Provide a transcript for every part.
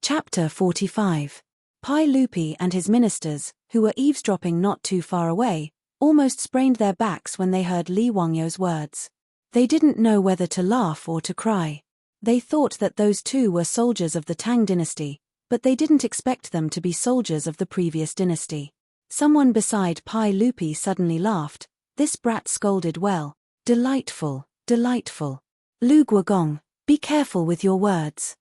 Chapter 45. Pai Lupi and his ministers, who were eavesdropping not too far away, almost sprained their backs when they heard Li Wangyo's words. They didn't know whether to laugh or to cry. They thought that those two were soldiers of the Tang dynasty, but they didn't expect them to be soldiers of the previous dynasty. Someone beside Pai Lupi suddenly laughed. This brat scolded well. Delightful, delightful. Lu Guogong, be careful with your words.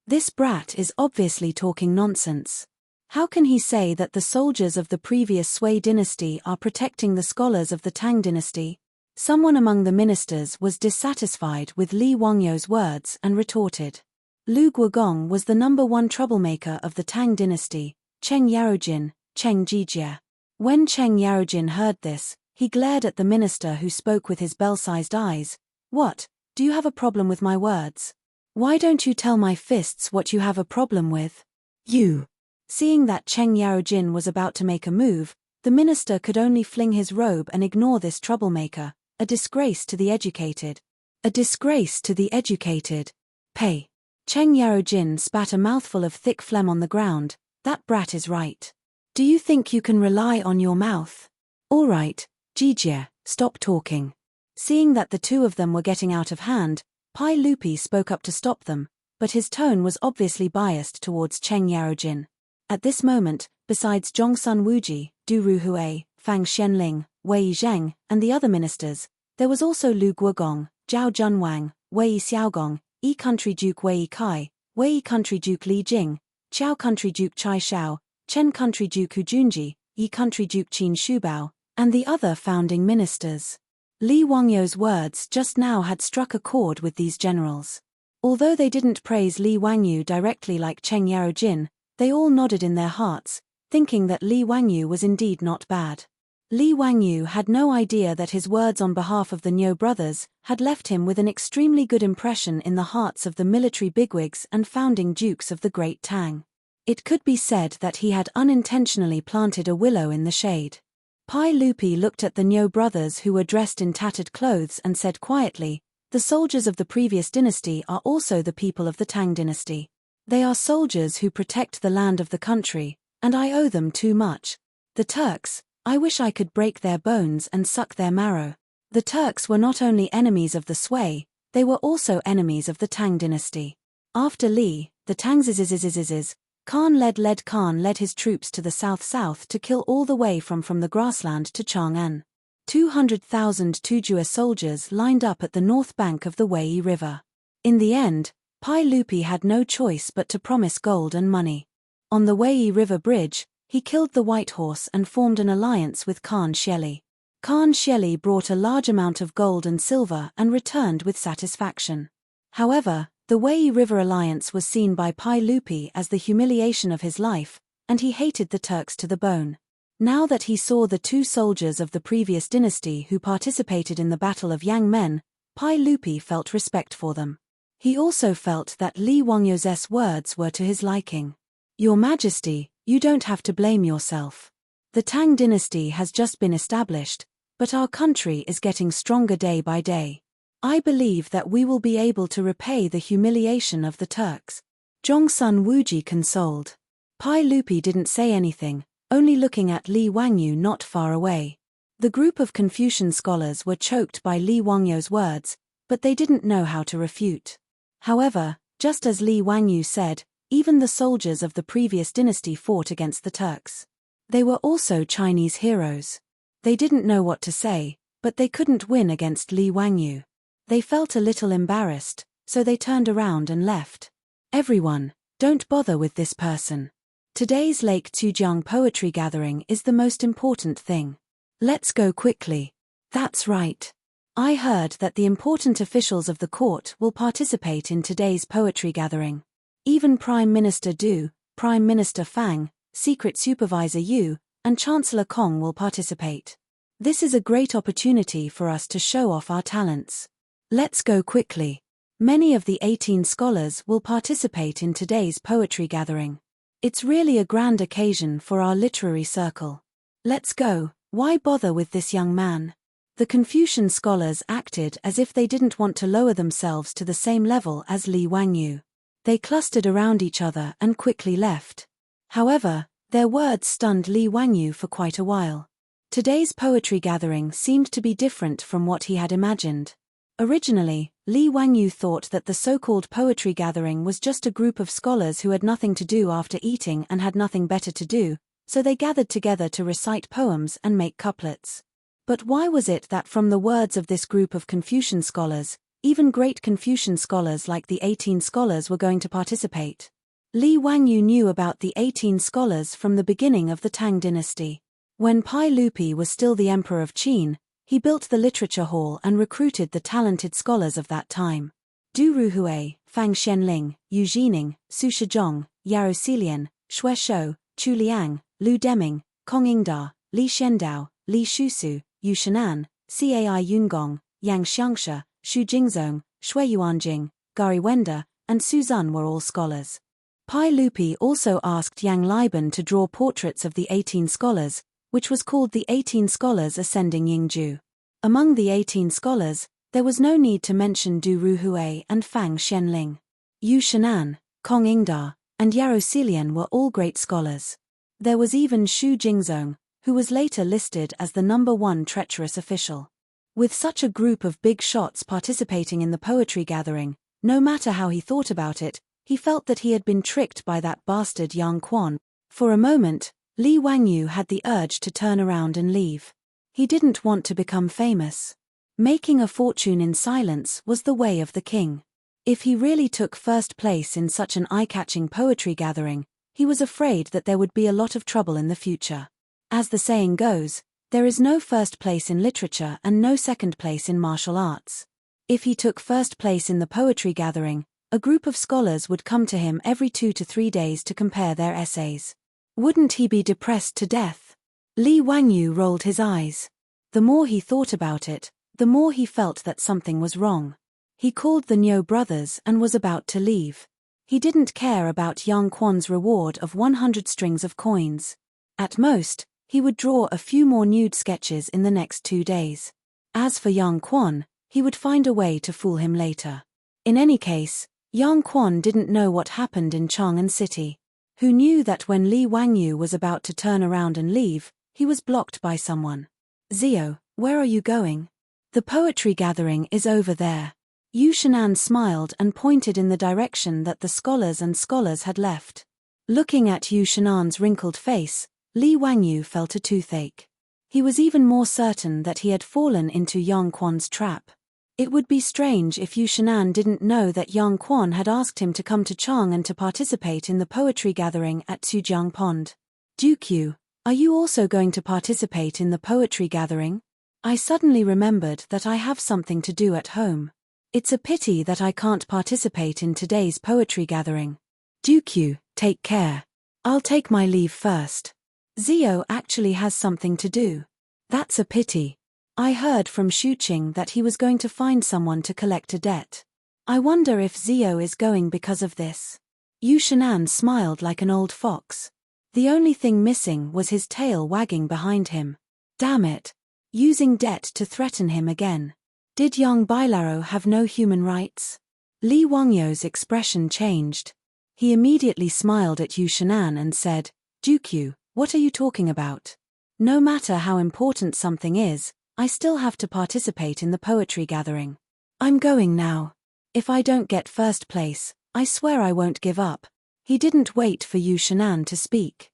This brat is obviously talking nonsense. How can he say that the soldiers of the previous Sui dynasty are protecting the scholars of the Tang dynasty? Someone among the ministers was dissatisfied with Li Wangyo's words and retorted. Lu Guogong was the #1 troublemaker of the Tang dynasty, Cheng Yarojin, Cheng Jijia. When Cheng Yarojin heard this, he glared at the minister who spoke with his bell-sized eyes. What, do you have a problem with my words? Why don't you tell my fists what you have a problem with? You. Seeing that Cheng Yarojin was about to make a move, the minister could only fling his robe and ignore this troublemaker, a disgrace to the educated. A disgrace to the educated. Pay. Cheng Yarojin spat a mouthful of thick phlegm on the ground. That brat is right. Do you think you can rely on your mouth? All right, Jijia, stop talking. Seeing that the two of them were getting out of hand, Pai Lupi spoke up to stop them, but his tone was obviously biased towards Cheng Yarojin. At this moment, besides Zhongsun Wuji, Du Ruhui, Fang Xianling, Wei Zheng, and the other ministers, there was also Lu Guogong, Zhao Junwang, Wei Xiaogong, Yi Country Duke Wei Kai, Wei Country Duke Li Jing, Qiao Country Duke Chai Shao, Chen Country Duke Hu Junji, Yi Country Duke Qin Shubao, and the other founding ministers. Li Wangyo's words just now had struck a chord with these generals. Although they didn't praise Li Wangyu directly like Cheng Yarojin, they all nodded in their hearts, thinking that Li Wangyu was indeed not bad. Li Wangyu had no idea that his words on behalf of the Niu brothers had left him with an extremely good impression in the hearts of the military bigwigs and founding dukes of the Great Tang. It could be said that he had unintentionally planted a willow in the shade. Pai Lupi looked at the Niu brothers who were dressed in tattered clothes and said quietly, the soldiers of the previous dynasty are also the people of the Tang dynasty. They are soldiers who protect the land of the country, and I owe them too much. The Turks, I wish I could break their bones and suck their marrow. The Turks were not only enemies of the Sui, they were also enemies of the Tang dynasty. After Li, the Tang's Khan led his troops to the south to kill all the way from the grassland to Chang'an. 200,000 Tujua soldiers lined up at the north bank of the Wei River. In the end, Pai Lupi had no choice but to promise gold and money. On the Wei River bridge, he killed the White Horse and formed an alliance with Khan Sheli. Khan Sheli brought a large amount of gold and silver and returned with satisfaction. However, the Wei River alliance was seen by Pai Lupi as the humiliation of his life, and he hated the Turks to the bone. Now that he saw the two soldiers of the previous dynasty who participated in the Battle of Yangmen, Pai Lupi felt respect for them. He also felt that Li Wangyo's words were to his liking. Your Majesty, you don't have to blame yourself. The Tang dynasty has just been established, but our country is getting stronger day by day. I believe that we will be able to repay the humiliation of the Turks. Zhongsun Wuji consoled. Pai Lupi didn't say anything, only looking at Li Wangyu not far away. The group of Confucian scholars were choked by Li Wangyo's words, but they didn't know how to refute. However, just as Li Wangyu said, even the soldiers of the previous dynasty fought against the Turks. They were also Chinese heroes. They didn't know what to say, but they couldn't win against Li Wangyu. They felt a little embarrassed, so they turned around and left. Everyone, don't bother with this person. Today's Lake Tsujiang poetry gathering is the most important thing. Let's go quickly. That's right. I heard that the important officials of the court will participate in today's poetry gathering. Even Prime Minister Du, Prime Minister Fang, Secret Supervisor Yu, and Chancellor Kong will participate. This is a great opportunity for us to show off our talents. Let's go quickly. Many of the 18 scholars will participate in today's poetry gathering. It's really a grand occasion for our literary circle. Let's go, why bother with this young man? The Confucian scholars acted as if they didn't want to lower themselves to the same level as Li Wangyu. They clustered around each other and quickly left. However, their words stunned Li Wangyu for quite a while. Today's poetry gathering seemed to be different from what he had imagined. Originally, Li Wangyu thought that the so-called poetry gathering was just a group of scholars who had nothing to do after eating and had nothing better to do, so they gathered together to recite poems and make couplets. But why was it that from the words of this group of Confucian scholars, even great Confucian scholars like the 18 scholars were going to participate? Li Wangyu knew about the 18 scholars from the beginning of the Tang dynasty. When Pai Lupi was still the emperor of Qin, he built the literature hall and recruited the talented scholars of that time. Du Ruhui, Fang Xianling, Yu Jining, Su Shizhong, Yao Xilian, Xue Shou, Chu Liang, Lu Deming, Kong Ingda, Li Xiandao, Li Shusu, Yu Shenan, Cai Yungong, Yang Xiangshe, Xu Jingzong, Shui Yuanjing, Gari Wenda, and Su Zun were all scholars. Pai Lupi also asked Yang Liban to draw portraits of the 18 scholars, which was called the 18 Scholars Ascending Yingju. Among the 18 scholars, there was no need to mention Du Ruhui and Fang Xianling. Yu Shenan, Kong Ingda, and Yao Xilian were all great scholars. There was even Xu Jingzong, who was later listed as the #1 treacherous official. With such a group of big shots participating in the poetry gathering, no matter how he thought about it, he felt that he had been tricked by that bastard Yang Quan. For a moment, Li Wangyu had the urge to turn around and leave. He didn't want to become famous. Making a fortune in silence was the way of the king. If he really took first place in such an eye-catching poetry gathering, he was afraid that there would be a lot of trouble in the future. As the saying goes, there is no first place in literature and no second place in martial arts. If he took first place in the poetry gathering, a group of scholars would come to him every 2 to 3 days to compare their essays. Wouldn't he be depressed to death? Li Wangyu rolled his eyes. The more he thought about it, the more he felt that something was wrong. He called the Niu brothers and was about to leave. He didn't care about Yang Quan's reward of 100 strings of coins. At most, he would draw a few more nude sketches in the next 2 days. As for Yang Quan, he would find a way to fool him later. In any case, Yang Quan didn't know what happened in Chang'an City. Who knew that when Li Wangyu was about to turn around and leave, he was blocked by someone. "Zio, where are you going?" "The poetry gathering is over there." Yu Shenan smiled and pointed in the direction that the scholars had left. Looking at Yu Shenan's wrinkled face, Li Wangyu felt a toothache. He was even more certain that he had fallen into Yang Quan's trap. It would be strange if Yu Shenan didn't know that Yang Quan had asked him to come to Chang'an to participate in the poetry gathering at Sujiang Pond. "Duke Yu, are you also going to participate in the poetry gathering? I suddenly remembered that I have something to do at home. It's a pity that I can't participate in today's poetry gathering. Duke Yu, take care. I'll take my leave first. Zio actually has something to do." "That's a pity. I heard from Shuqing that he was going to find someone to collect a debt. I wonder if Zio is going because of this." Yu Shenan smiled like an old fox. The only thing missing was his tail wagging behind him. Damn it. Using debt to threaten him again. Did Yang Bailaro have no human rights? Li Wangyu's expression changed. He immediately smiled at Yu Shenan and said, "Duke Yu, what are you talking about? No matter how important something is, I still have to participate in the poetry gathering. I'm going now. If I don't get first place, I swear I won't give up." He didn't wait for Yu Shenan to speak.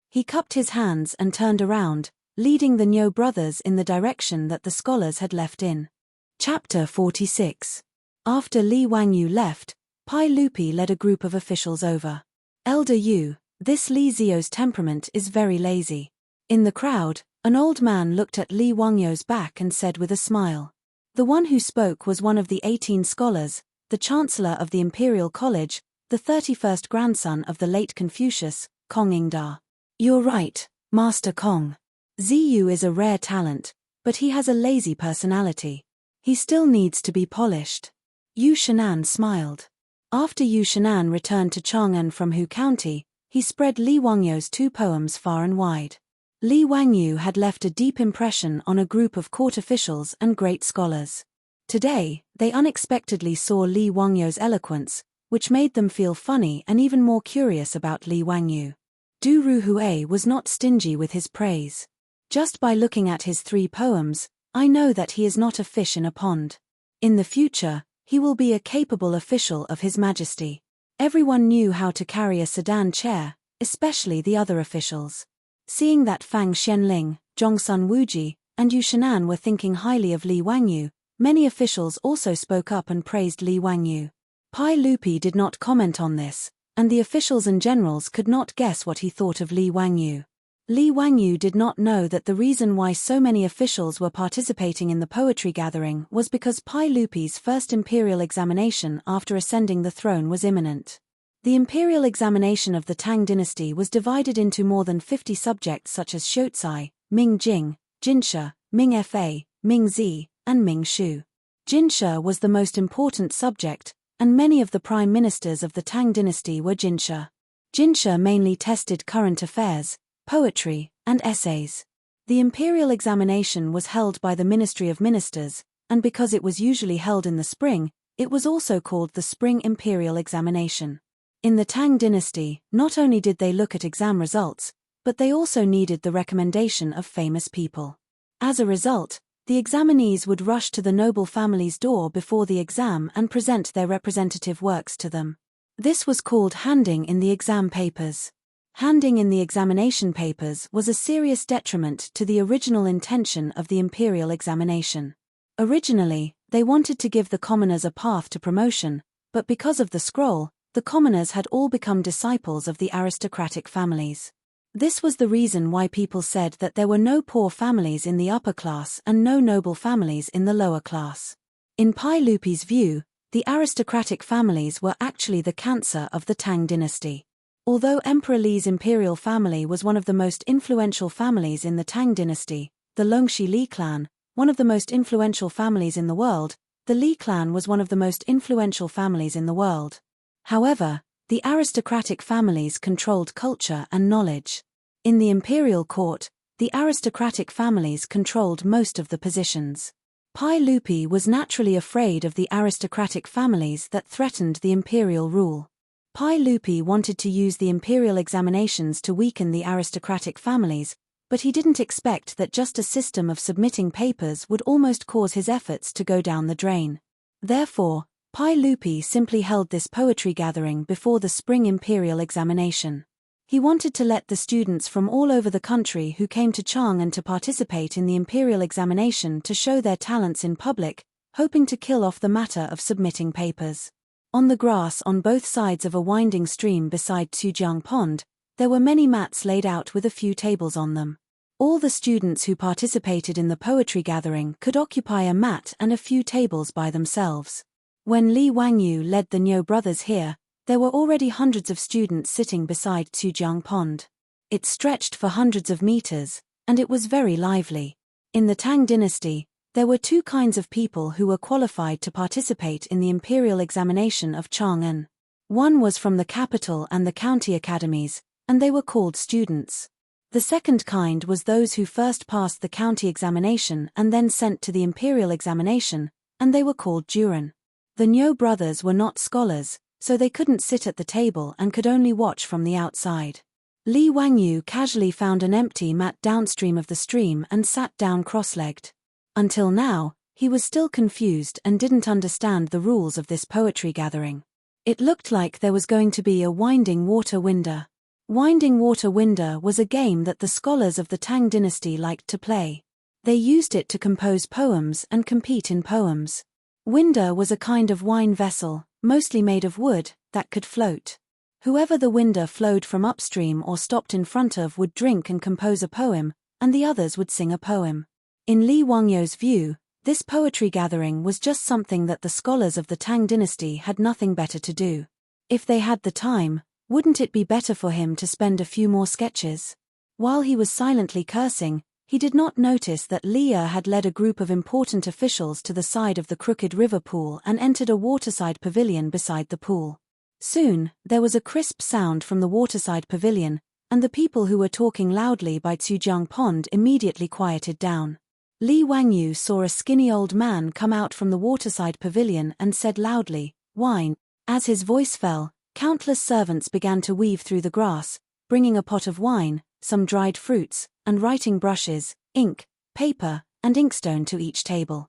He cupped his hands and turned around, leading the Niu brothers in the direction that the scholars had left in. Chapter 46. After Li Wangyu left, Pai Lupi led a group of officials over. "Elder Yu, this Li Zio's temperament is very lazy." In the crowd, an old man looked at Li Wangyu's back and said with a smile. The one who spoke was one of the 18 scholars, the chancellor of the Imperial College, the 31st grandson of the late Confucius, Kong Ingda. "You're right, Master Kong. Ziyu is a rare talent, but he has a lazy personality. He still needs to be polished." Yu Shenan smiled. After Yu Shenan returned to Chang'an from Hu County, he spread Li Wangyu's 2 poems far and wide. Li Wangyu had left a deep impression on a group of court officials and great scholars. Today, they unexpectedly saw Li Wangyu's eloquence, which made them feel funny and even more curious about Li Wangyu. Du Ruhui was not stingy with his praise. Just by looking at his 3 poems, I know that he is not a fish in a pond. In the future, he will be a capable official of His Majesty. Everyone knew how to carry a sedan chair, especially the other officials. Seeing that Fang Xianling, Zhongsun Wuji, and Yu Shenan were thinking highly of Li Wangyu, many officials also spoke up and praised Li Wangyu. Pai Lupi did not comment on this, and the officials and generals could not guess what he thought of Li Wangyu. Li Wangyu did not know that the reason why so many officials were participating in the poetry gathering was because Pai Lupi's first imperial examination after ascending the throne was imminent. The imperial examination of the Tang dynasty was divided into more than 50 subjects such as Shoucai, Ming Jing, Jinshe, Ming Fa, Ming Zi, and Ming Shu. Jinshe was the most important subject, and many of the prime ministers of the Tang dynasty were Jinshe. Jinshe mainly tested current affairs, poetry, and essays. The imperial examination was held by the Ministry of Ministers, and because it was usually held in the spring, it was also called the Spring Imperial Examination. In the Tang dynasty, not only did they look at exam results, but they also needed the recommendation of famous people. As a result, the examinees would rush to the noble family's door before the exam and present their representative works to them. This was called handing in the exam papers. Handing in the examination papers was a serious detriment to the original intention of the imperial examination. Originally, they wanted to give the commoners a path to promotion, but because of the scroll, the commoners had all become disciples of the aristocratic families. This was the reason why people said that there were no poor families in the upper class and no noble families in the lower class. In Pai Lupi's view, the aristocratic families were actually the cancer of the Tang dynasty. Although Emperor Li's imperial family was one of the most influential families in the Tang dynasty, the Longxi Li clan, one of the most influential families in the world, the Li clan was one of the most influential families in the world. However, the aristocratic families controlled culture and knowledge. In the imperial court, the aristocratic families controlled most of the positions. Pai Lupi was naturally afraid of the aristocratic families that threatened the imperial rule. Pai Lupi wanted to use the imperial examinations to weaken the aristocratic families, but he didn't expect that just a system of submitting papers would almost cause his efforts to go down the drain. Therefore, Pai Lupi simply held this poetry gathering before the spring imperial examination. He wanted to let the students from all over the country who came to Chang'an to participate in the imperial examination to show their talents in public, hoping to kill off the matter of submitting papers. On the grass on both sides of a winding stream beside Tujiang Pond, there were many mats laid out with a few tables on them. All the students who participated in the poetry gathering could occupy a mat and a few tables by themselves. When Li Wangyu led the Niu brothers here, there were already hundreds of students sitting beside Tujiang Pond. It stretched for hundreds of meters, and it was very lively. In the Tang dynasty, there were 2 kinds of people who were qualified to participate in the imperial examination of Chang'an. One was from the capital and the county academies, and they were called students. The second kind was those who first passed the county examination and then sent to the imperial examination, and they were called juren. The Niu brothers were not scholars, so they couldn't sit at the table and could only watch from the outside. Li Wangyu casually found an empty mat downstream of the stream and sat down cross-legged. Until now, he was still confused and didn't understand the rules of this poetry gathering. It looked like there was going to be a winding water window. Winding water window was a game that the scholars of the Tang dynasty liked to play. They used it to compose poems and compete in poems. Window was a kind of wine vessel, mostly made of wood, that could float. Whoever the window flowed from upstream or stopped in front of would drink and compose a poem, and the others would sing a poem. In Li Wangyu's view, this poetry gathering was just something that the scholars of the Tang dynasty had nothing better to do. If they had the time, wouldn't it be better for him to spend a few more sketches? While he was silently cursing, he did not notice that Leah had led a group of important officials to the side of the crooked river pool and entered a waterside pavilion beside the pool. Soon, there was a crisp sound from the waterside pavilion, and the people who were talking loudly by Tujiang Pond immediately quieted down. Li Wangyu saw a skinny old man come out from the waterside pavilion and said loudly, "Wine." As his voice fell, countless servants began to weave through the grass, bringing a pot of wine, some dried fruits, and writing brushes, ink, paper, and inkstone to each table.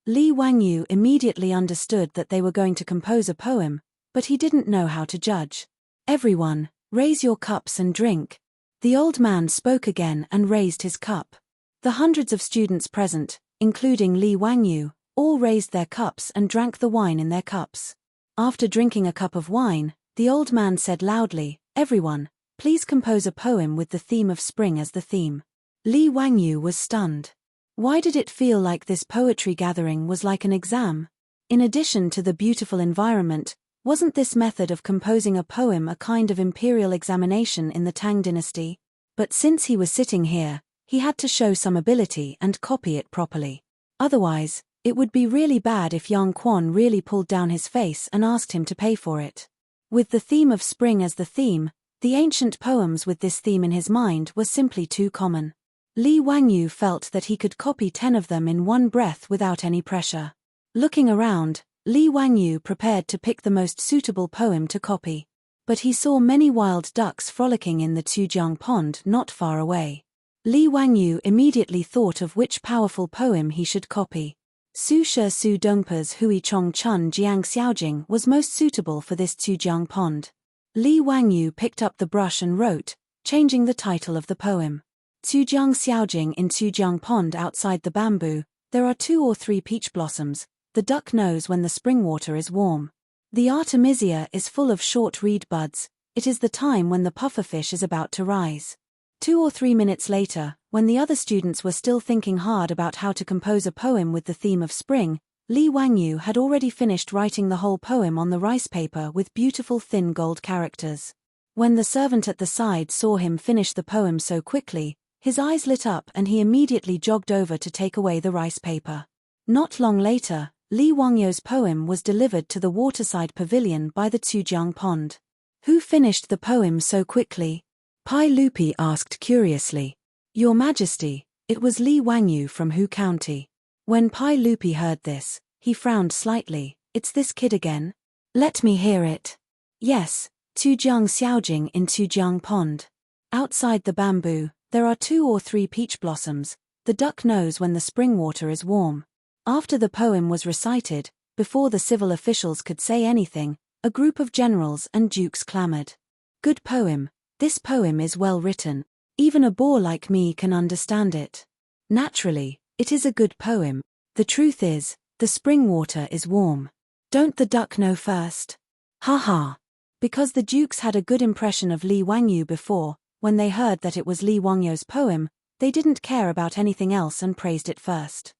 Li Wangyu immediately understood that they were going to compose a poem, but he didn't know how to judge. "Everyone, raise your cups and drink." The old man spoke again and raised his cup. The hundreds of students present, including Li Wangyu, all raised their cups and drank the wine in their cups. After drinking a cup of wine, the old man said loudly, "Everyone, please compose a poem with the theme of spring as the theme." Li Wangyu was stunned. Why did it feel like this poetry gathering was like an exam? In addition to the beautiful environment, wasn't this method of composing a poem a kind of imperial examination in the Tang dynasty? But since he was sitting here, he had to show some ability and copy it properly. Otherwise, it would be really bad if Yang Quan really pulled down his face and asked him to pay for it. With the theme of spring as the theme, the ancient poems with this theme in his mind were simply too common. Li Wangyu felt that he could copy 10 of them in one breath without any pressure. Looking around, Li Wangyu prepared to pick the most suitable poem to copy. But he saw many wild ducks frolicking in the Tujiang pond not far away. Li Wangyu immediately thought of which powerful poem he should copy. Su She Su Dongpa's Hui Chong Chun Jiang Xiaojing was most suitable for this Tujiang pond. Li Wangyu picked up the brush and wrote, changing the title of the poem. Tujiang Xiaojing. In Tujiang pond outside the bamboo, there are 2 or 3 peach blossoms. The duck knows when the spring water is warm. The artemisia is full of short reed buds. It is the time when the pufferfish is about to rise. 2 or 3 minutes later, when the other students were still thinking hard about how to compose a poem with the theme of spring, Li Wangyu had already finished writing the whole poem on the rice paper with beautiful thin gold characters. When the servant at the side saw him finish the poem so quickly, his eyes lit up and he immediately jogged over to take away the rice paper. Not long later, Li Wangyu's poem was delivered to the waterside pavilion by the Tujiang pond. "Who finished the poem so quickly?" Pai Lupi asked curiously. "Your Majesty, it was Li Wangyu from Hu County." When Pai Lupi heard this, he frowned slightly. "It's this kid again? Let me hear it." "Yes, Tujiang Xiaojing in Tujiang pond. Outside the bamboo, there are 2 or 3 peach blossoms. The duck knows when the spring water is warm." After the poem was recited, before the civil officials could say anything, a group of generals and dukes clamored. "Good poem. This poem is well written. Even a boor like me can understand it." "Naturally, it is a good poem. The truth is, the spring water is warm. Don't the duck know first?" "Ha ha." Because the dukes had a good impression of Li Wangyu before, when they heard that it was Li Wangyu's poem, they didn't care about anything else and praised it first.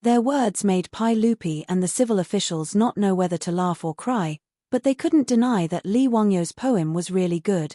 Their words made Pai Lupi and the civil officials not know whether to laugh or cry, but they couldn't deny that Li Wangyo's poem was really good.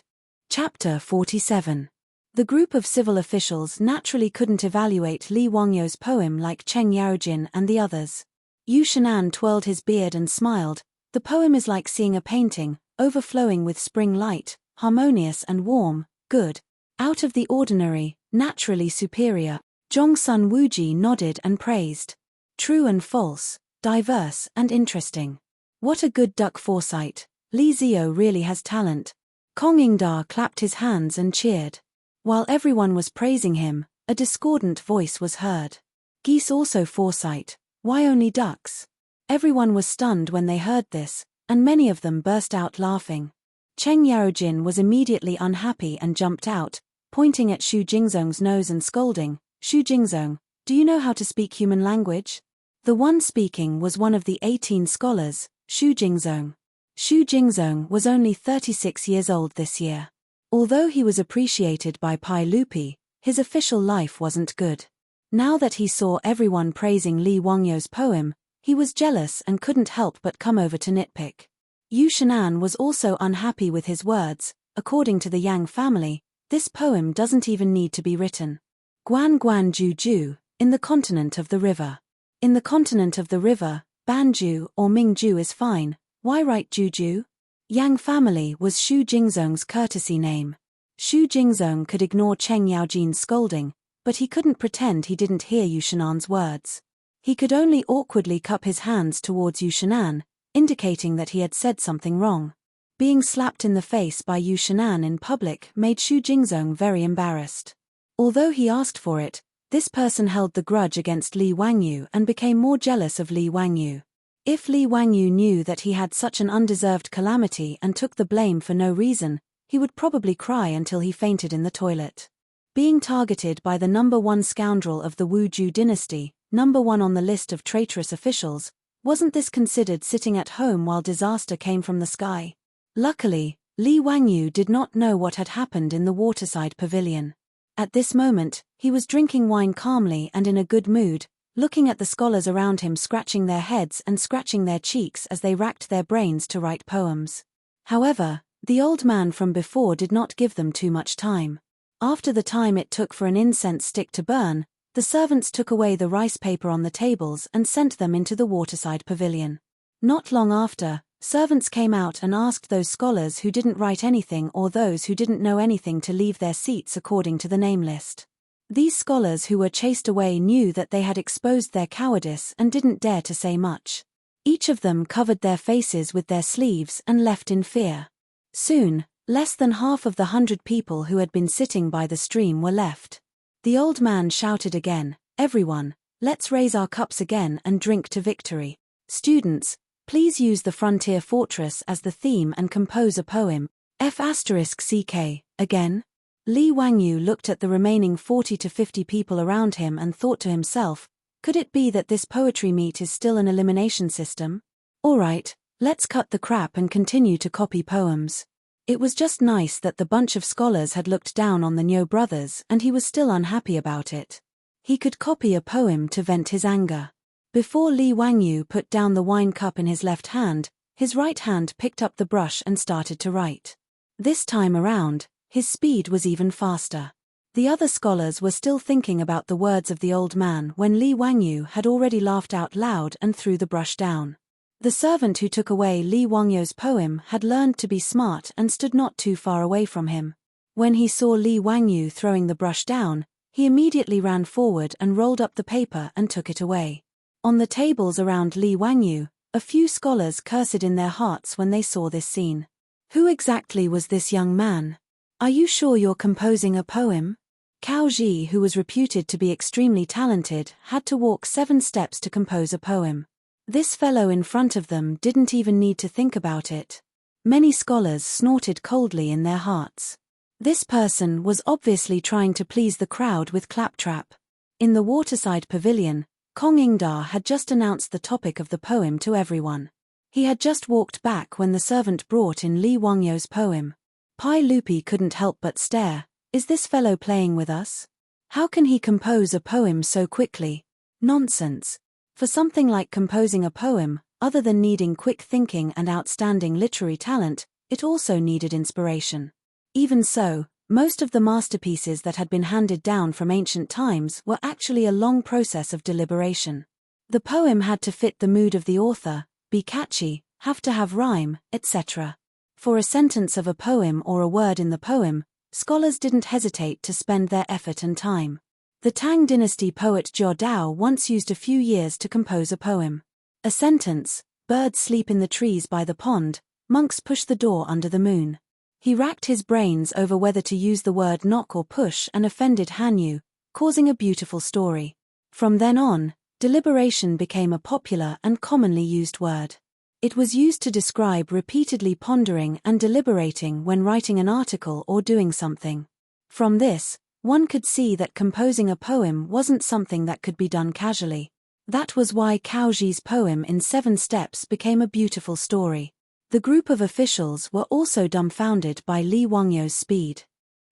Chapter 47. The group of civil officials naturally couldn't evaluate Li Wangyo's poem like Cheng Yaojin and the others. Yu Shenan twirled his beard and smiled. "The poem is like seeing a painting, overflowing with spring light, harmonious and warm, good. Out of the ordinary, naturally superior." Zhongsun Wuji nodded and praised. "True and false, diverse and interesting. What a good duck foresight. Li Zio really has talent." Kong Yingda clapped his hands and cheered. While everyone was praising him, a discordant voice was heard. "Geese also foresight, why only ducks?" Everyone was stunned when they heard this, and many of them burst out laughing. Cheng Yaojin was immediately unhappy and jumped out, pointing at Xu Jingzong's nose and scolding, "Xu Jingzong, do you know how to speak human language?" The one speaking was one of the 18 scholars, Xu Jingzong. Xu Jingzong was only 36 years old this year. Although he was appreciated by Pai Lupi, his official life wasn't good. Now that he saw everyone praising Li Wangyo's poem, he was jealous and couldn't help but come over to nitpick. Yu Shenan was also unhappy with his words. According to the Yang family, this poem doesn't even need to be written. Guan Guan Ju Ju, in the continent of the river. In the continent of the river, Banju or Mingju is fine. Why write Juju? Yang family was Xu Jingzong's courtesy name. Xu Jingzong could ignore Cheng Yaojin's scolding, but he couldn't pretend he didn't hear Yu Shenan's words. He could only awkwardly cup his hands towards Yu Shenan. indicating that he had said something wrong. Being slapped in the face by Yu Shinan in public made Xu Jingzong very embarrassed. Although he asked for it, this person held the grudge against Li Wangyu and became more jealous of Li Wangyu. If Li Wangyu knew that he had such an undeserved calamity and took the blame for no reason, he would probably cry until he fainted in the toilet. Being targeted by the number one scoundrel of the Wu Ju dynasty, number one on the list of traitorous officials, wasn't this considered sitting at home while disaster came from the sky? Luckily, Li Wangyu did not know what had happened in the waterside pavilion. At this moment, he was drinking wine calmly and in a good mood, looking at the scholars around him scratching their heads and scratching their cheeks as they racked their brains to write poems. However, the old man from before did not give them too much time. After the time it took for an incense stick to burn, the servants took away the rice paper on the tables and sent them into the waterside pavilion. Not long after, servants came out and asked those scholars who didn't write anything or those who didn't know anything to leave their seats according to the name list. These scholars who were chased away knew that they had exposed their cowardice and didn't dare to say much. Each of them covered their faces with their sleeves and left in fear. Soon, less than half of the 100 people who had been sitting by the stream were left. The old man shouted again, "Everyone, let's raise our cups again and drink to victory. Students, please use the frontier fortress as the theme and compose a poem. F***CK, again?" Li Wangyu looked at the remaining 40 to 50 people around him and thought to himself, could it be that this poetry meet is still an elimination system? Alright, let's cut the crap and continue to copy poems. It was just nice that the bunch of scholars had looked down on the Nyo brothers and he was still unhappy about it. He could copy a poem to vent his anger. Before Li Wangyu put down the wine cup in his left hand, his right hand picked up the brush and started to write. This time around, his speed was even faster. The other scholars were still thinking about the words of the old man when Li Wangyu had already laughed out loud and threw the brush down. The servant who took away Li Wangyu's poem had learned to be smart and stood not too far away from him. When he saw Li Wangyu throwing the brush down, he immediately ran forward and rolled up the paper and took it away. On the tables around Li Wangyu, a few scholars cursed in their hearts when they saw this scene. Who exactly was this young man? Are you sure you're composing a poem? Cao Ji, who was reputed to be extremely talented, had to walk 7 steps to compose a poem. This fellow in front of them didn't even need to think about it. Many scholars snorted coldly in their hearts. This person was obviously trying to please the crowd with claptrap. In the waterside pavilion, Kong Ingda had just announced the topic of the poem to everyone. He had just walked back when the servant brought in Li Wangyu's poem. Pai Lupi couldn't help but stare. Is this fellow playing with us? How can he compose a poem so quickly? Nonsense. For something like composing a poem, other than needing quick thinking and outstanding literary talent, it also needed inspiration. Even so, most of the masterpieces that had been handed down from ancient times were actually a long process of deliberation. The poem had to fit the mood of the author, be catchy, have to have rhyme, etc. For a sentence of a poem or a word in the poem, scholars didn't hesitate to spend their effort and time. The Tang dynasty poet Zhou Dao once used a few years to compose a poem. A sentence, birds sleep in the trees by the pond, monks push the door under the moon. He racked his brains over whether to use the word knock or push and offended Hanyu, causing a beautiful story. From then on, deliberation became a popular and commonly used word. It was used to describe repeatedly pondering and deliberating when writing an article or doing something. From this, one could see that composing a poem wasn't something that could be done casually. That was why Cao Ji's poem in 7 steps became a beautiful story. The group of officials were also dumbfounded by Li Wangyu's speed.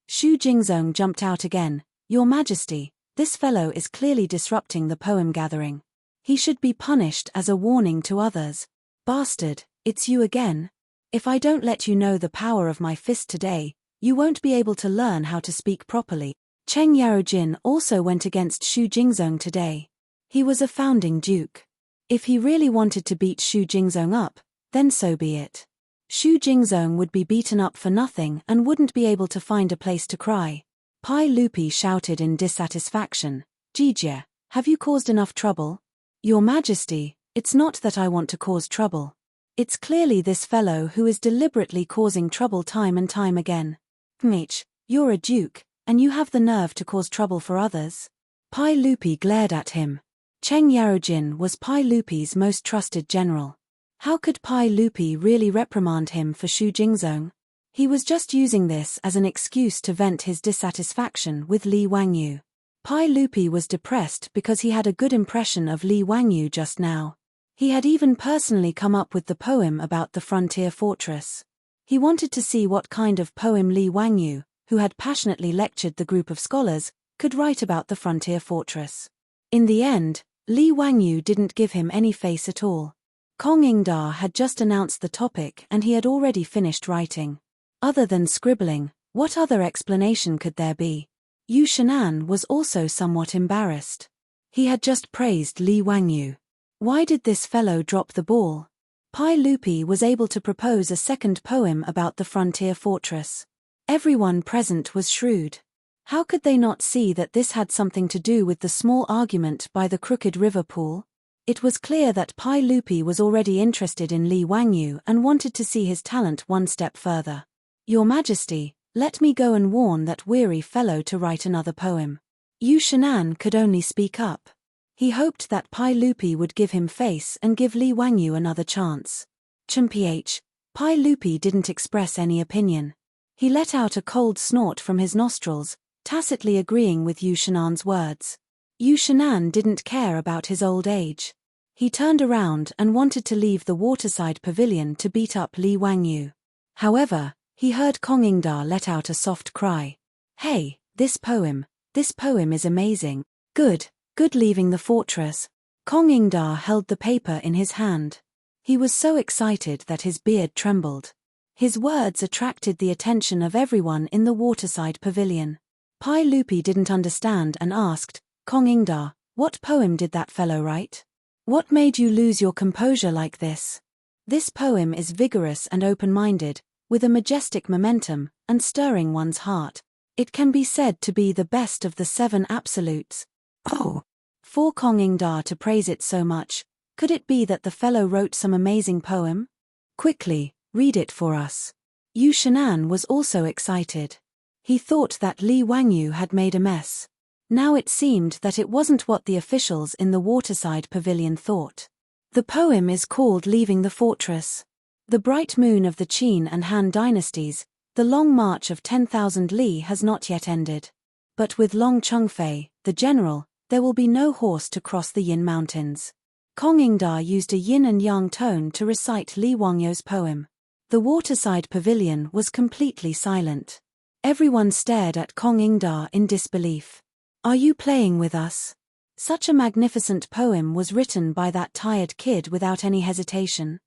Xu Jingzong jumped out again. Your Majesty, this fellow is clearly disrupting the poem gathering. He should be punished as a warning to others. Bastard, it's you again? If I don't let you know the power of my fist today, you won't be able to learn how to speak properly. Cheng Yaojin also went against Xu Jingzong today. He was a founding duke. If he really wanted to beat Xu Jingzong up, then so be it. Xu Jingzong would be beaten up for nothing and wouldn't be able to find a place to cry. Pai Lupi shouted in dissatisfaction, Jijie, have you caused enough trouble? Your Majesty, it's not that I want to cause trouble. It's clearly this fellow who is deliberately causing trouble time and time again. Mitch, you're a duke, and you have the nerve to cause trouble for others? Pai Lupi glared at him. Cheng Yarojin was Pai Lupi's most trusted general. How could Pai Lupi really reprimand him for Shu Jingzong? He was just using this as an excuse to vent his dissatisfaction with Li Wangyu. Pai Lupi was depressed because he had a good impression of Li Wangyu just now. He had even personally come up with the poem about the frontier fortress. He wanted to see what kind of poem Li Wangyu, who had passionately lectured the group of scholars, could write about the frontier fortress. In the end, Li Wangyu didn't give him any face at all. Kong Ingda had just announced the topic and he had already finished writing. Other than scribbling, what other explanation could there be? Yu Shenan was also somewhat embarrassed. He had just praised Li Wangyu. Why did this fellow drop the ball? Pai Lupi was able to propose a second poem about the frontier fortress. Everyone present was shrewd. How could they not see that this had something to do with the small argument by the crooked river pool? It was clear that Pai Lupi was already interested in Li Wangyu and wanted to see his talent one step further. Your Majesty, let me go and warn that weary fellow to write another poem. Yu Shenan could only speak up. He hoped that Pai Lupi would give him face and give Li Wangyu another chance. Pai Lupi didn't express any opinion. He let out a cold snort from his nostrils, tacitly agreeing with Yu Shenan's words. Yu Shenan didn't care about his old age. He turned around and wanted to leave the waterside pavilion to beat up Li Wangyu. However, he heard Kong Ingda let out a soft cry. Hey, this poem is amazing. Good leaving the fortress. Kong Ingda held the paper in his hand. He was so excited that his beard trembled. His words attracted the attention of everyone in the waterside pavilion. Pai Lupi didn't understand and asked, Kong Ingda, what poem did that fellow write? What made you lose your composure like this? This poem is vigorous and open-minded, with a majestic momentum, and stirring one's heart. It can be said to be the best of the 7 absolutes. Oh! For Kong Ingda to praise it so much, could it be that the fellow wrote some amazing poem? Quickly, read it for us. Yu Shenan was also excited. He thought that Li Wangyu had made a mess. Now it seemed that it wasn't what the officials in the waterside pavilion thought. The poem is called Leaving the Fortress. The bright moon of the Qin and Han dynasties, the long march of 10,000 li has not yet ended. But with Long Chengfei, the general, there will be no horse to cross the Yin Mountains. Kong Ingda used a yin and yang tone to recite Li Wangyu's poem. The waterside pavilion was completely silent. Everyone stared at Kong Ingda in disbelief. Are you playing with us? Such a magnificent poem was written by that tired kid without any hesitation.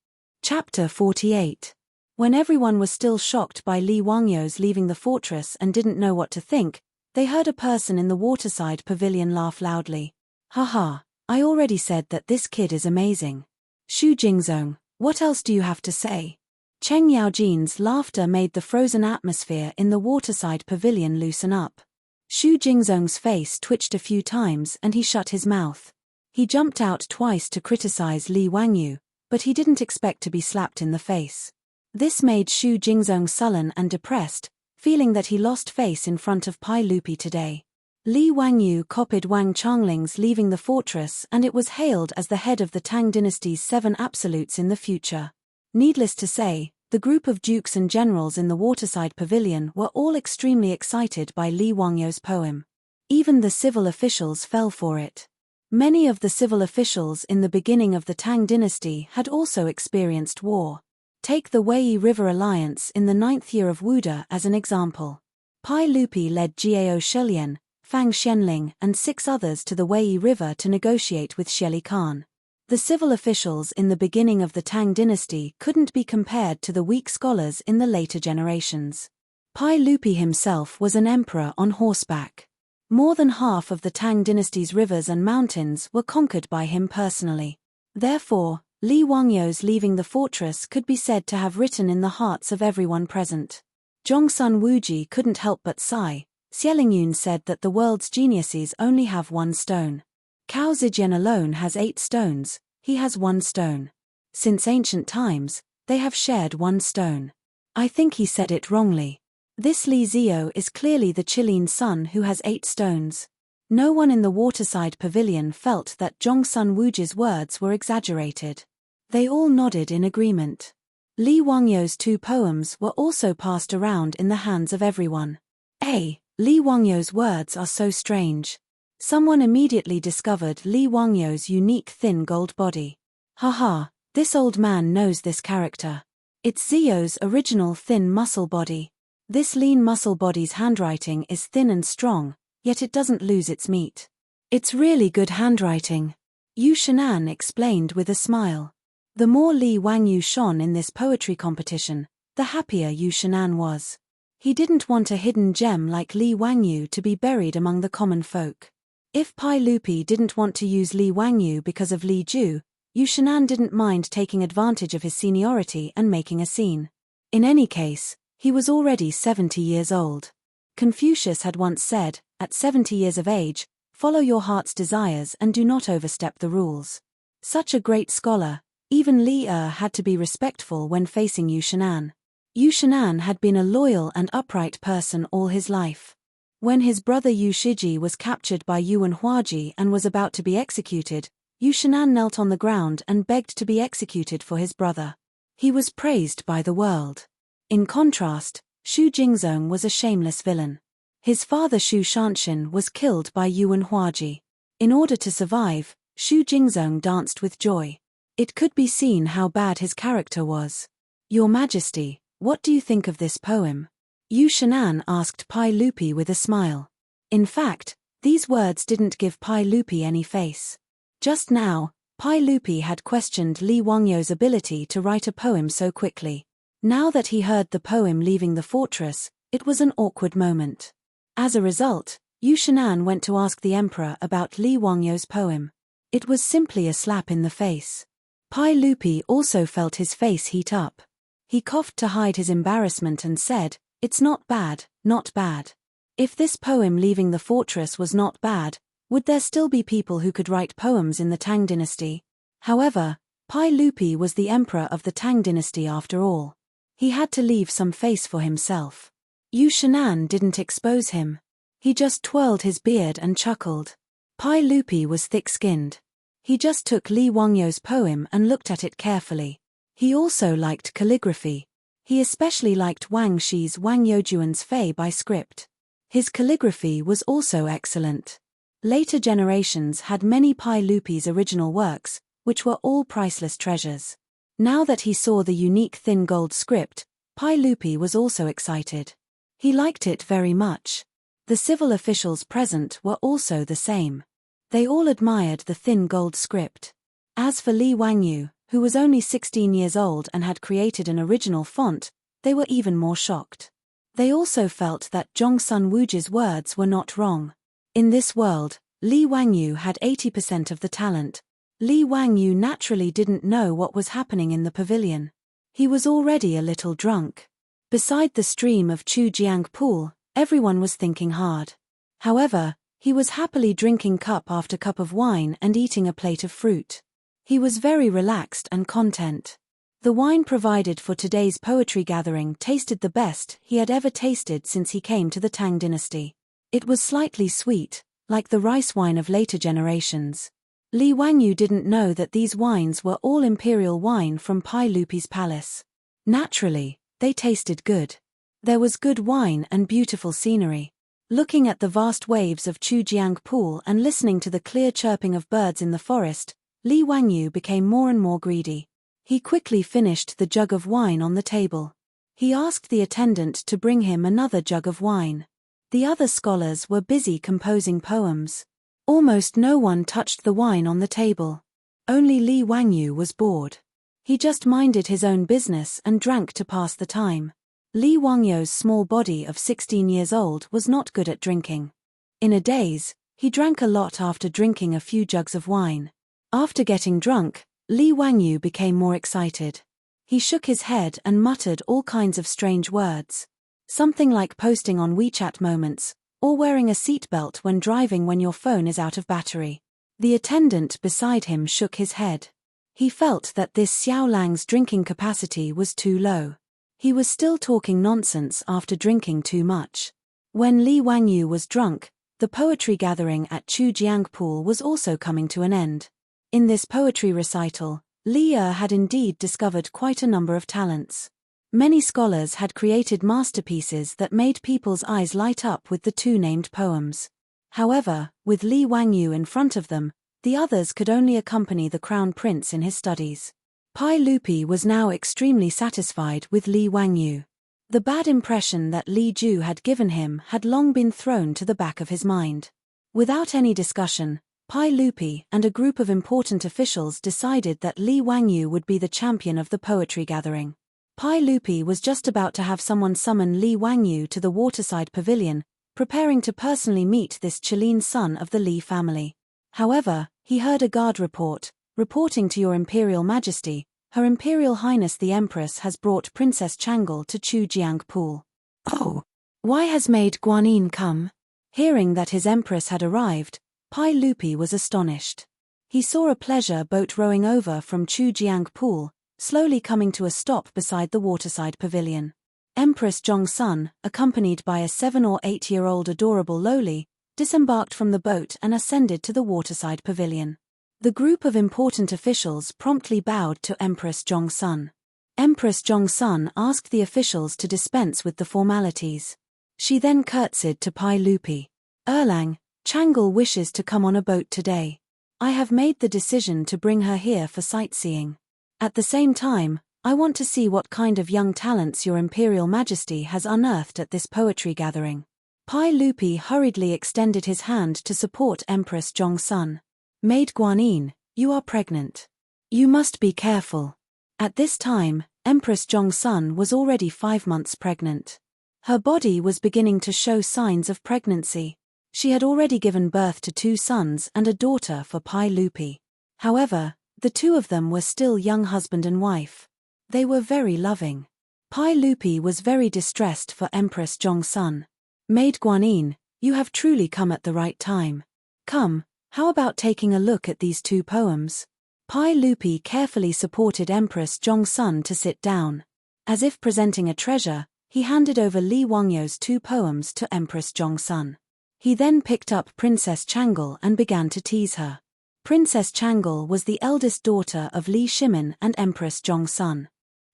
Chapter 48. When everyone was still shocked by Li Wangyu's leaving the fortress and didn't know what to think, they heard a person in the waterside pavilion laugh loudly. Haha, I already said that this kid is amazing. Shu Jingzong, what else do you have to say? Cheng Yaojin's laughter made the frozen atmosphere in the waterside pavilion loosen up. Shu Jingzong's face twitched a few times and he shut his mouth. He jumped out twice to criticize Li Wangyu, but he didn't expect to be slapped in the face. This made Shu Jingzong sullen and depressed, feeling that he lost face in front of Pai Lupi today. Li Wangyu copied Wang Changling's leaving the fortress and it was hailed as the head of the Tang dynasty's 7 absolutes in the future. Needless to say, the group of dukes and generals in the waterside pavilion were all extremely excited by Li Wangyu's poem. Even the civil officials fell for it. Many of the civil officials in the beginning of the Tang dynasty had also experienced war. Take the Wei River Alliance in the 9th year of Wuda as an example. Pai Lupi led Jiao Shelian, Fang Xianling and 6 others to the Wei River to negotiate with Sheli Khan. The civil officials in the beginning of the Tang dynasty couldn't be compared to the weak scholars in the later generations. Pai Lupi himself was an emperor on horseback. More than half of the Tang dynasty's rivers and mountains were conquered by him personally. Therefore, Li Wangyu's leaving the fortress could be said to have written in the hearts of everyone present. Zhongsun Wuji couldn't help but sigh. Xielingyun said that the world's geniuses only have 1 stone. Cao Zijian alone has 8 stones, he has 1 stone. Since ancient times, they have shared one stone. I think he said it wrongly. This Li Zio is clearly the Chilean son who has 8 stones. No one in the waterside pavilion felt that Zhongsun Wuji's words were exaggerated. They all nodded in agreement. Li Wangyo's 2 poems were also passed around in the hands of everyone. Li Wangyo's words are so strange. Someone immediately discovered Li Wangyo's unique thin gold body. Haha, this old man knows this character. It's Zio's original thin muscle body. This lean muscle body's handwriting is thin and strong, yet it doesn't lose its meat. It's really good handwriting. Yu Shinan explained with a smile. The more Li Wangyu shone in this poetry competition, the happier Yu Shinan was. He didn't want a hidden gem like Li Wangyu to be buried among the common folk. If Pai Lupi didn't want to use Li Wangyu because of Li Ju, Yu Shinan didn't mind taking advantage of his seniority and making a scene. In any case, he was already 70 years old. Confucius had once said, at 70 years of age, follow your heart's desires and do not overstep the rules. Such a great scholar, even Li had to be respectful when facing Yu Shinan. Yu Shinan had been a loyal and upright person all his life. When his brother Yu Shiji was captured by Yuan Huaji and was about to be executed, Yu Shinan knelt on the ground and begged to be executed for his brother. He was praised by the world. In contrast, Shu Jingzong was a shameless villain. His father Shu Shanshan was killed by Yuan Huaji. In order to survive, Shu Jingzong danced with joy. It could be seen how bad his character was. Your Majesty, what do you think of this poem? Yu Shinan asked Pai Lupi with a smile. In fact, these words didn't give Pai Lupi any face. Just now, Pai Lupi had questioned Li Wangyo's ability to write a poem so quickly. Now that he heard the poem leaving the fortress, it was an awkward moment. As a result, Yu Shinan went to ask the emperor about Li Wangyo's poem. It was simply a slap in the face. Pai Lupi also felt his face heat up. He coughed to hide his embarrassment and said, "It's not bad, not bad." If this poem leaving the fortress was not bad, would there still be people who could write poems in the Tang dynasty? However, Pai Lupi was the emperor of the Tang dynasty after all. He had to leave some face for himself. Yu Shinan didn't expose him. He just twirled his beard and chuckled. Pai Lupi was thick-skinned. He just took Li Wangyo's poem and looked at it carefully. He also liked calligraphy. He especially liked Wang Shi's Wang Youjuan's Fei by script. His calligraphy was also excellent. Later generations had many Pai Lupi's original works, which were all priceless treasures. Now that he saw the unique thin gold script, Pai Lupi was also excited. He liked it very much. The civil officials present were also the same. They all admired the thin gold script. As for Li Wangyu, who was only 16 years old and had created an original font, they were even more shocked. They also felt that Zhongsun Wuji's words were not wrong. In this world, Li Wangyu had 80% of the talent. Li Wangyu naturally didn't know what was happening in the pavilion. He was already a little drunk. Beside the stream of Chujiang pool, everyone was thinking hard. However, he was happily drinking cup after cup of wine and eating a plate of fruit. He was very relaxed and content. The wine provided for today's poetry gathering tasted the best he had ever tasted since he came to the Tang dynasty. It was slightly sweet, like the rice wine of later generations. Li Wangyu didn't know that these wines were all imperial wine from Pai Lupi's palace. Naturally, they tasted good. There was good wine and beautiful scenery. Looking at the vast waves of Chujiang pool and listening to the clear chirping of birds in the forest, Li Wangyu became more and more greedy. He quickly finished the jug of wine on the table. He asked the attendant to bring him another jug of wine. The other scholars were busy composing poems. Almost no one touched the wine on the table. Only Li Wangyu was bored. He just minded his own business and drank to pass the time. Li Wangyo's small body of 16 years old was not good at drinking. In a daze, he drank a lot after drinking a few jugs of wine. After getting drunk, Li Wangyu became more excited. He shook his head and muttered all kinds of strange words. Something like posting on WeChat moments, or wearing a seatbelt when driving when your phone is out of battery. The attendant beside him shook his head. He felt that this Xiao Lang's drinking capacity was too low. He was still talking nonsense after drinking too much. When Li Wangyu was drunk, the poetry gathering at Chujiang Pool was also coming to an end. In this poetry recital, Li had indeed discovered quite a number of talents. Many scholars had created masterpieces that made people's eyes light up with the two named poems. However, with Li Wangyu in front of them, the others could only accompany the crown prince in his studies. Pai Lupi was now extremely satisfied with Li Wangyu. The bad impression that Li Ju had given him had long been thrown to the back of his mind. Without any discussion, Pai Lupi and a group of important officials decided that Li Wangyu would be the champion of the poetry gathering. Pai Lupi was just about to have someone summon Li Wangyu to the waterside pavilion, preparing to personally meet this Qilin son of the Li family. However, he heard a guard reporting to Your Imperial Majesty, Her Imperial Highness the Empress has brought Princess Changle to Chujiang Pool. Oh! Why has Maid Guanyin come? Hearing that his Empress had arrived, Pai Lupi was astonished. He saw a pleasure boat rowing over from Chujiang Pool, slowly coming to a stop beside the waterside pavilion. Empress Zhongsun, accompanied by a 7 or 8-year-old adorable loli, disembarked from the boat and ascended to the waterside pavilion. The group of important officials promptly bowed to Empress Zhongsun. Empress Zhongsun asked the officials to dispense with the formalities. She then curtsied to Pai Lupi. Erlang, Changle wishes to come on a boat today. I have made the decision to bring her here for sightseeing. At the same time, I want to see what kind of young talents Your Imperial Majesty has unearthed at this poetry gathering. Pai Lupi hurriedly extended his hand to support Empress Zhongsun. Maid Guanyin, you are pregnant. You must be careful. At this time, Empress Zhongsun was already 5 months pregnant. Her body was beginning to show signs of pregnancy. She had already given birth to 2 sons and a daughter for Pai Lupi. However, the 2 of them were still young husband and wife. They were very loving. Pai Lupi was very distressed for Empress Zhongsun. Maid Guanyin, you have truly come at the right time. Come, how about taking a look at these 2 poems? Pai Lupi carefully supported Empress Zhongsun to sit down. As if presenting a treasure, he handed over Li Wangyu's 2 poems to Empress Zhongsun. He then picked up Princess Changle and began to tease her. Princess Changle was the eldest daughter of Li Shimin and Empress Zhongsun.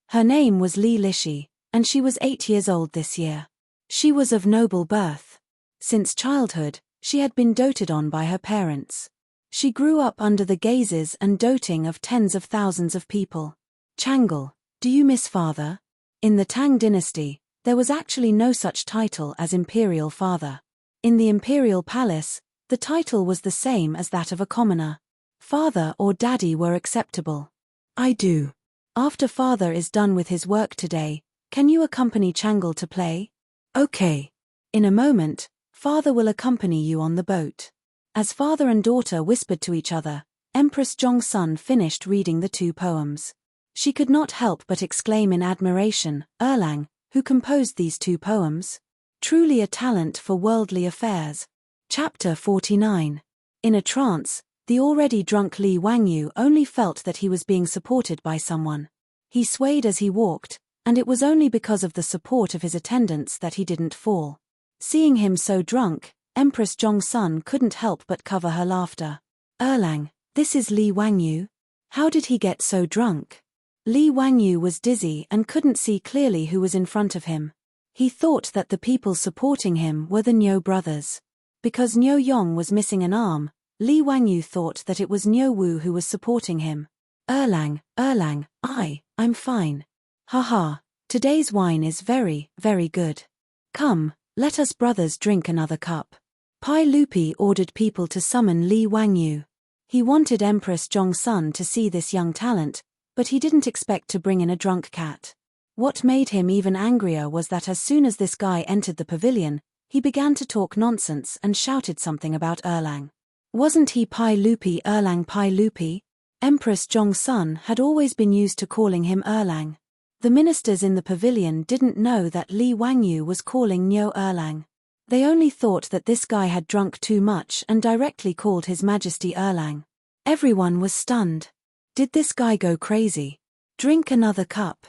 Her name was Li Lishi, and she was 8 years old this year. She was of noble birth. Since childhood, she had been doted on by her parents. She grew up under the gazes and doting of tens of thousands of people. Changle, do you miss father? In the Tang dynasty, there was actually no such title as imperial father. In the imperial palace, the title was the same as that of a commoner. Father or daddy were acceptable. I do. After father is done with his work today, can you accompany Changle to play? Okay. In a moment, father will accompany you on the boat. As father and daughter whispered to each other, Empress Zhongsun finished reading the 2 poems. She could not help but exclaim in admiration, Erlang, who composed these 2 poems? Truly a talent for worldly affairs. Chapter 49. In a trance, the already drunk Li Wangyu only felt that he was being supported by someone. He swayed as he walked, and it was only because of the support of his attendants that he didn't fall. Seeing him so drunk, Empress Zhongsun couldn't help but cover her laughter. Erlang, this is Li Wangyu. How did he get so drunk? Li Wangyu was dizzy and couldn't see clearly who was in front of him. He thought that the people supporting him were the Niu brothers. Because Niu Yong was missing an arm, Li Wangyu thought that it was Niu Wu who was supporting him. Erlang, I'm fine. Haha, today's wine is very, very good. Come, let us brothers drink another cup. Pai Lupi ordered people to summon Li Wangyu. He wanted Empress Zhongsun to see this young talent, but he didn't expect to bring in a drunk cat. What made him even angrier was that as soon as this guy entered the pavilion, he began to talk nonsense and shouted something about Erlang. Wasn't he Pai Lupi Erlang Pai Lupi? Empress Zhongsun had always been used to calling him Erlang. The ministers in the pavilion didn't know that Li Wangyu was calling Niu Erlang. They only thought that this guy had drunk too much and directly called His Majesty Erlang. Everyone was stunned. Did this guy go crazy? Drink another cup.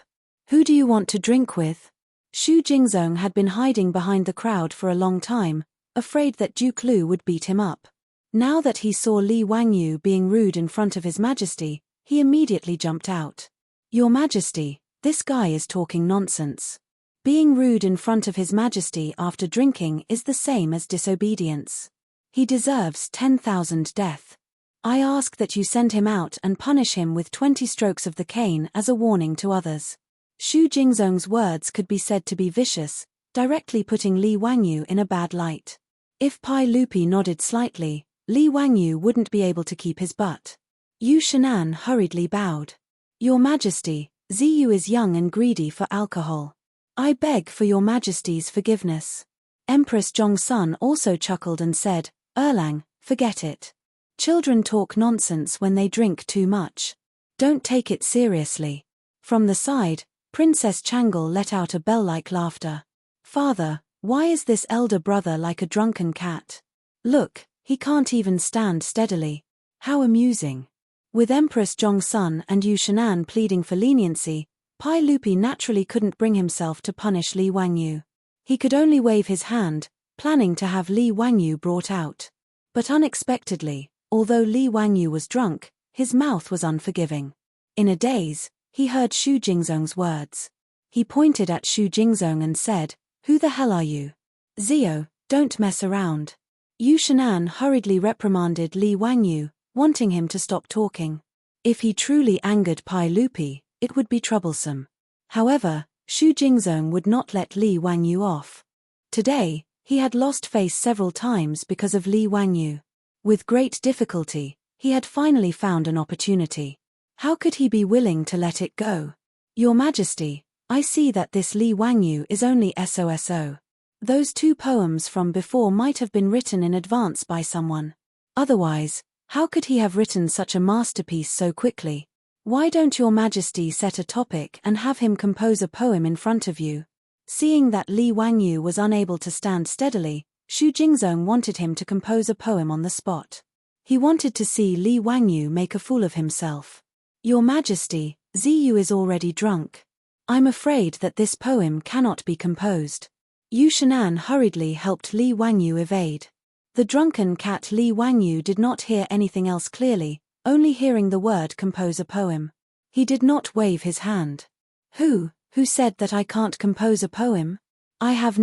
Who do you want to drink with? Xu Jingzong had been hiding behind the crowd for a long time, afraid that Duke Lu would beat him up. Now that he saw Li Wangyu being rude in front of His Majesty, he immediately jumped out. Your Majesty, this guy is talking nonsense. Being rude in front of His Majesty after drinking is the same as disobedience. He deserves 10,000 death. I ask that you send him out and punish him with 20 strokes of the cane as a warning to others. Xu Jingzong's words could be said to be vicious, directly putting Li Wangyu in a bad light. If Pai Lupi nodded slightly, Li Wangyu wouldn't be able to keep his butt. Yu Shan'an hurriedly bowed. Your Majesty, Ziyu is young and greedy for alcohol. I beg for your Majesty's forgiveness. Empress Zhongsun also chuckled and said, Erlang, forget it. Children talk nonsense when they drink too much. Don't take it seriously. From the side, Princess Changle let out a bell-like laughter. Father, why is this elder brother like a drunken cat? Look, he can't even stand steadily. How amusing. With Empress Zhongsun and Yu Shan'an pleading for leniency, Pai Lupi naturally couldn't bring himself to punish Li Wangyu. He could only wave his hand, planning to have Li Wangyu brought out. But unexpectedly, although Li Wangyu was drunk, his mouth was unforgiving. In a daze, he heard Xu Jingzong's words. He pointed at Xu Jingzong and said, Who the hell are you? Zio, don't mess around. Yu Shan'an hurriedly reprimanded Li Wangyu, wanting him to stop talking. If he truly angered Pai Lupi, it would be troublesome. However, Xu Jingzong would not let Li Wangyu off. Today, he had lost face several times because of Li Wangyu. With great difficulty, he had finally found an opportunity. How could he be willing to let it go? Your Majesty, I see that this Li Wangyu is only SOSO. Those 2 poems from before might have been written in advance by someone. Otherwise, how could he have written such a masterpiece so quickly? Why don't your Majesty set a topic and have him compose a poem in front of you? Seeing that Li Wangyu was unable to stand steadily, Xu Jingzong wanted him to compose a poem on the spot. He wanted to see Li Wangyu make a fool of himself. Your Majesty, Ziyu is already drunk. I'm afraid that this poem cannot be composed. Yu Shan'an hurriedly helped Li Wangyu evade. The drunken cat Li Wangyu did not hear anything else clearly, only hearing the word compose a poem. He did not wave his hand. Who said that I can't compose a poem? I have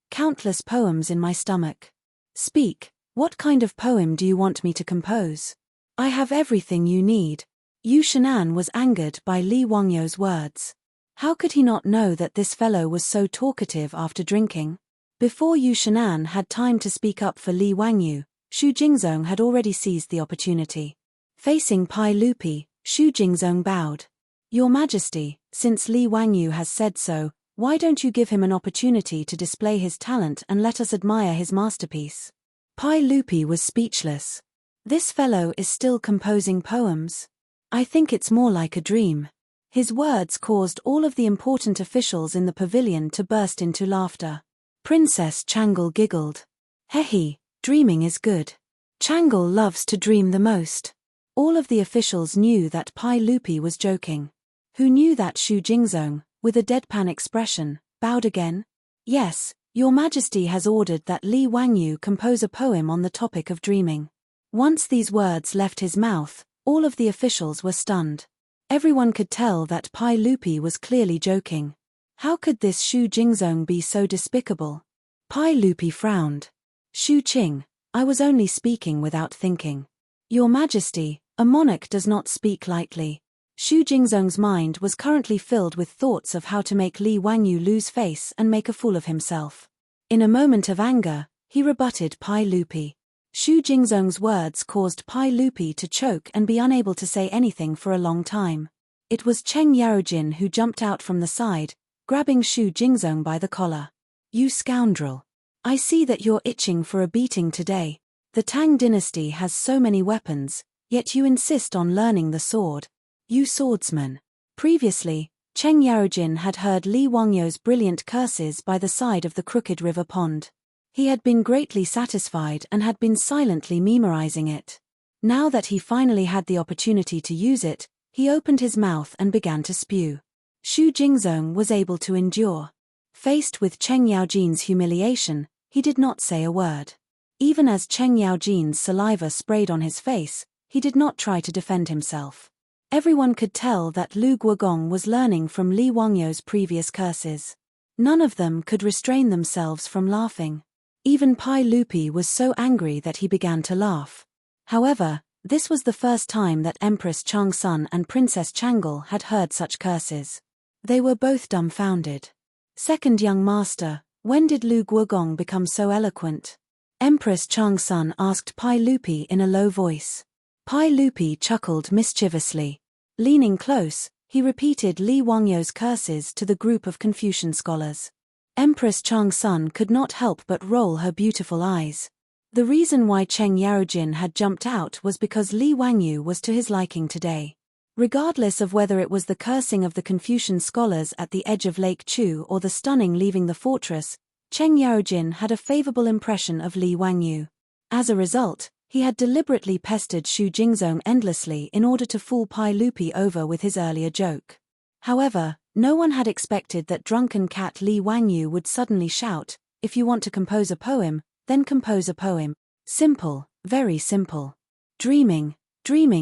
countless poems in my stomach. Speak, what kind of poem do you want me to compose? I have everything you need. Yu Shan'an was angered by Li Wangyu's words. How could he not know that this fellow was so talkative after drinking? Before Yu Shan'an had time to speak up for Li Wangyu, Xu Jingzong had already seized the opportunity. Facing Pai Lupi, Xu Jingzong bowed. Your Majesty, since Li Wangyu has said so, why don't you give him an opportunity to display his talent and let us admire his masterpiece? Pai Lupi was speechless. This fellow is still composing poems? I think it's more like a dream. His words caused all of the important officials in the pavilion to burst into laughter. Princess Changle giggled. Hehe, dreaming is good. Changle loves to dream the most. All of the officials knew that Pai Lupi was joking. Who knew that Xu Jingzong, with a deadpan expression, bowed again? Yes, Your Majesty has ordered that Li Wangyu compose a poem on the topic of dreaming. Once these words left his mouth, all of the officials were stunned. Everyone could tell that Pai Lupi was clearly joking. How could this Xu Jingzong be so despicable? Pai Lupi frowned. Xu Qing, I was only speaking without thinking. Your Majesty, a monarch does not speak lightly. Xu Jingzong's mind was currently filled with thoughts of how to make Li Wangyu lose face and make a fool of himself. In a moment of anger, he rebutted Pai Lupi. Xu Jingzong's words caused Pai Lupi to choke and be unable to say anything for a long time. It was Cheng Yarojin who jumped out from the side, grabbing Xu Jingzong by the collar. You scoundrel. I see that you're itching for a beating today. The Tang dynasty has so many weapons, yet you insist on learning the sword. You swordsman. Previously, Cheng Yarojin had heard Li Wangyu's brilliant curses by the side of the crooked river pond. He had been greatly satisfied and had been silently memorizing it. Now that he finally had the opportunity to use it, he opened his mouth and began to spew. Xu Jingzong was able to endure. Faced with Cheng Yaojin's humiliation, he did not say a word. Even as Cheng Yaojin's saliva sprayed on his face, he did not try to defend himself. Everyone could tell that Lu Guogong was learning from Li Wangyou's previous curses. None of them could restrain themselves from laughing. Even Pai Lupi was so angry that he began to laugh. However, this was the first time that Empress Changsun and Princess Changle had heard such curses. They were both dumbfounded. Second young master, when did Lu Guogong become so eloquent? Empress Changsun asked Pai Lupi in a low voice. Pai Lupi chuckled mischievously. Leaning close, he repeated Li Wangyou's curses to the group of Confucian scholars. Empress Changsun could not help but roll her beautiful eyes. The reason why Cheng Yaojin had jumped out was because Li Wangyou was to his liking today. Regardless of whether it was the cursing of the Confucian scholars at the edge of Lake Chu or the stunning leaving the fortress, Cheng Yaojin had a favorable impression of Li Wangyou. As a result, he had deliberately pestered Xu Jingzong endlessly in order to fool Pai Lupi over with his earlier joke. However, no one had expected that drunken cat Li Wangyou would suddenly shout, "If you want to compose a poem, then compose a poem." Simple, very simple. Dreaming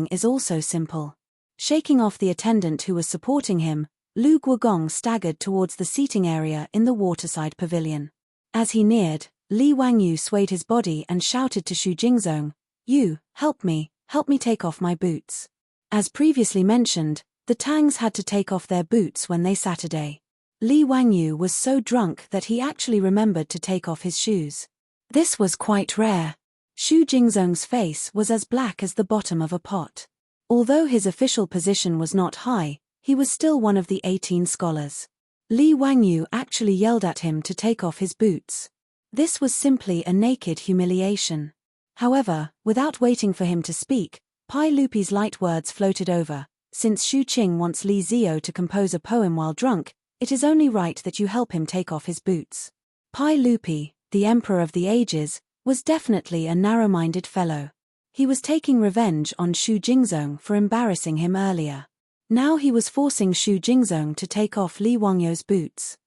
is also simple. Shaking off the attendant who was supporting him, Lu Guogong staggered towards the seating area in the waterside pavilion. As he neared, Li Wangyou swayed his body and shouted to Xu Jingzong, "You, help me take off my boots." As previously mentioned, the Tangs had to take off their boots when they Saturday. Li Wangyou was so drunk that he actually remembered to take off his shoes. This was quite rare. Xu Jingzong's face was as black as the bottom of a pot. Although his official position was not high, he was still one of the 18 scholars. Li Wangyou actually yelled at him to take off his boots. This was simply a naked humiliation. However, without waiting for him to speak, Pai Lupi's light words floated over. "Since Xu Qing wants Li Zio to compose a poem while drunk, it is only right that you help him take off his boots." Pai Lupi, the Emperor of the Ages, was definitely a narrow-minded fellow. He was taking revenge on Xu Jingzong for embarrassing him earlier. Now he was forcing Xu Jingzong to take off Li Wangyou's boots.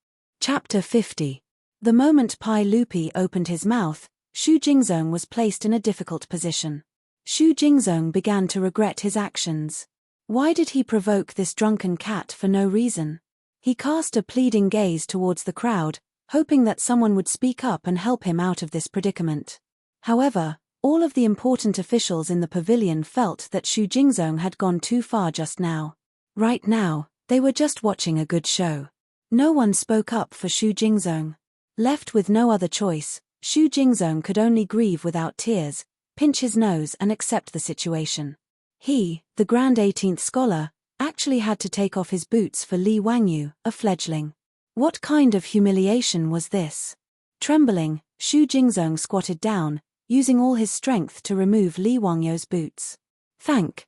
Chapter 50. The moment Pai Lupi opened his mouth, Xu Jingzong was placed in a difficult position. Xu Jingzong began to regret his actions. Why did he provoke this drunken cat for no reason? He cast a pleading gaze towards the crowd, hoping that someone would speak up and help him out of this predicament. However, all of the important officials in the pavilion felt that Xu Jingzong had gone too far just now. Right now, they were just watching a good show. No one spoke up for Xu Jingzong. Left with no other choice, Xu Jingzong could only grieve without tears, pinch his nose and accept the situation. He, the Grand 18th Scholar, actually had to take off his boots for Li Wangyou, a fledgling. What kind of humiliation was this? Trembling, Xu Jingzong squatted down, using all his strength to remove Li Wangyou's boots. Thank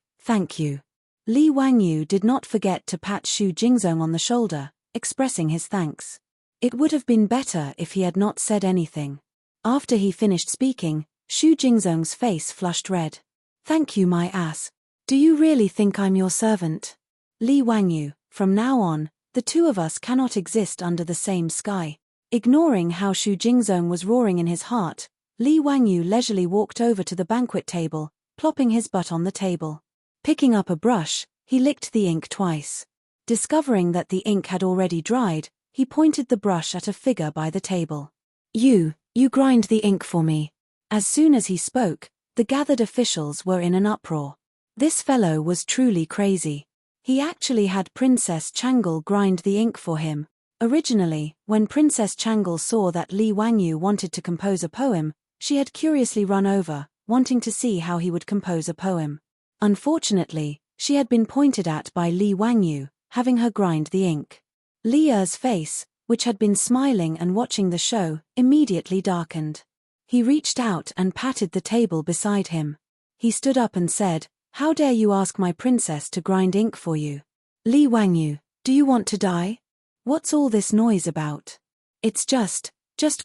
you. Li Wangyou did not forget to pat Xu Jingzong on the shoulder, expressing his thanks. It would have been better if he had not said anything. After he finished speaking, Xu Jingzong's face flushed red. "Thank you, my ass. Do you really think I'm your servant?" "Li Wangyou, from now on, the two of us cannot exist under the same sky." Ignoring how Xu Jingzong was roaring in his heart, Li Wangyou leisurely walked over to the banquet table, plopping his butt on the table. Picking up a brush, he licked the ink twice. Discovering that the ink had already dried, he pointed the brush at a figure by the table. You grind the ink for me." As soon as he spoke, the gathered officials were in an uproar. This fellow was truly crazy. He actually had Princess Changle grind the ink for him. Originally, when Princess Changle saw that Li Wangyou wanted to compose a poem, she had curiously run over, wanting to see how he would compose a poem. Unfortunately, she had been pointed at by Li Wangyou, having her grind the ink. Li Er's face, which had been smiling and watching the show, immediately darkened. He reached out and patted the table beside him. He stood up and said, "How dare you ask my princess to grind ink for you? Li Wangyou, do you want to die? What's all this noise about? It's just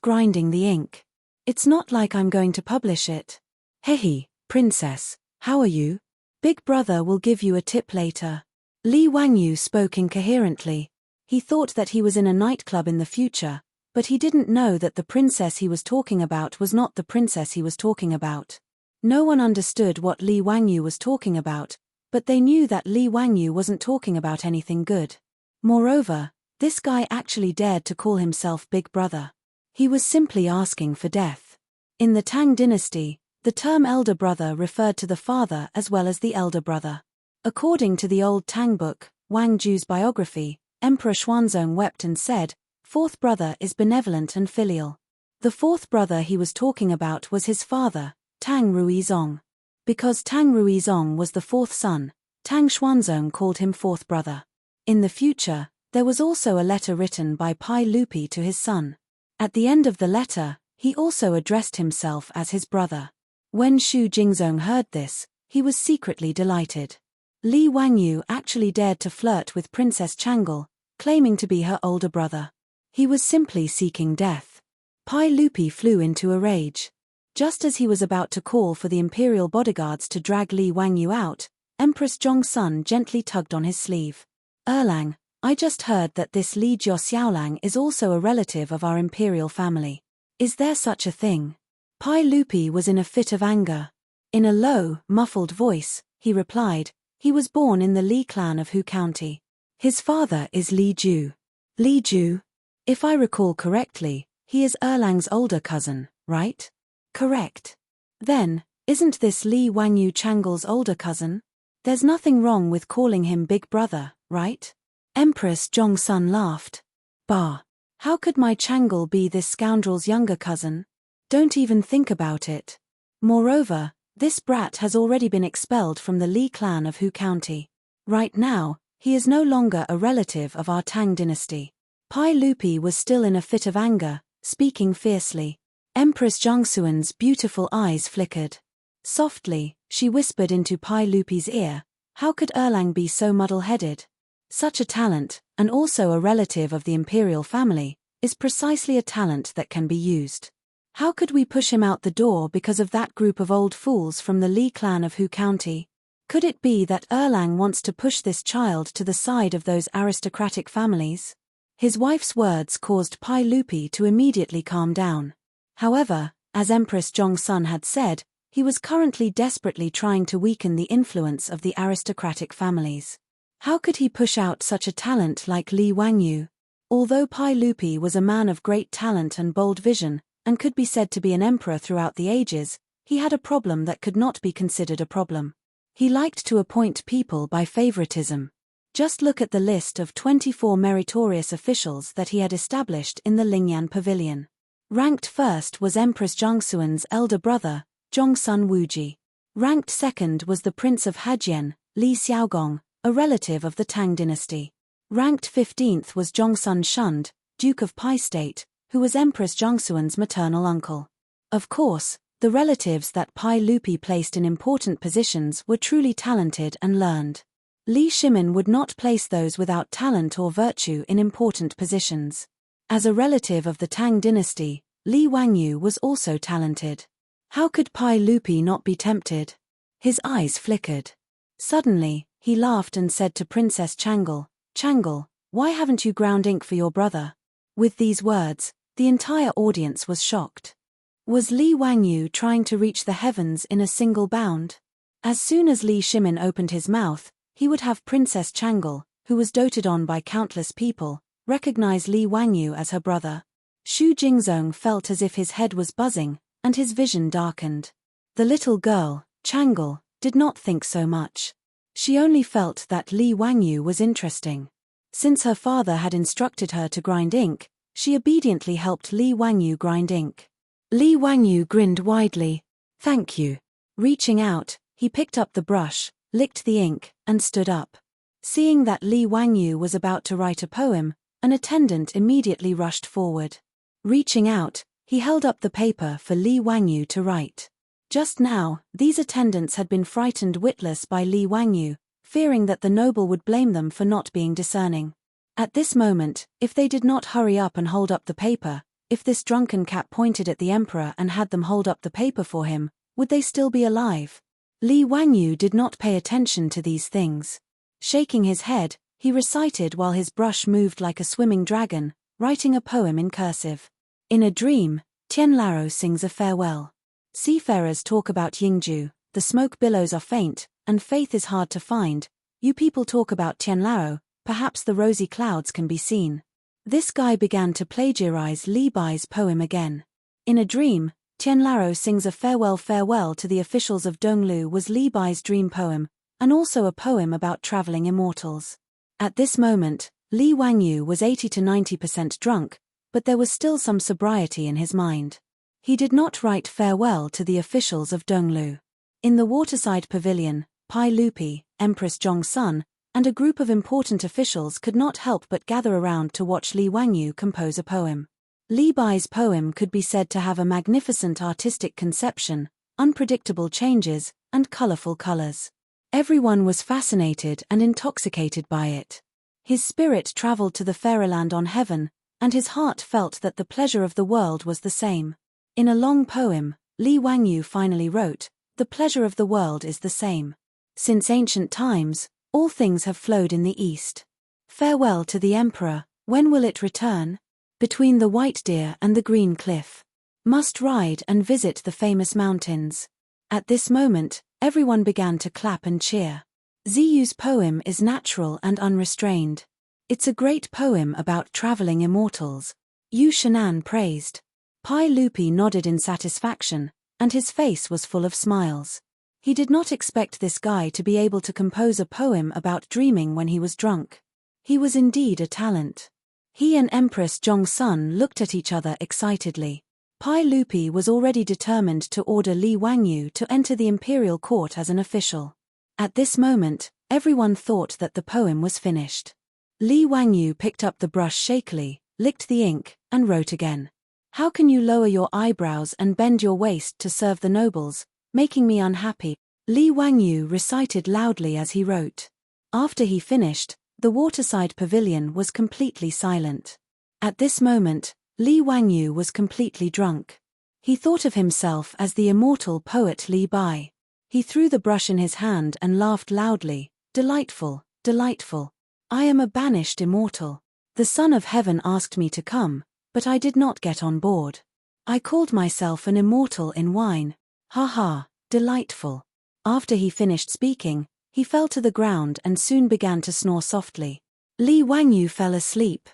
grinding the ink. It's not like I'm going to publish it." "Hehe, princess, How are you? Big brother will give you a tip later. Li Wangyu spoke incoherently. He thought that he was in a nightclub in the future, but he didn't know that the princess he was talking about was not the princess he was talking about. No one understood what Li Wangyu was talking about, but they knew that Li Wangyu wasn't talking about anything good. Moreover, this guy actually dared to call himself Big Brother. He was simply asking for death. In the Tang dynasty, the term elder brother referred to the father as well as the elder brother. According to the old Tang book, Wang Ju's biography, Emperor Xuanzong wept and said, "Fourth brother is benevolent and filial." The fourth brother he was talking about was his father, Tang Ruizong. Because Tang Ruizong was the fourth son, Tang Xuanzong called him fourth brother. In the future, there was also a letter written by Pai Lupi to his son. At the end of the letter, he also addressed himself as his brother. When Xu Jingzong heard this, he was secretly delighted. Li Wangyu actually dared to flirt with Princess Changle, claiming to be her older brother. He was simply seeking death. Pai Lupi flew into a rage. Just as he was about to call for the imperial bodyguards to drag Li Wangyu out, Empress Zhongsun gently tugged on his sleeve. "Erlang, I just heard that this Li Jiaoxiaolang is also a relative of our imperial family. Is there such a thing?" Pai Lupi was in a fit of anger. In a low, muffled voice, he replied, "He was born in the Li clan of Hu County. His father is Li Ju." Li Ju? If I recall correctly, he is Erlang's older cousin, right? Correct. Then, isn't this Li Wangyu Changle's older cousin? There's nothing wrong with calling him Big Brother, right? Empress Zhongsun laughed. Bah! How could my Changle be this scoundrel's younger cousin? Don't even think about it. Moreover, this brat has already been expelled from the Li clan of Hu County. Right now, he is no longer a relative of our Tang dynasty. Pai Lupi was still in a fit of anger, speaking fiercely. Empress Zhongxuan's beautiful eyes flickered. Softly, she whispered into Pai Lupi's ear, "How could Erlang be so muddle-headed? Such a talent, and also a relative of the imperial family, is precisely a talent that can be used. How could we push him out the door because of that group of old fools from the Li clan of Hu County? Could it be that Erlang wants to push this child to the side of those aristocratic families?" His wife's words caused Pai Lupi to immediately calm down. However, as Empress Zhongsun had said, he was currently desperately trying to weaken the influence of the aristocratic families. How could he push out such a talent like Li Wangyu? Although Pai Lupi was a man of great talent and bold vision, and could be said to be an emperor throughout the ages, he had a problem that could not be considered a problem. He liked to appoint people by favoritism. Just look at the list of 24 meritorious officials that he had established in the Lingyan Pavilion. Ranked first was Empress Zhongxuan's elder brother, Zhongsun Wuji. Ranked second was the Prince of Hajian, Li Xiaogong, a relative of the Tang dynasty. Ranked 15th was Zhongsun Shund, Duke of Pai State, who was Empress Zhongxuan's maternal uncle. Of course, the relatives that Pai Lupi placed in important positions were truly talented and learned. Li Shimin would not place those without talent or virtue in important positions. As a relative of the Tang dynasty, Li Wangyu was also talented. How could Pai Lupi not be tempted? His eyes flickered. Suddenly, he laughed and said to Princess Changle, "Changle, why haven't you ground ink for your brother?" With these words, the entire audience was shocked. Was Li Wangyu trying to reach the heavens in a single bound? As soon as Li Shimin opened his mouth, he would have Princess Changle, who was doted on by countless people, recognize Li Wangyu as her brother. Xu Jingzong felt as if his head was buzzing, and his vision darkened. The little girl, Changle, did not think so much. She only felt that Li Wangyu was interesting. Since her father had instructed her to grind ink, she obediently helped Li Wangyu grind ink. Li Wangyu grinned widely. "Thank you." Reaching out, he picked up the brush, licked the ink, and stood up. Seeing that Li Wangyu was about to write a poem, an attendant immediately rushed forward. Reaching out, he held up the paper for Li Wangyu to write. Just now, these attendants had been frightened witless by Li Wangyu, fearing that the noble would blame them for not being discerning. At this moment, if they did not hurry up and hold up the paper, if this drunken cat pointed at the emperor and had them hold up the paper for him, would they still be alive? Li Wangyu did not pay attention to these things. Shaking his head, he recited while his brush moved like a swimming dragon, writing a poem in cursive. In a dream, Tianlaro sings a farewell. Seafarers talk about Yingju, the smoke billows are faint, and faith is hard to find. You people talk about Tianlaro, perhaps the rosy clouds can be seen. This guy began to plagiarize Li Bai's poem again. In a dream, Tianlaro sings a farewell to the officials of Donglu was Li Bai's dream poem, and also a poem about traveling immortals. At this moment, Li Wangyu was 80 to 90% drunk, but there was still some sobriety in his mind. He did not write farewell to the officials of Donglu. In the waterside pavilion, Pai Lupi, Empress Zhong's son, and a group of important officials could not help but gather around to watch Li Wangyu compose a poem. Li Bai's poem could be said to have a magnificent artistic conception, unpredictable changes, and colorful colors. Everyone was fascinated and intoxicated by it. His spirit traveled to the fairyland on heaven, and his heart felt that the pleasure of the world was the same. In a long poem, Li Wangyu finally wrote, "The pleasure of the world is the same. Since ancient times, all things have flowed in the east. Farewell to the emperor, when will it return? Between the white deer and the green cliff. Must ride and visit the famous mountains." At this moment, everyone began to clap and cheer. Ziyu's poem is natural and unrestrained. It's a great poem about traveling immortals. Yu Shenan praised. Pai Lupi nodded in satisfaction, and his face was full of smiles. He did not expect this guy to be able to compose a poem about dreaming when he was drunk. He was indeed a talent. He and Empress Zhong's son looked at each other excitedly. Pai Lupi was already determined to order Li Wangyu to enter the imperial court as an official. At this moment, everyone thought that the poem was finished. Li Wangyu picked up the brush shakily, licked the ink, and wrote again. "How can you lower your eyebrows and bend your waist to serve the nobles, making me unhappy?" Li Wangyu recited loudly as he wrote. After he finished, the waterside pavilion was completely silent. At this moment, Li Wangyu was completely drunk. He thought of himself as the immortal poet Li Bai. He threw the brush in his hand and laughed loudly. "Delightful, delightful. I am a banished immortal. The Son of Heaven asked me to come, but I did not get on board. I called myself an immortal in wine. Ha ha, delightful." After he finished speaking, he fell to the ground and soon began to snore softly. Li Wangyu fell asleep.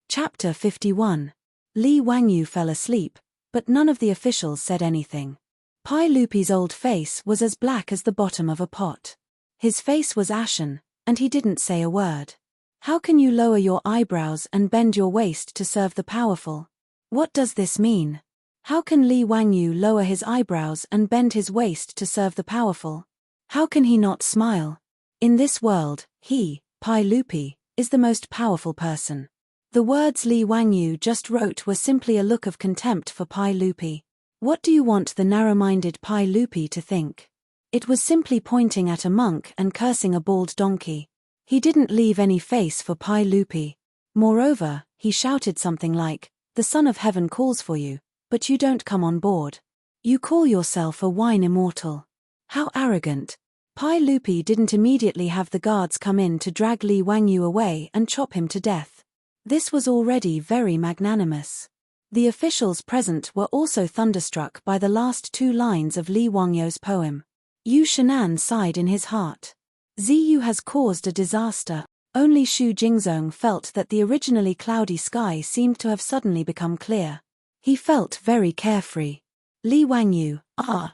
Chapter 51. Li Wangyu fell asleep, but none of the officials said anything. Pai Lupi's old face was as black as the bottom of a pot. His face was ashen, and he didn't say a word. "How can you lower your eyebrows and bend your waist to serve the powerful? What does this mean? How can Li Wangyu lower his eyebrows and bend his waist to serve the powerful? How can he not smile? In this world, he, Pai Lupi, is the most powerful person." The words Li Wangyu just wrote were simply a look of contempt for Pai Lupi. What do you want the narrow-minded Pai Lupi to think? It was simply pointing at a monk and cursing a bald donkey. He didn't leave any face for Pai Lupi. Moreover, he shouted something like, "The Son of Heaven calls for you, but you don't come on board. You call yourself a wine immortal. How arrogant." Pai Lupi didn't immediately have the guards come in to drag Li Wangyu away and chop him to death. This was already very magnanimous. The officials present were also thunderstruck by the last two lines of Li Wangyu's poem. Yu Shenan sighed in his heart. Ziyu has caused a disaster. Only Xu Jingzong felt that the originally cloudy sky seemed to have suddenly become clear. He felt very carefree. Li Wangyu,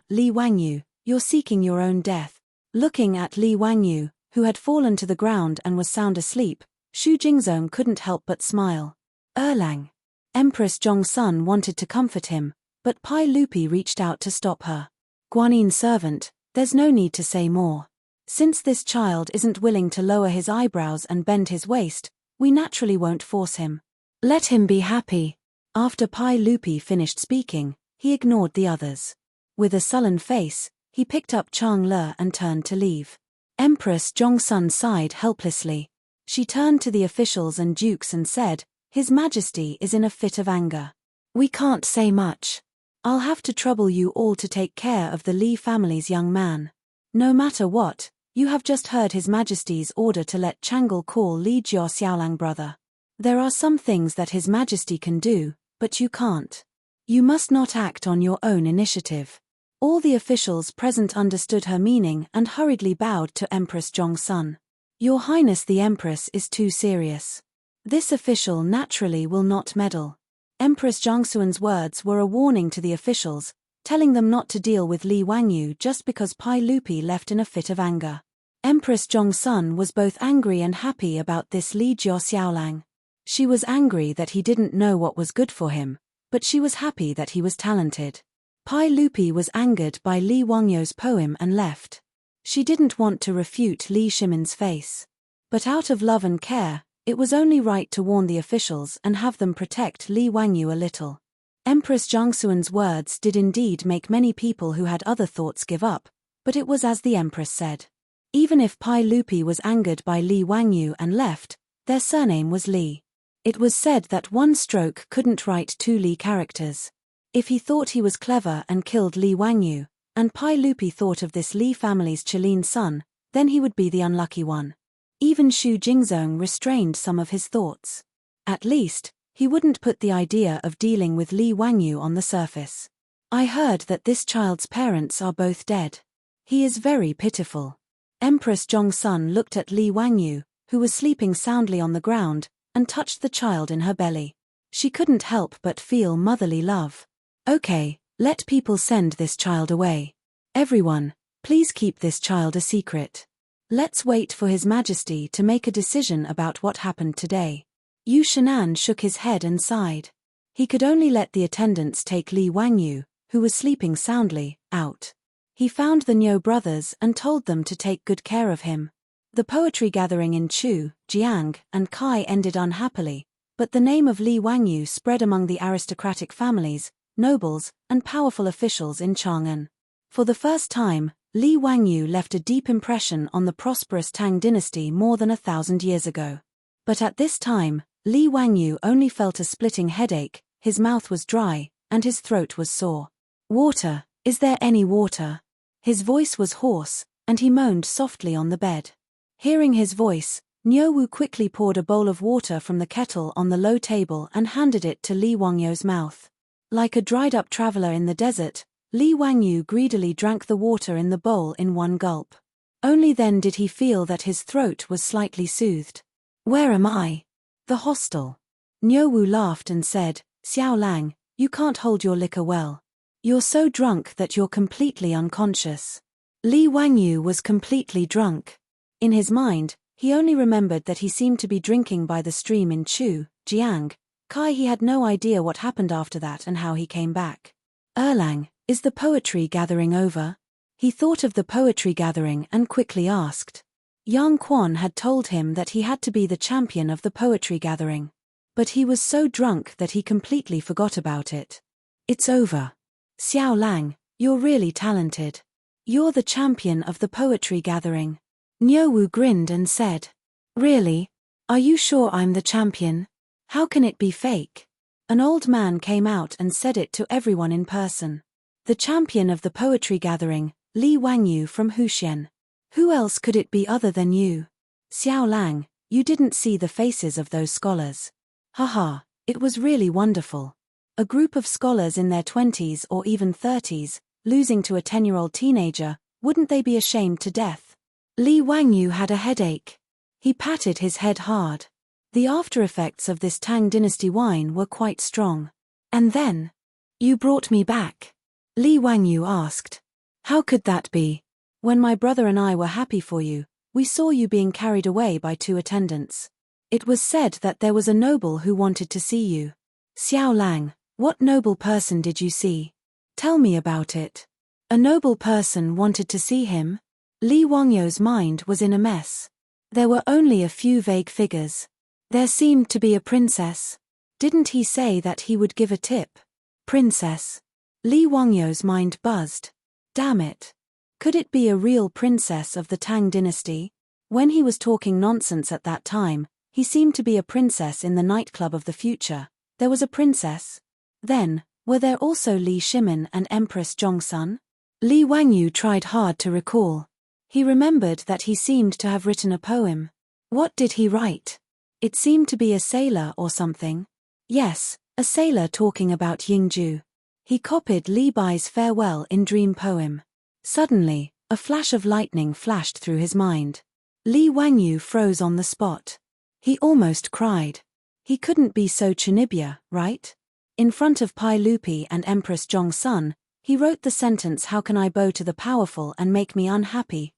Li Wangyu, you're seeking your own death. Looking at Li Wangyu, who had fallen to the ground and was sound asleep, Xu Jingzong couldn't help but smile. Erlang. Empress Zhong's son wanted to comfort him, but Pai Lupi reached out to stop her. Guanin's servant, there's no need to say more. Since this child isn't willing to lower his eyebrows and bend his waist, we naturally won't force him. Let him be happy. After Pai Lupi finished speaking, he ignored the others. With a sullen face, he picked up Chang Le and turned to leave. Empress Zhong's son sighed helplessly. She turned to the officials and dukes and said, "His Majesty is in a fit of anger. We can't say much. I'll have to trouble you all to take care of the Li family's young man." No matter what, you have just heard His Majesty's order to let Changle call Li Jiao Xiaolang brother. There are some things that His Majesty can do, but you can't. You must not act on your own initiative. All the officials present understood her meaning and hurriedly bowed to Empress Zhongsun. Your Highness the Empress is too serious. This official naturally will not meddle. Empress Zhongxuan's words were a warning to the officials, telling them not to deal with Li Wangyu just because Pai Lupi left in a fit of anger. Empress Zhongsun was both angry and happy about this Li Jiao Xiaolang. She was angry that he didn't know what was good for him, but she was happy that he was talented. Pai Lupi was angered by Li Wangyu's poem and left. She didn't want to refute Li Shimin's face. But out of love and care, it was only right to warn the officials and have them protect Li Wangyu a little. Empress Zhongxuan's words did indeed make many people who had other thoughts give up, but it was as the Empress said. Even if Pai Lupi was angered by Li Wangyu and left, their surname was Li. It was said that one stroke couldn't write two Li characters. If he thought he was clever and killed Li Wangyu, and Pai Lupi thought of this Li family's Qilin son, then he would be the unlucky one. Even Xu Jingzong restrained some of his thoughts. At least, he wouldn't put the idea of dealing with Li Wangyu on the surface. I heard that this child's parents are both dead. He is very pitiful. Empress Zhongsun looked at Li Wangyu, who was sleeping soundly on the ground, and touched the child in her belly. She couldn't help but feel motherly love. Okay, let people send this child away. Everyone, please keep this child a secret. Let's wait for His Majesty to make a decision about what happened today. Yu Shinan shook his head and sighed. He could only let the attendants take Li Wangyu, who was sleeping soundly, out. He found the Niu brothers and told them to take good care of him. The poetry gathering in Chu, Jiang, and Kai ended unhappily, but the name of Li Wangyu spread among the aristocratic families, nobles, and powerful officials in Chang'an. For the first time, Li Wangyu left a deep impression on the prosperous Tang dynasty more than 1,000 years ago. But at this time, Li Wangyu only felt a splitting headache, his mouth was dry, and his throat was sore. Water, is there any water? His voice was hoarse, and he moaned softly on the bed. Hearing his voice, Niuwu quickly poured a bowl of water from the kettle on the low table and handed it to Li Wangyu's mouth. Like a dried-up traveler in the desert, Li Wangyu greedily drank the water in the bowl in one gulp. Only then did he feel that his throat was slightly soothed. Where am I? The hostel. Niuwu laughed and said, Xiao Lang, you can't hold your liquor well. You're so drunk that you're completely unconscious. Li Wangyu was completely drunk. In his mind, he only remembered that he seemed to be drinking by the stream in Chu, Jiang, Kai. He had no idea what happened after that and how he came back. Erlang, is the poetry gathering over? He thought of the poetry gathering and quickly asked. Yang Quan had told him that he had to be the champion of the poetry gathering. But he was so drunk that he completely forgot about it. It's over. Xiao Lang, you're really talented. You're the champion of the poetry gathering. Niuwu grinned and said. Really? Are you sure I'm the champion? How can it be fake? An old man came out and said it to everyone in person. The champion of the poetry gathering, Li Wangyu from Huxian. Who else could it be other than you? Xiao Lang, you didn't see the faces of those scholars. Haha, it was really wonderful. A group of scholars in their 20s or even 30s, losing to a 10-year-old teenager, wouldn't they be ashamed to death? Li Wangyu had a headache. He patted his head hard. The after-effects of this Tang dynasty wine were quite strong. And then, you brought me back? Li Wangyu asked. How could that be? When my brother and I were happy for you, we saw you being carried away by 2 attendants. It was said that there was a noble who wanted to see you. Xiao Lang, what noble person did you see? Tell me about it. A noble person wanted to see him? Li Wangyu's mind was in a mess. There were only a few vague figures. There seemed to be a princess. Didn't he say that he would give a tip? Princess. Li Wangyu's mind buzzed. Damn it. Could it be a real princess of the Tang dynasty? When he was talking nonsense at that time, he seemed to be a princess in the nightclub of the future. There was a princess. Then, were there also Li Shimin and Empress Zhongsun? Li Wangyu tried hard to recall. He remembered that he seemed to have written a poem. What did he write? It seemed to be a sailor or something. Yes, a sailor talking about Yingju. He copied Li Bai's farewell in dream poem. Suddenly, a flash of lightning flashed through his mind. Li Wangyu froze on the spot. He almost cried. He couldn't be so Chunibya, right? In front of Pai Lupi and Empress Zhongsun, he wrote the sentence, "How can I bow to the powerful and make me unhappy?"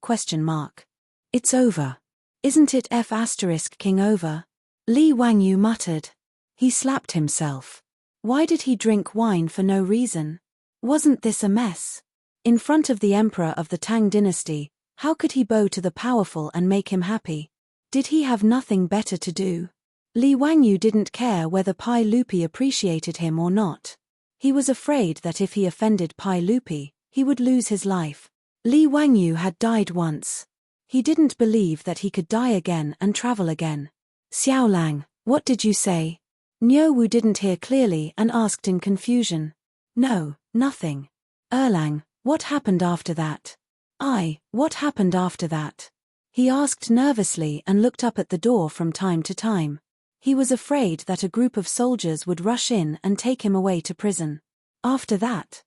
It's over. Isn't it King over? Li Wangyu muttered. He slapped himself. Why did he drink wine for no reason? Wasn't this a mess? In front of the emperor of the Tang dynasty, how could he bow to the powerful and make him happy? Did he have nothing better to do? Li Wangyu didn't care whether Pai Lupi appreciated him or not. He was afraid that if he offended Pai Lupi, he would lose his life. Li Wangyu had died once. He didn't believe that he could die again and travel again. Xiaolang, what did you say? Niu Wu didn't hear clearly and asked in confusion. No, nothing. Erlang, what happened after that? What happened after that? He asked nervously and looked up at the door from time to time. He was afraid that a group of soldiers would rush in and take him away to prison. After that,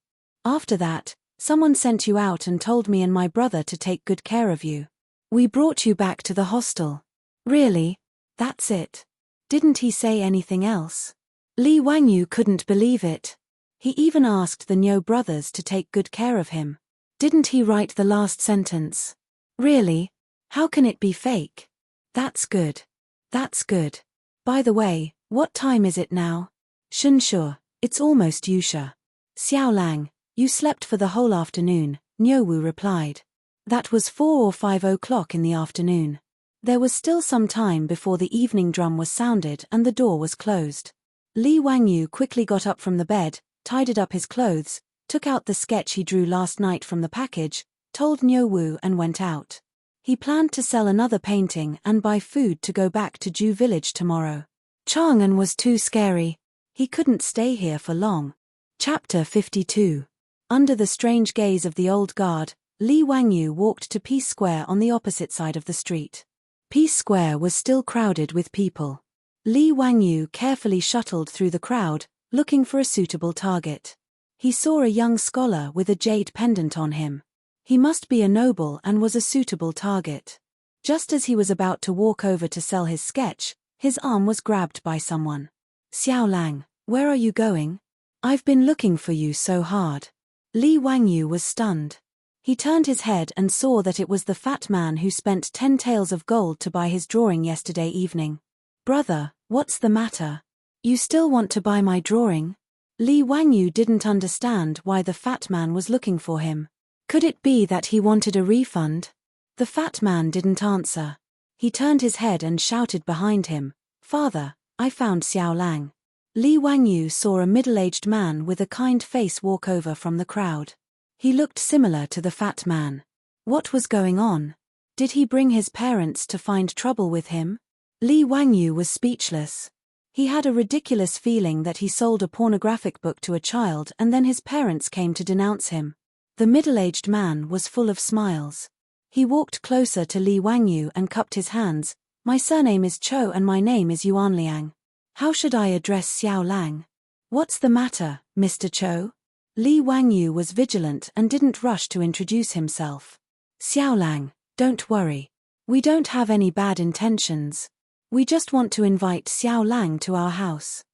someone sent you out and told me and my brother to take good care of you. We brought you back to the hostel. Really? That's it? Didn't he say anything else? Li Wangyu couldn't believe it. He even asked the Niu brothers to take good care of him. Didn't he write the last sentence? Really? How can it be fake? That's good. That's good. By the way, what time is it now? Shunshu, it's almost Yusha. Xiaolang, you slept for the whole afternoon, Niu Wu replied. That was 4 or 5 o'clock in the afternoon. There was still some time before the evening drum was sounded and the door was closed. Li Wangyu quickly got up from the bed, tidied up his clothes, took out the sketch he drew last night from the package, told Niu Wu and went out. He planned to sell another painting and buy food to go back to Ju village tomorrow. Chang'an was too scary. He couldn't stay here for long. Chapter 52. Under the strange gaze of the old guard, Li Wangyu walked to Peace Square on the opposite side of the street. Peace Square was still crowded with people. Li Wangyu carefully shuttled through the crowd, looking for a suitable target. He saw a young scholar with a jade pendant on him. He must be a noble and was a suitable target. Just as he was about to walk over to sell his sketch, his arm was grabbed by someone. Xiaolang, where are you going? I've been looking for you so hard. Li Wangyu was stunned. He turned his head and saw that it was the fat man who spent 10 taels of gold to buy his drawing yesterday evening. Brother, what's the matter? You still want to buy my drawing? Li Wangyu didn't understand why the fat man was looking for him. Could it be that he wanted a refund? The fat man didn't answer. He turned his head and shouted behind him, Father, I found Xiaolang. Li Wangyu saw a middle-aged man with a kind face walk over from the crowd. He looked similar to the fat man. What was going on? Did he bring his parents to find trouble with him? Li Wangyu was speechless. He had a ridiculous feeling that he sold a pornographic book to a child and then his parents came to denounce him. The middle-aged man was full of smiles. He walked closer to Li Wangyu and cupped his hands. My surname is Cho and my name is Yuanliang. How should I address Xiaolang? What's the matter, Mr. Cho? Li Wangyu was vigilant and didn't rush to introduce himself. Xiaolang, don't worry. We don't have any bad intentions. We just want to invite Xiaolang to our house.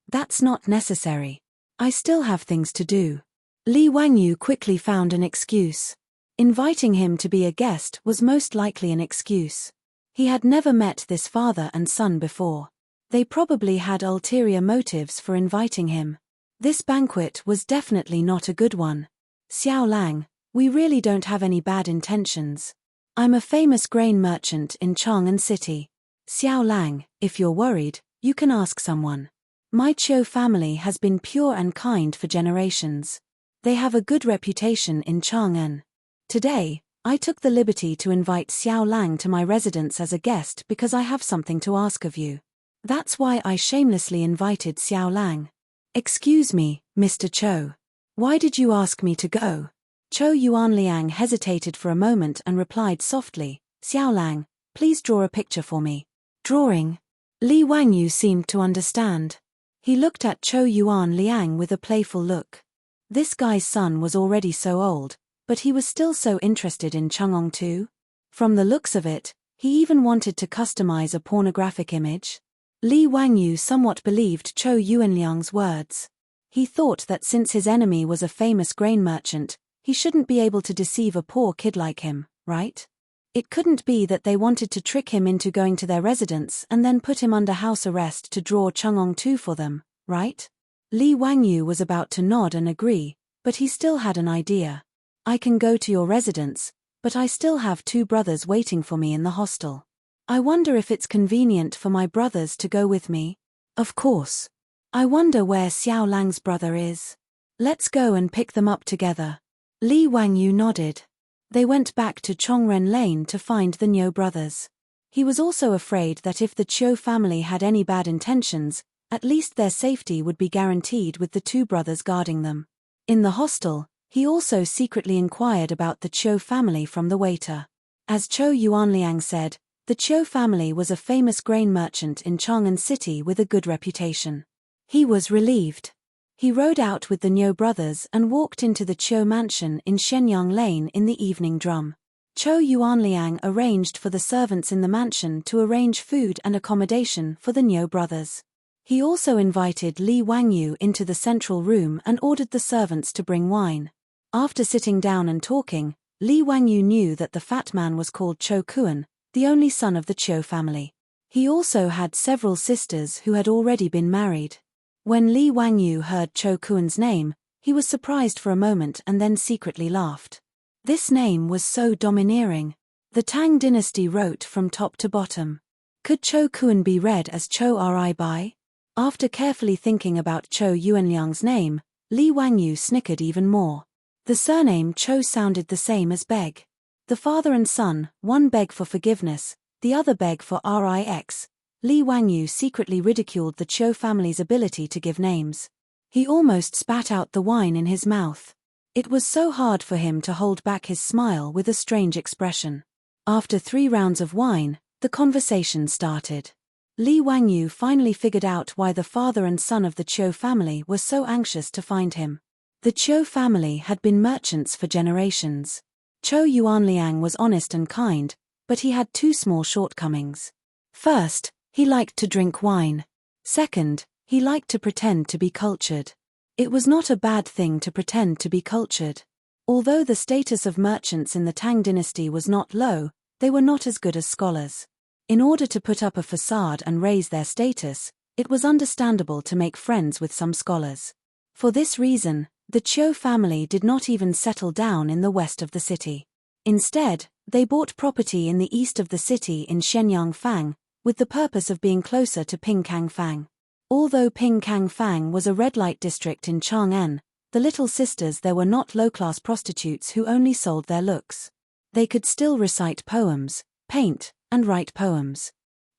That's not necessary. I still have things to do. Li Wangyu quickly found an excuse. Inviting him to be a guest was most likely an excuse. He had never met this father and son before. They probably had ulterior motives for inviting him. This banquet was definitely not a good one. Xiaolang, we really don't have any bad intentions. I'm a famous grain merchant in Chang'an City. Xiaolang, if you're worried, you can ask someone. My Chiu family has been pure and kind for generations. They have a good reputation in Chang'an. Today, I took the liberty to invite Xiaolang to my residence as a guest because I have something to ask of you. That's why I shamelessly invited Xiaolang. Excuse me, Mr. Cho. Why did you ask me to go? Chou Yuanliang hesitated for a moment and replied softly, Xiaolang, please draw a picture for me. Drawing. Li Wangyu seemed to understand. He looked at Chou Yuanliang with a playful look. This guy's son was already so old, but he was still so interested in Chang'ong too. From the looks of it, he even wanted to customize a pornographic image. Li Wangyu somewhat believed Chou Yuanliang's words. He thought that since his enemy was a famous grain merchant, he shouldn't be able to deceive a poor kid like him, right? It couldn't be that they wanted to trick him into going to their residence and then put him under house arrest to draw Chang'ong Tu for them, right? Li Wangyu was about to nod and agree, but he still had an idea. I can go to your residence, but I still have 2 brothers waiting for me in the hostel. I wonder if it's convenient for my brothers to go with me? Of course. I wonder where Xiao Lang's brother is. Let's go and pick them up together. Li Wangyu nodded. They went back to Chongren Lane to find the Niu brothers. He was also afraid that if the Chiu family had any bad intentions, at least their safety would be guaranteed with the 2 brothers guarding them. In the hostel, he also secretly inquired about the Chiu family from the waiter. As Chou Yuanliang said, the Chiu family was a famous grain merchant in Chang'an City with a good reputation. He was relieved. He rode out with the Niu brothers and walked into the Chiu mansion in Shenyang Lane in the evening drum. Chou Yuanliang arranged for the servants in the mansion to arrange food and accommodation for the Niu brothers. He also invited Li Wangyu into the central room and ordered the servants to bring wine. After sitting down and talking, Li Wangyu knew that the fat man was called Chou Kuan, the only son of the Chiu family. He also had several sisters who had already been married. When Li Wangyu heard Chou Kuan's name, he was surprised for a moment and then secretly laughed. This name was so domineering. The Tang dynasty wrote from top to bottom. Could Chou Kuan be read as Chou Ri Bai? After carefully thinking about Chou Yuanliang's name, Li Wangyu snickered even more. The surname Chou sounded the same as beg. The father and son, one beg for forgiveness, the other beg for Rix. Li Wangyu secretly ridiculed the Chiu family's ability to give names. He almost spat out the wine in his mouth. It was so hard for him to hold back his smile with a strange expression. After 3 rounds of wine, the conversation started. Li Wangyu finally figured out why the father and son of the Chiu family were so anxious to find him. The Chiu family had been merchants for generations. Chou Yuanliang was honest and kind, but he had 2 small shortcomings. First, he liked to drink wine. Second, he liked to pretend to be cultured. It was not a bad thing to pretend to be cultured. Although the status of merchants in the Tang dynasty was not low, they were not as good as scholars. In order to put up a facade and raise their status, it was understandable to make friends with some scholars. For this reason, the Chiu family did not even settle down in the west of the city. Instead, they bought property in the east of the city in Shenyang Fang, with the purpose of being closer to Pingkang Fang. Although Pingkang Fang was a red light district in Chang'an, the little sisters there were not low-class prostitutes who only sold their looks. They could still recite poems, paint, and write poems.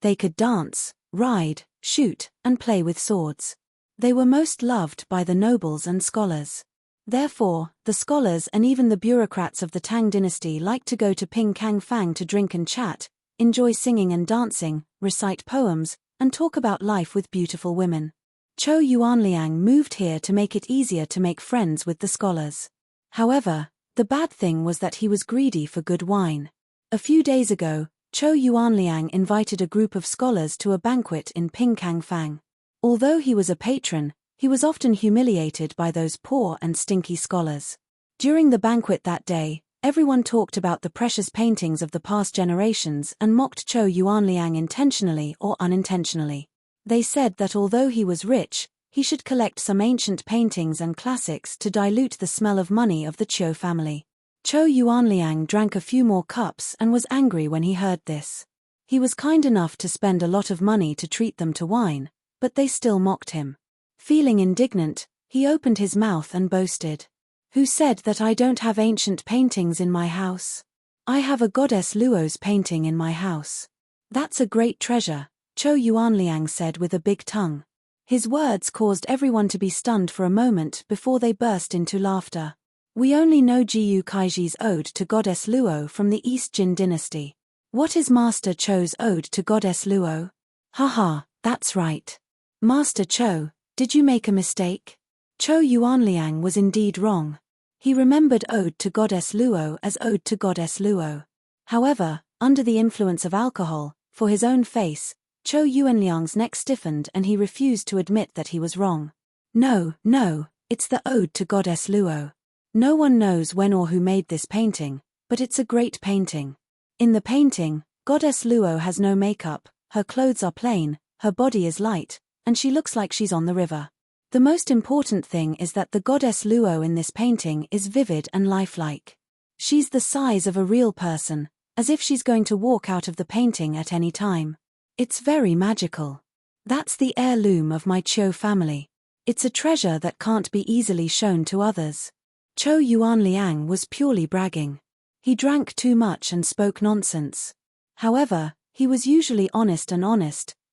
They could dance, ride, shoot, and play with swords. They were most loved by the nobles and scholars. Therefore, the scholars and even the bureaucrats of the Tang dynasty liked to go to Pingkang Fang to drink and chat, enjoy singing and dancing, recite poems, and talk about life with beautiful women. Chou Yuanliang moved here to make it easier to make friends with the scholars. However, the bad thing was that he was greedy for good wine. A few days ago, Chou Yuanliang invited a group of scholars to a banquet in Pingkang Fang. Although he was a patron, he was often humiliated by those poor and stinky scholars. During the banquet that day, everyone talked about the precious paintings of the past generations and mocked Chou Yuanliang intentionally or unintentionally. They said that although he was rich, he should collect some ancient paintings and classics to dilute the smell of money of the Chiu family. Chou Yuanliang drank a few more cups and was angry when he heard this. He was kind enough to spend a lot of money to treat them to wine, but they still mocked him. Feeling indignant, he opened his mouth and boasted. Who said that I don't have ancient paintings in my house? I have a goddess Luo's painting in my house. That's a great treasure, Chou Yuanliang said with a big tongue. His words caused everyone to be stunned for a moment before they burst into laughter. We only know Jiyu Kaiji's ode to Goddess Luo from the East Jin dynasty. What is Master Cho's ode to Goddess Luo? Haha, that's right. Master Cho, did you make a mistake? Cho Yuanliang was indeed wrong. He remembered ode to Goddess Luo as ode to Goddess Luo. However, under the influence of alcohol, for his own face, Cho Yuanliang's neck stiffened and he refused to admit that he was wrong. No, it's the ode to Goddess Luo. No one knows when or who made this painting, but it's a great painting. In the painting, Goddess Luo has no makeup, her clothes are plain, her body is light, and she looks like she's on the river. The most important thing is that the Goddess Luo in this painting is vivid and lifelike. She's the size of a real person, as if she's going to walk out of the painting at any time. It's very magical. That's the heirloom of my Cho family. It's a treasure that can't be easily shown to others. Cho Yuanliang was purely bragging. He drank too much and spoke nonsense. However, he was usually honest,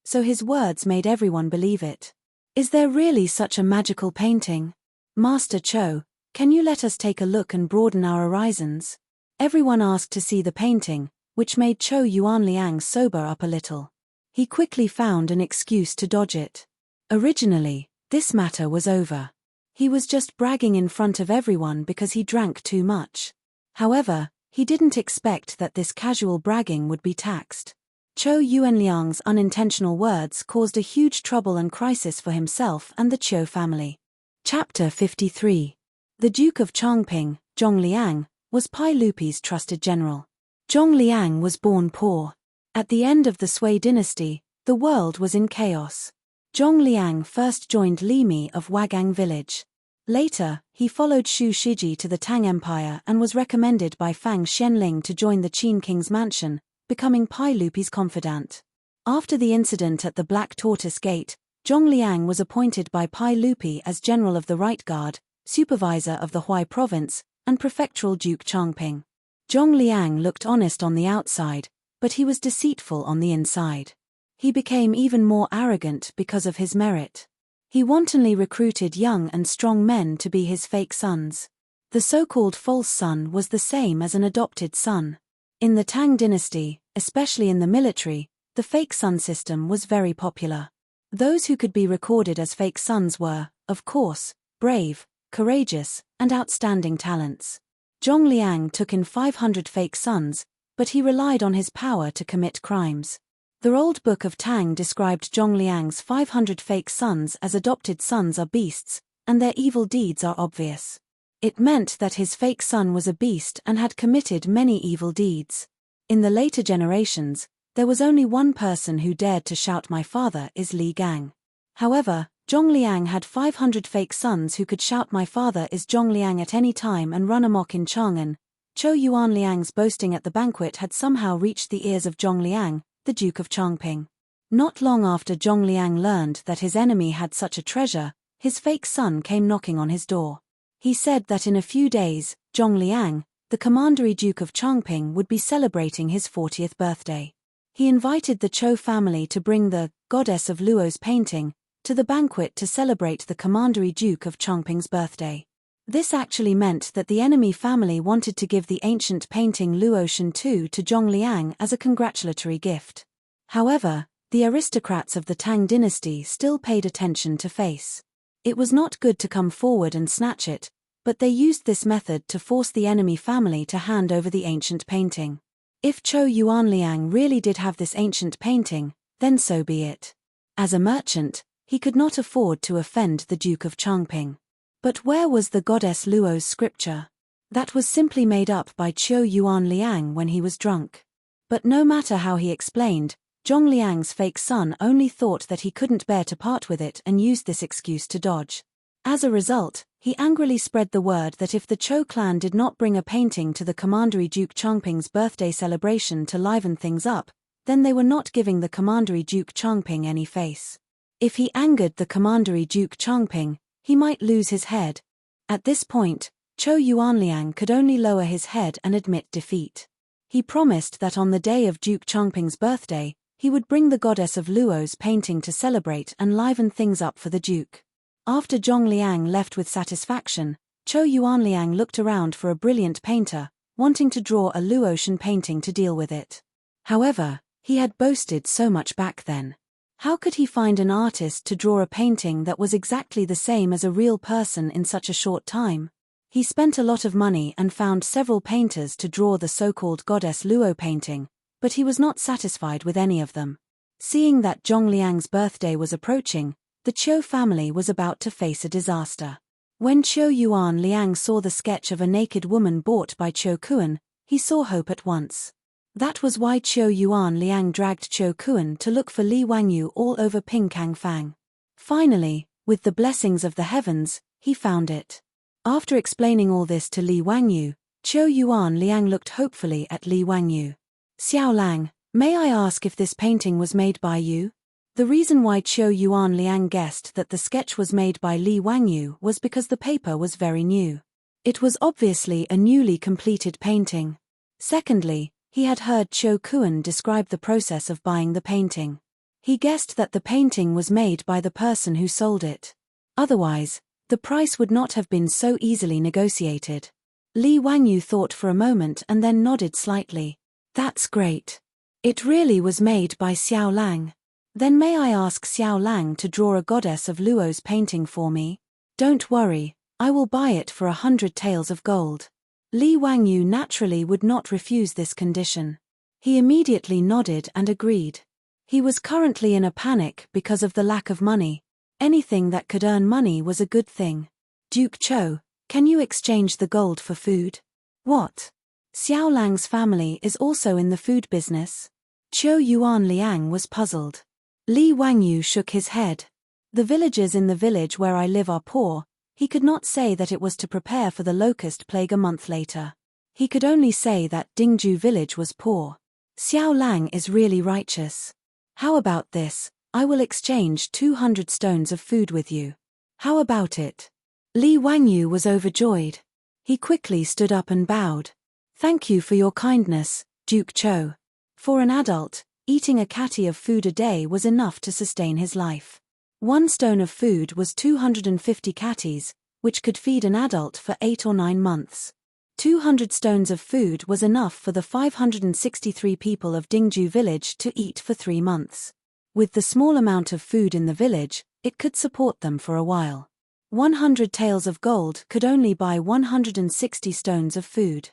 so his words made everyone believe it. Is there really such a magical painting? Master Cho, can you let us take a look and broaden our horizons? Everyone asked to see the painting, which made Cho Yuanliang sober up a little. He quickly found an excuse to dodge it. Originally, this matter was over. He was just bragging in front of everyone because he drank too much. However, he didn't expect that this casual bragging would be taxed. Cho Yuanliang's unintentional words caused a huge trouble and crisis for himself and the Cho family. Chapter 53. The Duke of Changping, Zhongliang, was Pai Lupi's trusted general. Zhongliang was born poor. At the end of the Sui dynasty, the world was in chaos. Zhongliang first joined Li Mi of Wagang village. Later, he followed Shu Shiji to the Tang Empire and was recommended by Fang Xianling to join the Qin king's mansion, becoming Pai Lupi's confidant. After the incident at the Black Tortoise Gate, Zhongliang was appointed by Pai Lupi as general of the Right Guard, supervisor of the Huai province, and prefectural Duke Changping. Zhongliang looked honest on the outside, but he was deceitful on the inside. He became even more arrogant because of his merit. He wantonly recruited young and strong men to be his fake sons. The so-called false son was the same as an adopted son. In the Tang dynasty, especially in the military, the fake son system was very popular. Those who could be recorded as fake sons were, of course, brave, courageous, and outstanding talents. Zhongliang took in 500 fake sons, but he relied on his power to commit crimes. The old book of Tang described Zhongliang's 500 fake sons as adopted sons are beasts, and their evil deeds are obvious. It meant that his fake son was a beast and had committed many evil deeds. In the later generations, there was only one person who dared to shout "My father is Li Gang." However, Zhongliang had 500 fake sons who could shout "My father is Zhongliang" at any time and run amok in Chang'an. Cho Yuanliang's boasting at the banquet had somehow reached the ears of Zhongliang, the Duke of Changping. Not long after Zhongliang learned that his enemy had such a treasure, his fake son came knocking on his door. He said that in a few days, Zhongliang, the Commandery Duke of Changping, would be celebrating his 40th birthday. He invited the Cho family to bring the Goddess of Luo's painting to the banquet to celebrate the Commandery Duke of Changping's birthday. This actually meant that the enemy family wanted to give the ancient painting Luo Shen II to Zhongliang as a congratulatory gift. However, the aristocrats of the Tang dynasty still paid attention to face. It was not good to come forward and snatch it, but they used this method to force the enemy family to hand over the ancient painting. If Cho Yuanliang really did have this ancient painting, then so be it. As a merchant, he could not afford to offend the Duke of Changping. But where was the Goddess Luo's scripture? That was simply made up by Cho Yuanliang when he was drunk. But no matter how he explained, Zhongliang's fake son only thought that he couldn't bear to part with it and used this excuse to dodge. As a result, he angrily spread the word that if the Cho clan did not bring a painting to the Commandery Duke Changping's birthday celebration to liven things up, then they were not giving the Commandery Duke Changping any face. If he angered the Commandery Duke Changping, he might lose his head. At this point, Cho Yuanliang could only lower his head and admit defeat. He promised that on the day of Duke Changping's birthday, he would bring the Goddess of Luo's painting to celebrate and liven things up for the Duke. After Zhongliang left with satisfaction, Chou Yuanliang looked around for a brilliant painter, wanting to draw a Luotian painting to deal with it. However, he had boasted so much back then. How could he find an artist to draw a painting that was exactly the same as a real person in such a short time? He spent a lot of money and found several painters to draw the so-called goddess Luo painting, but he was not satisfied with any of them. Seeing that Zhongliang's birthday was approaching, the Chou family was about to face a disaster. When Chou Yuanliang saw the sketch of a naked woman bought by Chou Kuan, he saw hope at once. That was why Chou Yuanliang dragged Chou Kuan to look for Li Wangyu all over Pingkang Fang. Finally, with the blessings of the heavens, he found it. After explaining all this to Li Wangyu, Chou Yuanliang looked hopefully at Li Wangyu. "Xiao Lang, may I ask if this painting was made by you?" The reason why Chou Yuanliang guessed that the sketch was made by Li Wangyu was because the paper was very new. It was obviously a newly completed painting. Secondly, he had heard Chou Kuan describe the process of buying the painting. He guessed that the painting was made by the person who sold it. Otherwise, the price would not have been so easily negotiated. Li Wangyu thought for a moment and then nodded slightly. "That's great. It really was made by Xiao Lang. Then may I ask Xiao Lang to draw a goddess of Luo's painting for me? Don't worry, I will buy it for 100 taels of gold." Li Wangyu naturally would not refuse this condition. He immediately nodded and agreed. He was currently in a panic because of the lack of money. Anything that could earn money was a good thing. "Duke Chou, can you exchange the gold for food?" "What? Xiao Lang's family is also in the food business?" Chou Yuanliang was puzzled. Li Wangyu shook his head. "The villagers in the village where I live are poor." He could not say that it was to prepare for the locust plague a month later. He could only say that Dingju village was poor. "Xiao Lang is really righteous. How about this? I will exchange 200 stones of food with you. How about it?" Li Wangyu was overjoyed. He quickly stood up and bowed. "Thank you for your kindness, Duke Chou." For an adult, eating a catty of food a day was enough to sustain his life. 1 stone of food was 250 catties, which could feed an adult for 8 or 9 months. 200 stones of food was enough for the 563 people of Dingju village to eat for 3 months. With the small amount of food in the village, it could support them for a while. 100 taels of gold could only buy 160 stones of food.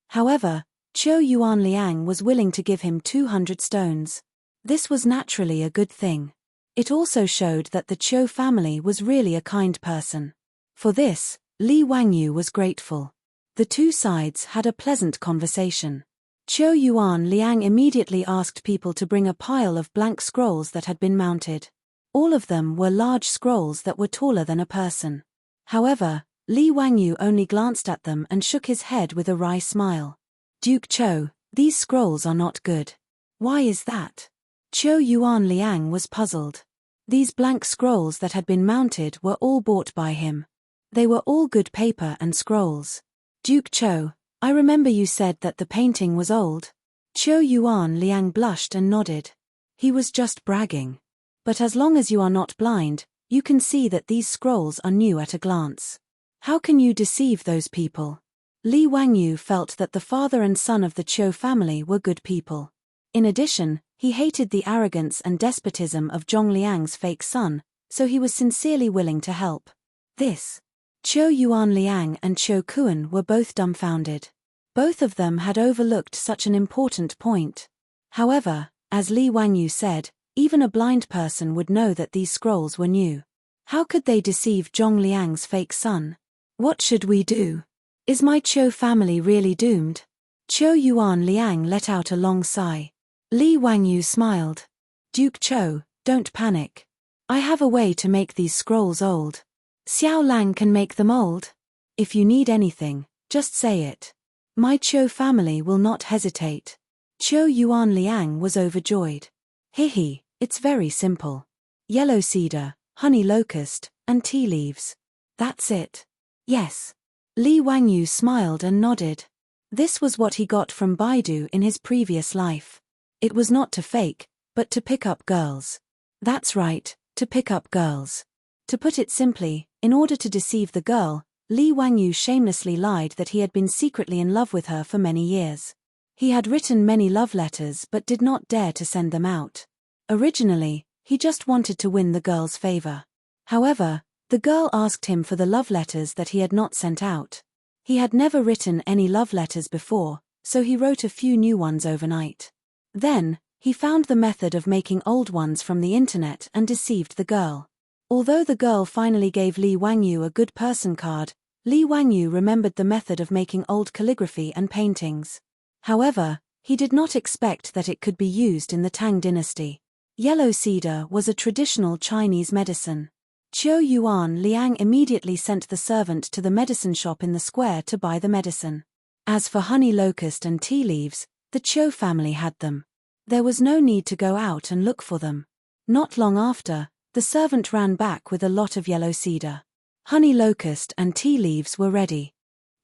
However, Chou Yuanliang was willing to give him 200 stones. This was naturally a good thing. It also showed that the Chou family was really a kind person. For this, Li Wangyu was grateful. The two sides had a pleasant conversation. Chou Yuanliang immediately asked people to bring a pile of blank scrolls that had been mounted. All of them were large scrolls that were taller than a person. However, Li Wangyu only glanced at them and shook his head with a wry smile. "Duke Chou, these scrolls are not good." "Why is that?" Chou Yuanliang was puzzled. These blank scrolls that had been mounted were all bought by him. They were all good paper and scrolls. "Duke Chou, I remember you said that the painting was old." Chou Yuanliang blushed and nodded. He was just bragging. "But as long as you are not blind, you can see that these scrolls are new at a glance. How can you deceive those people?" Li Wangyu felt that the father and son of the Chou family were good people. In addition, he hated the arrogance and despotism of Zhongliang's fake son, so he was sincerely willing to help. This. Chou Yuanliang and Chou Kuan were both dumbfounded. Both of them had overlooked such an important point. However, as Li Wangyu said, even a blind person would know that these scrolls were new. How could they deceive Zhongliang's fake son? "What should we do? Is my Chou family really doomed?" Chou Yuanliang let out a long sigh. Li Wangyu smiled. "Duke Chou, don't panic. I have a way to make these scrolls old. Xiao Lang can make them old. If you need anything, just say it. My Chou family will not hesitate." Chou Yuanliang was overjoyed. "Hihi, it's very simple. Yellow cedar, honey locust, and tea leaves. That's it." "Yes." Li Wangyu smiled and nodded. This was what he got from Baidu in his previous life. It was not to fake, but to pick up girls. That's right, to pick up girls. To put it simply, in order to deceive the girl, Li Wangyu shamelessly lied that he had been secretly in love with her for many years. He had written many love letters but did not dare to send them out. Originally, he just wanted to win the girl's favor. However, the girl asked him for the love letters that he had not sent out. He had never written any love letters before, so he wrote a few new ones overnight. Then, he found the method of making old ones from the internet and deceived the girl. Although the girl finally gave Li Wangyu a good person card, Li Wangyu remembered the method of making old calligraphy and paintings. However, he did not expect that it could be used in the Tang dynasty. Yellow cedar was a traditional Chinese medicine. Qiu Yuan Liang immediately sent the servant to the medicine shop in the square to buy the medicine. As for honey locust and tea leaves, the Qiu family had them. There was no need to go out and look for them. Not long after, the servant ran back with a lot of yellow cedar. Honey locust and tea leaves were ready.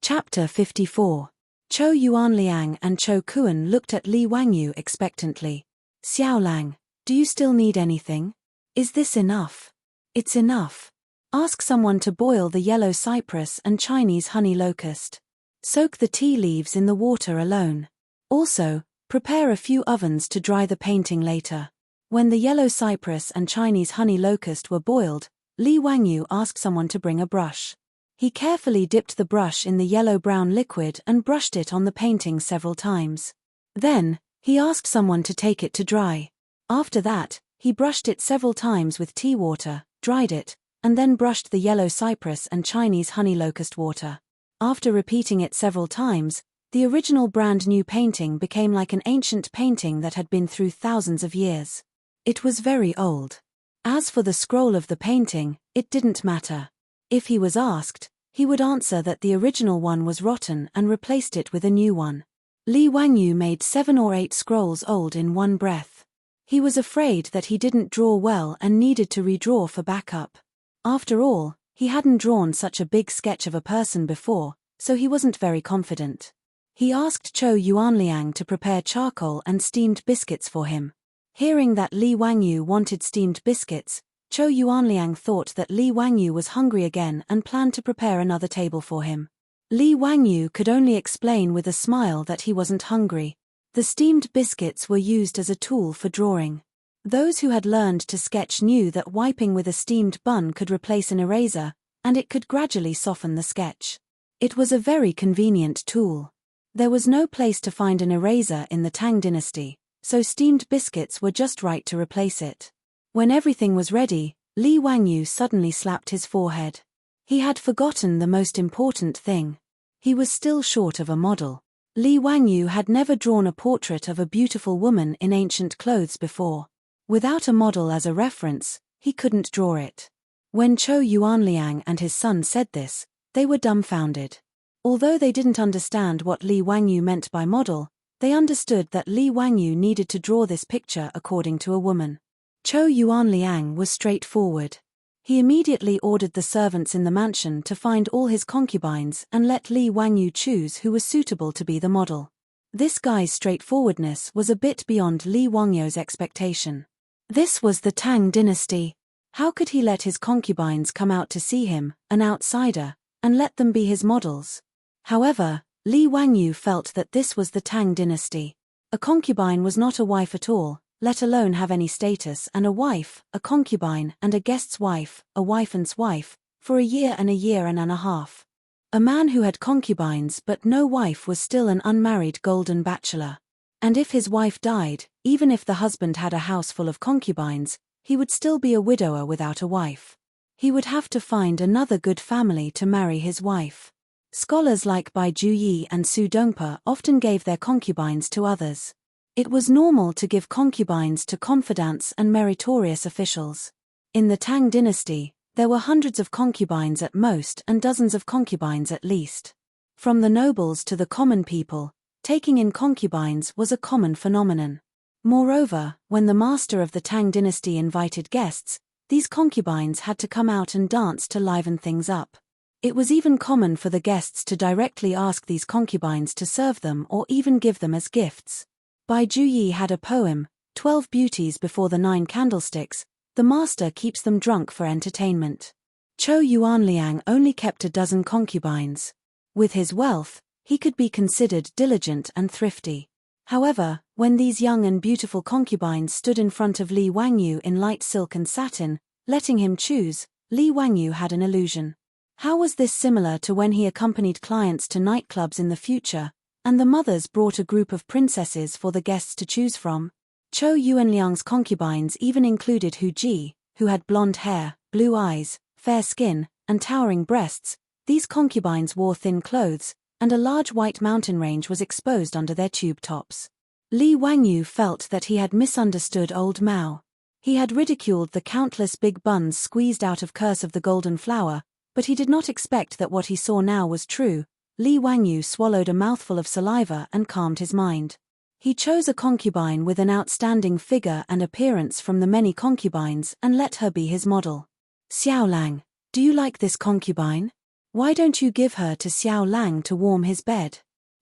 Chapter 54. Qiu Yuanliang and Qiu Kuan looked at Li Wangyu expectantly. Xiaolang, do you still need anything? Is this enough? It's enough. Ask someone to boil the yellow cypress and Chinese honey locust. Soak the tea leaves in the water alone. Also, prepare a few ovens to dry the painting later. When the yellow cypress and Chinese honey locust were boiled, Li Wangyu asked someone to bring a brush. He carefully dipped the brush in the yellow-brown liquid and brushed it on the painting several times. Then, he asked someone to take it to dry. After that, he brushed it several times with tea water, dried it, and then brushed the yellow cypress and Chinese honey locust water. After repeating it several times, the original brand new painting became like an ancient painting that had been through thousands of years. It was very old. As for the scroll of the painting, it didn't matter. If he was asked, he would answer that the original one was rotten and replaced it with a new one. Li Wangyu made 7 or 8 scrolls old in one breath. He was afraid that he didn't draw well and needed to redraw for backup. After all, he hadn't drawn such a big sketch of a person before, so he wasn't very confident. He asked Qiu Yuanliang to prepare charcoal and steamed biscuits for him. Hearing that Li Wangyu wanted steamed biscuits, Qiu Yuanliang thought that Li Wangyu was hungry again and planned to prepare another table for him. Li Wangyu could only explain with a smile that he wasn't hungry. The steamed biscuits were used as a tool for drawing. Those who had learned to sketch knew that wiping with a steamed bun could replace an eraser, and it could gradually soften the sketch. It was a very convenient tool. There was no place to find an eraser in the Tang dynasty, so steamed biscuits were just right to replace it. When everything was ready, Li Wangyu suddenly slapped his forehead. He had forgotten the most important thing. He was still short of a model. Li Wangyu had never drawn a portrait of a beautiful woman in ancient clothes before. Without a model as a reference, he couldn't draw it. When Qiu Yuanliang and his son said this, they were dumbfounded. Although they didn't understand what Li Wangyu meant by model, they understood that Li Wangyu needed to draw this picture according to a woman. Qiu Yuanliang was straightforward. He immediately ordered the servants in the mansion to find all his concubines and let Li Wangyu choose who was suitable to be the model. This guy's straightforwardness was a bit beyond Li Wangyu's expectation. This was the Tang dynasty. How could he let his concubines come out to see him, an outsider, and let them be his models? However, Li Wangyu felt that this was the Tang dynasty. A concubine was not a wife at all, let alone have any status, and a wife, a concubine, and a guest's wife, a wife's wife, for a year and a half. A man who had concubines but no wife was still an unmarried golden bachelor. And if his wife died, even if the husband had a house full of concubines, he would still be a widower without a wife. He would have to find another good family to marry his wife. Scholars like Bai Juyi and Su Dongpa often gave their concubines to others. It was normal to give concubines to confidants and meritorious officials. In the Tang dynasty, there were hundreds of concubines at most and dozens of concubines at least. From the nobles to the common people, taking in concubines was a common phenomenon. Moreover, when the master of the Tang dynasty invited guests, these concubines had to come out and dance to liven things up. It was even common for the guests to directly ask these concubines to serve them or even give them as gifts. Bai Juyi had a poem, 12 Beauties Before the 9 Candlesticks. The master keeps them drunk for entertainment. Chou Yuanliang only kept a dozen concubines. With his wealth, he could be considered diligent and thrifty. However, when these young and beautiful concubines stood in front of Li Wangyu in light silk and satin, letting him choose, Li Wangyu had an illusion. How was this similar to when he accompanied clients to nightclubs in the future, and the mothers brought a group of princesses for the guests to choose from? Chou Yuanliang's concubines even included Hu Ji, who had blonde hair, blue eyes, fair skin, and towering breasts. These concubines wore thin clothes, and a large white mountain range was exposed under their tube tops. Li Wangyu felt that he had misunderstood old Mao. He had ridiculed the countless big buns squeezed out of Curse of the Golden Flower, but he did not expect that what he saw now was true. Li Wangyu swallowed a mouthful of saliva and calmed his mind. He chose a concubine with an outstanding figure and appearance from the many concubines and let her be his model. Xiao Lang, do you like this concubine? Why don't you give her to Xiao Lang to warm his bed?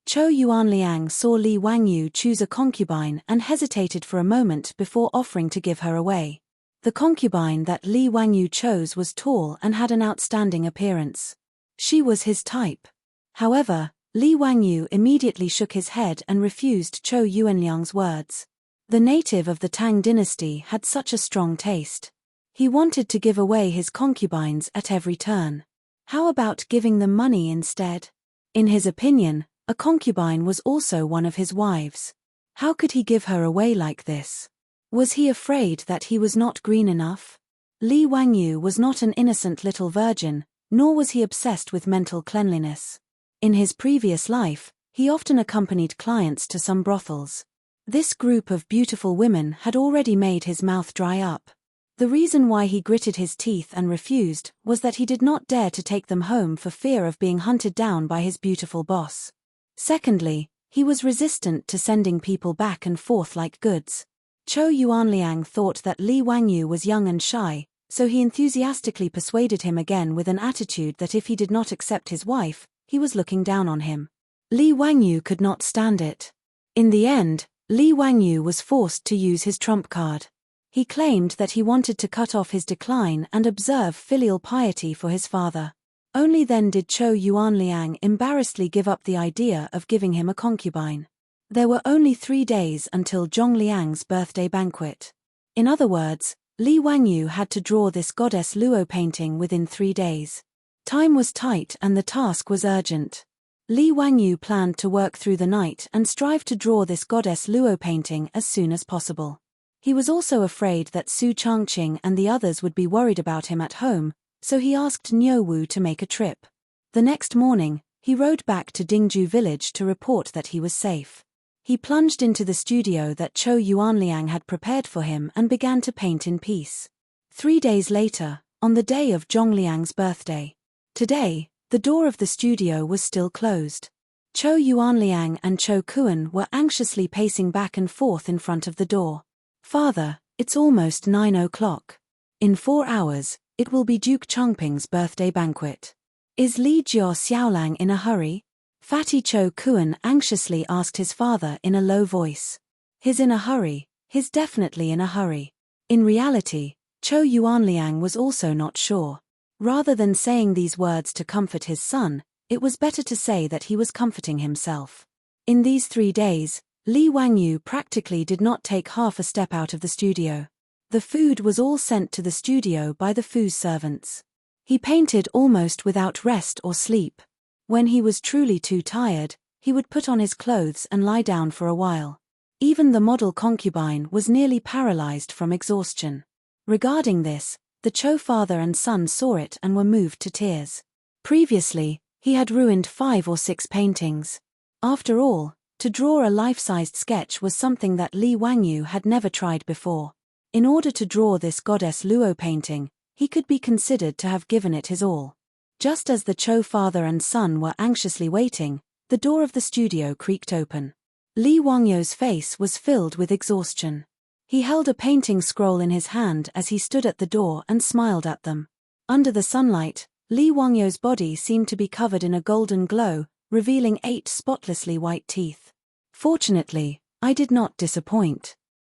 Chou Yuanliang saw Li Wangyu choose a concubine and hesitated for a moment before offering to give her away. The concubine that Li Wangyu chose was tall and had an outstanding appearance. She was his type. However, Li Wangyu immediately shook his head and refused Chou Yuanliang's words. The native of the Tang dynasty had such a strong taste. He wanted to give away his concubines at every turn. How about giving them money instead? In his opinion, a concubine was also one of his wives. How could he give her away like this? Was he afraid that he was not green enough? Li Wangyu was not an innocent little virgin, nor was he obsessed with mental cleanliness. In his previous life, he often accompanied clients to some brothels. This group of beautiful women had already made his mouth dry up. The reason why he gritted his teeth and refused was that he did not dare to take them home for fear of being hunted down by his beautiful boss. Secondly, he was resistant to sending people back and forth like goods. Chou Yuanliang thought that Li Wangyu was young and shy, so he enthusiastically persuaded him again with an attitude that if he did not accept his wife, he was looking down on him. Li Wangyu could not stand it. In the end, Li Wangyu was forced to use his trump card. He claimed that he wanted to cut off his decline and observe filial piety for his father. Only then did Chou Yuanliang embarrassedly give up the idea of giving him a concubine. There were only 3 days until Zhongliang's birthday banquet. In other words, Li Wangyu had to draw this goddess Luo painting within 3 days. Time was tight and the task was urgent. Li Wangyu planned to work through the night and strive to draw this goddess Luo painting as soon as possible. He was also afraid that Su Changqing and the others would be worried about him at home, so he asked Niu Wu to make a trip. The next morning, he rode back to Dingju village to report that he was safe. He plunged into the studio that Chou Yuanliang had prepared for him and began to paint in peace. 3 days later, on the day of Zhongliang's birthday. Today, the door of the studio was still closed. Chou Yuanliang and Chou Kuan were anxiously pacing back and forth in front of the door. Father, it's almost 9 o'clock. In 4 hours, it will be Duke Changping's birthday banquet. Is Li Jiao Xiaolang in a hurry? Fatty Chou Kuan anxiously asked his father in a low voice. He's in a hurry, he's definitely in a hurry. In reality, Chou Yuanliang was also not sure. Rather than saying these words to comfort his son, it was better to say that he was comforting himself. In these 3 days, Li Wangyu practically did not take half a step out of the studio. The food was all sent to the studio by the Fu's servants. He painted almost without rest or sleep. When he was truly too tired, he would put on his clothes and lie down for a while. Even the model concubine was nearly paralyzed from exhaustion. Regarding this, the Chou father and son saw it and were moved to tears. Previously, he had ruined 5 or 6 paintings. After all, to draw a life-sized sketch was something that Li Wangyu had never tried before. In order to draw this goddess Luo painting, he could be considered to have given it his all. Just as the Chou father and son were anxiously waiting, the door of the studio creaked open. Li Wangyu's face was filled with exhaustion. He held a painting scroll in his hand as he stood at the door and smiled at them. Under the sunlight, Li Wangyu's body seemed to be covered in a golden glow, revealing 8 spotlessly white teeth. Fortunately, I did not disappoint.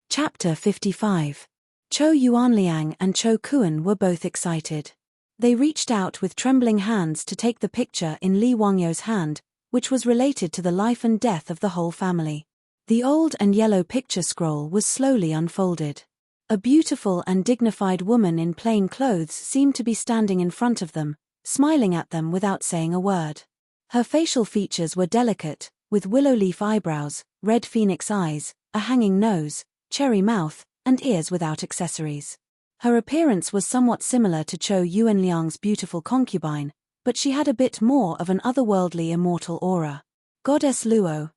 Chapter 55. Chou Yuanliang and Chou Kuan were both excited. They reached out with trembling hands to take the picture in Li Wangyo's hand, which was related to the life and death of the whole family. The old and yellow picture scroll was slowly unfolded. A beautiful and dignified woman in plain clothes seemed to be standing in front of them, smiling at them without saying a word. Her facial features were delicate, with willow leaf eyebrows, red phoenix eyes, a hanging nose, cherry mouth, and ears without accessories. Her appearance was somewhat similar to Chou Yuanliang's beautiful concubine, but she had a bit more of an otherworldly immortal aura. Goddess Luo,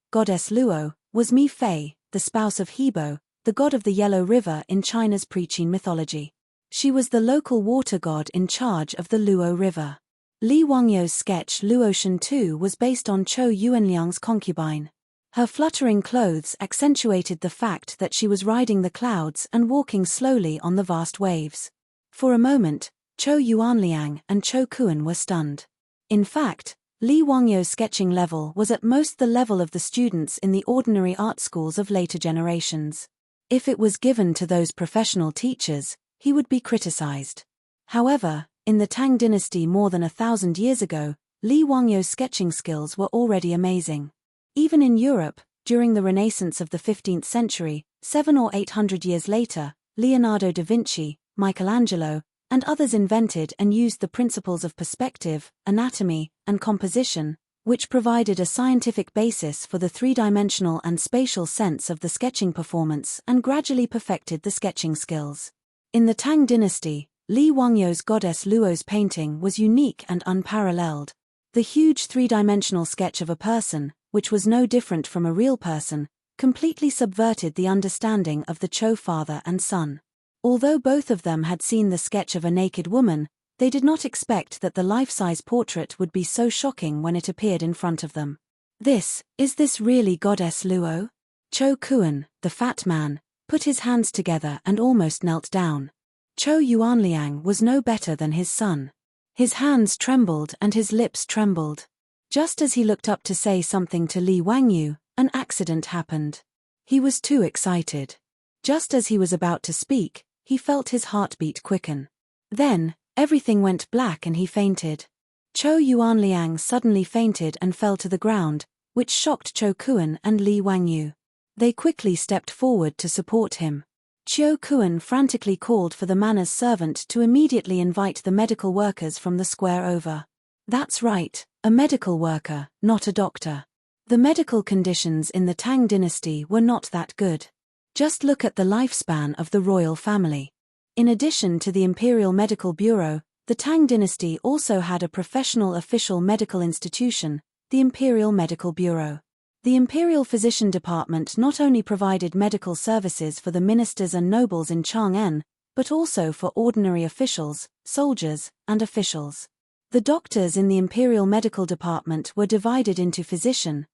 was Mi Fei, the spouse of Hebo, the god of the Yellow River in China's pre-Qin mythology. She was the local water god in charge of the Luo River. Li Wangyo's sketch Luotian II was based on Chou Yuanliang's concubine. Her fluttering clothes accentuated the fact that she was riding the clouds and walking slowly on the vast waves. For a moment, Chou Yuanliang and Chou Kuan were stunned. In fact, Li Wangyo's sketching level was at most the level of the students in the ordinary art schools of later generations. If it was given to those professional teachers, he would be criticized. However, in the Tang dynasty more than 1,000 years ago, Li Wangyo's sketching skills were already amazing. Even in Europe, during the Renaissance of the 15th century, 700 or 800 years later, Leonardo da Vinci, Michelangelo, and others invented and used the principles of perspective, anatomy, and composition, which provided a scientific basis for the three-dimensional and spatial sense of the sketching performance and gradually perfected the sketching skills. In the Tang dynasty, Li Wangyo's goddess Luo's painting was unique and unparalleled. The huge three-dimensional sketch of a person, which was no different from a real person, completely subverted the understanding of the Chou father and son. Although both of them had seen the sketch of a naked woman, they did not expect that the life-size portrait would be so shocking when it appeared in front of them. Is this really Goddess Luo? Chou Kuan, the fat man, put his hands together and almost knelt down. Chou Yuanliang was no better than his son. His hands trembled and his lips trembled. Just as he looked up to say something to Li Wangyu, an accident happened. He was too excited. Just as he was about to speak, he felt his heartbeat quicken. Then, everything went black and he fainted. Chou Yuanliang suddenly fainted and fell to the ground, which shocked Chou Kuan and Li Wangyu. They quickly stepped forward to support him. Chou Kuan frantically called for the manor's servant to immediately invite the medical workers from the square over. That's right, a medical worker, not a doctor. The medical conditions in the Tang dynasty were not that good. Just look at the lifespan of the royal family. In addition to the Imperial Medical Bureau, the Tang dynasty also had a professional official medical institution, the Imperial Medical Bureau. The Imperial Physician Department not only provided medical services for the ministers and nobles in Chang'an, but also for ordinary officials, soldiers, and officials. The doctors in the Imperial Medical Department were divided into physician,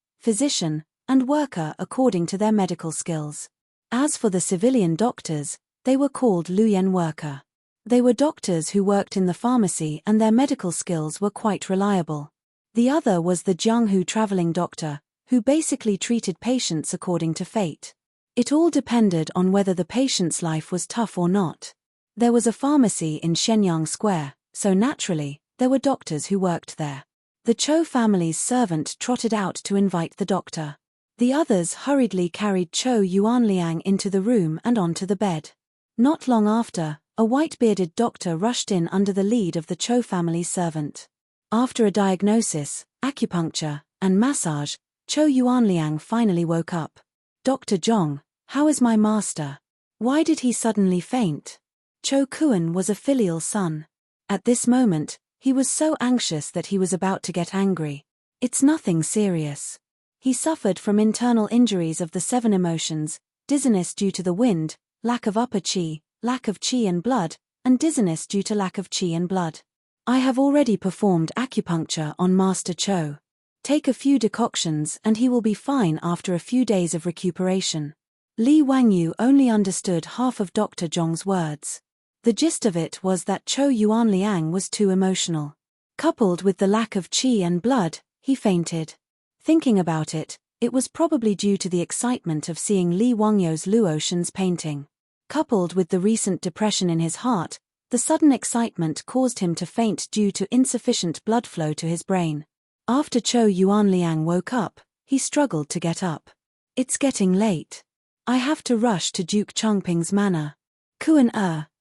and worker according to their medical skills. As for the civilian doctors, they were called Luyan worker. They were doctors who worked in the pharmacy and their medical skills were quite reliable. The other was the Jianghu traveling doctor, who basically treated patients according to fate. It all depended on whether the patient's life was tough or not. There was a pharmacy in Shenyang Square, so naturally, there were doctors who worked there. The Chou family's servant trotted out to invite the doctor. The others hurriedly carried Chou Yuanliang into the room and onto the bed. Not long after, a white-bearded doctor rushed in under the lead of the Chou family's servant. After a diagnosis, acupuncture, and massage, Chou Yuanliang finally woke up. Dr. Zhong, how is my master? Why did he suddenly faint? Chou Kuan was a filial son. At this moment, he was so anxious that he was about to get angry. It's nothing serious. He suffered from internal injuries of the 7 emotions, dizziness due to the wind, lack of upper qi, lack of qi and blood, and dizziness due to lack of qi and blood. I have already performed acupuncture on Master Chou. Take a few decoctions and he will be fine after a few days of recuperation. Li Wangyu only understood half of Dr. Zhong's words. The gist of it was that Chou Yuanliang was too emotional. Coupled with the lack of qi and blood, he fainted. Thinking about it, it was probably due to the excitement of seeing Li Wangyo's Luotian's painting. Coupled with the recent depression in his heart, The sudden excitement caused him to faint due to insufficient blood flow to his brain. After Chou Yuanliang woke up, he struggled to get up. It's getting late. I have to rush to Duke Changping's manor. Kuan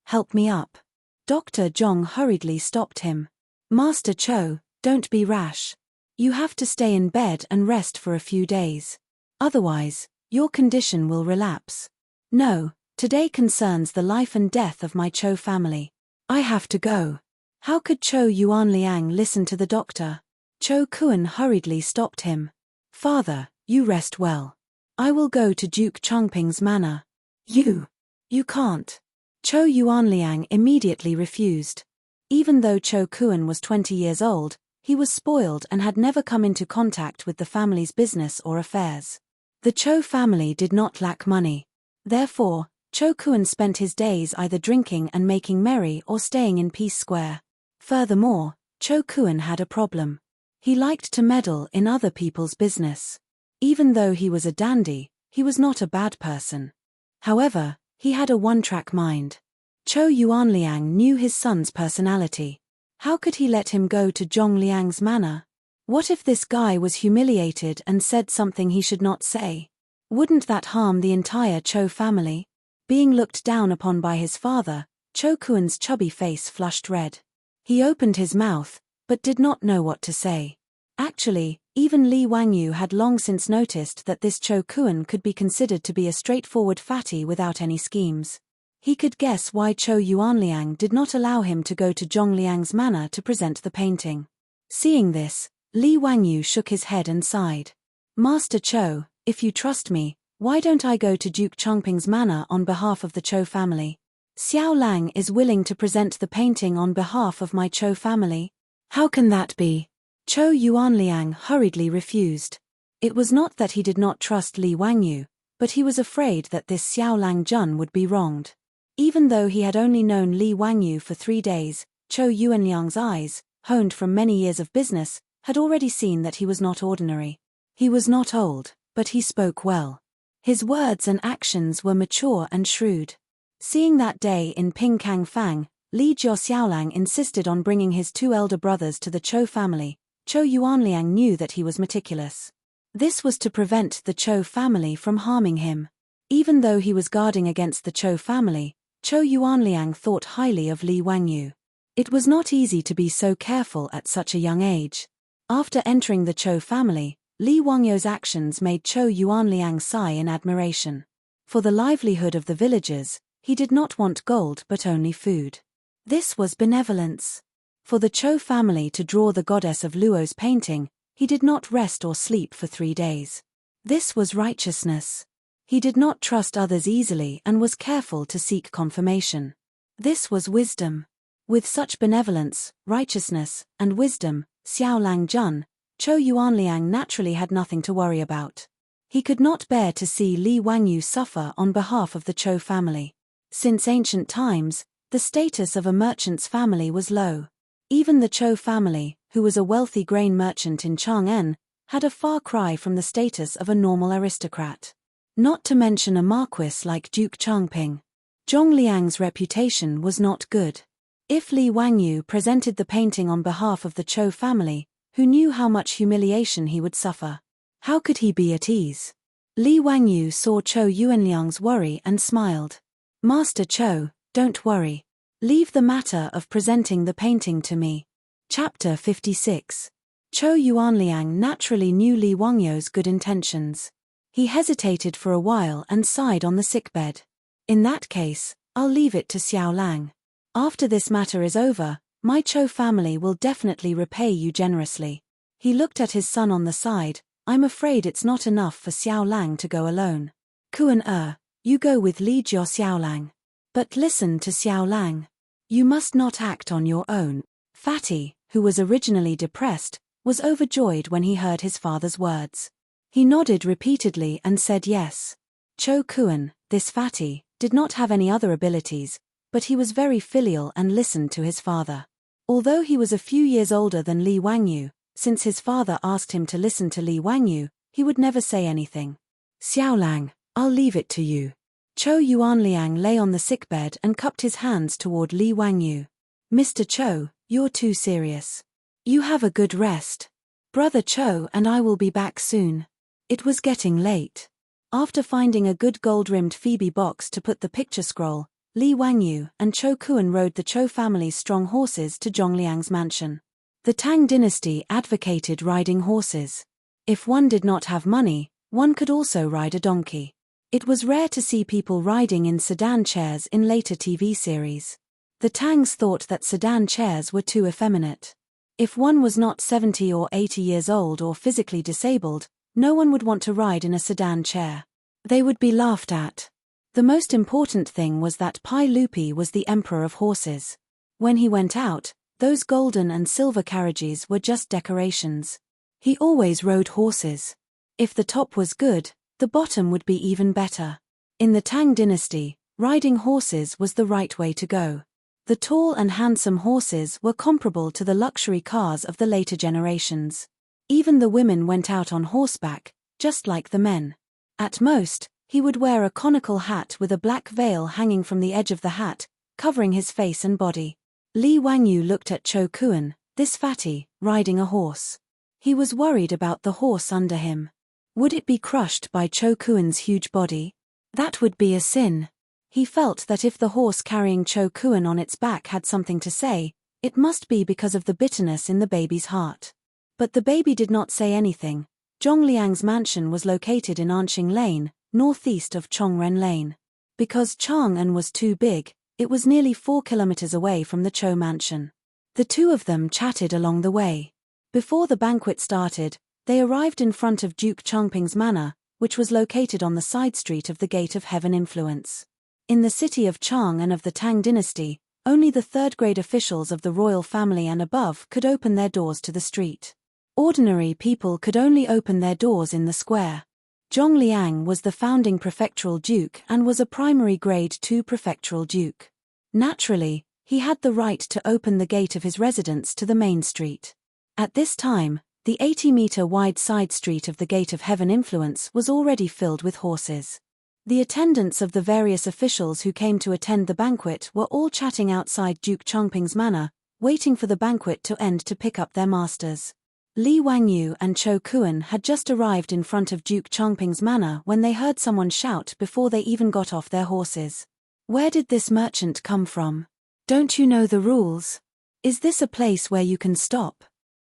help me up. Dr. Zhong hurriedly stopped him. Master Chou, don't be rash. You have to stay in bed and rest for a few days. Otherwise, your condition will relapse. No, today concerns the life and death of my Chou family. I have to go. How could Chou Yuanliang listen to the doctor? Chou Kuan hurriedly stopped him. Father, you rest well. I will go to Duke Changping's manor. You can't. Chou Yuanliang immediately refused. Even though Chou Kuan was 20 years old, he was spoiled and had never come into contact with the family's business or affairs. The Chou family did not lack money. Therefore, Chou Kuan spent his days either drinking and making merry or staying in Peace Square. Furthermore, Chou Kuan had a problem. He liked to meddle in other people's business. Even though he was a dandy, he was not a bad person. However, he had a one-track mind. Chou Yuanliang knew his son's personality. How could he let him go to Zhongliang's manor? What if this guy was humiliated and said something he should not say? Wouldn't that harm the entire Chou family? Being looked down upon by his father, Chou Kuan's chubby face flushed red. He opened his mouth, but did not know what to say. Actually, even Li Wangyu had long since noticed that this Chou Kuan could be considered to be a straightforward fatty without any schemes. He could guess why Chou Yuanliang did not allow him to go to Zhongliang's manor to present the painting. Seeing this, Li Wangyu shook his head and sighed. Master Chou, if you trust me, why don't I go to Duke Changping's manor on behalf of the Chou family? Xiao Lang is willing to present the painting on behalf of my Chou family. How can that be? Chou Yuanliang hurriedly refused. It was not that he did not trust Li Wangyu, but he was afraid that this Xiao Lang Jun would be wronged. Even though he had only known Li Wangyu for 3 days, Chou Yuanliang's eyes, honed from many years of business, had already seen that he was not ordinary. He was not old, but he spoke well. His words and actions were mature and shrewd. Seeing that day in Pingkang Fang, Li Xiaolang insisted on bringing his 2 elder brothers to the Chou family. Chou Yuanliang knew that he was meticulous. This was to prevent the Chou family from harming him. Even though he was guarding against the Chou family, Chou Yuanliang thought highly of Li Wangyu. It was not easy to be so careful at such a young age. After entering the Chou family, Li Wangyu's actions made Chou Yuanliang sigh in admiration. For the livelihood of the villagers, he did not want gold but only food. This was benevolence. For the Chou family to draw the goddess of Luo's painting, he did not rest or sleep for 3 days. This was righteousness. He did not trust others easily and was careful to seek confirmation. This was wisdom. With such benevolence, righteousness, and wisdom, Xiao Lang Jun, Chou Yuanliang naturally had nothing to worry about. He could not bear to see Li Wangyu suffer on behalf of the Chou family. Since ancient times, the status of a merchant's family was low. Even the Chou family, who was a wealthy grain merchant in Chang'an, had a far cry from the status of a normal aristocrat. Not to mention a marquis like Duke Changping. Zhongliang's reputation was not good. If Li Wangyu presented the painting on behalf of the Chou family, who knew how much humiliation he would suffer? How could he be at ease? Li Wangyu saw Chou Yuanliang's worry and smiled. Master Chou, don't worry. Leave the matter of presenting the painting to me. Chapter 56. Chou Yuanliang naturally knew Li Wangyu's good intentions. He hesitated for a while and sighed on the sickbed. In that case, I'll leave it to Xiao Lang. After this matter is over, my Chou family will definitely repay you generously. He looked at his son on the side. I'm afraid it's not enough for Xiao Lang to go alone. Kuan you go with Li Xiao Lang. But listen to Xiao Lang. You must not act on your own. Fatty, who was originally depressed, was overjoyed when he heard his father's words. He nodded repeatedly and said yes. Chou Kuan, this fatty, did not have any other abilities, but he was very filial and listened to his father. Although he was a few years older than Li Wangyu, since his father asked him to listen to Li Wangyu, he would never say anything. Xiao Lang, I'll leave it to you. Cho Yuanliang lay on the sickbed and cupped his hands toward Li Wangyu. Mr. Cho, you're too serious. You have a good rest. Brother Cho and I will be back soon. It was getting late. After finding a good gold-rimmed Phoebe box to put the picture scroll, Li Wangyu and Cho Kuan rode the Cho family's strong horses to Zhongliang's mansion. The Tang dynasty advocated riding horses. If one did not have money, one could also ride a donkey. It was rare to see people riding in sedan chairs in later TV series. The Tangs thought that sedan chairs were too effeminate. If one was not 70 or 80 years old or physically disabled, no one would want to ride in a sedan chair. They would be laughed at. The most important thing was that Pai Lupi was the emperor of horses. When he went out, those golden and silver carriages were just decorations. He always rode horses. If the top was good, the bottom would be even better. In the Tang dynasty, riding horses was the right way to go. The tall and handsome horses were comparable to the luxury cars of the later generations. Even the women went out on horseback, just like the men. At most, he would wear a conical hat with a black veil hanging from the edge of the hat, covering his face and body. Li Wangyu looked at Cho Kuan, this fatty, riding a horse. He was worried about the horse under him. Would it be crushed by Cho Kuan's huge body? That would be a sin. He felt that if the horse carrying Cho Kuan on its back had something to say, it must be because of the bitterness in the baby's heart. But the baby did not say anything. Zhongliang's mansion was located in Anqing Lane, northeast of Chongren Lane. Because Chang'an was too big, it was nearly 4 kilometers away from the Cho mansion. The two of them chatted along the way. Before the banquet started, they arrived in front of Duke Chongping's manor, which was located on the side street of the Gate of Heaven Influence. In the city of Chang'an of the Tang dynasty, only the third-grade officials of the royal family and above could open their doors to the street. Ordinary people could only open their doors in the square. Zhongliang was the founding prefectural duke and was a primary grade 2 prefectural duke. Naturally, he had the right to open the gate of his residence to the main street. At this time, the 80-meter-wide side street of the Gate of Heaven Influence was already filled with horses. The attendants of the various officials who came to attend the banquet were all chatting outside Duke Chongping's manor, waiting for the banquet to end to pick up their masters. Li Wangyu and Cho Kuan had just arrived in front of Duke Chongping's manor when they heard someone shout before they even got off their horses. Where did this merchant come from? Don't you know the rules? Is this a place where you can stop?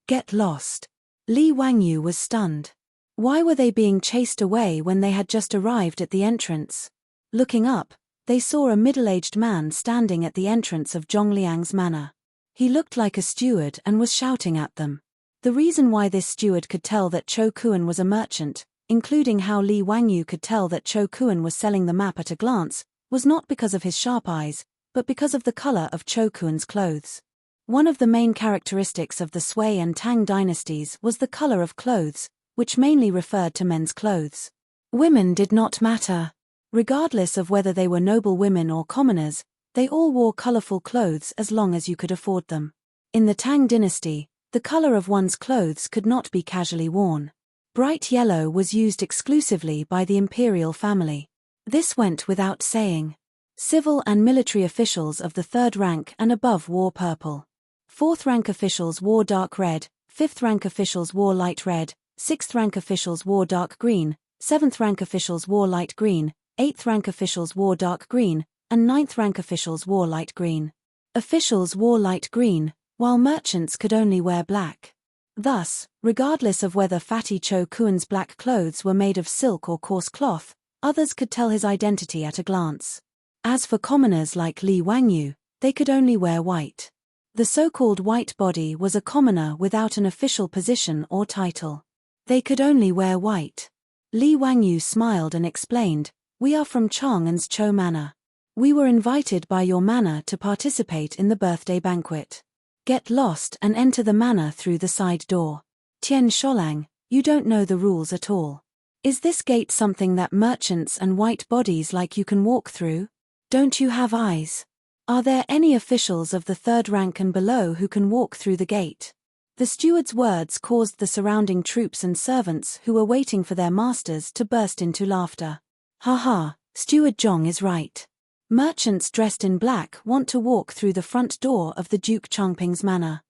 Get lost. Li Wangyu was stunned. Why were they being chased away when they had just arrived at the entrance? Looking up, they saw a middle-aged man standing at the entrance of Zhongliang's manor. He looked like a steward and was shouting at them. The reason why this steward could tell that Cho Kuan was a merchant, including how Li Wangyu could tell that Cho Kuan was selling the map at a glance, was not because of his sharp eyes, but because of the color of Cho Kuan's clothes. One of the main characteristics of the Sui and Tang dynasties was the color of clothes, which mainly referred to men's clothes. Women did not matter. Regardless of whether they were noble women or commoners, they all wore colorful clothes as long as you could afford them. In the Tang dynasty, the color of one's clothes could not be casually worn. Bright yellow was used exclusively by the imperial family. This went without saying. Civil and military officials of the third rank and above wore purple. Fourth rank officials wore dark red, fifth rank officials wore light red, sixth rank officials wore dark green, seventh rank officials wore light green, eighth rank officials wore dark green, and ninth rank officials wore light green. Officials wore light green, while merchants could only wear black. Thus, regardless of whether Fatty Cho Kuan's black clothes were made of silk or coarse cloth, others could tell his identity at a glance. As for commoners like Li Wangyu, they could only wear white. The so-called white body was a commoner without an official position or title. They could only wear white. Li Wangyu smiled and explained, "We are from Chang'an's Cho Manor. We were invited by your manor to participate in the birthday banquet. Get lost and enter the manor through the side door. Tian Sholang, you don't know the rules at all. Is this gate something that merchants and white bodies like you can walk through? Don't you have eyes? Are there any officials of the third rank and below who can walk through the gate?" The steward's words caused the surrounding troops and servants who were waiting for their masters to burst into laughter. "Ha ha, Steward Zhong is right. Merchants dressed in black want to walk through the front door of the Duke Changping's manor.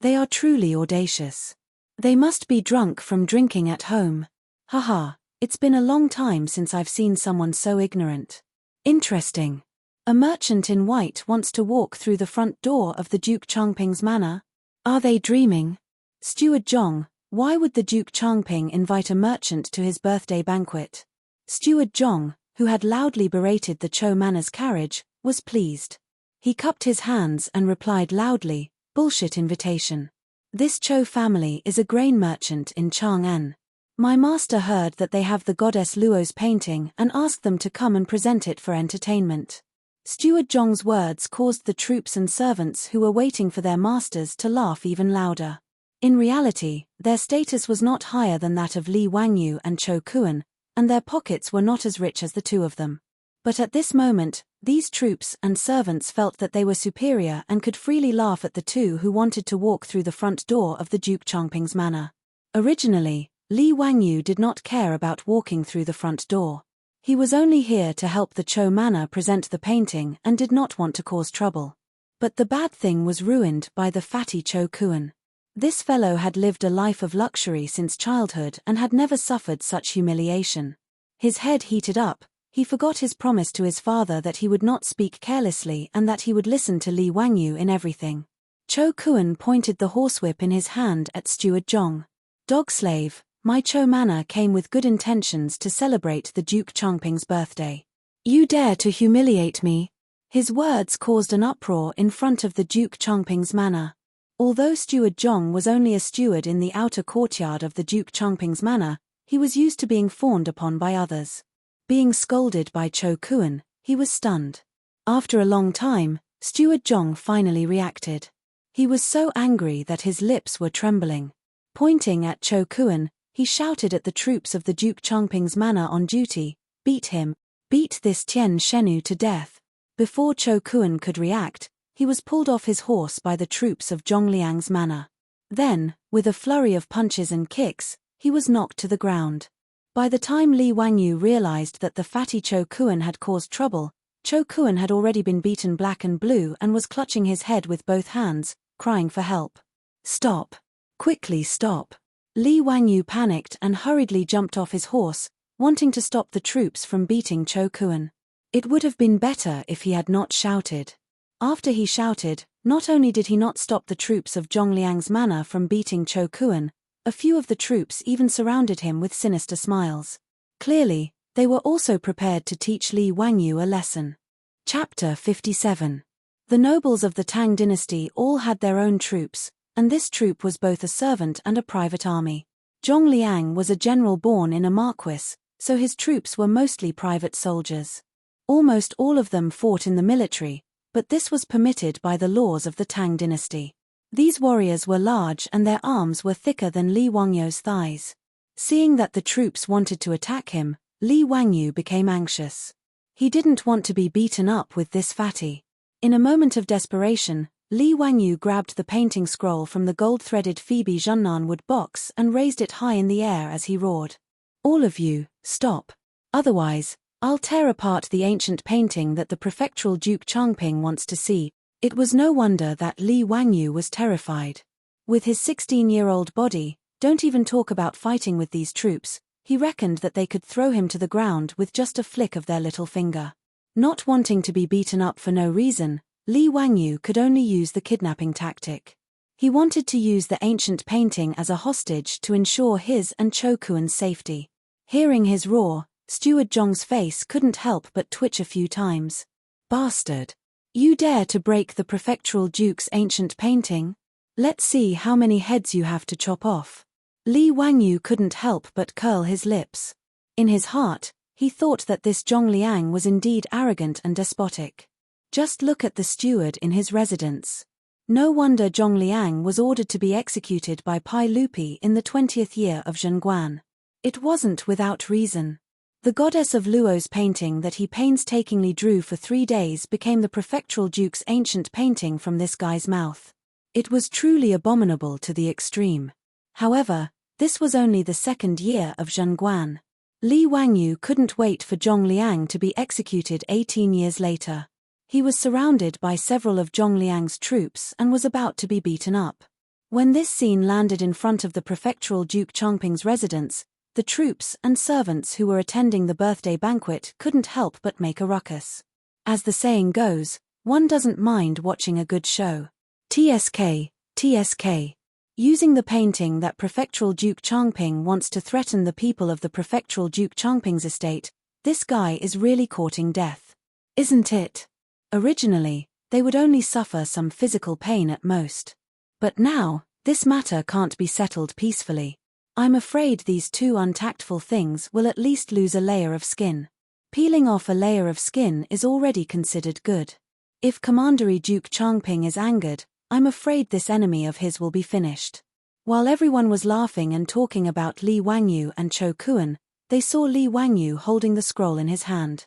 They are truly audacious. They must be drunk from drinking at home. Haha, it's been a long time since I've seen someone so ignorant. Interesting. A merchant in white wants to walk through the front door of the Duke Changping's manor? Are they dreaming? Steward Zhong, why would the Duke Changping invite a merchant to his birthday banquet? Steward Zhong, who had loudly berated the Cho manor's carriage, was pleased. He cupped his hands and replied loudly, "Bullshit invitation. This Cho family is a grain merchant in Chang'an. My master heard that they have the goddess Luo's painting and asked them to come and present it for entertainment." Steward Zhong's words caused the troops and servants who were waiting for their masters to laugh even louder. In reality, their status was not higher than that of Li Wangyu and Cho Kuan, and their pockets were not as rich as the two of them. But at this moment, these troops and servants felt that they were superior and could freely laugh at the two who wanted to walk through the front door of the Duke Changping's manor. Originally, Li Wangyu did not care about walking through the front door. He was only here to help the Cho manor present the painting and did not want to cause trouble. But the bad thing was ruined by the fatty Cho Kuan. This fellow had lived a life of luxury since childhood and had never suffered such humiliation. His head heated up, he forgot his promise to his father that he would not speak carelessly and that he would listen to Li Wangyu in everything. Cho Kuan pointed the horsewhip in his hand at Steward Zhong. "Dog slave, my Cho manor came with good intentions to celebrate the Duke Changping's birthday. You dare to humiliate me?" His words caused an uproar in front of the Duke Changping's manor. Although Steward Zhong was only a steward in the outer courtyard of the Duke Changping's manor, he was used to being fawned upon by others. Being scolded by Cho Kuan, he was stunned. After a long time, Steward Zhong finally reacted. He was so angry that his lips were trembling. Pointing at Cho Kuan, he shouted at the troops of the Duke Changping's manor on duty, "Beat him! Beat this Tian Shenu to death!" Before Cho Kuan could react, he was pulled off his horse by the troops of Zhongliang's manor. Then, with a flurry of punches and kicks, he was knocked to the ground. By the time Li Wangyu realized that the fatty Cho Kuan had caused trouble, Cho Kuan had already been beaten black and blue and was clutching his head with both hands, crying for help. "Stop! Quickly stop!" Li Wangyu panicked and hurriedly jumped off his horse, wanting to stop the troops from beating Cho Kuan. It would have been better if he had not shouted. After he shouted, not only did he not stop the troops of Zhongliang's manor from beating Cho Kuan, a few of the troops even surrounded him with sinister smiles. Clearly, they were also prepared to teach Li Wangyu a lesson. Chapter 57. The nobles of the Tang dynasty all had their own troops, and this troop was both a servant and a private army. Zhongliang was a general born in a marquis, so his troops were mostly private soldiers. Almost all of them fought in the military, but this was permitted by the laws of the Tang dynasty. These warriors were large and their arms were thicker than Li Wangyu's thighs. Seeing that the troops wanted to attack him, Li Wangyu became anxious. He didn't want to be beaten up with this fatty. In a moment of desperation, Li Wangyu grabbed the painting scroll from the gold-threaded Phoebe Junnan wood box and raised it high in the air as he roared. "All of you, stop. Otherwise, I'll tear apart the ancient painting that the prefectural Duke Changping wants to see." It was no wonder that Li Wangyu was terrified. With his 16-year-old body, don't even talk about fighting with these troops, he reckoned that they could throw him to the ground with just a flick of their little finger. Not wanting to be beaten up for no reason, Li Wangyu could only use the kidnapping tactic. He wanted to use the ancient painting as a hostage to ensure his and Cho Kuan's safety. Hearing his roar, Steward Zhong's face couldn't help but twitch a few times. "Bastard! You dare to break the prefectural duke's ancient painting? Let's see how many heads you have to chop off." Li Wangyu couldn't help but curl his lips. In his heart, he thought that this Zhongliang was indeed arrogant and despotic. Just look at the steward in his residence. No wonder Zhongliang was ordered to be executed by Pai Lupi in the 20th year of Zhengguan. It wasn't without reason. The goddess of Luo's painting that he painstakingly drew for 3 days became the prefectural duke's ancient painting from this guy's mouth. It was truly abominable to the extreme. However, this was only the 2nd year of Zhengguan. Li Wangyu couldn't wait for Zhong Liang to be executed 18 years later. He was surrounded by several of Zhong Liang's troops and was about to be beaten up. When this scene landed in front of the prefectural Duke Changping's residence, the troops and servants who were attending the birthday banquet couldn't help but make a ruckus. As the saying goes, one doesn't mind watching a good show. TSK, TSK. Using the painting that prefectural Duke Changping wants to threaten the people of the prefectural Duke Changping's estate, this guy is really courting death. Isn't it? Originally, they would only suffer some physical pain at most. But now, this matter can't be settled peacefully. I'm afraid these two untactful things will at least lose a layer of skin. Peeling off a layer of skin is already considered good. If Commandery Duke Changping is angered, I'm afraid this enemy of his will be finished. While everyone was laughing and talking about Li Wangyu and Cho Kuan, they saw Li Wangyu holding the scroll in his hand.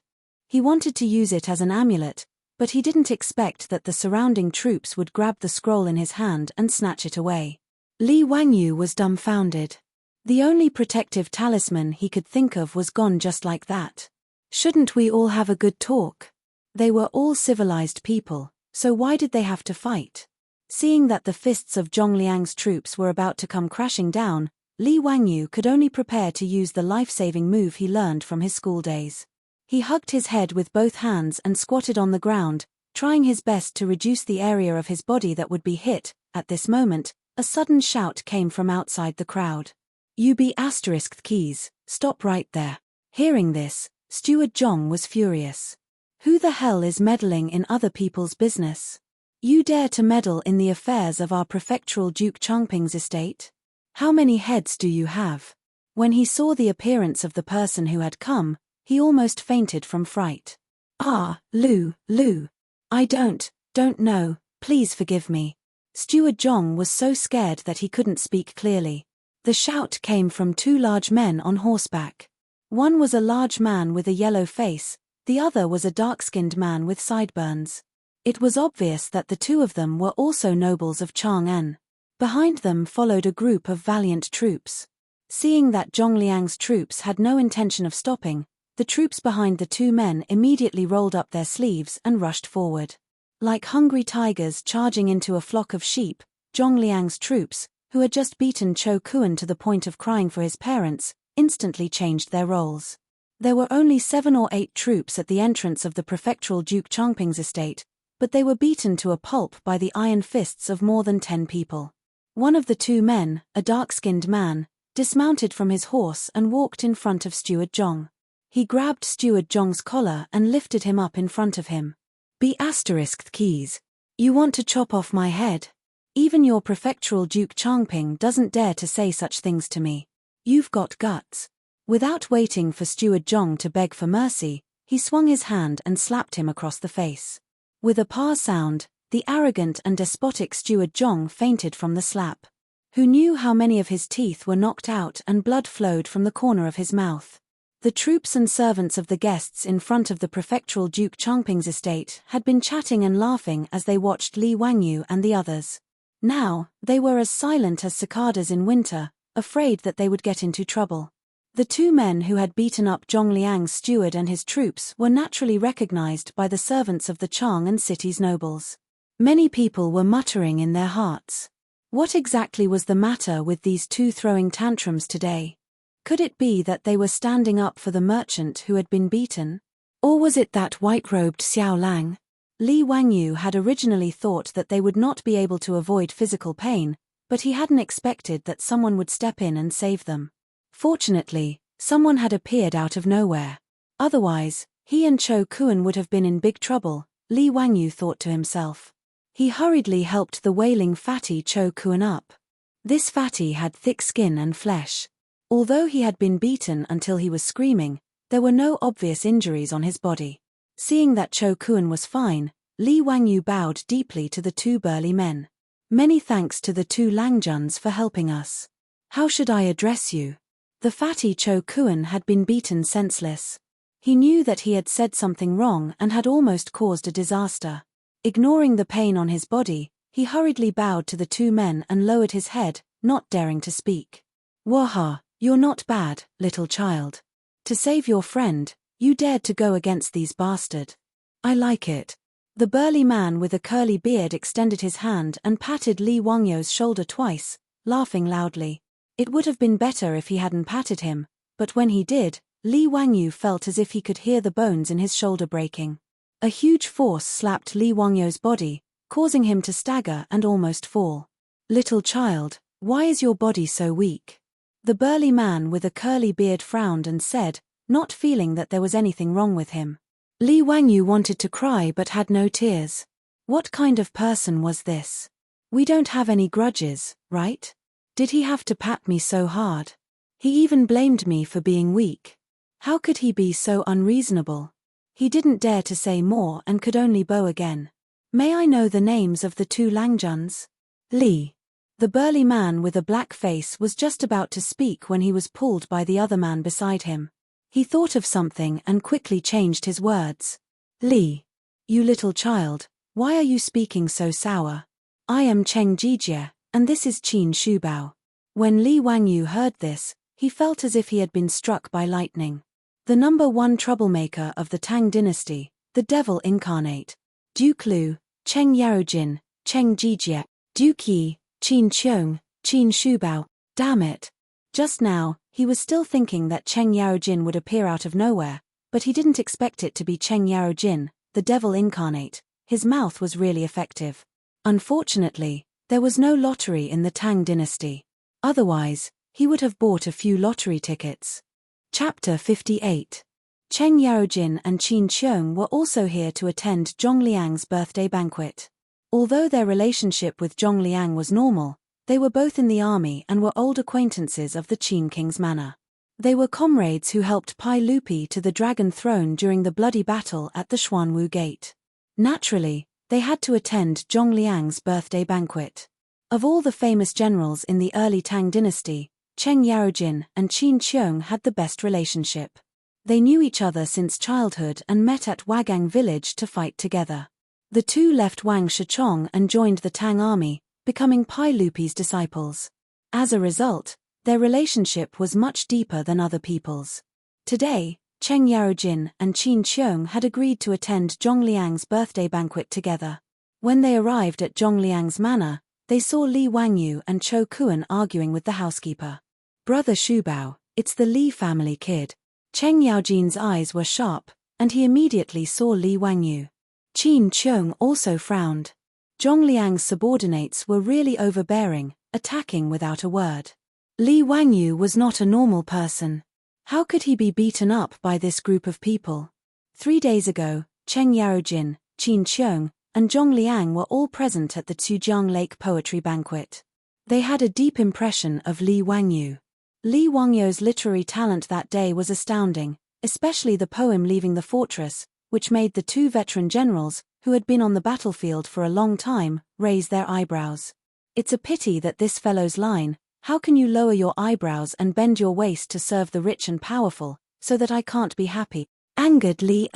He wanted to use it as an amulet, but he didn't expect that the surrounding troops would grab the scroll in his hand and snatch it away. Li Wangyu was dumbfounded. The only protective talisman he could think of was gone just like that. Shouldn't we all have a good talk? They were all civilized people, so why did they have to fight? Seeing that the fists of Zhong Liang's troops were about to come crashing down, Li Wangyu could only prepare to use the life-saving move he learned from his school days. He hugged his head with both hands and squatted on the ground, trying his best to reduce the area of his body that would be hit. At this moment, a sudden shout came from outside the crowd. "You be asterisked keys, stop right there." Hearing this, Steward Zhong was furious. Who the hell is meddling in other people's business? You dare to meddle in the affairs of our prefectural Duke Changping's estate? How many heads do you have? When he saw the appearance of the person who had come, he almost fainted from fright. Lu. I don't know, please forgive me. Steward Zhong was so scared that he couldn't speak clearly. The shout came from two large men on horseback. One was a large man with a yellow face, the other was a dark-skinned man with sideburns. It was obvious that the two of them were also nobles of Chang'an. Behind them followed a group of valiant troops. Seeing that Zhong Liang's troops had no intention of stopping, the troops behind the two men immediately rolled up their sleeves and rushed forward. Like hungry tigers charging into a flock of sheep, Zhong Liang's troops, who had just beaten Cho Kuan to the point of crying for his parents, instantly changed their roles. There were only 7 or 8 troops at the entrance of the prefectural Duke Changping's estate, but they were beaten to a pulp by the iron fists of more than 10 people. One of the two men, a dark-skinned man, dismounted from his horse and walked in front of Steward Zhong. He grabbed Steward Zhong's collar and lifted him up in front of him. Be asterisked keys. You want to chop off my head? Even your prefectural Duke Changping doesn't dare to say such things to me. You've got guts. Without waiting for Steward Zhong to beg for mercy, he swung his hand and slapped him across the face. With a pa sound, the arrogant and despotic Steward Zhong fainted from the slap. Who knew how many of his teeth were knocked out and blood flowed from the corner of his mouth? The troops and servants of the guests in front of the prefectural Duke Changping's estate had been chatting and laughing as they watched Li Wangyu and the others. Now, they were as silent as cicadas in winter, afraid that they would get into trouble. The two men who had beaten up Zhong Liang's steward and his troops were naturally recognized by the servants of the Chang'an city's nobles. Many people were muttering in their hearts. What exactly was the matter with these two throwing tantrums today? Could it be that they were standing up for the merchant who had been beaten? Or was it that white-robed Xiao Lang? Li Wangyu had originally thought that they would not be able to avoid physical pain, but he hadn't expected that someone would step in and save them. Fortunately, someone had appeared out of nowhere. Otherwise, he and Cho Kuan would have been in big trouble, Li Wangyu thought to himself. He hurriedly helped the wailing fatty Cho Kuan up. This fatty had thick skin and flesh. Although he had been beaten until he was screaming, there were no obvious injuries on his body. Seeing that Cho Kuan was fine, Li Wangyu bowed deeply to the two burly men. Many thanks to the two Langjuns for helping us. How should I address you? The fatty Cho Kuan had been beaten senseless. He knew that he had said something wrong and had almost caused a disaster. Ignoring the pain on his body, he hurriedly bowed to the two men and lowered his head, not daring to speak. Waha, you're not bad, little child. To save your friend, you dared to go against these bastard. I like it. The burly man with a curly beard extended his hand and patted Li Wangyo's shoulder twice, laughing loudly. It would have been better if he hadn't patted him, but when he did, Li Wangyu felt as if he could hear the bones in his shoulder breaking. A huge force slapped Li Wangyo's body, causing him to stagger and almost fall. Little child, why is your body so weak? The burly man with a curly beard frowned and said, not feeling that there was anything wrong with him. Li Wangyu wanted to cry but had no tears. What kind of person was this? We don't have any grudges, right? Did he have to pat me so hard? He even blamed me for being weak. How could he be so unreasonable? He didn't dare to say more and could only bow again. May I know the names of the two Langjuns? Li. The burly man with a black face was just about to speak when he was pulled by the other man beside him. He thought of something and quickly changed his words. Li. You little child, why are you speaking so sour? I am Cheng Jijie, and this is Qin Shubao. When Li Wangyu heard this, he felt as if he had been struck by lightning. The number one troublemaker of the Tang dynasty, the devil incarnate. Duke Lu, Cheng Yarojin, Cheng Jijie, Duke Yi, Qin Qiong, Qin Shubao. Damn it. Just now, he was still thinking that Cheng Yarojin would appear out of nowhere, but he didn't expect it to be Cheng Yarojin, the devil incarnate. His mouth was really effective. Unfortunately, there was no lottery in the Tang dynasty. Otherwise, he would have bought a few lottery tickets. Chapter 58. Cheng Yarojin and Qin Qiong were also here to attend Zhong Liang's birthday banquet. Although their relationship with Zhong Liang was normal, they were both in the army and were old acquaintances of the Qin king's manor. They were comrades who helped Pai Lupi to the dragon throne during the bloody battle at the Xuanwu Gate. Naturally, they had to attend Zhong Liang's birthday banquet. Of all the famous generals in the early Tang dynasty, Cheng Yarojin and Qin Qiong had the best relationship. They knew each other since childhood and met at Wagang village to fight together. The two left Wang Shichong and joined the Tang army, becoming Pai Lupi's disciples. As a result, their relationship was much deeper than other people's. Today, Cheng Yarojin and Qin Qiong had agreed to attend Zhong Liang's birthday banquet together. When they arrived at Zhong Liang's manor, they saw Li Wangyu and Cho Kuan arguing with the housekeeper. Brother Shubao, it's the Li family kid. Cheng Yaojin's eyes were sharp, and he immediately saw Li Wangyu. Qin Qiong also frowned. Zhong Liang's subordinates were really overbearing, attacking without a word. Li Wangyu was not a normal person. How could he be beaten up by this group of people? 3 days ago, Cheng Yarojin, Qin Qiong, and Zhong Liang were all present at the Tsujiang Lake Poetry Banquet. They had a deep impression of Li Wangyu. Li Wangyo's literary talent that day was astounding, especially the poem Leaving the Fortress, which made the two veteran generals, who had been on the battlefield for a long time, raise their eyebrows. It's a pity that this fellow's line, "How can you lower your eyebrows and bend your waist to serve the rich and powerful, so that I can't be happy," angered Li.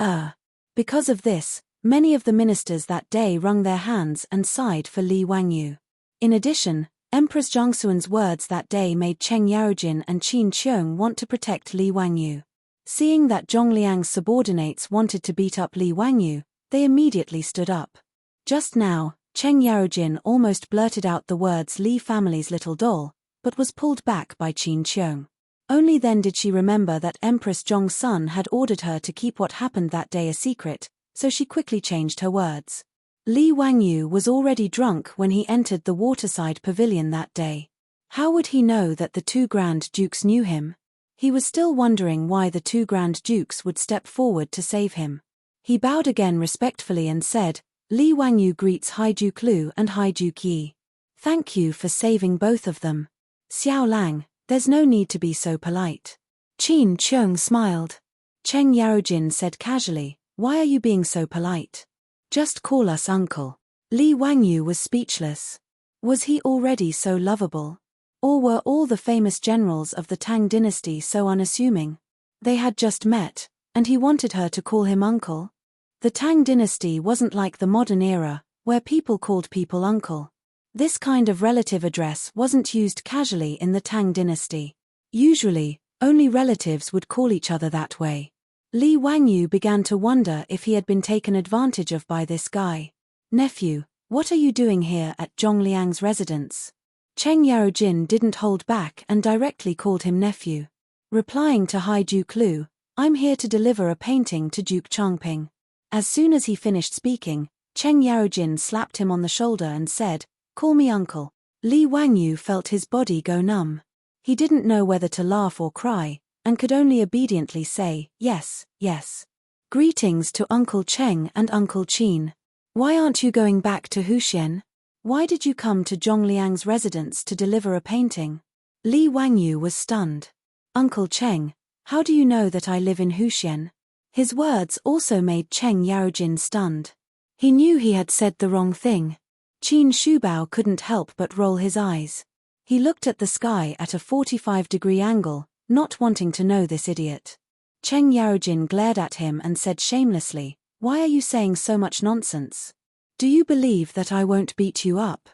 Because of this, many of the ministers that day wrung their hands and sighed for Li Wangyu. In addition, Empress Jiangxuan's words that day made Cheng Yarojin and Qin Qiong want to protect Li Wangyu. Seeing that Zhong Liang's subordinates wanted to beat up Li Wangyu, they immediately stood up. Just now, Cheng Yarojin almost blurted out the words "Li family's little doll," but was pulled back by Qin Qiong. Only then did she remember that Empress Zhong's son had ordered her to keep what happened that day a secret, so she quickly changed her words. Li Wangyu was already drunk when he entered the waterside pavilion that day. How would he know that the two Grand Dukes knew him? He was still wondering why the two Grand Dukes would step forward to save him. He bowed again respectfully and said, "Li Wangyu greets High Duke Lu and High Duke Yi. Thank you for saving both of them. Xiao Lang, there's no need to be so polite." Qin Qiong smiled. Cheng Yarojin said casually, "Why are you being so polite? Just call us uncle." Li Wangyu was speechless. Was he already so lovable? Or were all the famous generals of the Tang dynasty so unassuming? They had just met, and he wanted her to call him uncle? The Tang dynasty wasn't like the modern era, where people called people uncle. This kind of relative address wasn't used casually in the Tang dynasty. Usually, Only relatives would call each other that way. Li Wangyu began to wonder if he had been taken advantage of by this guy. Nephew, what are you doing here at Zhongliang's residence? Cheng Yarojin didn't hold back and directly called him nephew. Replying to High Duke Lu, I'm here to deliver a painting to Duke Changping. As soon as he finished speaking, Cheng Yarojin slapped him on the shoulder and said, Call me uncle. Li Wangyu felt his body go numb. He didn't know whether to laugh or cry, and could only obediently say, yes, yes. Greetings to Uncle Cheng and Uncle Qin. Why aren't you going back to Huxian? Why did you come to Zhongliang's residence to deliver a painting? Li Wangyu was stunned. Uncle Cheng, how do you know that I live in Huxian? His words also made Cheng Yarojin stunned. He knew he had said the wrong thing. Qin Shubao couldn't help but roll his eyes. He looked at the sky at a 45-degree angle, not wanting to know this idiot. Cheng Yarojin glared at him and said shamelessly, Why are you saying so much nonsense? Do you believe that I won't beat you up?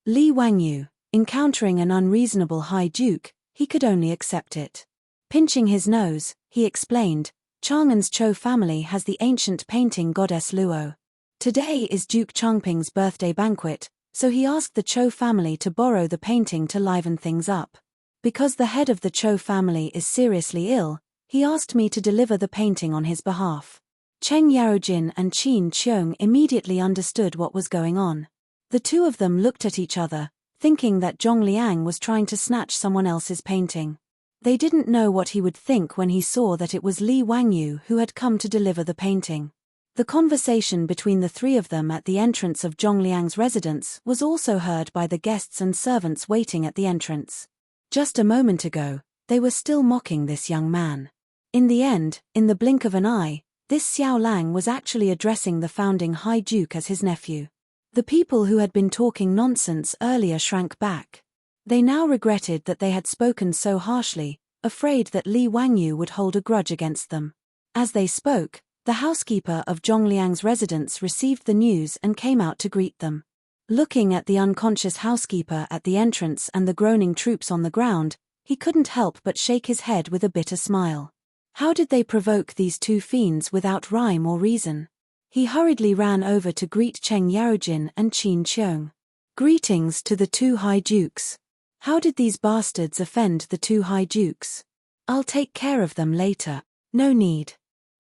Li Wangyu, encountering an unreasonable High Duke, he could only accept it. Pinching his nose, he explained, Chang'an's Chou family has the ancient painting goddess Luo. Today is Duke Changping's birthday banquet, so he asked the Chou family to borrow the painting to liven things up. Because the head of the Chou family is seriously ill, he asked me to deliver the painting on his behalf. Cheng Yarojin and Qin Qiong immediately understood what was going on. The two of them looked at each other, thinking that Zhongliang was trying to snatch someone else's painting. They didn't know what he would think when he saw that it was Li Wangyu who had come to deliver the painting. The conversation between the three of them at the entrance of Zhongliang's residence was also heard by the guests and servants waiting at the entrance. Just a moment ago, they were still mocking this young man. In the end, in the blink of an eye, this Xiao Lang was actually addressing the founding High Duke as his nephew. The people who had been talking nonsense earlier shrank back. They now regretted that they had spoken so harshly, afraid that Li Wangyu would hold a grudge against them. As they spoke, the housekeeper of Zhongliang's residence received the news and came out to greet them. Looking at the unconscious housekeeper at the entrance and the groaning troops on the ground, he couldn't help but shake his head with a bitter smile. How did they provoke these two fiends without rhyme or reason? He hurriedly ran over to greet Cheng Yarojin and Qin Qiong. Greetings to the two High Dukes. How did these bastards offend the two High Dukes? I'll take care of them later. No need.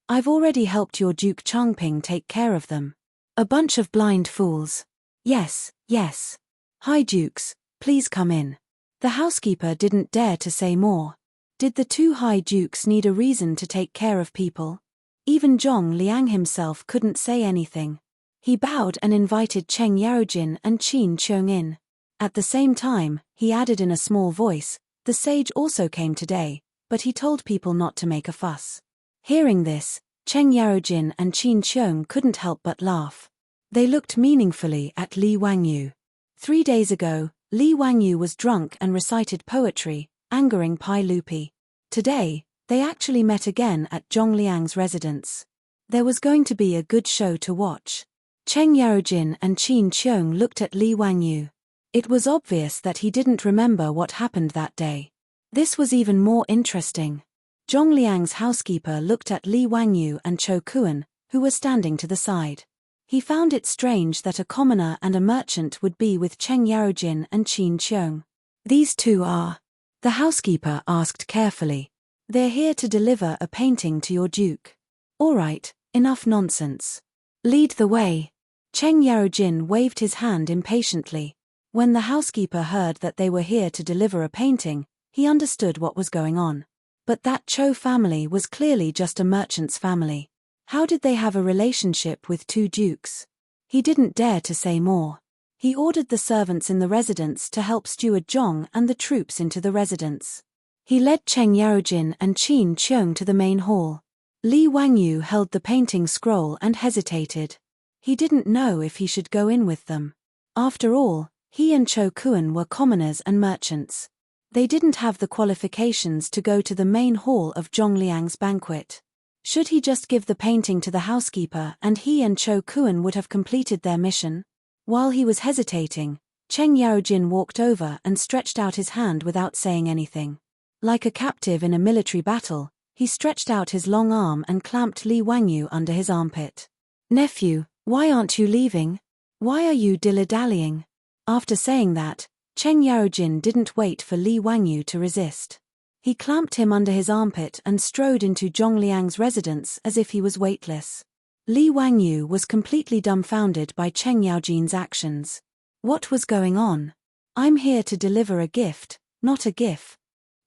I've already helped your Duke Changping take care of them. A bunch of blind fools. Yes, yes. High Dukes, please come in. The housekeeper didn't dare to say more. Did the two High Dukes need a reason to take care of people? Even Zhong Liang himself couldn't say anything. He bowed and invited Cheng Yarojin and Qin Qiong in. At the same time, he added in a small voice, the sage also came today, but he told people not to make a fuss. Hearing this, Cheng Yarojin and Qin Qiong couldn't help but laugh. They looked meaningfully at Li Wangyu. 3 days ago, Li Wangyu was drunk and recited poetry, angering Pai Lupi. Today, they actually met again at Zhongliang's residence. There was going to be a good show to watch. Cheng Yarojin and Qin Qiong looked at Li Wangyu. It was obvious that he didn't remember what happened that day. This was even more interesting. Zhongliang's housekeeper looked at Li Wangyu and Cho Kuan, who were standing to the side. He found it strange that a commoner and a merchant would be with Cheng Yarojin and Qin Qiong. These two are? The housekeeper asked carefully. They're here to deliver a painting to your duke. All right, enough nonsense. Lead the way. Cheng Yarojin waved his hand impatiently. When the housekeeper heard that they were here to deliver a painting, he understood what was going on. But that Cho family was clearly just a merchant's family. How did they have a relationship with two dukes? He didn't dare to say more. He ordered the servants in the residence to help steward Zhong and the troops into the residence. He led Cheng Yarojin and Qin Qiong to the main hall. Li Wangyu held the painting scroll and hesitated. He didn't know if he should go in with them. After all, he and Cho Kuan were commoners and merchants. They didn't have the qualifications to go to the main hall of Zhongliang's banquet. Should he just give the painting to the housekeeper and he and Cho Kuan would have completed their mission? While he was hesitating, Cheng Yarojin walked over and stretched out his hand without saying anything. Like a captive in a military battle, he stretched out his long arm and clamped Li Wangyu under his armpit. "Nephew, why aren't you leaving? Why are you dilly-dallying?" After saying that, Cheng Yarojin didn't wait for Li Wangyu to resist. He clamped him under his armpit and strode into Zhongliang's residence as if he was weightless. Li Wangyu was completely dumbfounded by Cheng Yaojin's actions. What was going on? "I'm here to deliver a gift, not a gif."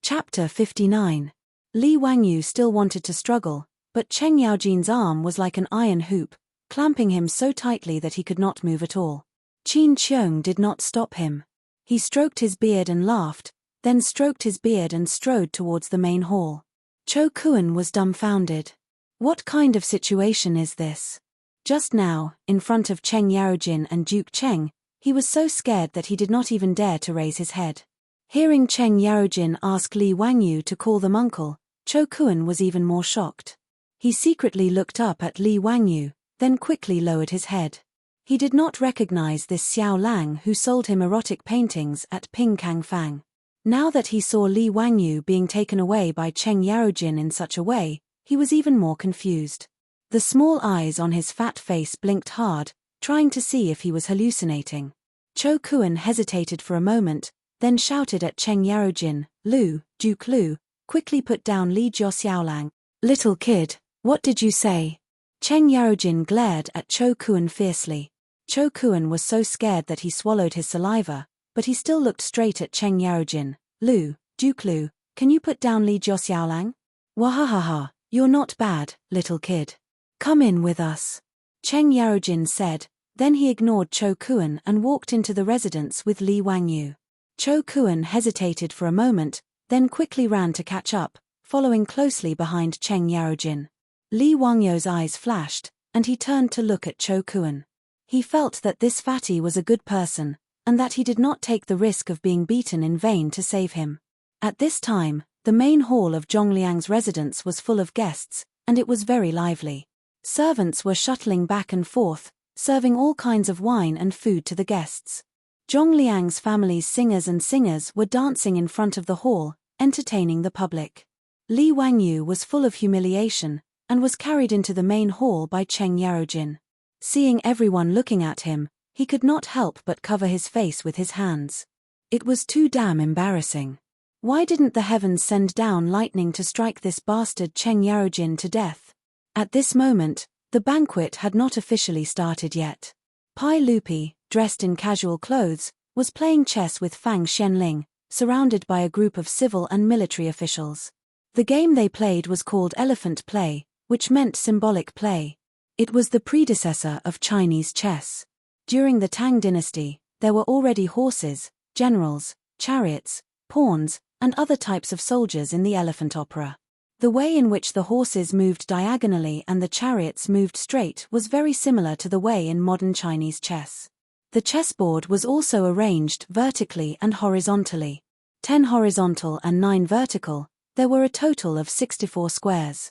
Chapter 59. Li Wangyu still wanted to struggle, but Cheng Yaojin's arm was like an iron hoop, clamping him so tightly that he could not move at all. Qin Qiong did not stop him. He stroked his beard and laughed, then stroked his beard and strode towards the main hall. Cho Kuan was dumbfounded. What kind of situation is this? Just now, in front of Cheng Yarojin and Duke Cheng, he was so scared that he did not even dare to raise his head. Hearing Cheng Yarojin ask Li Wangyu to call them uncle, Cho Kuan was even more shocked. He secretly looked up at Li Wangyu, then quickly lowered his head. He did not recognize this Xiao Lang who sold him erotic paintings at Ping Kang Fang. Now that he saw Li Wangyu being taken away by Cheng Yarojin in such a way, he was even more confused. The small eyes on his fat face blinked hard, trying to see if he was hallucinating. Cho Kuan hesitated for a moment, then shouted at Cheng Yarojin, "Lu, Duke Lu, quickly put down Li Jiao Xiaolang." "Little kid, what did you say?" Cheng Yarojin glared at Cho Kuan fiercely. Cho Kuan was so scared that he swallowed his saliva, but he still looked straight at Cheng Yarojin. "Lu, Duke Lu, can you put down Li Jiao Xiaolang?" "Wahahaha, you're not bad, little kid. Come in with us," Cheng Yarojin said, then he ignored Cho Kuan and walked into the residence with Li Wangyu. Cho Kuan hesitated for a moment, then quickly ran to catch up, following closely behind Cheng Yarojin. Li Wangyu's eyes flashed, and he turned to look at Cho Kuan. He felt that this fatty was a good person, and that he did not take the risk of being beaten in vain to save him. At this time, the main hall of Zhongliang's residence was full of guests, and it was very lively. Servants were shuttling back and forth, serving all kinds of wine and food to the guests. Zhongliang's family's singers were dancing in front of the hall, entertaining the public. Li Wangyu was full of humiliation, and was carried into the main hall by Cheng Yarojin. Seeing everyone looking at him, he could not help but cover his face with his hands. It was too damn embarrassing. Why didn't the heavens send down lightning to strike this bastard Cheng Yarojin to death? At this moment, the banquet had not officially started yet. Pai Lupi, dressed in casual clothes, was playing chess with Fang Xianling, surrounded by a group of civil and military officials. The game they played was called elephant play, which meant symbolic play. It was the predecessor of Chinese chess. During the Tang dynasty, there were already horses, generals, chariots, pawns, and other types of soldiers in the elephant opera. The way in which the horses moved diagonally and the chariots moved straight was very similar to the way in modern Chinese chess. The chessboard was also arranged vertically and horizontally. 10 horizontal and 9 vertical, there were a total of 64 squares.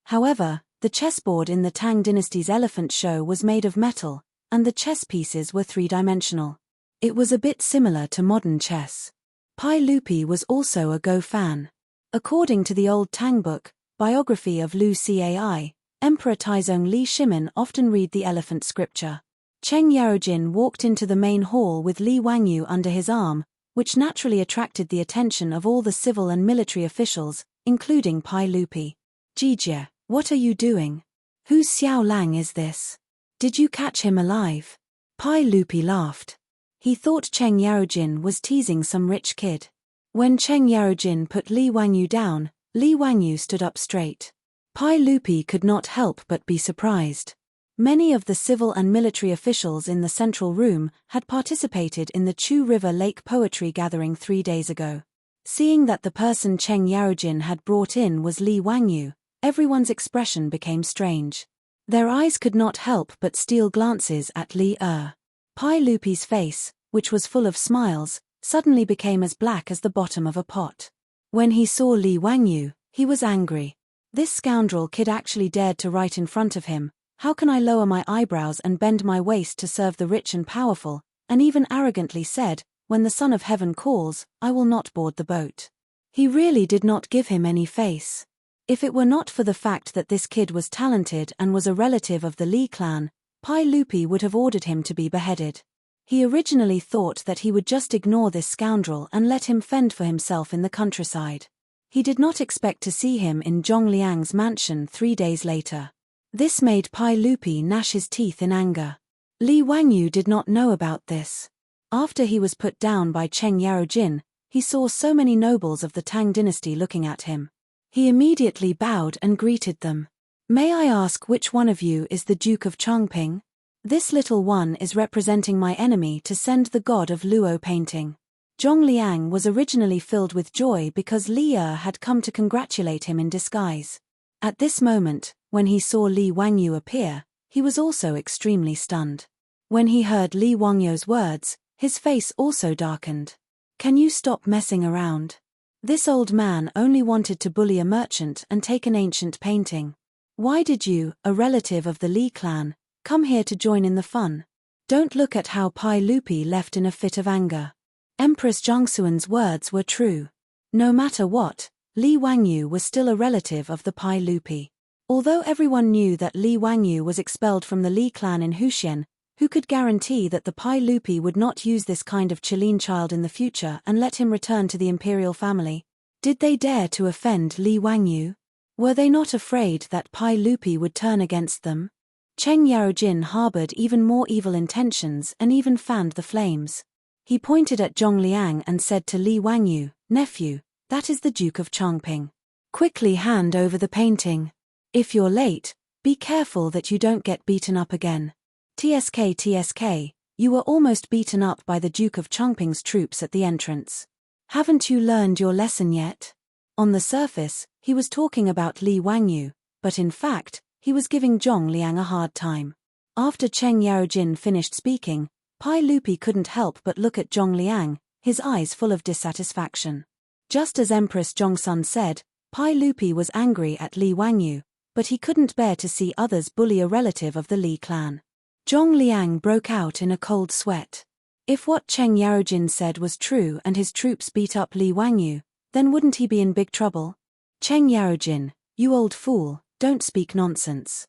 However, the chessboard in the Tang dynasty's elephant show was made of metal, and the chess pieces were 3-dimensional. It was a bit similar to modern chess. Pai Lupi was also a Go fan. According to the old Tang book, biography of Lu Cai, Emperor Taizong Li Shimin often read the elephant scripture. Cheng Yarojin walked into the main hall with Li Wangyu under his arm, which naturally attracted the attention of all the civil and military officials, including Pai Lupi. "Jijie, what are you doing? Whose Xiao Lang is this? Did you catch him alive?" Pai Lupi laughed. He thought Cheng Yarojin was teasing some rich kid. When Cheng Yarojin put Li Wangyu down, Li Wangyu stood up straight. Pai Lupi could not help but be surprised. Many of the civil and military officials in the central room had participated in the Chu River Lake Poetry Gathering 3 days ago. Seeing that the person Cheng Yarojin had brought in was Li Wangyu, everyone's expression became strange. Their eyes could not help but steal glances at Li Er. Pai Lupi's face, which was full of smiles, suddenly became as black as the bottom of a pot. When he saw Li Wangyu, he was angry. This scoundrel kid actually dared to write in front of him, "How can I lower my eyebrows and bend my waist to serve the rich and powerful?" and even arrogantly said, "When the Son of Heaven calls, I will not board the boat." He really did not give him any face. If it were not for the fact that this kid was talented and was a relative of the Li clan, Pai Lupi would have ordered him to be beheaded. He originally thought that he would just ignore this scoundrel and let him fend for himself in the countryside. He did not expect to see him in Zhongliang's mansion 3 days later. This made Pai Lupi gnash his teeth in anger. Li Wangyu did not know about this. After he was put down by Cheng Yarojin, he saw so many nobles of the Tang dynasty looking at him. He immediately bowed and greeted them. "May I ask which one of you is the Duke of Chongping? This little one is representing my enemy to send the god of Luo painting." Zhongliang was originally filled with joy because Li Er had come to congratulate him in disguise. At this moment, when he saw Li Wangyu appear, he was also extremely stunned. When he heard Li Wangyu's words, his face also darkened. "Can you stop messing around? This old man only wanted to bully a merchant and take an ancient painting. Why did you, a relative of the Li clan, come here to join in the fun?" Don't look at how Pai Lupi left in a fit of anger. Empress Zhongxuan's words were true. No matter what, Li Wangyu was still a relative of the Pai Lupi. Although everyone knew that Li Wangyu was expelled from the Li clan in Huxian, who could guarantee that the Pai Lupi would not use this kind of Qilin child in the future and let him return to the imperial family? Did they dare to offend Li Wangyu? Were they not afraid that Pai Lupi would turn against them? Cheng Yarojin harbored even more evil intentions and even fanned the flames. He pointed at Zhongliang and said to Li Wangyu, "Nephew, that is the Duke of Chongping. Quickly hand over the painting. If you're late, be careful that you don't get beaten up again." TSK, you were almost beaten up by the Duke of Chongping's troops at the entrance. Haven't you learned your lesson yet? On the surface, he was talking about Li Wangyu, but in fact, he was giving Zhongliang a hard time. After Cheng Yarojin finished speaking, Pai Lupi couldn't help but look at Zhongliang, his eyes full of dissatisfaction. Just as Empress Zhongxun said, Pai Lupi was angry at Li Wangyu, but he couldn't bear to see others bully a relative of the Li clan. Zhongliang broke out in a cold sweat. If what Cheng Yarojin said was true and his troops beat up Li Wangyu, then wouldn't he be in big trouble? "Cheng Yarojin, you old fool, don't speak nonsense.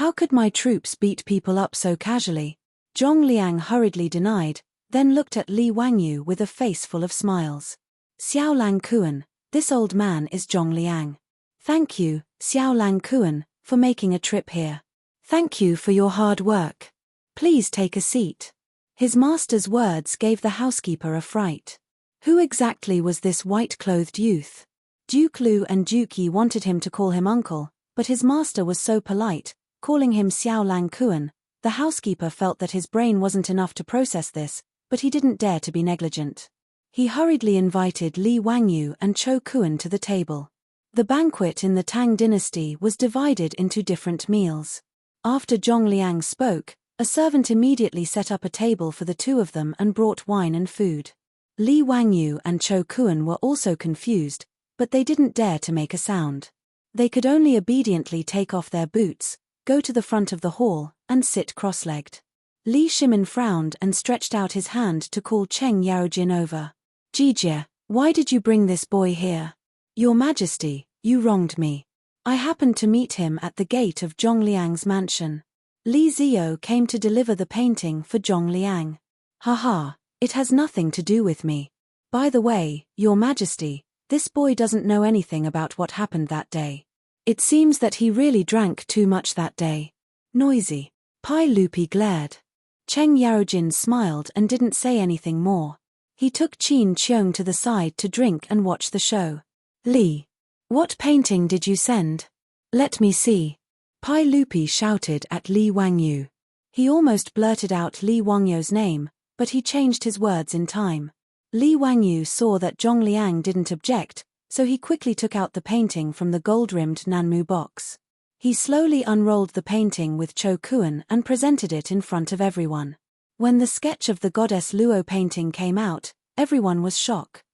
How could my troops beat people up so casually?" Zhongliang hurriedly denied, then looked at Li Wangyu with a face full of smiles. "Xiao Lang Kuan, this old man is Zhongliang. Thank you, Xiao Lang Kuan, for making a trip here. Thank you for your hard work. Please take a seat." His master's words gave the housekeeper a fright. Who exactly was this white-clothed youth? Duke Lu and Duke Yi wanted him to call him uncle, but his master was so polite, calling him Xiao Lang Kuan. The housekeeper felt that his brain wasn't enough to process this, but he didn't dare to be negligent. He hurriedly invited Li Wangyu and Cho Kuan to the table. The banquet in the Tang dynasty was divided into different meals. After Zhongliang spoke, a servant immediately set up a table for the two of them and brought wine and food. Li Wangyu and Cho Kuan were also confused, but they didn't dare to make a sound. They could only obediently take off their boots, go to the front of the hall, and sit cross-legged. Li Shimin frowned and stretched out his hand to call Cheng Yarojin over. "Jijie, why did you bring this boy here? Your Majesty, you wronged me. I happened to meet him at the gate of Zhongliang's mansion. Li Ziyou came to deliver the painting for Zhongliang. Haha, it has nothing to do with me. By the way, Your Majesty, this boy doesn't know anything about what happened that day. It seems that he really drank too much that day." Noisy. Pai Lupi glared. Cheng Yarojin smiled and didn't say anything more. He took Qin Qiong to the side to drink and watch the show. "Li, what painting did you send? Let me see." Pai Lupi shouted at Li Wangyu. He almost blurted out Li Wangyu's name, but he changed his words in time. Li Wangyu saw that Zhongliang didn't object, so he quickly took out the painting from the gold-rimmed Nanmu box. He slowly unrolled the painting with Cho Kuan and presented it in front of everyone. When the sketch of the goddess Luo painting came out, everyone was shocked.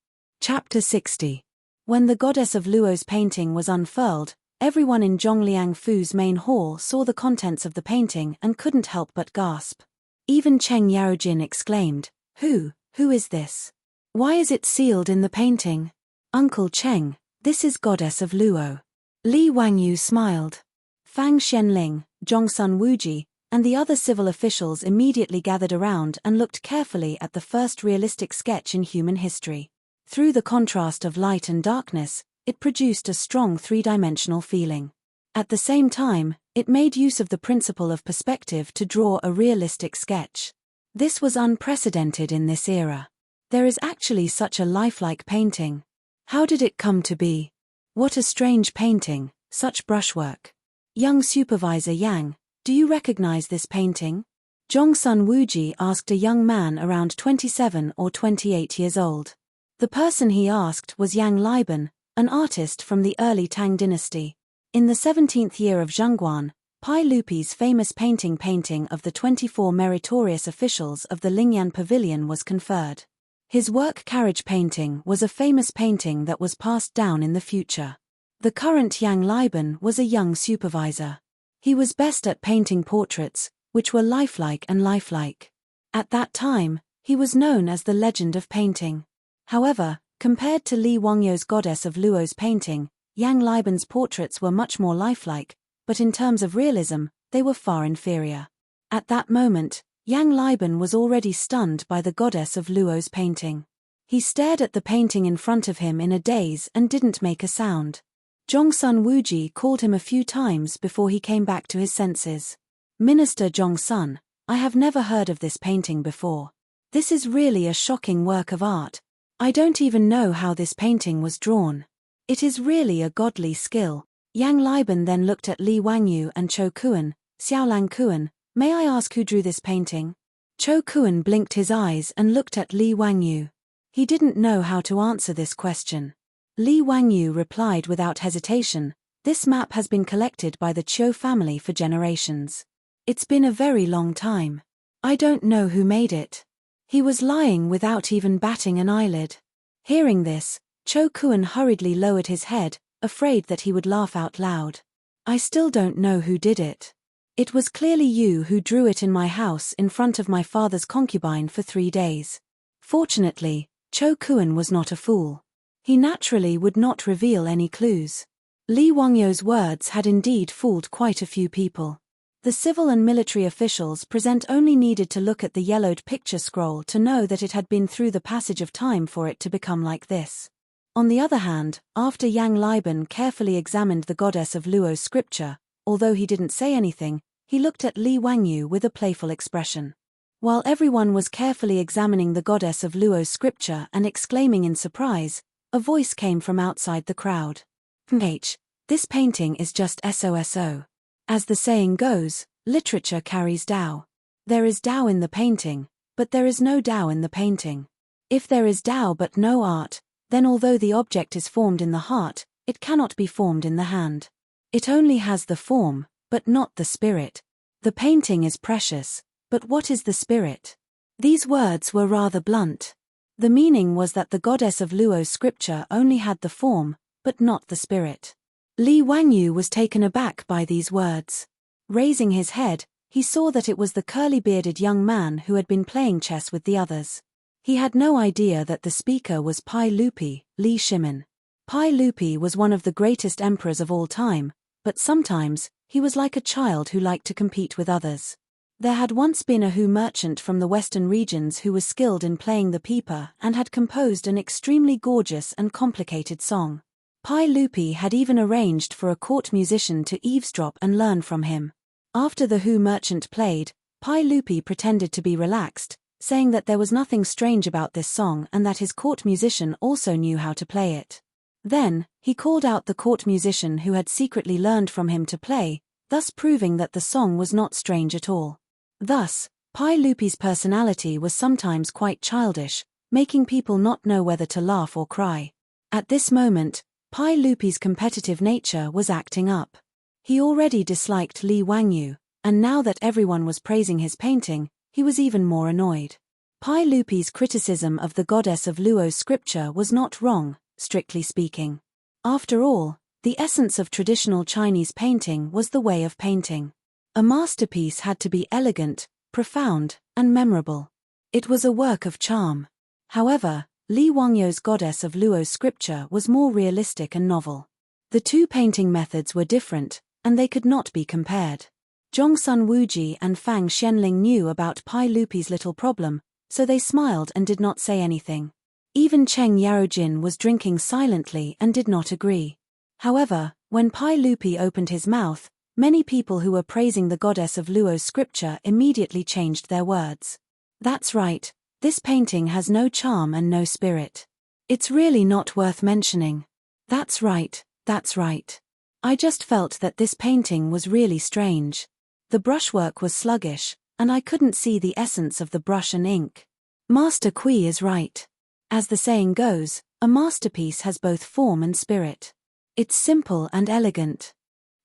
Chapter 60. When the goddess of Luo's painting was unfurled, everyone in Zhongliang Fu's main hall saw the contents of the painting and couldn't help but gasp. Even Cheng Yarojin exclaimed, Who is this? Why is it sealed in the painting? Uncle Cheng, this is Goddess of Luo. Li Wangyu smiled. Fang Xianling, Zhongsun Wuji, and the other civil officials immediately gathered around and looked carefully at the first realistic sketch in human history. Through the contrast of light and darkness, it produced a strong three-dimensional feeling. At the same time, it made use of the principle of perspective to draw a realistic sketch. This was unprecedented in this era. There is actually such a lifelike painting. How did it come to be? What a strange painting, such brushwork. Young Supervisor Yang, do you recognize this painting? Zhongsun Wuji asked a young man around 27 or 28 years old. The person he asked was Yang Liban, an artist from the early Tang dynasty. In the 17th year of Zhongguan, Pai Lupi's famous painting of the 24 meritorious officials of the Lingyan Pavilion was conferred. His work Carriage Painting was a famous painting that was passed down in the future. The current Yang Liban was a young supervisor. He was best at painting portraits, which were lifelike and lifelike. At that time, he was known as the legend of painting. However, compared to Li Wangyu's Goddess of Luo's painting, Yang Liban's portraits were much more lifelike, but in terms of realism, they were far inferior. At that moment, Yang Liban was already stunned by the Goddess of Luo's painting. He stared at the painting in front of him in a daze and didn't make a sound. Zhongsun Wuji called him a few times before he came back to his senses. Minister Zhongsun, I have never heard of this painting before. This is really a shocking work of art. I don't even know how this painting was drawn. It is really a godly skill. Yang Liban then looked at Li Wangyu and Cho Kuan, Xiaolang Kuan, may I ask who drew this painting? Cho Kuan blinked his eyes and looked at Li Wangyu. He didn't know how to answer this question. Li Wangyu replied without hesitation, this map has been collected by the Chiu family for generations. It's been a very long time. I don't know who made it. He was lying without even batting an eyelid. Hearing this, Cho Kuan hurriedly lowered his head, afraid that he would laugh out loud. I still don't know who did it. It was clearly you who drew it in my house in front of my father's concubine for 3 days. Fortunately, Cho Kuan was not a fool. He naturally would not reveal any clues. Li Wangyu's words had indeed fooled quite a few people. The civil and military officials present only needed to look at the yellowed picture scroll to know that it had been through the passage of time for it to become like this. On the other hand, after Yang Liban carefully examined the Goddess of Luo's scripture, although he didn't say anything, he looked at Li Wangyu with a playful expression. While everyone was carefully examining the Goddess of Luo's scripture and exclaiming in surprise, a voice came from outside the crowd. This painting is just SOSO. As the saying goes, literature carries Tao. There is Tao in the painting, but there is no Tao in the painting. If there is Tao but no art, then although the object is formed in the heart, it cannot be formed in the hand. It only has the form, but not the spirit. The painting is precious, but what is the spirit? These words were rather blunt. The meaning was that the Goddess of Luo's scripture only had the form, but not the spirit. Li Wangyu was taken aback by these words. Raising his head, he saw that it was the curly-bearded young man who had been playing chess with the others. He had no idea that the speaker was Pai Lupi, Li Shimin. Pai Lupi was one of the greatest emperors of all time, but sometimes, he was like a child who liked to compete with others. There had once been a Hu merchant from the western regions who was skilled in playing the pipa and had composed an extremely gorgeous and complicated song. Pai Lupi had even arranged for a court musician to eavesdrop and learn from him. After the Hu merchant played, Pai Lupi pretended to be relaxed, saying that there was nothing strange about this song and that his court musician also knew how to play it. Then, he called out the court musician who had secretly learned from him to play, thus proving that the song was not strange at all. Thus, Pai Lupi's personality was sometimes quite childish, making people not know whether to laugh or cry. At this moment, Pai Lupi's competitive nature was acting up. He already disliked Li Wangyu, and now that everyone was praising his painting, he was even more annoyed. Pai Lupi's criticism of the Goddess of Luo's scripture was not wrong, strictly speaking. After all, the essence of traditional Chinese painting was the way of painting. A masterpiece had to be elegant, profound, and memorable. It was a work of charm. However, Li Wangyo's Goddess of Luo's scripture was more realistic and novel. The two painting methods were different, and they could not be compared. Zhongsun Wuji and Fang Xianling knew about Pai Lupi's little problem, so they smiled and did not say anything. Even Cheng Yarojin was drinking silently and did not agree. However, when Pai Lupi opened his mouth, many people who were praising the Goddess of Luo's scripture immediately changed their words. That's right, this painting has no charm and no spirit. It's really not worth mentioning. That's right, that's right. I just felt that this painting was really strange. The brushwork was sluggish, and I couldn't see the essence of the brush and ink. Master Kui is right. As the saying goes, a masterpiece has both form and spirit. It's simple and elegant.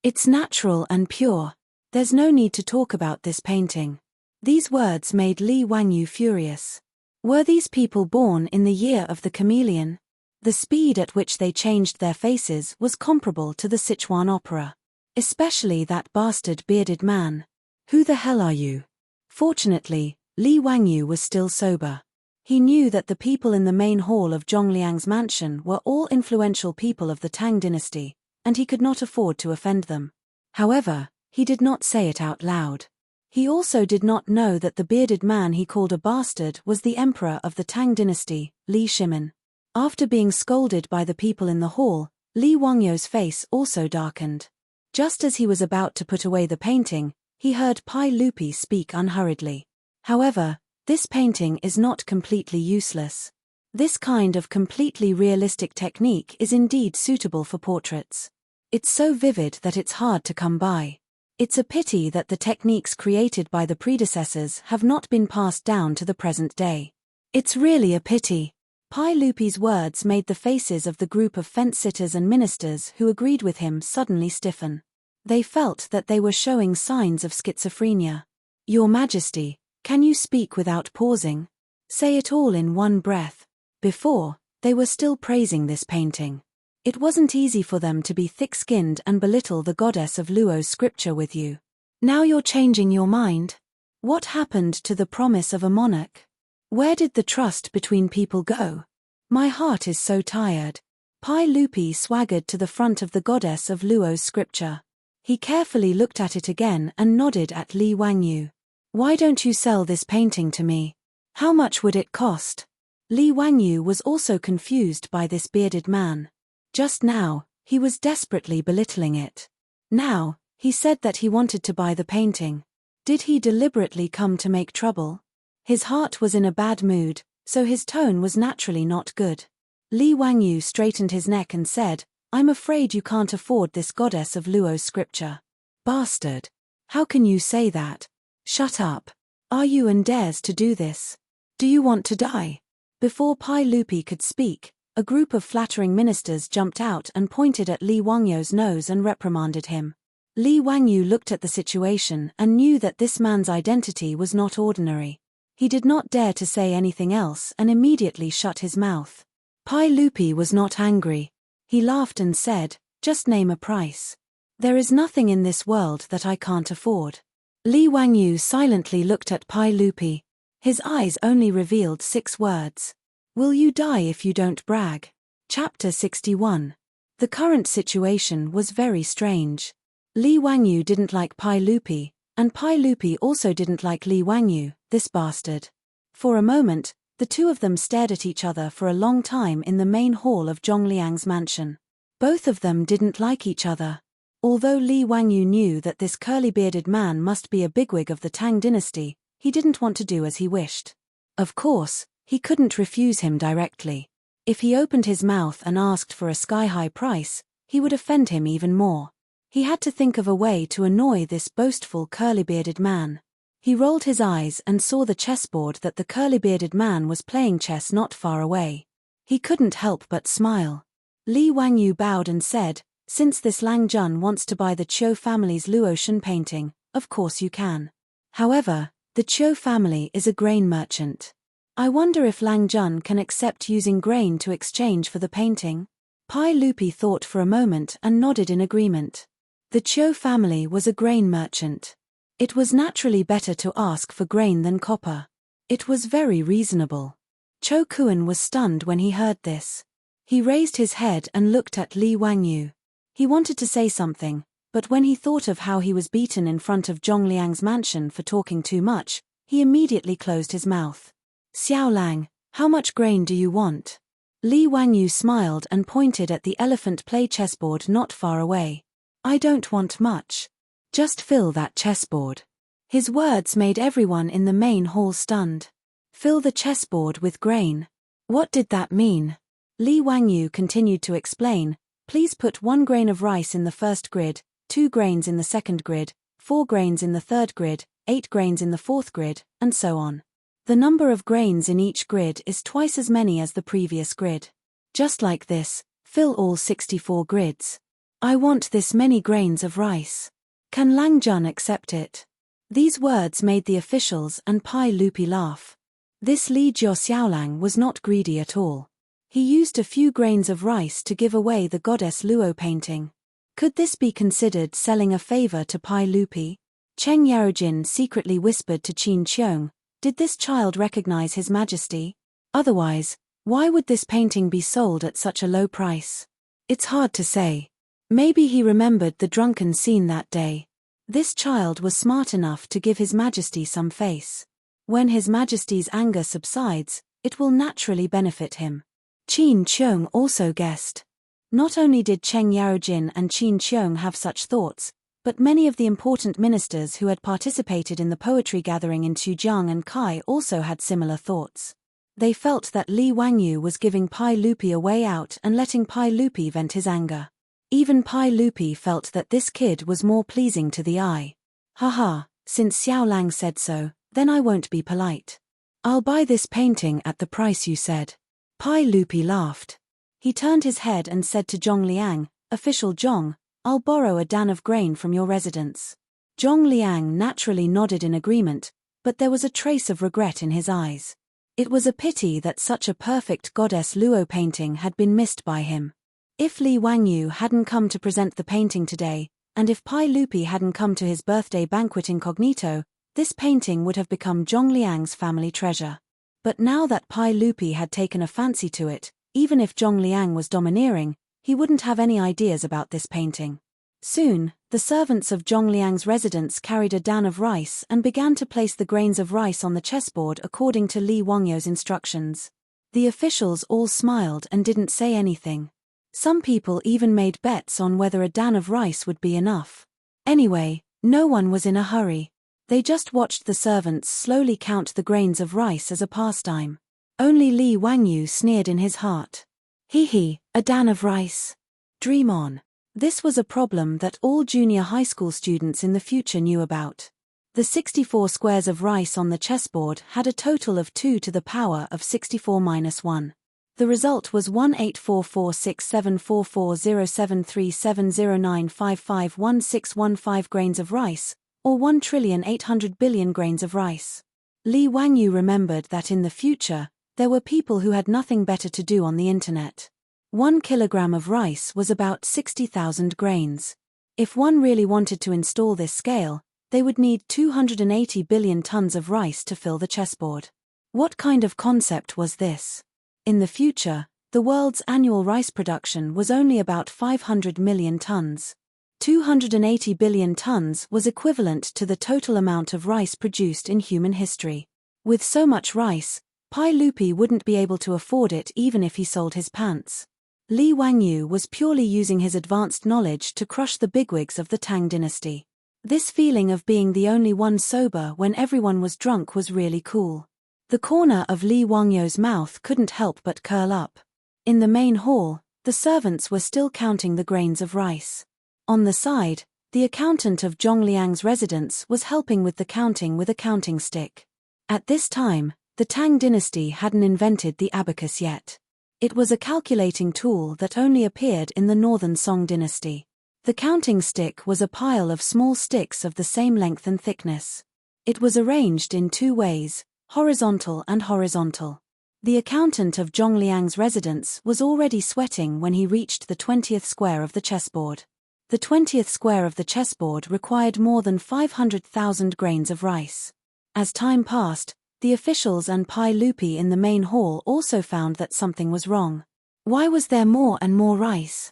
It's natural and pure. There's no need to talk about this painting. These words made Li Wangyu furious. Were these people born in the year of the chameleon? The speed at which they changed their faces was comparable to the Sichuan opera. Especially that bastard bearded man. Who the hell are you? Fortunately, Li Wangyu was still sober. He knew that the people in the main hall of Zhongliang's mansion were all influential people of the Tang dynasty, and he could not afford to offend them. However, he did not say it out loud. He also did not know that the bearded man he called a bastard was the emperor of the Tang dynasty, Li Shimin. After being scolded by the people in the hall, Li Wangyo's face also darkened. Just as he was about to put away the painting, he heard Pai Lupi speak unhurriedly. However, this painting is not completely useless. This kind of completely realistic technique is indeed suitable for portraits. It's so vivid that it's hard to come by. It's a pity that the techniques created by the predecessors have not been passed down to the present day. It's really a pity. Pai Lupi's words made the faces of the group of fence-sitters and ministers who agreed with him suddenly stiffen. They felt that they were showing signs of schizophrenia. Your Majesty, can you speak without pausing? Say it all in one breath. Before, they were still praising this painting. It wasn't easy for them to be thick-skinned and belittle the Goddess of Luo's scripture with you. Now you're changing your mind? What happened to the promise of a monarch? Where did the trust between people go? My heart is so tired. Pai Lupi swaggered to the front of the Goddess of Luo's scripture. He carefully looked at it again and nodded at Li Wangyu. Why don't you sell this painting to me? How much would it cost? Li Wangyu was also confused by this bearded man. Just now, he was desperately belittling it. Now, he said that he wanted to buy the painting. Did he deliberately come to make trouble? His heart was in a bad mood, so his tone was naturally not good. Li Wangyu straightened his neck and said, I'm afraid you can't afford this Goddess of Luo's scripture. Bastard. How can you say that? Shut up. Are you and dares to do this? Do you want to die? Before Pai Lupi could speak, a group of flattering ministers jumped out and pointed at Li Wangyo's nose and reprimanded him. Li Wangyu looked at the situation and knew that this man's identity was not ordinary. He did not dare to say anything else and immediately shut his mouth. Pai Lupi was not angry. He laughed and said, just name a price. There is nothing in this world that I can't afford. Li Wangyu silently looked at Pai Lupi. His eyes only revealed 6 words. Will you die if you don't brag? Chapter 61. The current situation was very strange. Li Wangyu didn't like Pai Lupi, and Pai Lupi also didn't like Li Wangyu, this bastard. For a moment, the two of them stared at each other for a long time in the main hall of Zhongliang's mansion. Both of them didn't like each other. Although Li Wangyu knew that this curly-bearded man must be a bigwig of the Tang dynasty, he didn't want to do as he wished. Of course, he couldn't refuse him directly. If he opened his mouth and asked for a sky-high price, he would offend him even more. He had to think of a way to annoy this boastful curly-bearded man. He rolled his eyes and saw the chessboard that the curly-bearded man was playing chess not far away. He couldn't help but smile. Li Wangyu bowed and said, since this Lang Jun wants to buy the Chiu family's Luotian painting, of course you can. However, the Chiu family is a grain merchant. I wonder if Lang Jun can accept using grain to exchange for the painting? Pai Lupi thought for a moment and nodded in agreement. The Chiu family was a grain merchant. It was naturally better to ask for grain than copper. It was very reasonable. Cho Kuan was stunned when he heard this. He raised his head and looked at Li Wangyu. He wanted to say something, but when he thought of how he was beaten in front of Zhongliang's mansion for talking too much, he immediately closed his mouth. Xiaolang, how much grain do you want? Li Wangyu smiled and pointed at the elephant play chessboard not far away. I don't want much. Just fill that chessboard. His words made everyone in the main hall stunned. Fill the chessboard with grain. What did that mean? Li Wangyu continued to explain. Please put 1 grain of rice in the first grid, 2 grains in the second grid, 4 grains in the third grid, 8 grains in the fourth grid, and so on. The number of grains in each grid is twice as many as the previous grid. Just like this, fill all 64 grids. I want this many grains of rice. Can Lang Jun accept it? These words made the officials and Pai Lupi laugh. This Li Jiao Xiaolang was not greedy at all. He used a few grains of rice to give away the goddess Luo painting. Could this be considered selling a favor to Pai Lupi? Cheng Yarojin secretly whispered to Qin Qiong, did this child recognize His Majesty? Otherwise, why would this painting be sold at such a low price? It's hard to say. Maybe he remembered the drunken scene that day. This child was smart enough to give His Majesty some face. When His Majesty's anger subsides, it will naturally benefit him. Qin Qiong also guessed. Not only did Cheng Yarojin and Qin Qiong have such thoughts, but many of the important ministers who had participated in the poetry gathering in Tujiang and Kai also had similar thoughts. They felt that Li Wangyu was giving Pai Lupi a way out and letting Pai Lupi vent his anger. Even Pai Lupi felt that this kid was more pleasing to the eye. Haha, since Xiaolang said so, then I won't be polite. I'll buy this painting at the price you said. Pai Lupi laughed. He turned his head and said to Zhong Liang, Official Zhong, I'll borrow a dan of grain from your residence. Zhong Liang naturally nodded in agreement, but there was a trace of regret in his eyes. It was a pity that such a perfect goddess Luo painting had been missed by him. If Li Wangyu hadn't come to present the painting today, and if Pai Lupi hadn't come to his birthday banquet incognito, this painting would have become Zhong Liang's family treasure. But now that Pai Lupi had taken a fancy to it, even if Zhong Liang was domineering, he wouldn't have any ideas about this painting. Soon, the servants of Zhong Liang's residence carried a dan of rice and began to place the grains of rice on the chessboard according to Li Wangyu's instructions. The officials all smiled and didn't say anything. Some people even made bets on whether a dan of rice would be enough. Anyway, no one was in a hurry. They just watched the servants slowly count the grains of rice as a pastime. Only Li Wangyu sneered in his heart. Hee, a dan of rice. Dream on. This was a problem that all junior high school students in the future knew about. The 64 squares of rice on the chessboard had a total of 2 to the power of 64 minus 1. The result was 184467440737095516115 grains of rice, or 1,800,000,000,000 grains of rice. Li Wangyu remembered that in the future, there were people who had nothing better to do on the internet. 1 kilogram of rice was about 60,000 grains. If one really wanted to install this scale, they would need 280 billion tons of rice to fill the chessboard. What kind of concept was this? In the future, the world's annual rice production was only about 500 million tons. 280 billion tons was equivalent to the total amount of rice produced in human history. With so much rice, Pai Lupi wouldn't be able to afford it even if he sold his pants. Li Wangyu was purely using his advanced knowledge to crush the bigwigs of the Tang dynasty. This feeling of being the only one sober when everyone was drunk was really cool. The corner of Li Wangyu's mouth couldn't help but curl up. In the main hall, the servants were still counting the grains of rice. On the side, the accountant of Zhong Liang's residence was helping with the counting with a counting stick. At this time, the Tang dynasty hadn't invented the abacus yet. It was a calculating tool that only appeared in the northern Song dynasty. The counting stick was a pile of small sticks of the same length and thickness. It was arranged in 2 ways, horizontal and horizontal. The accountant of Zhong Liang's residence was already sweating when he reached the 20th square of the chessboard. The 20th square of the chessboard required more than 500,000 grains of rice. As time passed, The officials and Pai Lupi in the main hall also found that something was wrong. Why was there more and more rice?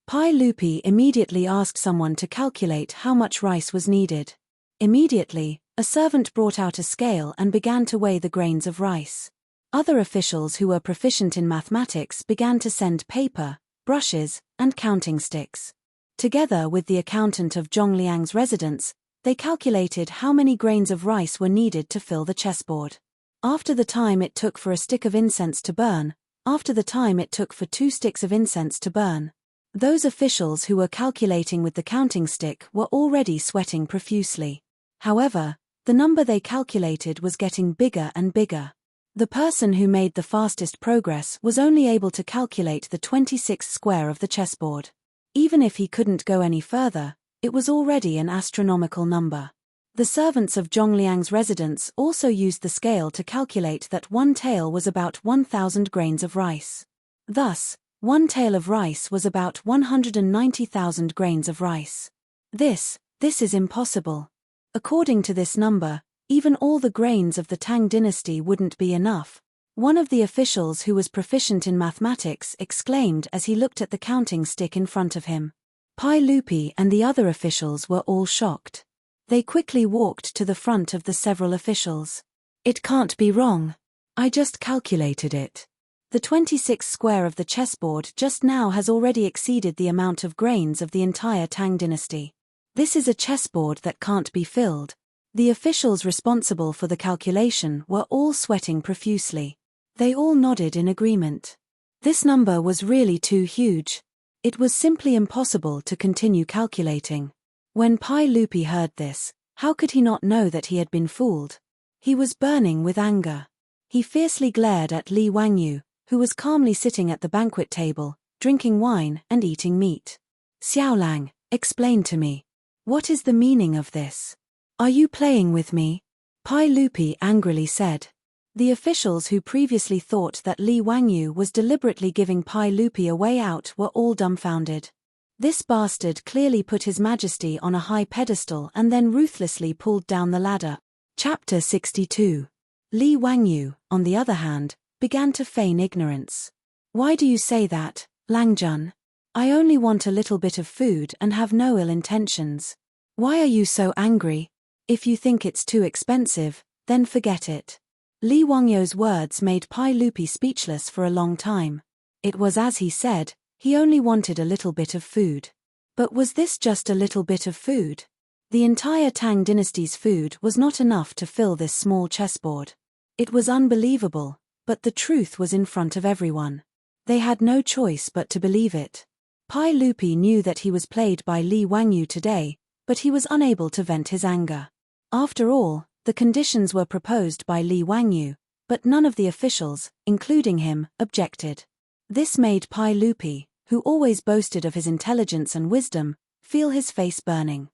Pai Lupi immediately asked someone to calculate how much rice was needed. Immediately, a servant brought out a scale and began to weigh the grains of rice. Other officials who were proficient in mathematics began to send paper, brushes, and counting sticks. Together with the accountant of Zhongliang's residence, they calculated how many grains of rice were needed to fill the chessboard. After the time it took for a stick of incense to burn, after the time it took for 2 sticks of incense to burn. Those officials who were calculating with the counting stick were already sweating profusely. However, the number they calculated was getting bigger and bigger. The person who made the fastest progress was only able to calculate the 26th square of the chessboard. Even if he couldn't go any further, it was already an astronomical number. The servants of Zhongliang's residence also used the scale to calculate that 1 tael was about 1,000 grains of rice. Thus, 1 tael of rice was about 190,000 grains of rice. This is impossible. According to this number, even all the grains of the Tang dynasty wouldn't be enough. One of the officials who was proficient in mathematics exclaimed as he looked at the counting stick in front of him. Pai Lupi and the other officials were all shocked. They quickly walked to the front of the several officials. It can't be wrong. I just calculated it. The 26th square of the chessboard just now has already exceeded the amount of grains of the entire Tang dynasty. This is a chessboard that can't be filled. The officials responsible for the calculation were all sweating profusely. They all nodded in agreement. This number was really too huge. It was simply impossible to continue calculating. When Pai Lupi heard this, how could he not know that he had been fooled? He was burning with anger. He fiercely glared at Li Wangyu, who was calmly sitting at the banquet table, drinking wine and eating meat. Xiaolang, explain to me. What is the meaning of this? Are you playing with me? Pai Lupi angrily said. The officials who previously thought that Li Wangyu was deliberately giving Pai Lupi a way out were all dumbfounded. This bastard clearly put His Majesty on a high pedestal and then ruthlessly pulled down the ladder. Chapter 62. Li Wangyu, on the other hand, began to feign ignorance. Why do you say that, Langjun? I only want a little bit of food and have no ill intentions. Why are you so angry? If you think it's too expensive, then forget it. Li Wangyu's words made Pai Lupi speechless for a long time. It was as he said, he only wanted a little bit of food. But was this just a little bit of food? The entire Tang dynasty's food was not enough to fill this small chessboard. It was unbelievable, but the truth was in front of everyone. They had no choice but to believe it. Pai Lupi knew that he was played by Li Wangyu today, but he was unable to vent his anger. After all, the conditions were proposed by Li Wangyu, but none of the officials, including him, objected. This made Pai Lupi, who always boasted of his intelligence and wisdom, feel his face burning.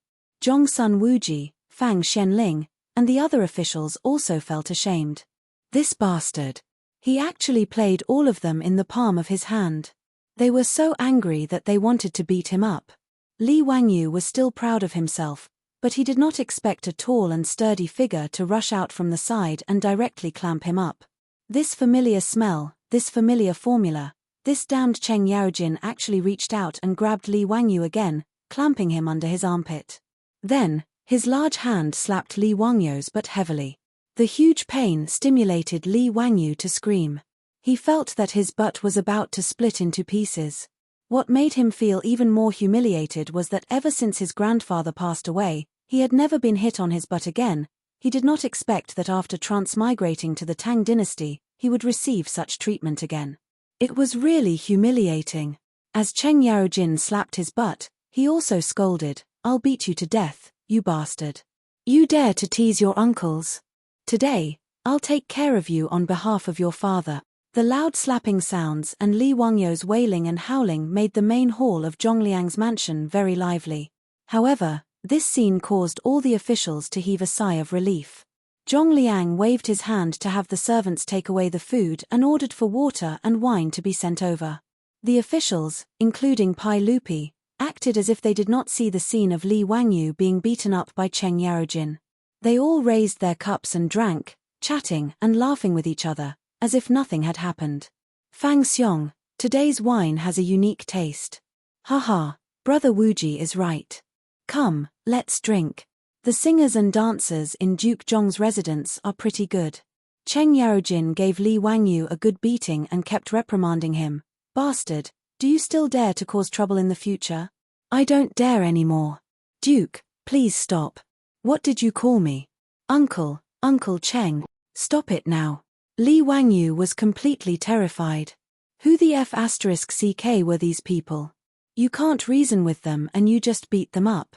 Zhongsun Wuji, Fang Xianling, and the other officials also felt ashamed. This bastard. He actually played all of them in the palm of his hand. They were so angry that they wanted to beat him up. Li Wangyu was still proud of himself, but he did not expect a tall and sturdy figure to rush out from the side and directly clamp him up. This familiar smell, this familiar formula, this damned Cheng Yaojin actually reached out and grabbed Li Wangyu again, clamping him under his armpit. Then, his large hand slapped Li Wangyu's butt heavily. The huge pain stimulated Li Wangyu to scream. He felt that his butt was about to split into pieces. What made him feel even more humiliated was that ever since his grandfather passed away, he had never been hit on his butt again. He did not expect that after transmigrating to the Tang dynasty, he would receive such treatment again. It was really humiliating. As Cheng Yaojin slapped his butt, he also scolded, "I'll beat you to death, you bastard. You dare to tease your uncles? Today, I'll take care of you on behalf of your father." The loud slapping sounds and Li Wangyu's wailing and howling made the main hall of Zhongliang's mansion very lively. However, this scene caused all the officials to heave a sigh of relief. Zhongliang waved his hand to have the servants take away the food and ordered for water and wine to be sent over. The officials, including Pai Lupi, acted as if they did not see the scene of Li Wangyu being beaten up by Cheng Yaojin. They all raised their cups and drank, chatting and laughing with each other, as if nothing had happened. Fang Xiong, today's wine has a unique taste. Haha, Brother Wuji is right. Come, let's drink. The singers and dancers in Duke Zhong's residence are pretty good. Cheng Yarojin gave Li Wangyu a good beating and kept reprimanding him. Bastard, do you still dare to cause trouble in the future? I don't dare anymore. Duke, please stop. What did you call me? Uncle Cheng. Stop it now. Li Wangyu was completely terrified. Who the F***ck were these people? You can't reason with them and you just beat them up.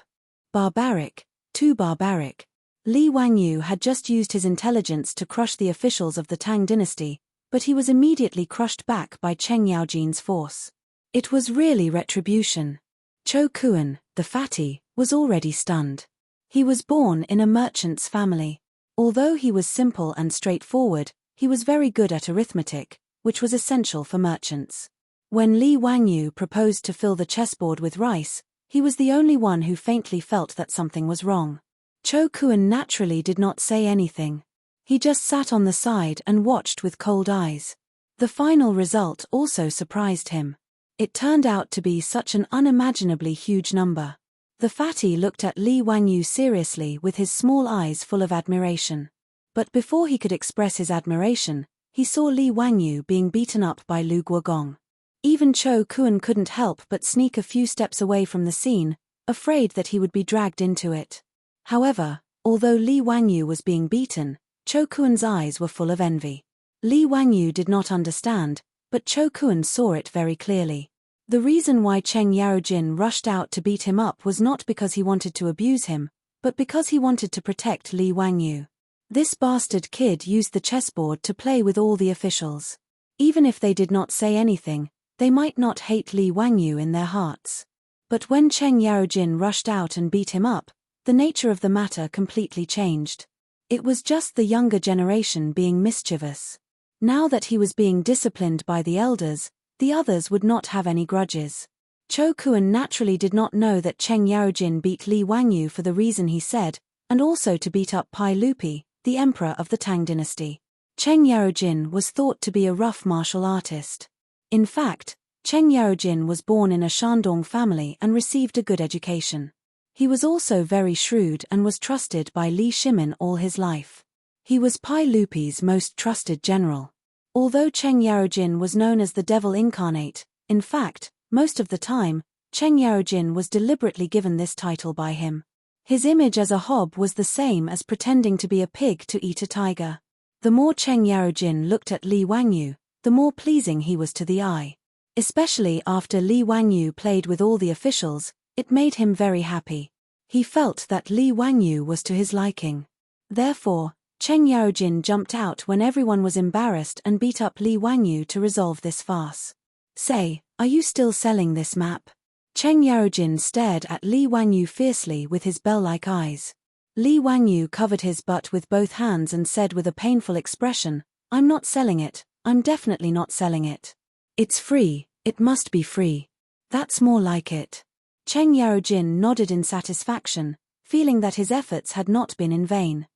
Barbaric, too barbaric. Li Wangyu had just used his intelligence to crush the officials of the Tang dynasty, but he was immediately crushed back by Cheng Yaojin's force. It was really retribution. Cho Kuan, the fatty, was already stunned. He was born in a merchant's family. Although he was simple and straightforward, he was very good at arithmetic, which was essential for merchants. When Li Wangyu proposed to fill the chessboard with rice, he was the only one who faintly felt that something was wrong. Cho Kuan naturally did not say anything. He just sat on the side and watched with cold eyes. The final result also surprised him. It turned out to be such an unimaginably huge number. The fatty looked at Li Wangyu seriously with his small eyes full of admiration. But before he could express his admiration, he saw Li Wangyu being beaten up by Lu Guogong. Even Cho Kuan couldn't help but sneak a few steps away from the scene, afraid that he would be dragged into it. However, although Li Wangyu was being beaten, Cho Kuan's eyes were full of envy. Li Wangyu did not understand, but Cho Kuan saw it very clearly. The reason why Cheng Yarojin rushed out to beat him up was not because he wanted to abuse him, but because he wanted to protect Li Wangyu. This bastard kid used the chessboard to play with all the officials. Even if they did not say anything, they might not hate Li Wangyu in their hearts. But when Cheng Yarojin rushed out and beat him up, the nature of the matter completely changed. It was just the younger generation being mischievous. Now that he was being disciplined by the elders, the others would not have any grudges. Cho Kuan naturally did not know that Cheng Yarojin beat Li Wangyu for the reason he said, and also to beat up Pai Lupi, the emperor of the Tang dynasty. Cheng Yarojin was thought to be a rough martial artist. In fact, Cheng Yarojin was born in a Shandong family and received a good education. He was also very shrewd and was trusted by Li Shimin all his life. He was Pai Lupi's most trusted general. Although Cheng Yarojin was known as the devil incarnate, in fact, most of the time, Cheng Yarojin was deliberately given this title by him. His image as a hob was the same as pretending to be a pig to eat a tiger. The more Cheng Yarojin looked at Li Wangyu, the more pleasing he was to the eye. Especially after Li Wangyu played with all the officials, it made him very happy. He felt that Li Wangyu was to his liking. Therefore, Cheng Yarojin jumped out when everyone was embarrassed and beat up Li Wangyu to resolve this farce. Say, are you still selling this map? Cheng Yarojin stared at Li Wangyu fiercely with his bell-like eyes. Li Wangyu covered his butt with both hands and said with a painful expression, I'm not selling it, I'm definitely not selling it. It's free, it must be free. That's more like it. Cheng Yarojin nodded in satisfaction, feeling that his efforts had not been in vain.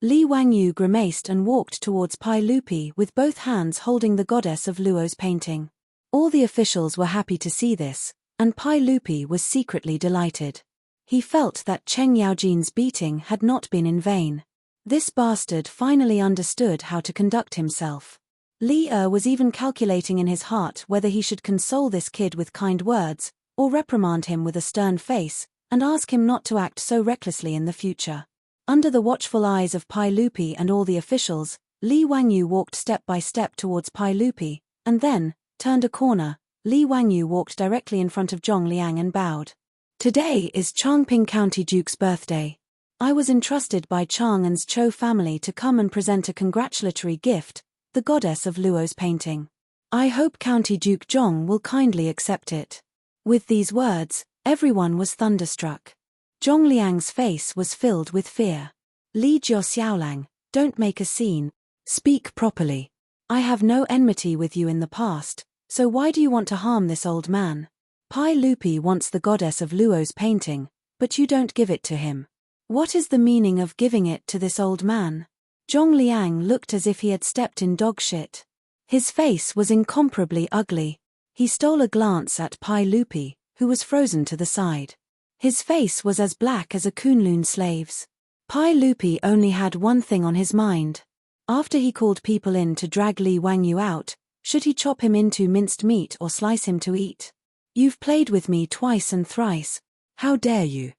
Li Wangyu grimaced and walked towards Pai Lupi with both hands holding the goddess of Luo's painting. All the officials were happy to see this, and Pai Lupi was secretly delighted. He felt that Cheng Yaojin's beating had not been in vain. This bastard finally understood how to conduct himself. Li was even calculating in his heart whether he should console this kid with kind words, or reprimand him with a stern face, and ask him not to act so recklessly in the future. Under the watchful eyes of Pai Lupi and all the officials, Li Wangyu walked step by step towards Pai Lupi, and then, turned a corner, Li Wangyu walked directly in front of Zhong Liang and bowed. Today is Changping County Duke's birthday. I was entrusted by Chang and's Cho family to come and present a congratulatory gift, the goddess of Luo's painting. I hope County Duke Zhong will kindly accept it. With these words, everyone was thunderstruck. Zhong Liang's face was filled with fear. Li Jiaoxiaolang, don't make a scene. Speak properly. I have no enmity with you in the past, so why do you want to harm this old man? Pai Lupi wants the goddess of Luo's painting, but you don't give it to him. What is the meaning of giving it to this old man? Zhong Liang looked as if he had stepped in dog shit. His face was incomparably ugly. He stole a glance at Pai Lupi, who was frozen to the side. His face was as black as a Kunlun slave's. Pai Lupi only had one thing on his mind. After he called people in to drag Li Wangyu out, should he chop him into minced meat or slice him to eat? You've played with me twice and thrice. How dare you?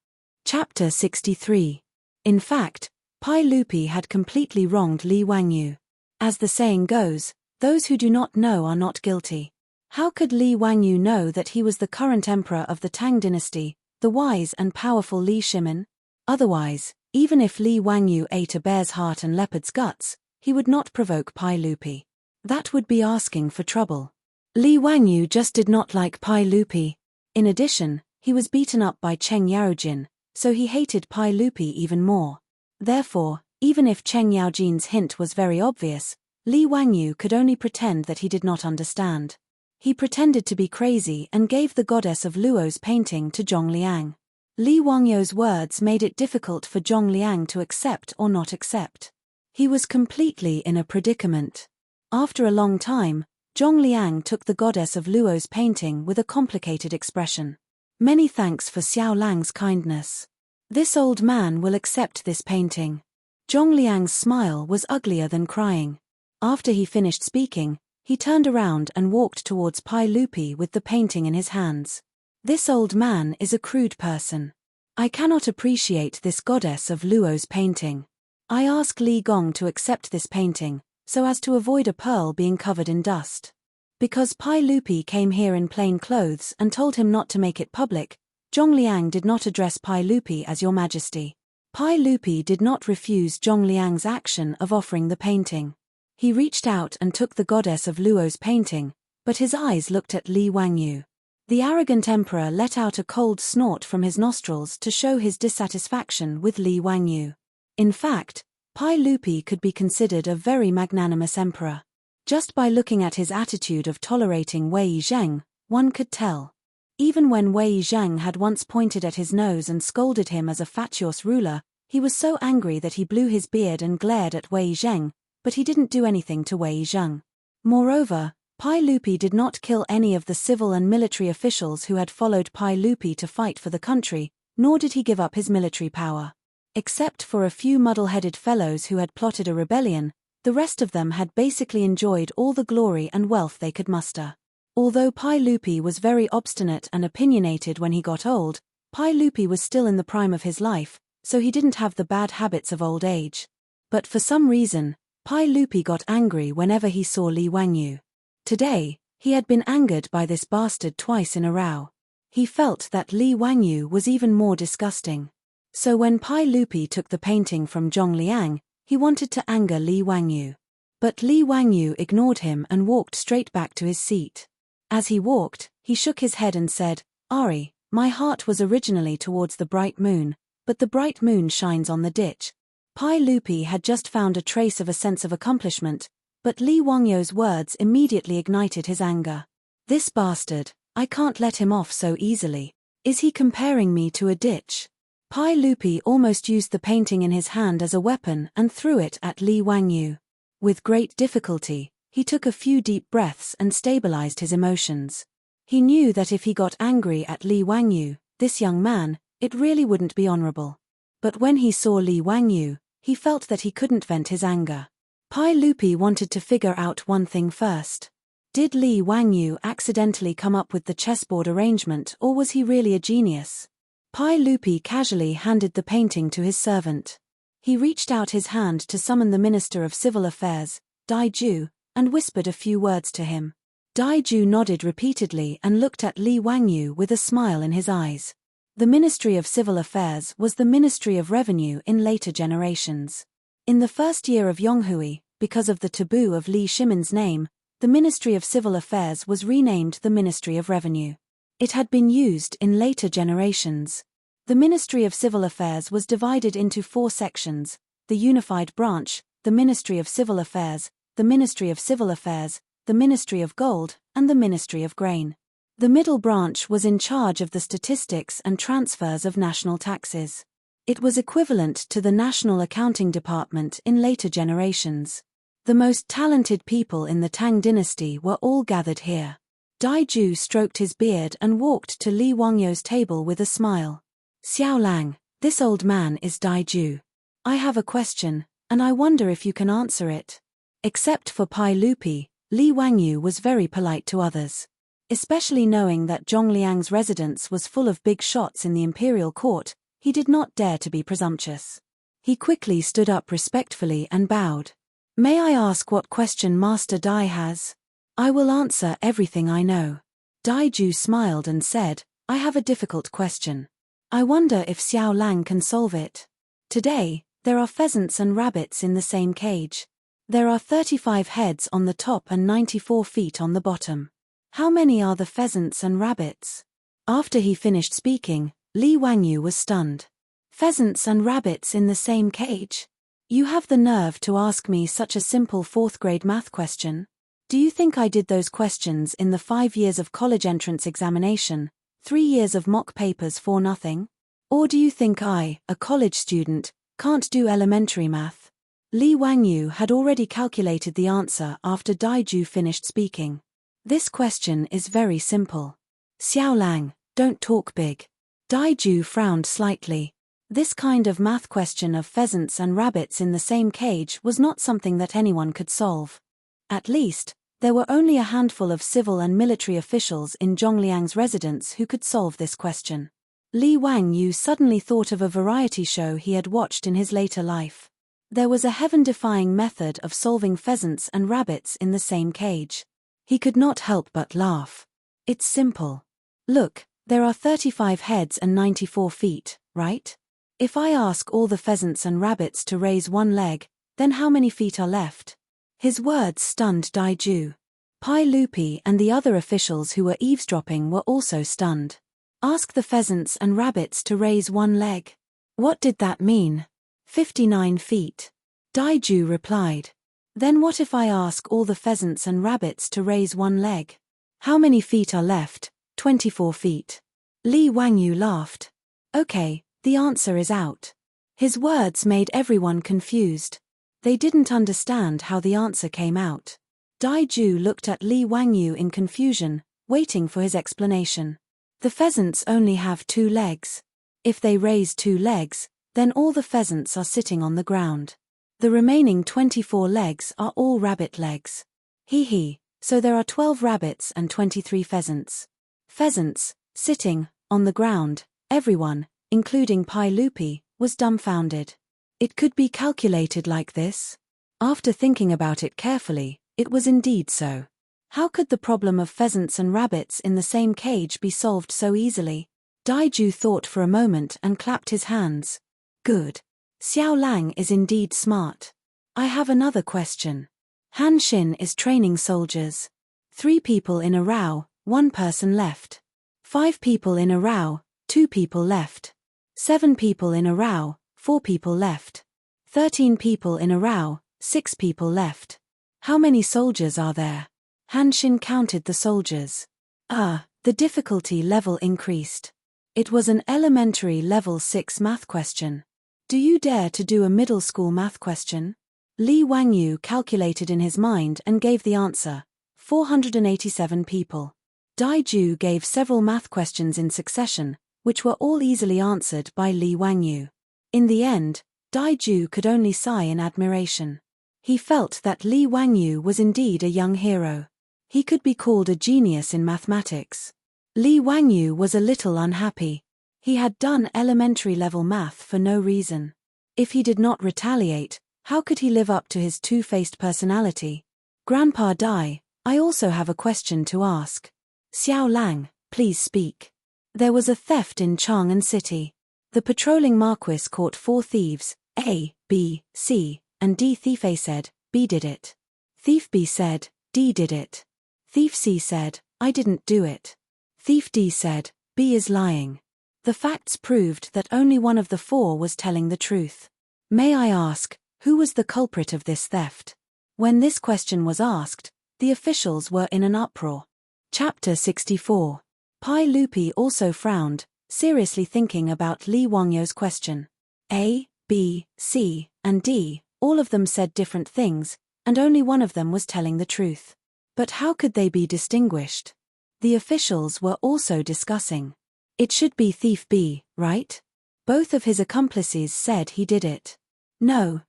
Chapter 63. In fact, Pai Lupi had completely wronged Li Wangyu. As the saying goes, those who do not know are not guilty. How could Li Wangyu know that he was the current emperor of the Tang dynasty, the wise and powerful Li Shimin? Otherwise, even if Li Wangyu ate a bear's heart and leopard's guts, he would not provoke Pai Lupi. That would be asking for trouble. Li Wangyu just did not like Pai Lupi. In addition, he was beaten up by Cheng Yaojin, so he hated Pai Lupi even more. Therefore, even if Cheng Yaojin's hint was very obvious, Li Wangyu could only pretend that he did not understand. He pretended to be crazy and gave the goddess of Luo's painting to Zhong Liang. Li Wangyu's words made it difficult for Zhong Liang to accept or not accept. He was completely in a predicament. After a long time, Zhong Liang took the goddess of Luo's painting with a complicated expression. Many thanks for Xiao Lang's kindness. This old man will accept this painting. Zhong Liang's smile was uglier than crying. After he finished speaking, he turned around and walked towards Pai Lupi with the painting in his hands. This old man is a crude person. I cannot appreciate this goddess of Luo's painting. I ask Li Gong to accept this painting, so as to avoid a pearl being covered in dust. Because Pai Lupi came here in plain clothes and told him not to make it public, Zhong Liang did not address Pai Lupi as Your Majesty. Pai Lupi did not refuse Zhong Liang's action of offering the painting. He reached out and took the goddess of Luo's painting, but his eyes looked at Li Wangyu. The arrogant emperor let out a cold snort from his nostrils to show his dissatisfaction with Li Wangyu. In fact, Pai Lupi could be considered a very magnanimous emperor. Just by looking at his attitude of tolerating Wei Zheng, one could tell. Even when Wei Zheng had once pointed at his nose and scolded him as a fatuous ruler, he was so angry that he blew his beard and glared at Wei Zheng, but he didn't do anything to Wei Zheng. Moreover, Pai Lupi did not kill any of the civil and military officials who had followed Pai Lupi to fight for the country, nor did he give up his military power. Except for a few muddle-headed fellows who had plotted a rebellion, the rest of them had basically enjoyed all the glory and wealth they could muster. Although Pai Lupi was very obstinate and opinionated when he got old, Pai Lupi was still in the prime of his life, so he didn't have the bad habits of old age. But for some reason, Pai Lupi got angry whenever he saw Li Wangyu. Today, he had been angered by this bastard twice in a row. He felt that Li Wangyu was even more disgusting. So when Pai Lupi took the painting from Zhong Liang, he wanted to anger Li Wangyu. But Li Wangyu ignored him and walked straight back to his seat. As he walked, he shook his head and said, "Ari, my heart was originally towards the bright moon, but the bright moon shines on the ditch." Pai Lupi had just found a trace of a sense of accomplishment, but Li Wangyu's words immediately ignited his anger. This bastard, I can't let him off so easily. Is he comparing me to a ditch? Pai Lupi almost used the painting in his hand as a weapon and threw it at Li Wangyu. With great difficulty, he took a few deep breaths and stabilized his emotions. He knew that if he got angry at Li Wangyu, this young man, it really wouldn't be honorable. But when he saw Li Wangyu, he felt that he couldn't vent his anger. Pai Lupi wanted to figure out one thing first. Did Li Wangyu accidentally come up with the chessboard arrangement, or was he really a genius? Pai Lupi casually handed the painting to his servant. He reached out his hand to summon the Minister of Civil Affairs, Dai Ju, and whispered a few words to him. Dai Ju nodded repeatedly and looked at Li Wangyu with a smile in his eyes. The Ministry of Civil Affairs was the Ministry of Revenue in later generations. In the first year of Yonghui, because of the taboo of Li Shimin's name, the Ministry of Civil Affairs was renamed the Ministry of Revenue. It had been used in later generations. The Ministry of Civil Affairs was divided into 4 sections: the Unified Branch, the Ministry of Civil Affairs, the Ministry of Civil Affairs, the Ministry of Gold, and the Ministry of Grain. The middle branch was in charge of the statistics and transfers of national taxes. It was equivalent to the National Accounting Department in later generations. The most talented people in the Tang dynasty were all gathered here. Daiju stroked his beard and walked to Li Wangyo's table with a smile. Xiao Lang, this old man is Daiju. I have a question, and I wonder if you can answer it. Except for Pai Lupi, Li Wangyu was very polite to others. Especially knowing that Zhongliang's residence was full of big shots in the imperial court, he did not dare to be presumptuous. He quickly stood up respectfully and bowed. May I ask what question Master Dai has? I will answer everything I know. Daiju smiled and said, I have a difficult question. I wonder if Xiao Lang can solve it. Today, there are pheasants and rabbits in the same cage. There are 35 heads on the top and 94 feet on the bottom. How many are the pheasants and rabbits? After he finished speaking, Li Wangyu was stunned. Pheasants and rabbits in the same cage? You have the nerve to ask me such a simple 4th grade math question? Do you think I did those questions in the 5 years of college entrance examination, 3 years of mock papers for nothing? Or do you think I, a college student, can't do elementary math? Li Wangyu had already calculated the answer after Daiju finished speaking. This question is very simple. Xiao Lang, don't talk big. Daiju frowned slightly. This kind of math question of pheasants and rabbits in the same cage was not something that anyone could solve. At least, there were only a handful of civil and military officials in Zhongliang's residence who could solve this question. Li Wangyu suddenly thought of a variety show he had watched in his later life. There was a heaven-defying method of solving pheasants and rabbits in the same cage. He could not help but laugh. It's simple. Look, there are 35 heads and 94 feet, right? If I ask all the pheasants and rabbits to raise one leg, then how many feet are left? His words stunned Daiju. Pai Lupi and the other officials who were eavesdropping were also stunned. Ask the pheasants and rabbits to raise one leg. What did that mean? 59 feet. Daiju replied. Then what if I ask all the pheasants and rabbits to raise one leg? How many feet are left? 24 feet. Li Wangyu laughed. Okay, the answer is out. His words made everyone confused. They didn't understand how the answer came out. Daiju looked at Li Wangyu in confusion, waiting for his explanation. The pheasants only have 2 legs. If they raise 2 legs, then all the pheasants are sitting on the ground. The remaining 24 legs are all rabbit legs. Hee, so there are 12 rabbits and 23 pheasants. Pheasants, sitting, on the ground. Everyone, including Pai Lupi, was dumbfounded. It could be calculated like this? After thinking about it carefully, it was indeed so. How could the problem of pheasants and rabbits in the same cage be solved so easily? Daiju thought for a moment and clapped his hands. Good. Xiao Lang is indeed smart. I have another question. Han Xin is training soldiers. 3 people in a row, 1 person left. 5 people in a row, 2 people left. 7 people in a row, 4 people left. 13 people in a row, 6 people left. How many soldiers are there? Han Xin counted the soldiers. The difficulty level increased. It was an elementary level 6 math question. Do you dare to do a middle school math question? Li Wangyu calculated in his mind and gave the answer. 487 people. Daiju gave several math questions in succession, which were all easily answered by Li Wangyu. In the end, Daiju could only sigh in admiration. He felt that Li Wangyu was indeed a young hero. He could be called a genius in mathematics. Li Wangyu was a little unhappy. He had done elementary level math for no reason. If he did not retaliate, how could he live up to his two-faced personality? Grandpa Dai, I also have a question to ask. Xiao Lang, please speak. There was a theft in Chang'an City. The patrolling marquis caught 4 thieves, A, B, C, and D. Thief A said, B did it. Thief B said, D did it. Thief C said, I didn't do it. Thief D said, B is lying. The facts proved that only one of the 4 was telling the truth. May I ask, who was the culprit of this theft? When this question was asked, the officials were in an uproar. Chapter 64. Pai Lupi also frowned, seriously thinking about Li Wangyo's question. A, B, C, and D, all of them said different things, and only one of them was telling the truth. But how could they be distinguished? The officials were also discussing. It should be thief B, right? Both of his accomplices said he did it. No,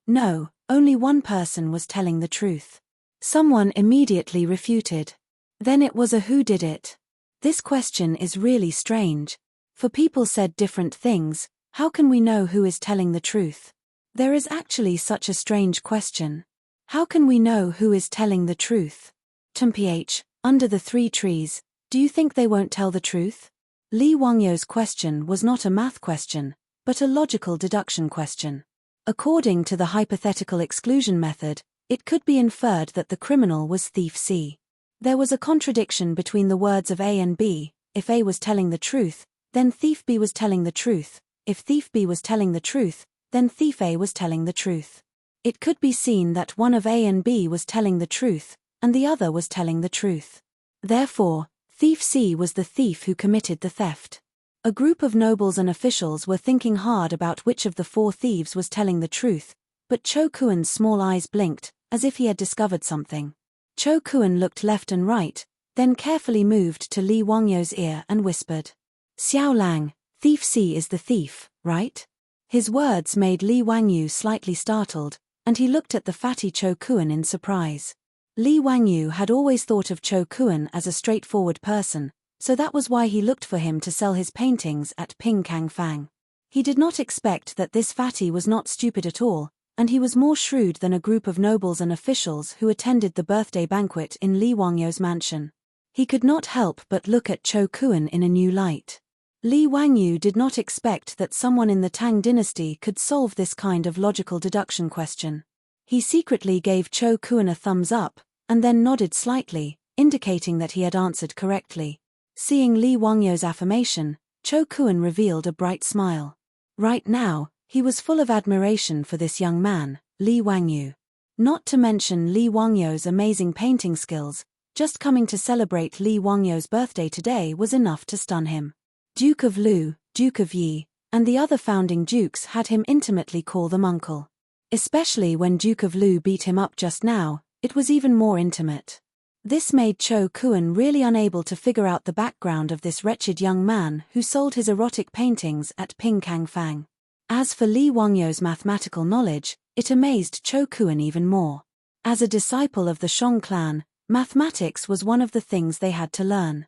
only one person was telling the truth. Someone immediately refuted. Then it was a who did it. This question is really strange. For people said different things, how can we know who is telling the truth? There is actually such a strange question. How can we know who is telling the truth? Mph, under the three trees, do you think they won't tell the truth? Li Wangyo's question was not a math question, but a logical deduction question. According to the hypothetical exclusion method, it could be inferred that the criminal was thief C. There was a contradiction between the words of A and B. If A was telling the truth, then thief B was telling the truth. If thief B was telling the truth, then thief A was telling the truth. It could be seen that one of A and B was telling the truth, and the other was telling the truth. Therefore, thief C was the thief who committed the theft. A group of nobles and officials were thinking hard about which of the four thieves was telling the truth, but Cho Kuen's small eyes blinked, as if he had discovered something. Cho Kuen looked left and right, then carefully moved to Li Wangyo's ear and whispered. Xiao Lang, thief C is the thief, right? His words made Li Wangyu slightly startled, and he looked at the fatty Cho Kuen in surprise. Li Wangyu had always thought of Cho Kuen as a straightforward person, so that was why he looked for him to sell his paintings at Ping Kang Fang. He did not expect that this fatty was not stupid at all, and he was more shrewd than a group of nobles and officials who attended the birthday banquet in Li Wangyo's mansion. He could not help but look at Cho Kuen in a new light. Li Wangyu did not expect that someone in the Tang dynasty could solve this kind of logical deduction question. He secretly gave Cho Kuen a thumbs up, and then nodded slightly, indicating that he had answered correctly. Seeing Li Wangyo's affirmation, Cho Kuen revealed a bright smile. Right now, he was full of admiration for this young man, Li Wangyu. Not to mention Li Wangyo's amazing painting skills, just coming to celebrate Li Wangyo's birthday today was enough to stun him. Duke of Lu, Duke of Yi, and the other founding dukes had him intimately call them uncle. Especially when Duke of Lu beat him up just now, it was even more intimate. This made Cho Kuen really unable to figure out the background of this wretched young man who sold his erotic paintings at Ping Kang Fang. As for Li Wangyo's mathematical knowledge, it amazed Cho Kuen even more. As a disciple of the Shong clan, mathematics was one of the things they had to learn.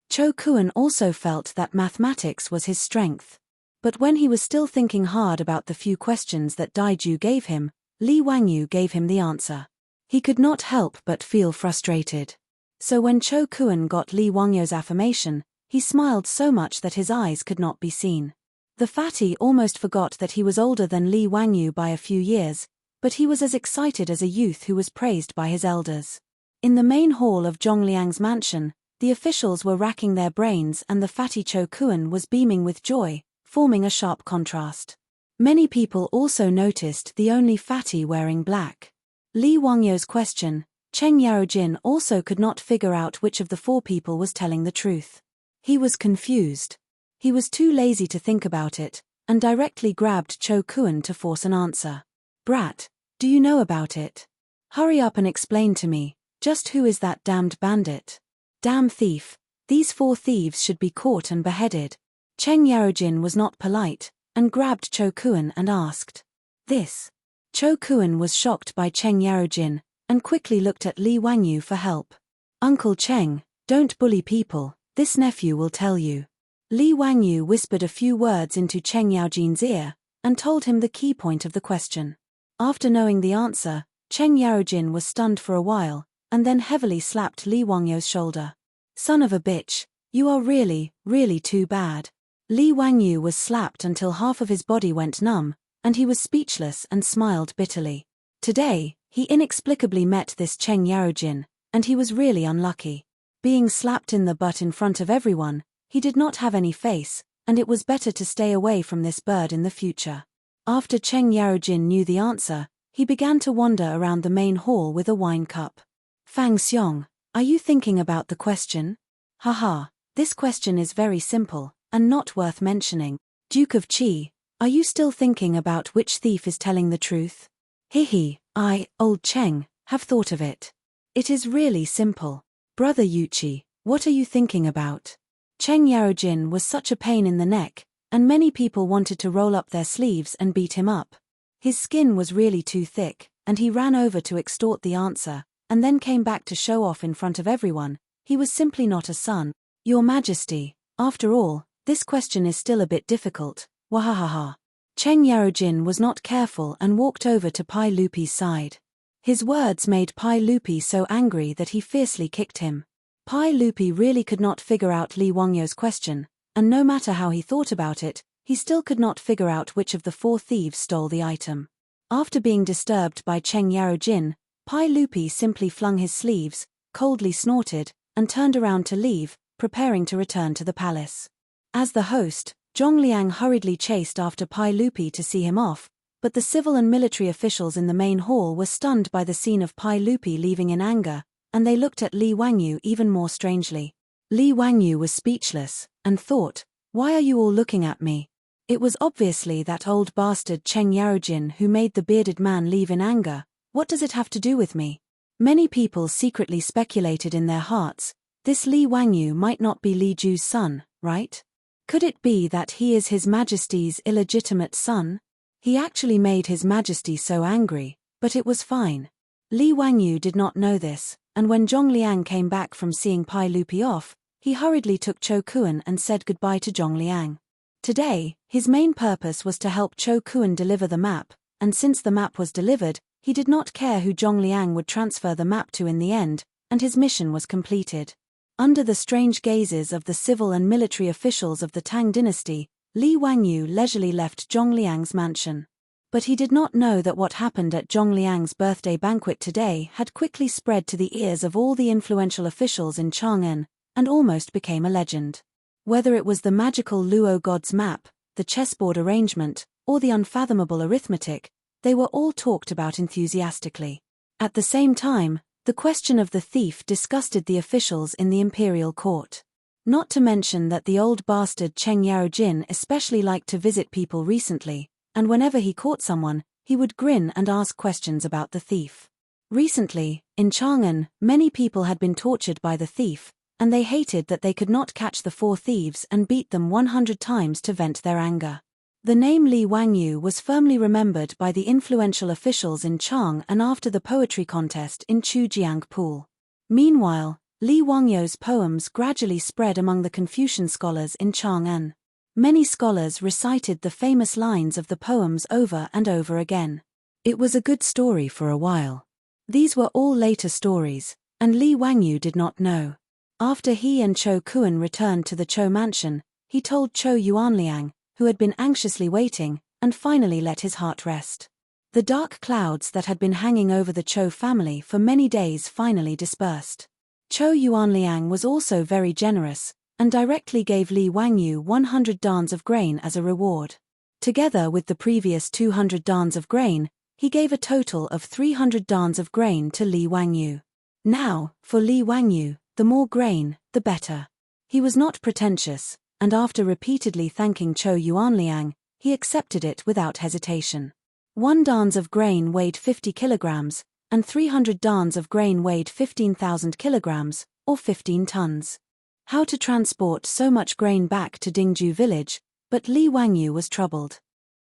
Cho Kuen also felt that mathematics was his strength. But when he was still thinking hard about the few questions that Daiju gave him, Li Wangyu gave him the answer. He could not help but feel frustrated. So when Cho Kuen got Li Wangyo's affirmation, he smiled so much that his eyes could not be seen. The fatty almost forgot that he was older than Li Wangyu by a few years, but he was as excited as a youth who was praised by his elders. In the main hall of Zhongliang's mansion, the officials were racking their brains and the fatty Cho Kuen was beaming with joy, forming a sharp contrast. Many people also noticed the only fatty wearing black. Li Wangyo's question, Cheng Yaojin also could not figure out which of the four people was telling the truth. He was confused. He was too lazy to think about it, and directly grabbed Cho Kuen to force an answer. Brat, do you know about it? Hurry up and explain to me, just who is that damned bandit? Damn thief, these four thieves should be caught and beheaded. Cheng Yaojin was not polite, and grabbed Cho Kuen and asked. This. Cho Kuen was shocked by Cheng Yaojin, and quickly looked at Li Wangyu for help. Uncle Cheng, don't bully people, this nephew will tell you. Li Wangyu whispered a few words into Cheng Yaojin's ear, and told him the key point of the question. After knowing the answer, Cheng Yaojin was stunned for a while, and then heavily slapped Li Wangyo's shoulder. Son of a bitch, you are really, really too bad. Li Wangyu was slapped until half of his body went numb, and he was speechless and smiled bitterly. Today, he inexplicably met this Cheng Yaojin, and he was really unlucky. Being slapped in the butt in front of everyone, he did not have any face, and it was better to stay away from this bird in the future. After Cheng Yaojin knew the answer, he began to wander around the main hall with a wine cup. Fang Xiong, are you thinking about the question? Haha, this question is very simple, and not worth mentioning. Duke of Qi, Are you still thinking about which thief is telling the truth? Hihi, I, old Cheng, have thought of it. It is really simple. Brother Yuchi, what are you thinking about? Cheng Yarojin was such a pain in the neck, and many people wanted to roll up their sleeves and beat him up. His skin was really too thick, and he ran over to extort the answer, and then came back to show off in front of everyone. He was simply not a son. Your Majesty, after all, this question is still a bit difficult. Wahahaha. Cheng Yarojin was not careful and walked over to Pai Lupi's side. His words made Pai Lupi so angry that he fiercely kicked him. Pai Lupi really could not figure out Li Wangyo's question, and no matter how he thought about it, he still could not figure out which of the 4 thieves stole the item. After being disturbed by Cheng Yarojin, Pai Lupi simply flung his sleeves, coldly snorted, and turned around to leave, preparing to return to the palace. As the host, Zhongliang hurriedly chased after Pai Lupi to see him off, but the civil and military officials in the main hall were stunned by the scene of Pai Lupi leaving in anger, and they looked at Li Wangyu even more strangely. Li Wangyu was speechless, and thought, why are you all looking at me? It was obviously that old bastard Cheng Yarojin who made the bearded man leave in anger. What does it have to do with me? Many people secretly speculated in their hearts, this Li Wangyu might not be Li Ju's son, right? Could it be that he is His Majesty's illegitimate son? He actually made His Majesty so angry, but it was fine. Li Wangyu did not know this, and when Zhongliang came back from seeing Pai Lupi off, he hurriedly took Cho Kuan and said goodbye to Zhongliang. Today, his main purpose was to help Cho Kuan deliver the map, and since the map was delivered, he did not care who Zhongliang would transfer the map to in the end, and his mission was completed. Under the strange gazes of the civil and military officials of the Tang dynasty, Li Wangyu leisurely left Zhongliang's mansion. But he did not know that what happened at Zhongliang's birthday banquet today had quickly spread to the ears of all the influential officials in Chang'an, and almost became a legend. Whether it was the magical Luo god's map, the chessboard arrangement, or the unfathomable arithmetic, they were all talked about enthusiastically. At the same time, the question of the thief disgusted the officials in the imperial court. Not to mention that the old bastard Cheng Yarojin especially liked to visit people recently, and whenever he caught someone, he would grin and ask questions about the thief. Recently, in Chang'an, many people had been tortured by the thief, and they hated that they could not catch the 4 thieves and beat them 100 times to vent their anger. The name Li Wangyu was firmly remembered by the influential officials in Chang and after the poetry contest in Chujiang Pool. Meanwhile, Li Wangyu's poems gradually spread among the Confucian scholars in Chang'an. Many scholars recited the famous lines of the poems over and over again. It was a good story for a while. These were all later stories, and Li Wangyu did not know. After he and Cho Kuan returned to the Cho mansion, he told Cho Yuanliang, who had been anxiously waiting, and finally let his heart rest. The dark clouds that had been hanging over the Cho family for many days finally dispersed. Cho Yuanliang was also very generous, and directly gave Li Wangyu 100 dans of grain as a reward. Together with the previous 200 dans of grain, he gave a total of 300 dans of grain to Li Wangyu. Now, for Li Wangyu, the more grain, the better. He was not pretentious, and after repeatedly thanking Cho Yuanliang, he accepted it without hesitation. 1 dans of grain weighed 50 kilograms, and 300 dans of grain weighed 15,000 kilograms, or 15 tons. How to transport so much grain back to Dingju village, but Li Wangyu was troubled.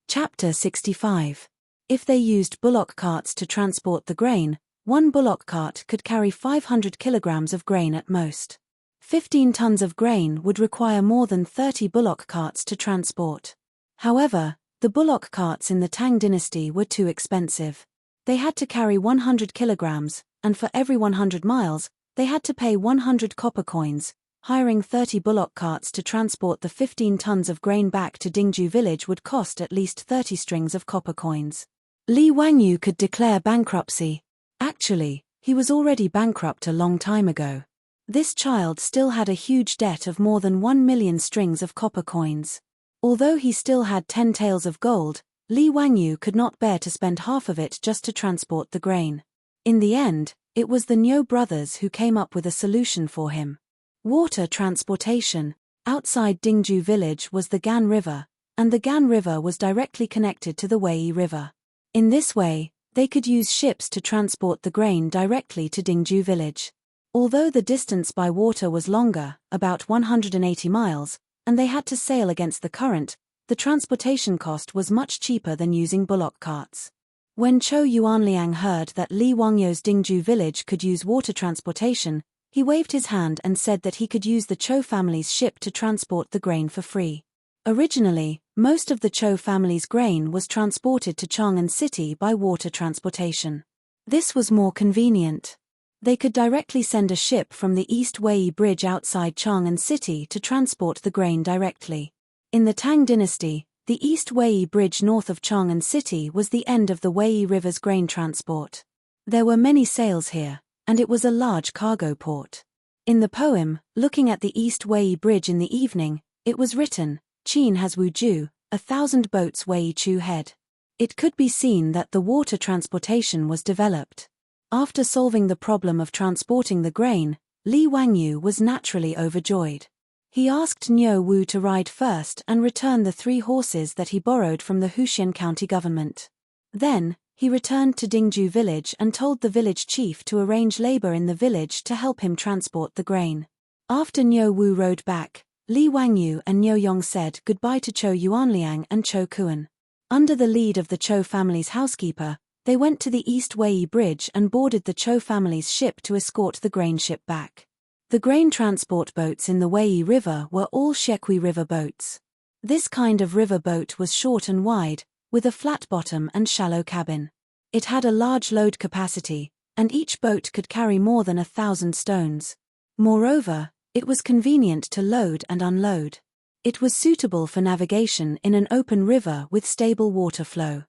Chapter 65. If they used bullock carts to transport the grain, 1 bullock cart could carry 500 kilograms of grain at most. 15 tons of grain would require more than 30 bullock carts to transport. However, the bullock carts in the Tang dynasty were too expensive. They had to carry 100 kilograms, and for every 100 miles, they had to pay 100 copper coins. Hiring 30 bullock carts to transport the 15 tons of grain back to Dingju village would cost at least 30 strings of copper coins. Li Wangyu could declare bankruptcy. Actually, he was already bankrupt a long time ago. This child still had a huge debt of more than 1 million strings of copper coins. Although he still had 10 taels of gold, Li Wangyu could not bear to spend half of it just to transport the grain. In the end, it was the Niu brothers who came up with a solution for him. Water transportation. Outside Dingju village was the Gan River, and the Gan River was directly connected to the Wei River. In this way, they could use ships to transport the grain directly to Dingju village. Although the distance by water was longer, about 180 miles, and they had to sail against the current, the transportation cost was much cheaper than using bullock carts. When Chou Yuanliang heard that Li Wangyo's Dingju village could use water transportation, he waved his hand and said that he could use the Chou family's ship to transport the grain for free. Originally, most of the Chou family's grain was transported to Chang'an City by water transportation. This was more convenient. They could directly send a ship from the East Wei Bridge outside Chang'an City to transport the grain directly. In the Tang dynasty, the East Wei Bridge north of Chang'an City was the end of the Wei River's grain transport. There were many sails here, and it was a large cargo port. In the poem, Looking at the East Wei Bridge in the Evening, it was written, Qin has Wuju, 1,000 boats Wei Chu head. It could be seen that the water transportation was developed. After solving the problem of transporting the grain, Li Wangyu was naturally overjoyed. He asked Niu Wu to ride first and return the 3 horses that he borrowed from the Huxian County government. Then, he returned to Dingju village and told the village chief to arrange labor in the village to help him transport the grain. After Niu Wu rode back, Li Wangyu and Niu Yong said goodbye to Chou Yuanliang and Chou Kuan. Under the lead of the Chou family's housekeeper, they went to the East Wei Bridge and boarded the Chou family's ship to escort the grain ship back. The grain transport boats in the Wei River were all Shekui River boats. This kind of river boat was short and wide, with a flat bottom and shallow cabin. It had a large load capacity, and each boat could carry more than 1,000 stones. Moreover, it was convenient to load and unload. It was suitable for navigation in an open river with stable water flow.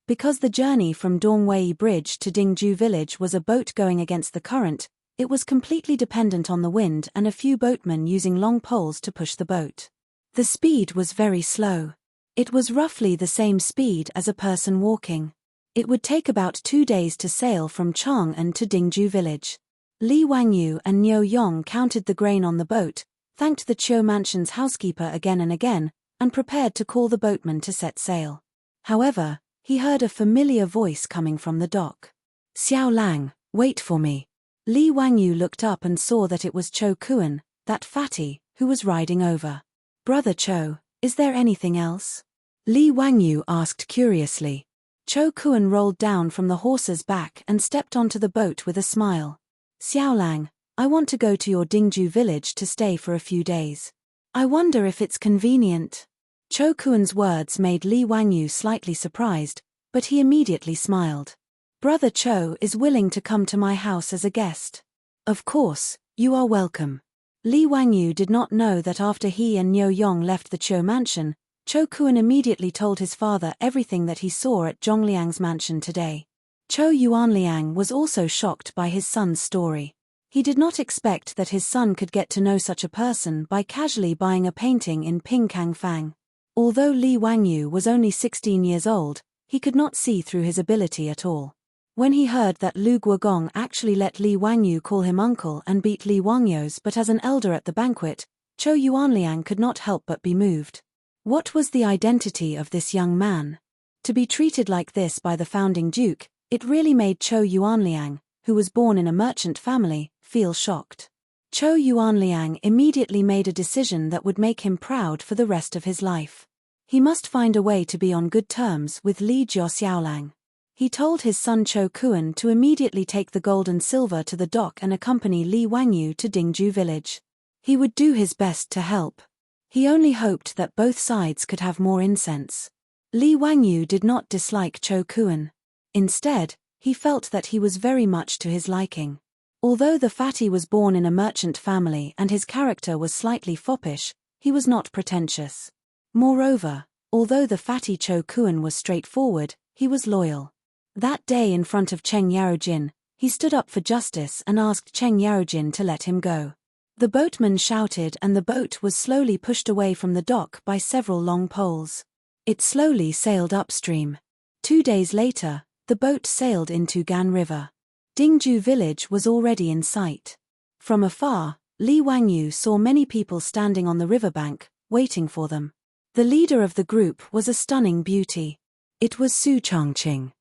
Because the journey from Dongwei Bridge to Dingju village was a boat going against the current, it was completely dependent on the wind and a few boatmen using long poles to push the boat. The speed was very slow. It was roughly the same speed as a person walking. It would take about 2 days to sail from Chang'an to Dingju village. Li Wangyu and Niu Yong counted the grain on the boat, thanked the Chiu mansion's housekeeper again and again, and prepared to call the boatman to set sail. However, he heard a familiar voice coming from the dock. Xiao Lang, wait for me. Li Wangyu looked up and saw that it was Chou Kuan, that fatty, who was riding over. Brother Chou, is there anything else? Li Wangyu asked curiously. Chou Kuan rolled down from the horse's back and stepped onto the boat with a smile. Xiao Lang, I want to go to your Dingju village to stay for a few days. I wonder if it's convenient. Chou Kuan's words made Li Wangyu slightly surprised, but he immediately smiled. Brother Chou is willing to come to my house as a guest. Of course, you are welcome. Li Wangyu did not know that after he and Niu Yong left the Chiu mansion, Chou Kuan immediately told his father everything that he saw at Zhongliang's mansion today. Chou Yuanliang was also shocked by his son's story. He did not expect that his son could get to know such a person by casually buying a painting in Pingkangfang. Although Li Wangyu was only 16 years old, he could not see through his ability at all. When he heard that Lu Guogong actually let Li Wangyu call him uncle and beat Li Wangyo's but as an elder at the banquet, Chou Yuanliang could not help but be moved. What was the identity of this young man? To be treated like this by the founding duke, it really made Chou Yuanliang, who was born in a merchant family, feel shocked. Chou Yuanliang immediately made a decision that would make him proud for the rest of his life. He must find a way to be on good terms with Li Jiaoxiaolang. He told his son Chou Kuan to immediately take the gold and silver to the dock and accompany Li Wangyu to Dingju village. He would do his best to help. He only hoped that both sides could have more incense. Li Wangyu did not dislike Chou Kuan. Instead, he felt that he was very much to his liking. Although the fatty was born in a merchant family and his character was slightly foppish, he was not pretentious. Moreover, although the fatty Chou Kuan was straightforward, he was loyal. That day in front of Cheng Yarojin, he stood up for justice and asked Cheng Yarojin to let him go. The boatman shouted and the boat was slowly pushed away from the dock by several long poles. It slowly sailed upstream. 2 days later, the boat sailed into Gan River. Dingju village was already in sight. From afar, Li Wangyu saw many people standing on the riverbank, waiting for them. The leader of the group was a stunning beauty. It was Su Changqing.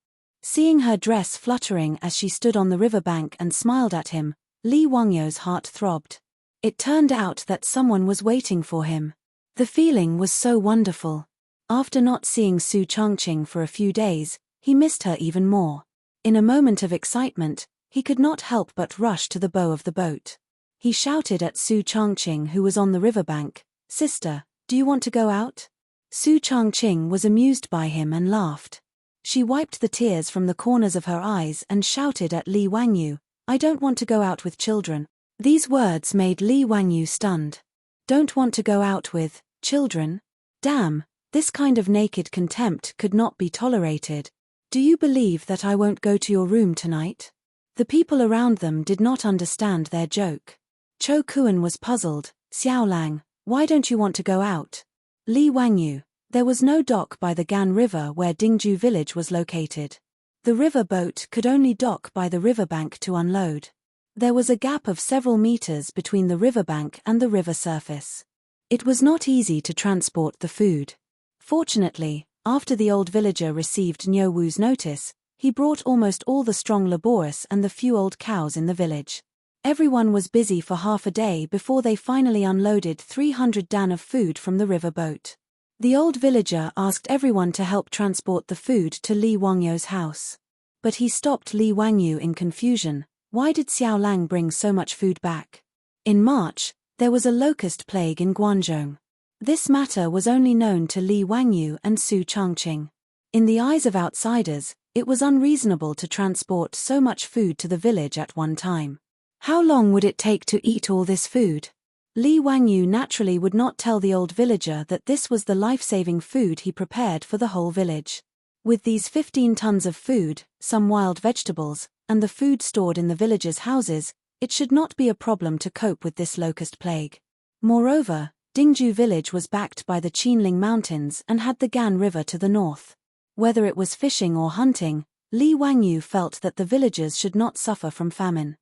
Seeing her dress fluttering as she stood on the riverbank and smiled at him, Li Wangyo's heart throbbed. It turned out that someone was waiting for him. The feeling was so wonderful. After not seeing Su Changqing for a few days, he missed her even more. In a moment of excitement, he could not help but rush to the bow of the boat. He shouted at Su Changqing, who was on the riverbank, "Sister, do you want to go out?" Su Changqing was amused by him and laughed. She wiped the tears from the corners of her eyes and shouted at Li Wangyu, "I don't want to go out with children." These words made Li Wangyu stunned. Don't want to go out with children? Damn, this kind of naked contempt could not be tolerated. Do you believe that I won't go to your room tonight? The people around them did not understand their joke. Cho Kuan was puzzled. Xiao Lang, why don't you want to go out? Li Wangyu, there was no dock by the Gan River where Dingju village was located. The river boat could only dock by the riverbank to unload. There was a gap of several meters between the riverbank and the river surface. It was not easy to transport the food. Fortunately, after the old villager received Niu Wu's notice, he brought almost all the strong laborers and the few old cows in the village. Everyone was busy for half a day before they finally unloaded 300 dan of food from the river boat. The old villager asked everyone to help transport the food to Li Wangyo's house. But he stopped Li Wangyu in confusion. Why did Xiao Lang bring so much food back? In March, there was a locust plague in Guangzhou. This matter was only known to Li Wangyu and Su Changqing. In the eyes of outsiders, it was unreasonable to transport so much food to the village at one time. How long would it take to eat all this food? Li Wangyu naturally would not tell the old villager that this was the life-saving food he prepared for the whole village. With these 15 tons of food, some wild vegetables, and the food stored in the villagers' houses, it should not be a problem to cope with this locust plague. Moreover, Dingju village was backed by the Qinling Mountains and had the Gan River to the north. Whether it was fishing or hunting, Li Wangyu felt that the villagers should not suffer from famine.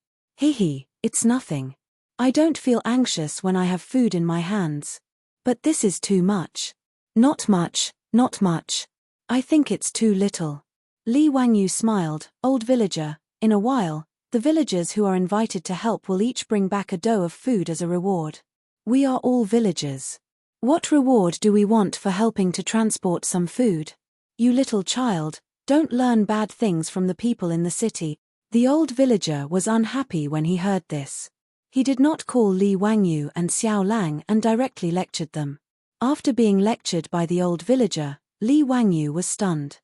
It's nothing. I don't feel anxious when I have food in my hands. But this is too much. Not much, not much. I think it's too little. Li Wangyu smiled. Old villager, in a while, the villagers who are invited to help will each bring back a dough of food as a reward. We are all villagers. What reward do we want for helping to transport some food? You little child, don't learn bad things from the people in the city. The old villager was unhappy when he heard this. He did not call Li Wangyu and Xiao Lang and directly lectured them. After being lectured by the old villager, Li Wangyu was stunned.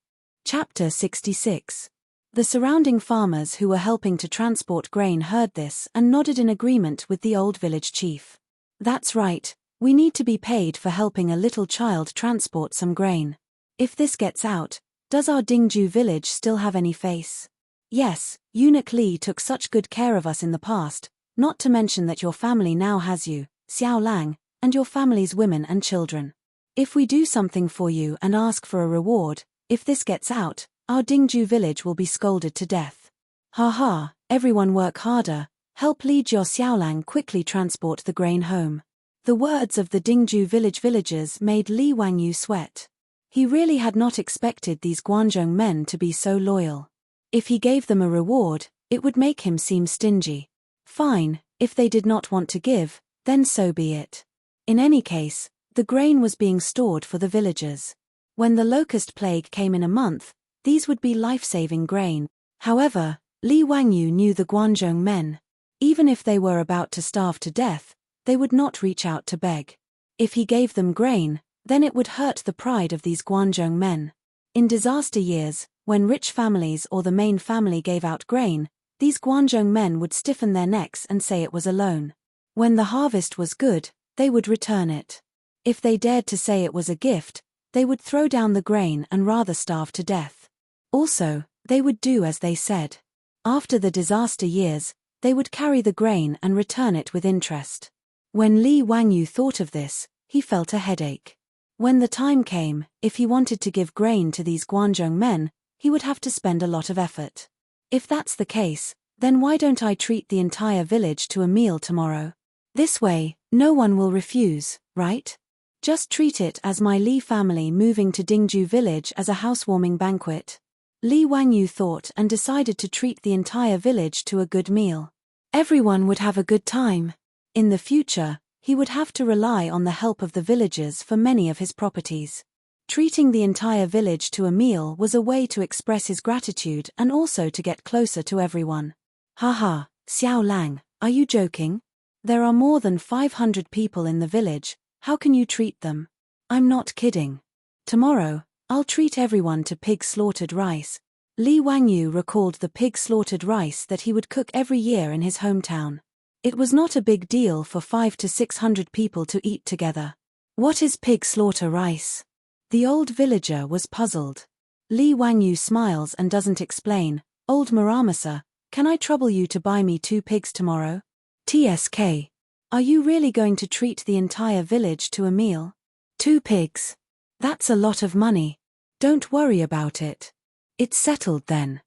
Chapter 66. The surrounding farmers who were helping to transport grain heard this and nodded in agreement with the old village chief. That's right, we need to be paid for helping a little child transport some grain. If this gets out, does our Dingju village still have any face? Yes, Eunuch Li took such good care of us in the past, not to mention that your family now has you, Xiao Lang, and your family's women and children. If we do something for you and ask for a reward, if this gets out, our Dingju village will be scolded to death. Ha ha, everyone work harder, help lead your Xiao Lang quickly transport the grain home. The words of the Dingju village villagers made Li Wangyu sweat. He really had not expected these Guangzhou men to be so loyal. If he gave them a reward, it would make him seem stingy. Fine, if they did not want to give, then so be it. In any case, the grain was being stored for the villagers. When the locust plague came in a month, these would be life-saving grain. However, Li Wangyu knew the Guangzhou men. Even if they were about to starve to death, they would not reach out to beg. If he gave them grain, then it would hurt the pride of these Guangzhou men. In disaster years, when rich families or the main family gave out grain, these Guangzhou men would stiffen their necks and say it was a loan. When the harvest was good, they would return it. If they dared to say it was a gift, they would throw down the grain and rather starve to death. Also, they would do as they said. After the disaster years, they would carry the grain and return it with interest. When Li Wangyu thought of this, he felt a headache. When the time came, if he wanted to give grain to these Guangzhou men, he would have to spend a lot of effort. If that's the case, then why don't I treat the entire village to a meal tomorrow? This way, no one will refuse, right? Just treat it as my Li family moving to Dingju village as a housewarming banquet. Li Wangyu thought and decided to treat the entire village to a good meal. Everyone would have a good time. In the future, he would have to rely on the help of the villagers for many of his properties. Treating the entire village to a meal was a way to express his gratitude and also to get closer to everyone. Haha, Xiao Lang, are you joking? There are more than 500 people in the village, how can you treat them? I'm not kidding. Tomorrow, I'll treat everyone to pig slaughtered rice. Li Wangyu recalled the pig slaughtered rice that he would cook every year in his hometown. It was not a big deal for 500 to 600 people to eat together. What is pig slaughter rice? The old villager was puzzled. Li Wangyu smiles and doesn't explain. Old Muramasa, can I trouble you to buy me 2 pigs tomorrow? TSK. Are you really going to treat the entire village to a meal? 2 pigs. That's a lot of money. Don't worry about it. It's settled then.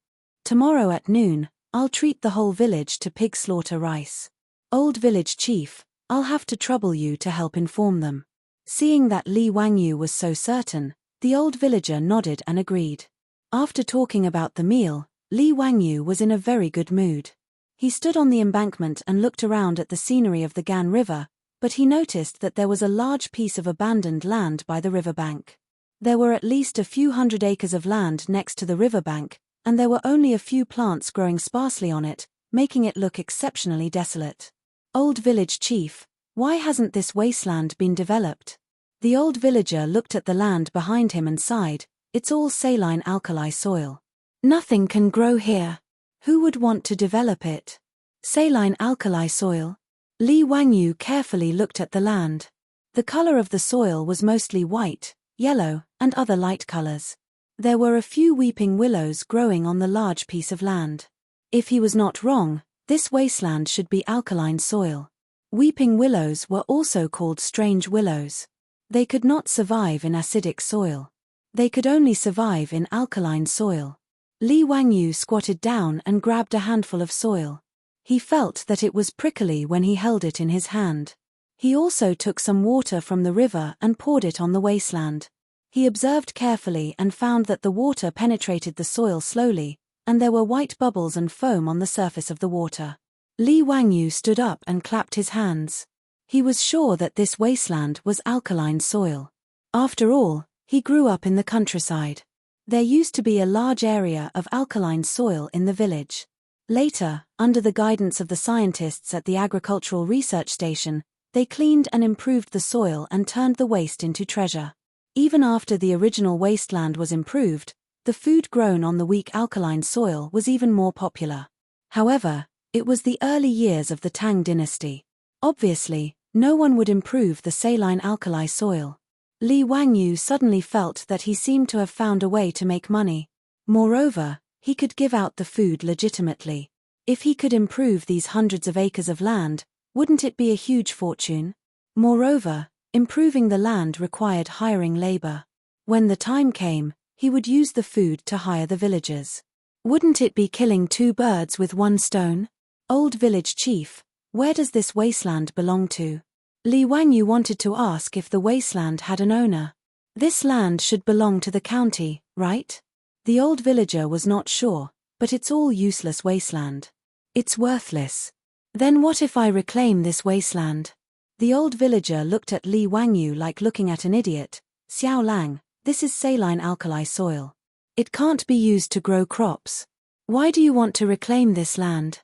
Tomorrow at noon, I'll treat the whole village to pig slaughter rice. Old village chief, I'll have to trouble you to help inform them. Seeing that Li Wangyu was so certain, the old villager nodded and agreed. After talking about the meal, Li Wangyu was in a very good mood. He stood on the embankment and looked around at the scenery of the Gan River, but he noticed that there was a large piece of abandoned land by the riverbank. There were at least a few hundred acres of land next to the riverbank, and there were only a few plants growing sparsely on it, making it look exceptionally desolate. Old village chief, why hasn't this wasteland been developed? The old villager looked at the land behind him and sighed, it's all saline alkali soil. Nothing can grow here. Who would want to develop it? Saline alkali soil? Li Wangyu carefully looked at the land. The color of the soil was mostly white, yellow, and other light colors. There were a few weeping willows growing on the large piece of land. If he was not wrong, this wasteland should be alkaline soil. Weeping willows were also called strange willows. They could not survive in acidic soil. They could only survive in alkaline soil. Li Wangyu squatted down and grabbed a handful of soil. He felt that it was prickly when he held it in his hand. He also took some water from the river and poured it on the wasteland. He observed carefully and found that the water penetrated the soil slowly, and there were white bubbles and foam on the surface of the water. Li Wangyu stood up and clapped his hands. He was sure that this wasteland was alkaline soil. After all, he grew up in the countryside. There used to be a large area of alkaline soil in the village. Later, under the guidance of the scientists at the Agricultural Research Station, they cleaned and improved the soil and turned the waste into treasure. Even after the original wasteland was improved, the food grown on the weak alkaline soil was even more popular. However, it was the early years of the Tang dynasty. Obviously, no one would improve the saline alkali soil. Li Wangyu suddenly felt that he seemed to have found a way to make money. Moreover, he could give out the food legitimately. If he could improve these hundreds of acres of land, wouldn't it be a huge fortune? Moreover, improving the land required hiring labor. When the time came, he would use the food to hire the villagers. Wouldn't it be killing 2 birds with 1 stone? Old village chief, where does this wasteland belong to? Li Wangyu wanted to ask if the wasteland had an owner. This land should belong to the county, right? The old villager was not sure, but it's all useless wasteland. It's worthless. Then what if I reclaim this wasteland? The old villager looked at Li Wangyu like looking at an idiot. Xiao Lang, this is saline alkali soil. It can't be used to grow crops. Why do you want to reclaim this land?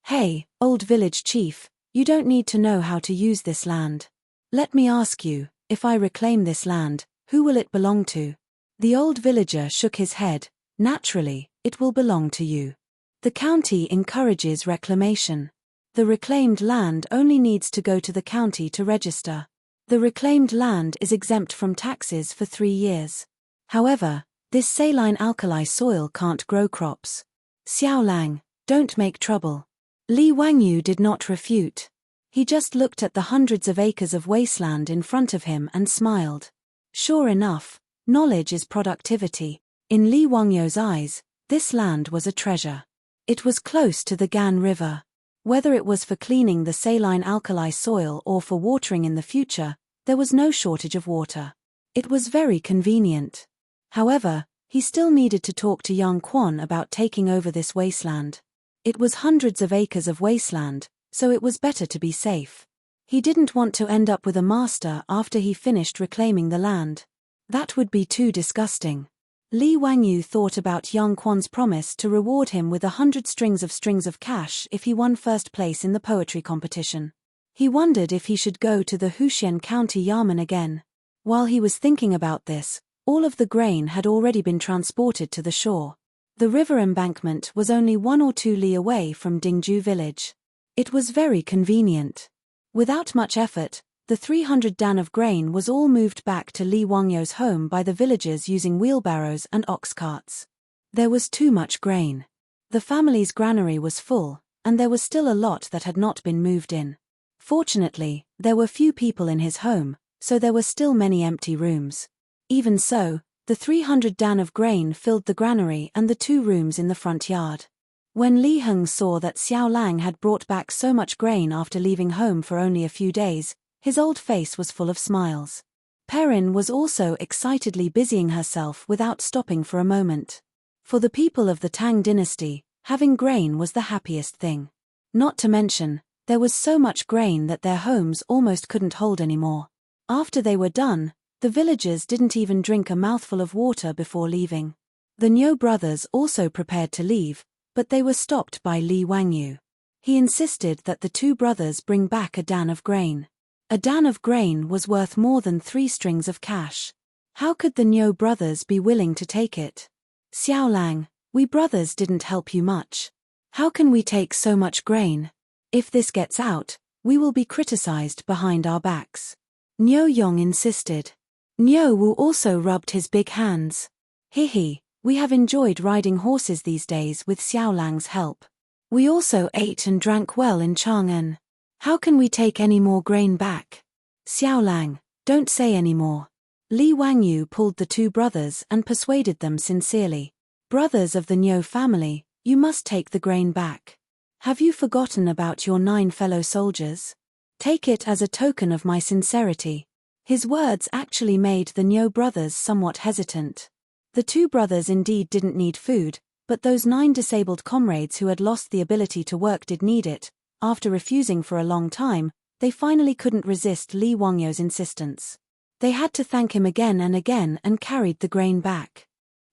Hey, old village chief, you don't need to know how to use this land. Let me ask you, if I reclaim this land, who will it belong to? The old villager shook his head. Naturally, it will belong to you. The county encourages reclamation. The reclaimed land only needs to go to the county to register. The reclaimed land is exempt from taxes for 3 years. However, this saline alkali soil can't grow crops. Xiao Lang, don't make trouble. Li Wangyu did not refute. He just looked at the hundreds of acres of wasteland in front of him and smiled. Sure enough, knowledge is productivity. In Li Wangyu's eyes, this land was a treasure. It was close to the Gan River. Whether it was for cleaning the saline alkali soil or for watering in the future, There was no shortage of water. It was very convenient. However, he still needed to talk to young Quan about taking over this wasteland. It was hundreds of acres of wasteland, so it was better to be safe. He didn't want to end up with a master after he finished reclaiming the land. That would be too disgusting. Li Wangyu thought about young Quan's promise to reward him with 100 strings of cash if he won first place in the poetry competition. He wondered if he should go to the Huxian County Yamen again. While he was thinking about this, all of the grain had already been transported to the shore. The river embankment was only 1 or 2 li away from Dingju village. It was very convenient. Without much effort, the 300 dan of grain was all moved back to Li Wangyu's home by the villagers using wheelbarrows and ox carts. There was too much grain. The family's granary was full, and there was still a lot that had not been moved in. Fortunately, there were few people in his home, so there were still many empty rooms. Even so, the 300 dan of grain filled the granary and the 2 rooms in the front yard. When Li Heng saw that Xiao Lang had brought back so much grain after leaving home for only a few days, his old face was full of smiles. Perrin was also excitedly busying herself without stopping for a moment. For the people of the Tang dynasty, having grain was the happiest thing. Not to mention, there was so much grain that their homes almost couldn't hold anymore. After they were done, the villagers didn't even drink a mouthful of water before leaving. The Niu brothers also prepared to leave, but they were stopped by Li Wangyu. He insisted that the 2 brothers bring back a dan of grain. A dan of grain was worth more than 3 strings of cash. How could the Niu brothers be willing to take it? Xiao Lang, we brothers didn't help you much. How can we take so much grain? If this gets out, we will be criticized behind our backs. Niu Yong insisted. Niu Wu also rubbed his big hands. Hihi, we have enjoyed riding horses these days with Xiao Lang's help. We also ate and drank well in Chang'an. How can we take any more grain back? Xiao Lang, don't say any more. Li Wangyu pulled the 2 brothers and persuaded them sincerely. Brothers of the Niu family, you must take the grain back. Have you forgotten about your 9 fellow soldiers? Take it as a token of my sincerity. His words actually made the Niu brothers somewhat hesitant. The 2 brothers indeed didn't need food, but those 9 disabled comrades who had lost the ability to work did need it. After refusing for a long time, they finally couldn't resist Li Wangyu's insistence. They had to thank him again and carried the grain back.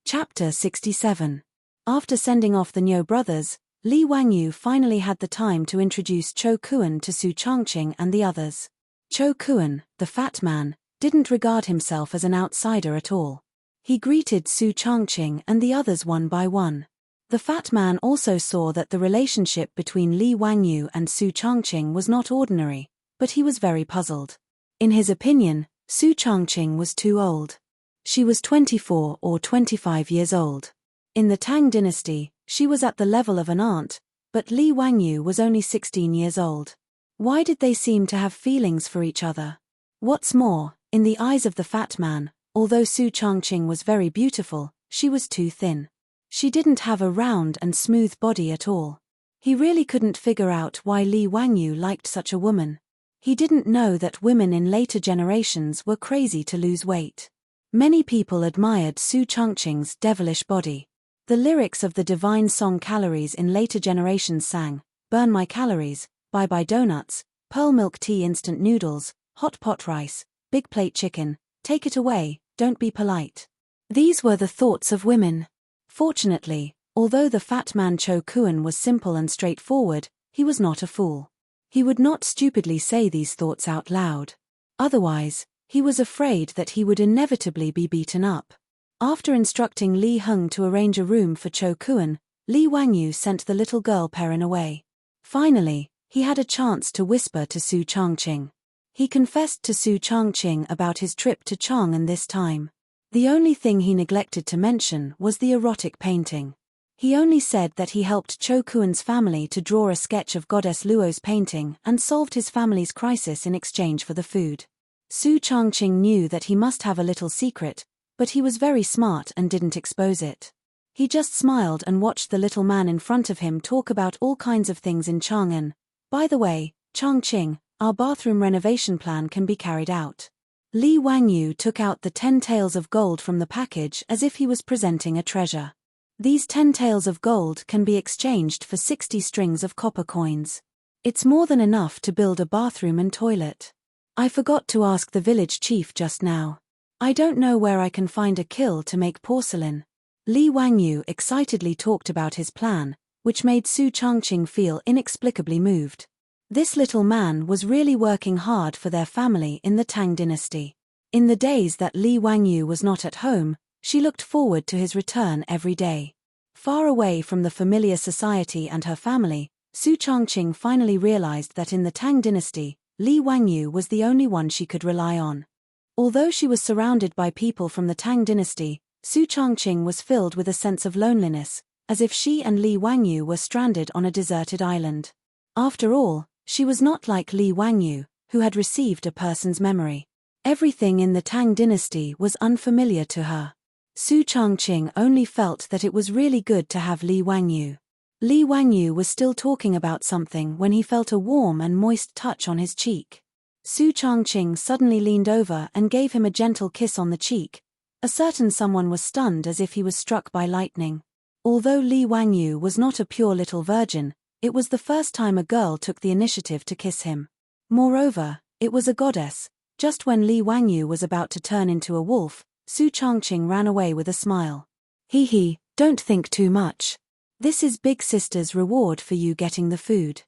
Chapter 67. After sending off the Niu brothers, Li Wangyu finally had the time to introduce Cho Kuan to Su Changqing and the others. Cho Kuan, the fat man, didn't regard himself as an outsider at all. He greeted Su Changqing and the others one by one. The fat man also saw that the relationship between Li Wangyu and Su Changqing was not ordinary, but he was very puzzled. In his opinion, Su Changqing was too old. She was 24 or 25 years old. In the Tang dynasty, she was at the level of an aunt, but Li Wangyu was only 16 years old. Why did they seem to have feelings for each other? What's more, in the eyes of the fat man, although Su Changqing was very beautiful, she was too thin. She didn't have a round and smooth body at all. He really couldn't figure out why Li Wangyu liked such a woman. He didn't know that women in later generations were crazy to lose weight. Many people admired Su Changqing's devilish body. The lyrics of the divine song Calories in later generations sang, "Burn my calories, bye-bye donuts, pearl milk tea instant noodles, hot pot rice, big plate chicken, take it away, don't be polite." These were the thoughts of women. Fortunately, although the fat man Cho Kuan was simple and straightforward, he was not a fool. He would not stupidly say these thoughts out loud. Otherwise, he was afraid that he would inevitably be beaten up. After instructing Li Heng to arrange a room for Cho Kuan, Li Wangyu sent the little girl Perrin away. Finally, he had a chance to whisper to Su Changqing. He confessed to Su Changqing about his trip to Chang'an this time. The only thing he neglected to mention was the erotic painting. He only said that he helped Cho Kuan's family to draw a sketch of Goddess Luo's painting and solved his family's crisis in exchange for the food. Su Changqing knew that he must have a little secret, but he was very smart and didn't expose it. He just smiled and watched the little man in front of him talk about all kinds of things in Chang'an. By the way, Changqing, our bathroom renovation plan can be carried out. Li Wangyu took out the 10 taels of gold from the package as if he was presenting a treasure. These 10 taels of gold can be exchanged for 60 strings of copper coins. It's more than enough to build a bathroom and toilet. I forgot to ask the village chief just now. I don't know where I can find a kiln to make porcelain. Li Wangyu excitedly talked about his plan, which made Su Changqing feel inexplicably moved. This little man was really working hard for their family in the Tang dynasty. In the days that Li Wangyu was not at home, she looked forward to his return every day. Far away from the familiar society and her family, Su Changqing finally realized that in the Tang dynasty, Li Wangyu was the only one she could rely on. Although she was surrounded by people from the Tang dynasty, Su Changqing was filled with a sense of loneliness, as if she and Li Wangyu were stranded on a deserted island. After all, she was not like Li Wangyu, who had received a person's memory. Everything in the Tang dynasty was unfamiliar to her. Su Changqing only felt that it was really good to have Li Wangyu. Li Wangyu was still talking about something when he felt a warm and moist touch on his cheek. Su Changqing suddenly leaned over and gave him a gentle kiss on the cheek. A certain someone was stunned as if he was struck by lightning. Although Li Wangyu was not a pure little virgin, it was the first time a girl took the initiative to kiss him. Moreover, it was a goddess. Just when Li Wangyu was about to turn into a wolf, Su Changqing ran away with a smile. Hee, don't think too much. This is big sister's reward for you getting the food.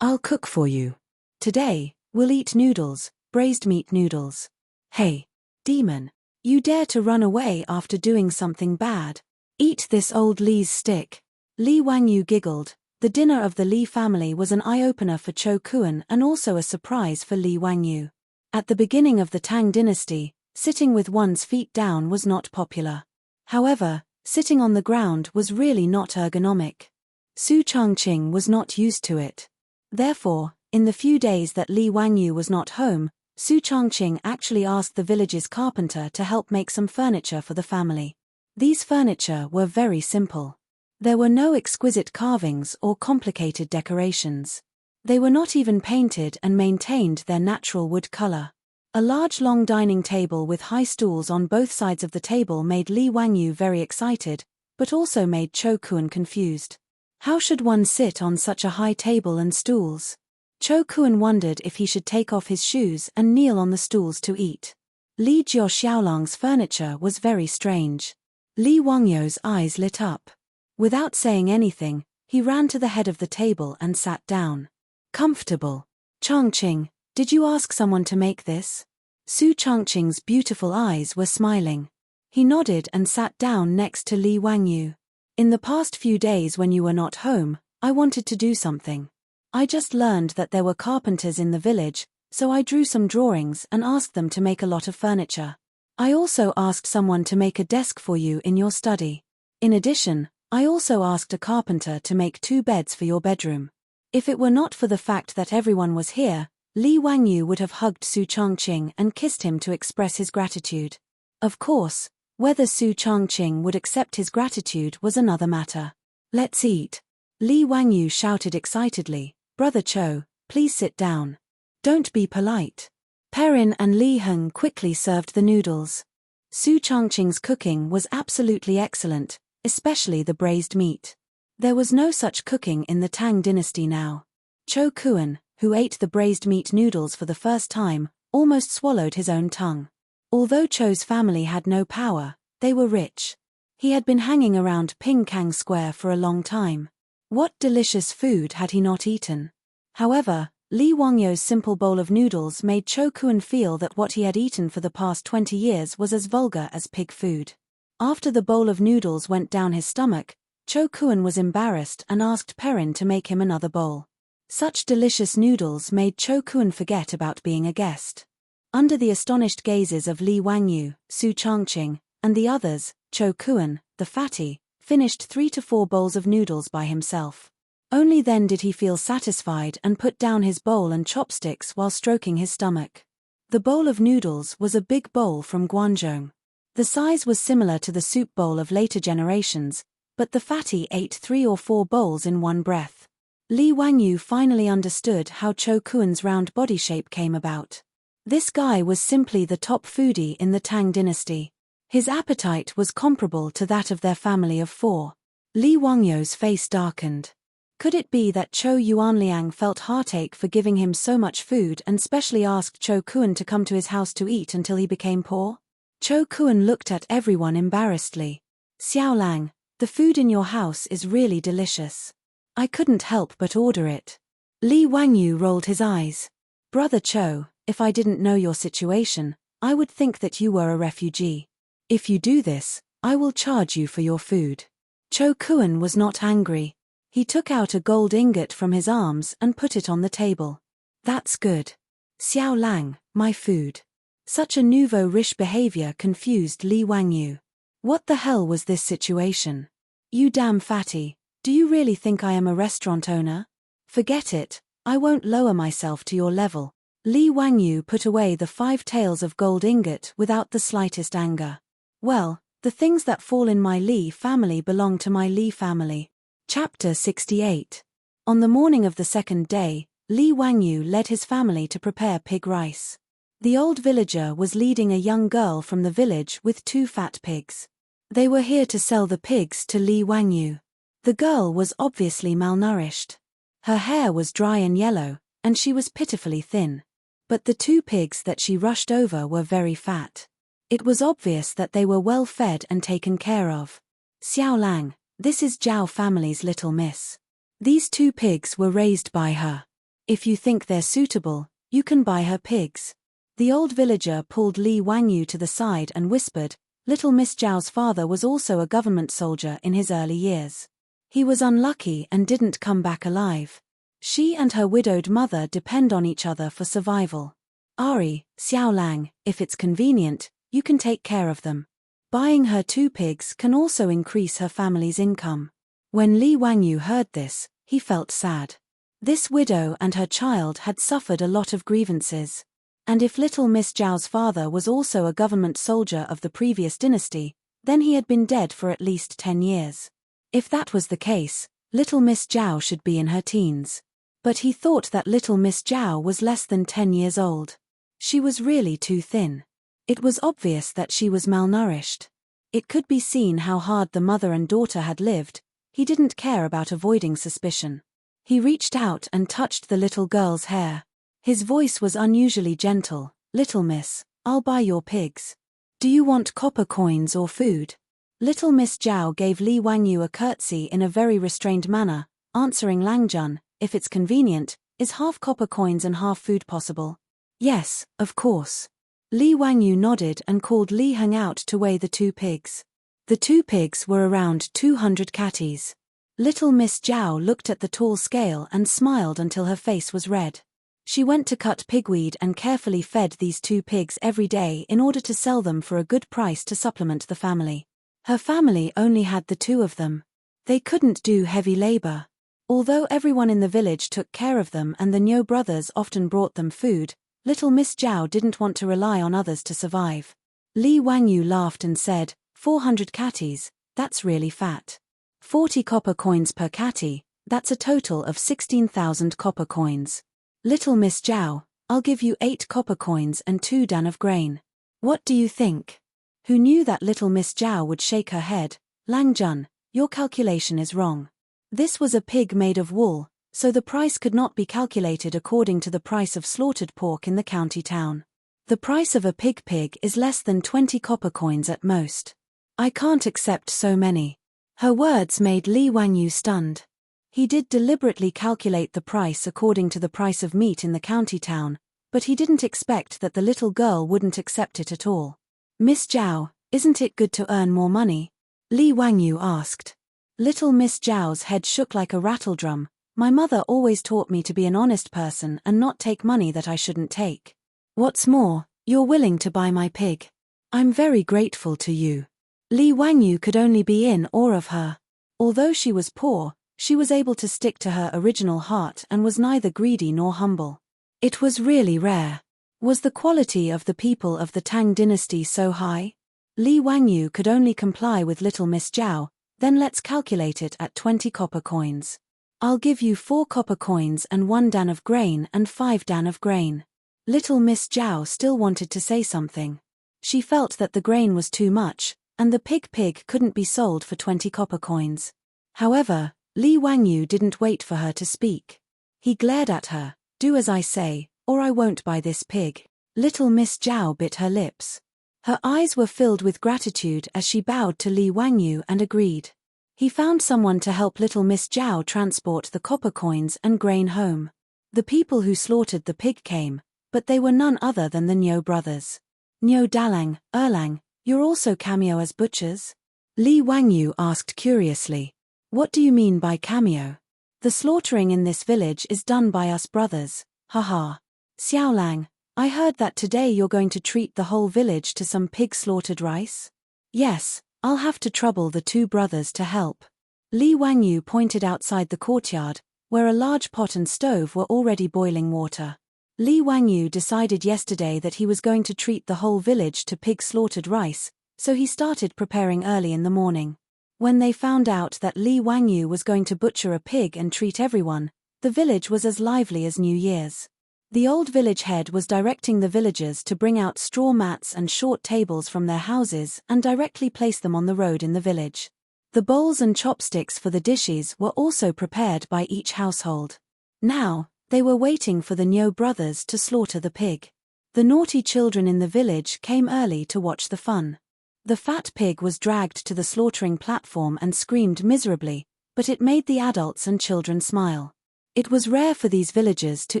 I'll cook for you. Today, we'll eat noodles, braised meat noodles. Hey, demon, you dare to run away after doing something bad? Eat this old Li's stick. Li Wangyu giggled. The dinner of the Li family was an eye-opener for Cho Kuan and also a surprise for Li Wangyu. At the beginning of the Tang dynasty, sitting with one's feet down was not popular. However, sitting on the ground was really not ergonomic. Su Changqing was not used to it. Therefore, in the few days that Li Wangyu was not home, Su Changqing actually asked the village's carpenter to help make some furniture for the family. These furniture were very simple. There were no exquisite carvings or complicated decorations. They were not even painted and maintained their natural wood color. A large long dining table with high stools on both sides of the table made Li Wangyu very excited, but also made Cho Kuan confused. How should one sit on such a high table and stools? Cho Kuan wondered if he should take off his shoes and kneel on the stools to eat. Li Jiao Xiaolang's furniture was very strange. Li Wangyu's eyes lit up. Without saying anything, he ran to the head of the table and sat down. Comfortable. Changqing, did you ask someone to make this? Su Changqing's beautiful eyes were smiling. He nodded and sat down next to Li Wangyu. In the past few days when you were not home, I wanted to do something. I just learned that there were carpenters in the village, so I drew some drawings and asked them to make a lot of furniture. I also asked someone to make a desk for you in your study. In addition, I also asked a carpenter to make 2 beds for your bedroom. If it were not for the fact that everyone was here, Li Wangyu would have hugged Su Changqing and kissed him to express his gratitude. Of course, whether Su Changqing would accept his gratitude was another matter. Let's eat. Li Wangyu shouted excitedly, Brother Cho, please sit down. Don't be polite. Perrin and Li Heng quickly served the noodles. Su Changqing's cooking was absolutely excellent, especially the braised meat. There was no such cooking in the Tang dynasty now. Cho Kuan, who ate the braised meat noodles for the first time, almost swallowed his own tongue. Although Cho's family had no power, they were rich. He had been hanging around Ping Kang Square for a long time. What delicious food had he not eaten? However, Li Wangyu's simple bowl of noodles made Cho Kuan feel that what he had eaten for the past 20 years was as vulgar as pig food. After the bowl of noodles went down his stomach, Cho Kuan was embarrassed and asked Perrin to make him another bowl. Such delicious noodles made Cho Kuan forget about being a guest. Under the astonished gazes of Li Wangyu, Su Changqing, and the others, Cho Kuan, the fatty, finished 3 to 4 bowls of noodles by himself. Only then did he feel satisfied and put down his bowl and chopsticks while stroking his stomach. The bowl of noodles was a big bowl from Guangzhou. The size was similar to the soup bowl of later generations, but the fatty ate 3 or 4 bowls in one breath. Li Wangyu finally understood how Cho Kuan's round body shape came about. This guy was simply the top foodie in the Tang dynasty. His appetite was comparable to that of their family of 4. Li Wangyo's face darkened. Could it be that Chou Yuanliang felt heartache for giving him so much food and specially asked Chou Kuan to come to his house to eat until he became poor? Chou Kuan looked at everyone embarrassedly. Xiao Lang, the food in your house is really delicious. I couldn't help but order it. Li Wangyu rolled his eyes. Brother Chou, if I didn't know your situation, I would think that you were a refugee. If you do this, I will charge you for your food. Chou Kuan was not angry. He took out a gold ingot from his arms and put it on the table. That's good. Xiao Lang, my food. Such a nouveau riche behavior confused Li Wangyu. What the hell was this situation? You damn fatty, do you really think I am a restaurant owner? Forget it, I won't lower myself to your level. Li Wangyu put away the 5 taels of gold ingot without the slightest anger. Well, the things that fall in my Li family belong to my Li family. Chapter 68. On the morning of the second day, Li Wangyu led his family to prepare pig rice. The old villager was leading a young girl from the village with 2 fat pigs. They were here to sell the pigs to Li Wangyu. The girl was obviously malnourished. Her hair was dry and yellow, and she was pitifully thin. But the 2 pigs that she rushed over were very fat. It was obvious that they were well fed and taken care of. Xiao Lang, this is Zhao family's little miss. These 2 pigs were raised by her. If you think they're suitable, you can buy her pigs. The old villager pulled Li Wangyu to the side and whispered, little Miss Zhao's father was also a government soldier in his early years. He was unlucky and didn't come back alive. She and her widowed mother depend on each other for survival. Ari, Xiao Lang, if it's convenient, you can take care of them. Buying her 2 pigs can also increase her family's income. When Li Wangyu heard this, he felt sad. This widow and her child had suffered a lot of grievances. And if little Miss Zhao's father was also a government soldier of the previous dynasty, then he had been dead for at least 10 years. If that was the case, little Miss Zhao should be in her teens. But he thought that little Miss Zhao was less than 10 years old. She was really too thin. It was obvious that she was malnourished. It could be seen how hard the mother and daughter had lived. He didn't care about avoiding suspicion. He reached out and touched the little girl's hair. His voice was unusually gentle. Little miss, I'll buy your pigs. Do you want copper coins or food? Little Miss Zhao gave Li Wangyu a curtsy in a very restrained manner, answering Langjun, if it's convenient, is half copper coins and half food possible? Yes, of course. Li Wangyu nodded and called Li Heng out to weigh the 2 pigs. The 2 pigs were around 200 catties. Little Miss Zhao looked at the tall scale and smiled until her face was red. She went to cut pigweed and carefully fed these 2 pigs every day in order to sell them for a good price to supplement the family. Her family only had the 2 of them. They couldn't do heavy labor. Although everyone in the village took care of them and the Nyo brothers often brought them food, little Miss Zhao didn't want to rely on others to survive. Li Wangyu laughed and said, 400 catties, that's really fat. 40 copper coins per catty, that's a total of 16,000 copper coins. Little Miss Zhao, I'll give you 8 copper coins and 2 dan of grain. What do you think? Who knew that little Miss Zhao would shake her head? Langjun, your calculation is wrong. This was a pig made of wool, so the price could not be calculated according to the price of slaughtered pork in the county town. The price of a pig is less than 20 copper coins at most. I can't accept so many. Her words made Li Wangyu stunned. He did deliberately calculate the price according to the price of meat in the county town, but he didn't expect that the little girl wouldn't accept it at all. Miss Zhao, isn't it good to earn more money? Li Wangyu asked. Little Miss Zhao's head shook like a rattledrum. My mother always taught me to be an honest person and not take money that I shouldn't take. What's more, you're willing to buy my pig. I'm very grateful to you. Li Wangyu could only be in awe of her. Although she was poor, she was able to stick to her original heart and was neither greedy nor humble. It was really rare. Was the quality of the people of the Tang dynasty so high? Li Wangyu could only comply with little Miss Zhao. Then let's calculate it at 20 copper coins. I'll give you 4 copper coins and 1 dan of grain and 5 dan of grain. Little Miss Zhao still wanted to say something. She felt that the grain was too much, and the pig couldn't be sold for 20 copper coins. However, Li Wangyu didn't wait for her to speak. He glared at her. "Do as I say, or I won't buy this pig." Little Miss Zhao bit her lips. Her eyes were filled with gratitude as she bowed to Li Wangyu and agreed. He found someone to help Little Miss Zhao transport the copper coins and grain home. The people who slaughtered the pig came, but they were none other than the Niu brothers. "Niu Dalang, Erlang, you're also cameo as butchers?" Li Wangyu asked curiously. "What do you mean by cameo?" "The slaughtering in this village is done by us brothers, haha." "Xiaolang, I heard that today you're going to treat the whole village to some pig slaughtered rice?" "Yes, I'll have to trouble the two brothers to help." Li Wangyu pointed outside the courtyard, where a large pot and stove were already boiling water. Li Wangyu decided yesterday that he was going to treat the whole village to pig slaughtered rice, so he started preparing early in the morning. When they found out that Li Wangyu was going to butcher a pig and treat everyone, the village was as lively as New Year's. The old village head was directing the villagers to bring out straw mats and short tables from their houses and directly place them on the road in the village. The bowls and chopsticks for the dishes were also prepared by each household. Now, they were waiting for the Niu brothers to slaughter the pig. The naughty children in the village came early to watch the fun. The fat pig was dragged to the slaughtering platform and screamed miserably, but it made the adults and children smile. It was rare for these villagers to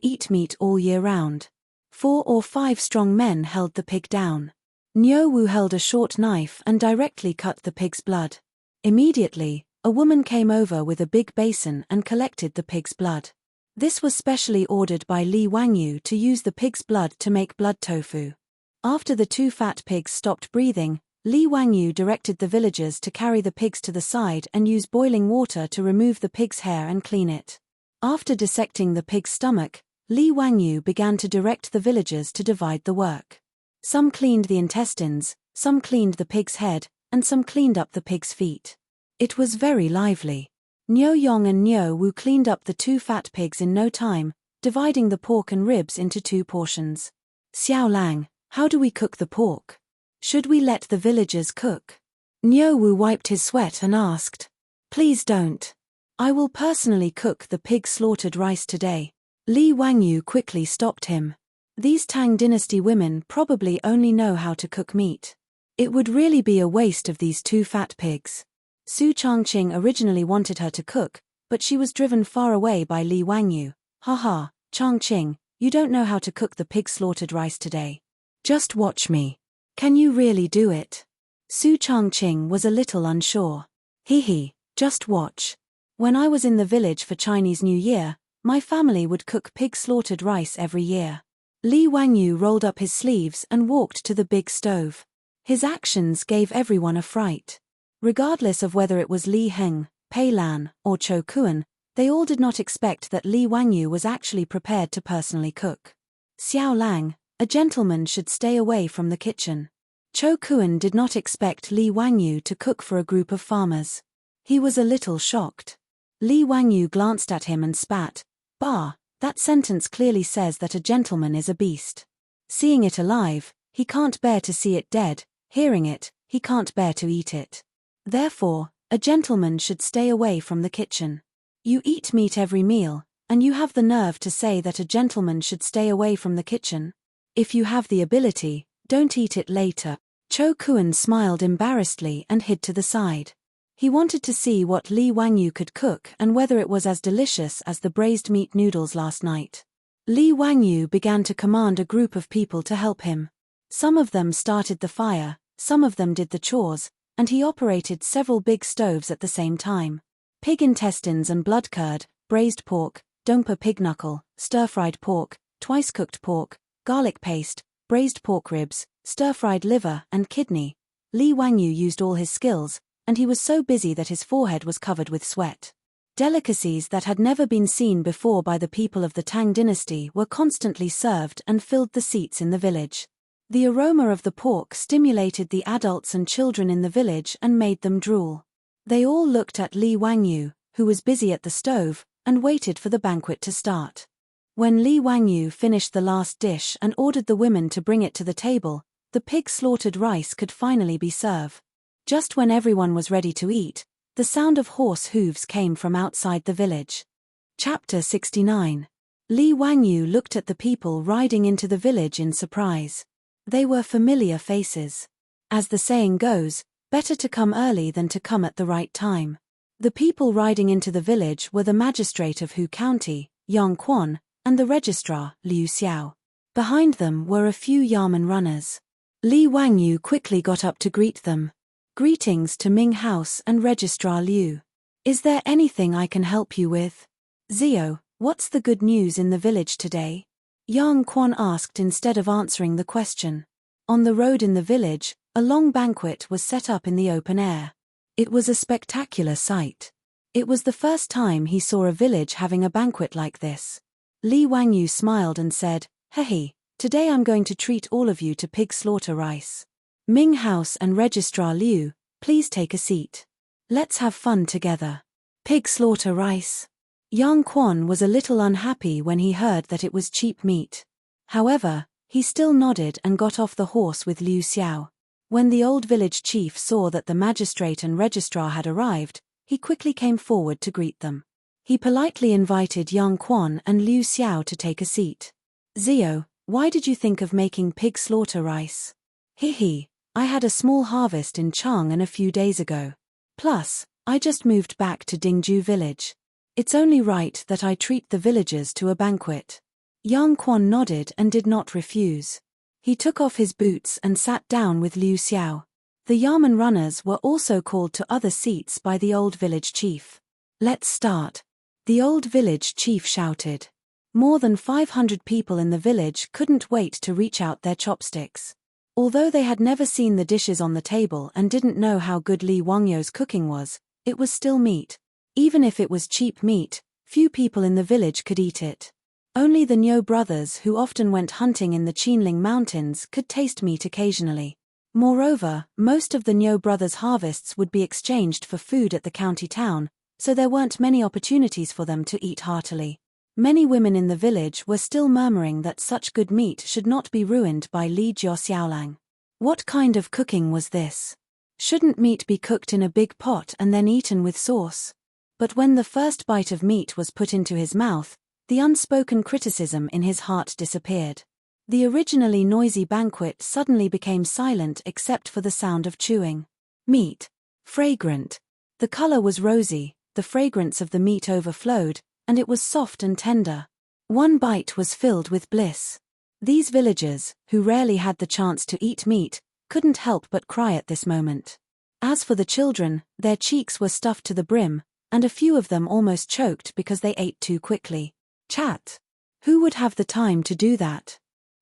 eat meat all year round. 4 or 5 strong men held the pig down. Niu Wu held a short knife and directly cut the pig's blood. Immediately, a woman came over with a big basin and collected the pig's blood. This was specially ordered by Li Wangyu to use the pig's blood to make blood tofu. After the 2 fat pigs stopped breathing, Li Wangyu directed the villagers to carry the pigs to the side and use boiling water to remove the pig's hair and clean it. After dissecting the pig's stomach, Li Wangyu began to direct the villagers to divide the work. Some cleaned the intestines, some cleaned the pig's head, and some cleaned up the pig's feet. It was very lively. Niu Yong and Niu Wu cleaned up the 2 fat pigs in no time, dividing the pork and ribs into 2 portions. "Xiao Lang, how do we cook the pork? Should we let the villagers cook?" Niu Wu wiped his sweat and asked. "Please don't. I will personally cook the pig slaughtered rice today." Li Wangyu quickly stopped him. These Tang dynasty women probably only know how to cook meat. It would really be a waste of these 2 fat pigs. Su Changqing originally wanted her to cook, but she was driven far away by Li Wangyu. "Haha, Changqing, you don't know how to cook the pig slaughtered rice today. Just watch me. Can you really do it?" Su Changqing was a little unsure. "Hee, just watch. When I was in the village for Chinese New Year, my family would cook pig slaughtered rice every year." Li Wangyu rolled up his sleeves and walked to the big stove. His actions gave everyone a fright. Regardless of whether it was Li Heng, Pei Lan, or Cho Kuan, they all did not expect that Li Wangyu was actually prepared to personally cook. "Xiao Lang, a gentleman should stay away from the kitchen." Cho Kuan did not expect Li Wangyu to cook for a group of farmers. He was a little shocked. Li Wangyu glanced at him and spat. "Bah, that sentence clearly says that a gentleman is a beast. Seeing it alive, he can't bear to see it dead, hearing it, he can't bear to eat it. Therefore, a gentleman should stay away from the kitchen. You eat meat every meal, and you have the nerve to say that a gentleman should stay away from the kitchen? If you have the ability, don't eat it later." Cho Kuan smiled embarrassedly and hid to the side. He wanted to see what Li Wangyu could cook and whether it was as delicious as the braised meat noodles last night. Li Wangyu began to command a group of people to help him. Some of them started the fire, some of them did the chores, and he operated several big stoves at the same time. Pig intestines and blood curd, braised pork, dompa pig knuckle, stir-fried pork, twice-cooked pork, garlic paste, braised pork ribs, stir-fried liver and kidney. Li Wangyu used all his skills, and he was so busy that his forehead was covered with sweat. Delicacies that had never been seen before by the people of the Tang dynasty were constantly served and filled the seats in the village. The aroma of the pork stimulated the adults and children in the village and made them drool. They all looked at Li Wangyu, who was busy at the stove, and waited for the banquet to start. When Li Wangyu finished the last dish and ordered the women to bring it to the table, the pig-slaughtered rice could finally be served. Just when everyone was ready to eat, the sound of horse hooves came from outside the village. Chapter 69. Li Wangyu looked at the people riding into the village in surprise. They were familiar faces. As the saying goes, better to come early than to come at the right time. The people riding into the village were the magistrate of Hu County, Yang Quan, and the registrar, Liu Xiao. Behind them were a few Yamen runners. Li Wangyu quickly got up to greet them. Greetings to Ming House and Registrar Liu. Is there anything I can help you with? Zio, what's the good news in the village today? Yang Quan asked instead of answering the question. On the road in the village, a long banquet was set up in the open air. It was a spectacular sight. It was the first time he saw a village having a banquet like this. Li Wangyu smiled and said, "Hehe, today I'm going to treat all of you to pig slaughter rice. Ming House and Registrar Liu, please take a seat. Let's have fun together." Pig slaughter rice. Yang Quan was a little unhappy when he heard that it was cheap meat. However, he still nodded and got off the horse with Liu Xiao. When the old village chief saw that the magistrate and registrar had arrived, he quickly came forward to greet them. He politely invited Yang Quan and Liu Xiao to take a seat. "Zio, why did you think of making pig slaughter rice?" "Hehe, I had a small harvest in Chang'an a few days ago. Plus, I just moved back to Dingju village. It's only right that I treat the villagers to a banquet." Yang Quan nodded and did not refuse. He took off his boots and sat down with Liu Xiao. The Yamen runners were also called to other seats by the old village chief. "Let's start." The old village chief shouted. More than 500 people in the village couldn't wait to reach out their chopsticks. Although they had never seen the dishes on the table and didn't know how good Li Wangyu's cooking was, it was still meat. Even if it was cheap meat, few people in the village could eat it. Only the Nyo brothers, who often went hunting in the Qinling Mountains, could taste meat occasionally. Moreover, most of the Nyo brothers' harvests would be exchanged for food at the county town, so there weren't many opportunities for them to eat heartily. Many women in the village were still murmuring that such good meat should not be ruined by Li Jiaoxiaolang. What kind of cooking was this? Shouldn't meat be cooked in a big pot and then eaten with sauce? But when the first bite of meat was put into his mouth, the unspoken criticism in his heart disappeared. The originally noisy banquet suddenly became silent except for the sound of chewing. Meat. Fragrant. The color was rosy, the fragrance of the meat overflowed, and it was soft and tender. One bite was filled with bliss. These villagers, who rarely had the chance to eat meat, couldn't help but cry at this moment. As for the children, their cheeks were stuffed to the brim, and a few of them almost choked because they ate too quickly. Chat. Who would have the time to do that?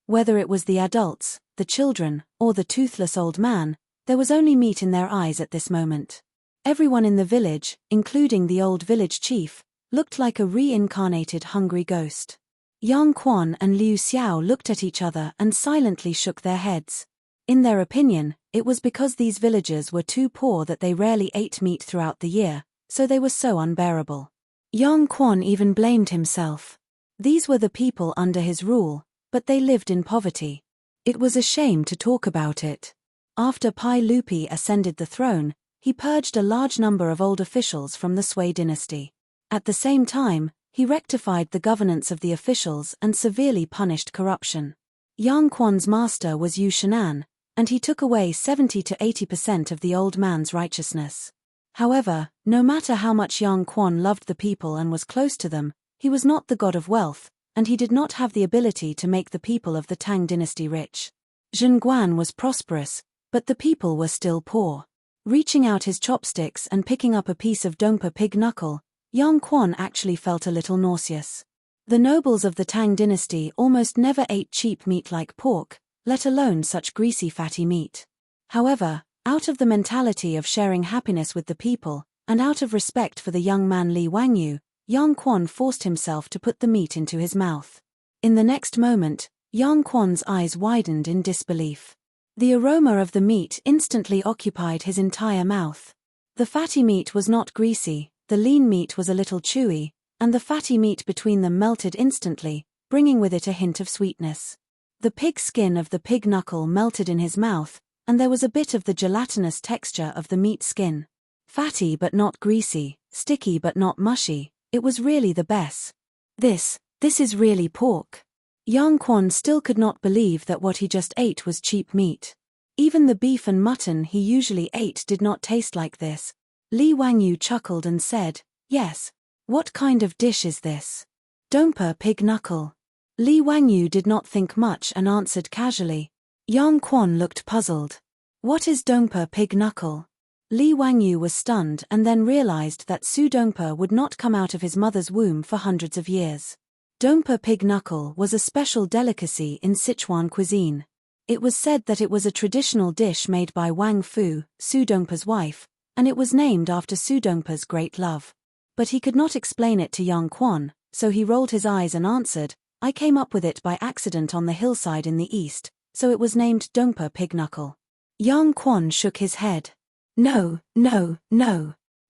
Whether it was the adults, the children, or the toothless old man, there was only meat in their eyes at this moment. Everyone in the village, including the old village chief, looked like a reincarnated hungry ghost. Yang Quan and Liu Xiao looked at each other and silently shook their heads. In their opinion, it was because these villagers were too poor that they rarely ate meat throughout the year, so they were so unbearable. Yang Quan even blamed himself. These were the people under his rule, but they lived in poverty. It was a shame to talk about it. After Pai Lupi ascended the throne, he purged a large number of old officials from the Sui dynasty. At the same time, he rectified the governance of the officials and severely punished corruption. Yang Quan's master was Yu Shenan, and he took away 70 to 80% of the old man's righteousness. However, no matter how much Yang Quan loved the people and was close to them, he was not the god of wealth, and he did not have the ability to make the people of the Tang dynasty rich. Zhen Guan was prosperous, but the people were still poor. Reaching out his chopsticks and picking up a piece of Dongpa pig knuckle, Yang Quan actually felt a little nauseous. The nobles of the Tang dynasty almost never ate cheap meat like pork, let alone such greasy fatty meat. However, out of the mentality of sharing happiness with the people, and out of respect for the young man Li Wangyu, Yang Quan forced himself to put the meat into his mouth. In the next moment, Yang Quan's eyes widened in disbelief. The aroma of the meat instantly occupied his entire mouth. The fatty meat was not greasy, the lean meat was a little chewy, and the fatty meat between them melted instantly, bringing with it a hint of sweetness. The pig skin of the pig knuckle melted in his mouth, and there was a bit of the gelatinous texture of the meat skin. Fatty but not greasy, sticky but not mushy, it was really the best. This is really pork. Yang Quan still could not believe that what he just ate was cheap meat. Even the beef and mutton he usually ate did not taste like this. Li Wangyu chuckled and said, "Yes. What kind of dish is this?" "Dongpa pig knuckle." Li Wangyu did not think much and answered casually. Yang Quan looked puzzled. "What is Dongpa pig knuckle?" Li Wangyu was stunned and then realized that Su Dongpa would not come out of his mother's womb for hundreds of years. Dongpa pig knuckle was a special delicacy in Sichuan cuisine. It was said that it was a traditional dish made by Wang Fu, Su Dongpa's wife, and it was named after Su Dongpa's great love. But he could not explain it to Yang Quan, so he rolled his eyes and answered, "I came up with it by accident on the hillside in the east, so it was named Dongpa pig knuckle." Yang Quan shook his head. No.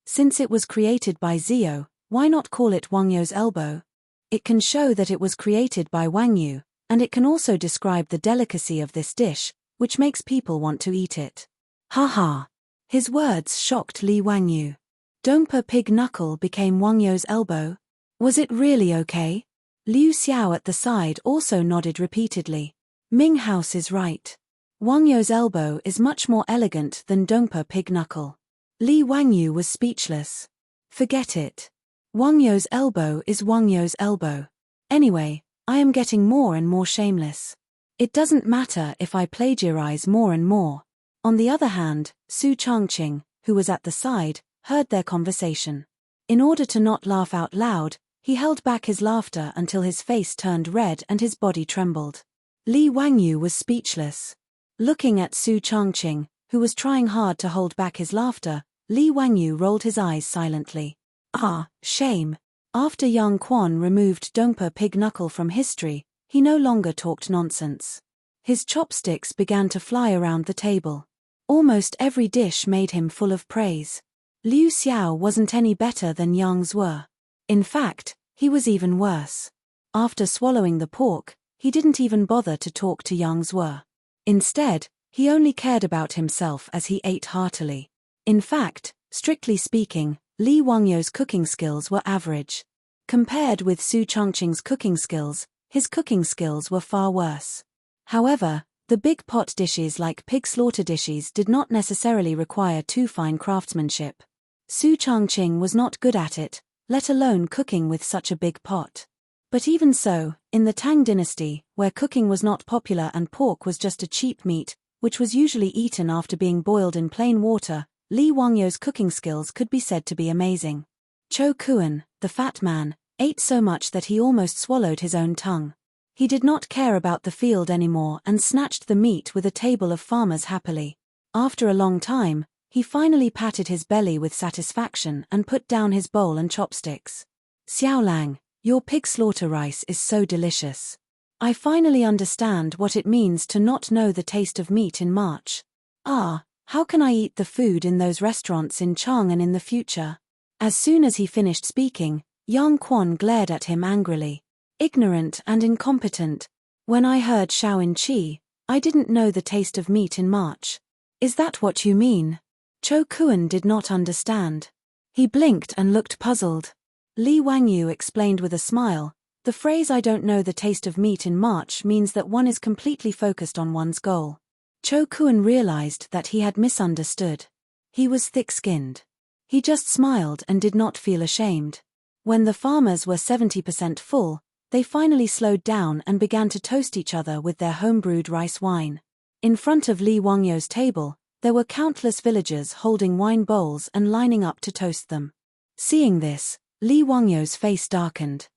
Since it was created by Zio, why not call it Wang You's elbow? It can show that it was created by Wang Yu, and it can also describe the delicacy of this dish, which makes people want to eat it. Ha ha! His words shocked Li Wangyu. Dongpa pig knuckle became Wang You's elbow? Was it really okay? Liu Xiao at the side also nodded repeatedly. Ming House is right. Wang You's elbow is much more elegant than Dongpa pig knuckle. Li Wangyu was speechless. Forget it. Wang You's elbow is Wang You's elbow. Anyway, I am getting more and more shameless. It doesn't matter if I plagiarize more and more. On the other hand, Su Changqing, who was at the side, heard their conversation. In order to not laugh out loud, he held back his laughter until his face turned red and his body trembled. Li Wangyu was speechless. Looking at Su Changqing, who was trying hard to hold back his laughter, Li Wangyu rolled his eyes silently. Ah, shame. After Yang Quan removed Dongpa pig knuckle from history, he no longer talked nonsense. His chopsticks began to fly around the table. Almost every dish made him full of praise. Liu Xiao wasn't any better than Yang Zwe. In fact, he was even worse. After swallowing the pork, he didn't even bother to talk to Yang Zwe. Instead, he only cared about himself as he ate heartily. In fact, strictly speaking, Li Wangyou's cooking skills were average. Compared with Su Changqing's cooking skills, his cooking skills were far worse. However, the big pot dishes like pig slaughter dishes did not necessarily require too fine craftsmanship. Su Changqing was not good at it, let alone cooking with such a big pot. But even so, in the Tang dynasty, where cooking was not popular and pork was just a cheap meat, which was usually eaten after being boiled in plain water, Li Wangyou's cooking skills could be said to be amazing. Cho Kuan, the fat man, ate so much that he almost swallowed his own tongue. He did not care about the field anymore and snatched the meat with a table of farmers happily. After a long time, he finally patted his belly with satisfaction and put down his bowl and chopsticks. Xiaolang, your pig slaughter rice is so delicious. I finally understand what it means to not know the taste of meat in March. Ah, how can I eat the food in those restaurants in Chang'an in the future? As soon as he finished speaking, Yang Quan glared at him angrily. Ignorant and incompetent. When I heard Shaoin Qi, I didn't know the taste of meat in March. Is that what you mean? Cho Kuan did not understand. He blinked and looked puzzled. Li Wangyu explained with a smile, the phrase "I don't know the taste of meat in March" means that one is completely focused on one's goal. Cho Kuan realized that he had misunderstood. He was thick-skinned. He just smiled and did not feel ashamed. When the farmers were 70% full, they finally slowed down and began to toast each other with their home-brewed rice wine. In front of Li Wangyou's table, there were countless villagers holding wine bowls and lining up to toast them. Seeing this, Li Wangyou's face darkened.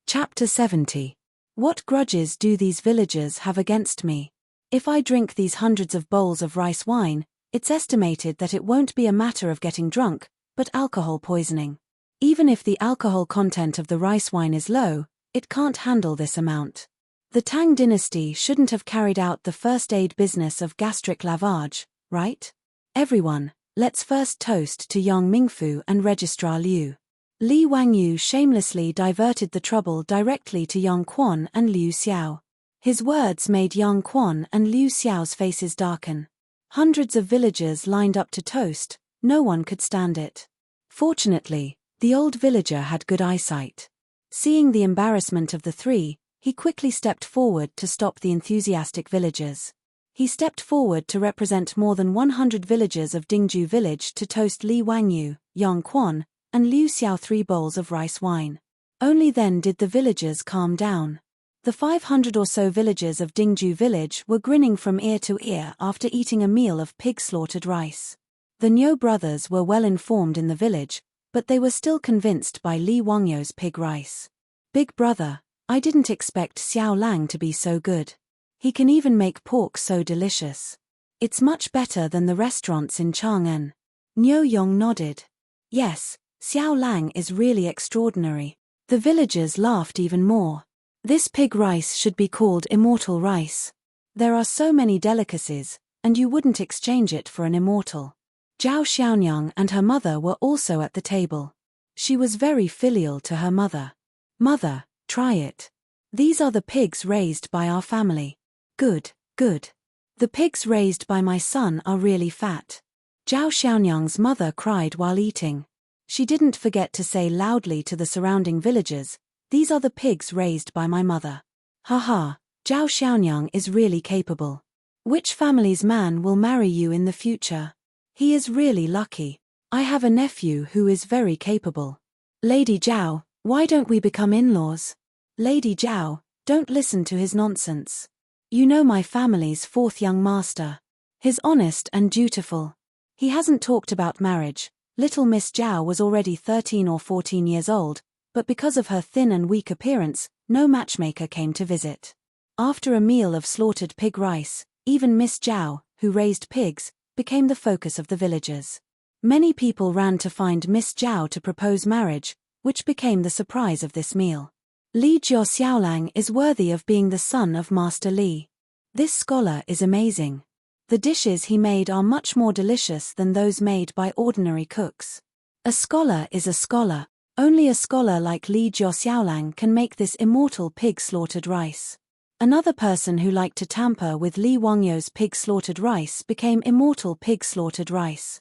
Chapter 70. What grudges do these villagers have against me? If I drink these hundreds of bowls of rice wine, it's estimated that it won't be a matter of getting drunk, but alcohol poisoning. Even if the alcohol content of the rice wine is low, it can't handle this amount. The Tang dynasty shouldn't have carried out the first aid business of gastric lavage, right? Everyone, let's first toast to Yang Mingfu and Registrar Liu. Li Wangyu shamelessly diverted the trouble directly to Yang Quan and Liu Xiao. His words made Yang Quan and Liu Xiao's faces darken. Hundreds of villagers lined up to toast, no one could stand it. Fortunately, the old villager had good eyesight. Seeing the embarrassment of the three, he quickly stepped forward to stop the enthusiastic villagers. He stepped forward to represent more than 100 villagers of Dingju village to toast Li Wangyu, Yang Quan, and Liu Xiao 3 bowls of rice wine. Only then did the villagers calm down. The 500 or so villagers of Dingju village were grinning from ear to ear after eating a meal of pig-slaughtered rice. The Niu brothers were well informed in the village, but they were still convinced by Li Wangyu's pig rice. Big brother, I didn't expect Xiao Lang to be so good. He can even make pork so delicious. It's much better than the restaurants in Chang'an. Niu Yong nodded. Yes, Xiao Lang is really extraordinary. The villagers laughed even more. This pig rice should be called immortal rice. There are so many delicacies, and you wouldn't exchange it for an immortal. Zhao Xiaonyang and her mother were also at the table. She was very filial to her mother. Mother, try it. These are the pigs raised by our family. Good, good. The pigs raised by my son are really fat. Zhao Xiaonyang's mother cried while eating. She didn't forget to say loudly to the surrounding villagers, these are the pigs raised by my mother. Haha, Zhao Xiaonyang is really capable. Which family's man will marry you in the future? He is really lucky. I have a nephew who is very capable. Lady Zhao, why don't we become in-laws? Lady Zhao, don't listen to his nonsense. You know my family's 4th young master. He's honest and dutiful. He hasn't talked about marriage. Little Miss Zhao was already 13 or 14 years old, but because of her thin and weak appearance, no matchmaker came to visit. After a meal of slaughtered pig rice, even Miss Zhao, who raised pigs, became the focus of the villagers. Many people ran to find Miss Zhao to propose marriage, which became the surprise of this meal. Li Jiao Xiaolang is worthy of being the son of Master Li. This scholar is amazing. The dishes he made are much more delicious than those made by ordinary cooks. A scholar is a scholar. Only a scholar like Li Jiao Xiaolang can make this immortal pig-slaughtered rice. Another person who liked to tamper with Li Wangyu's pig-slaughtered rice became immortal pig-slaughtered rice.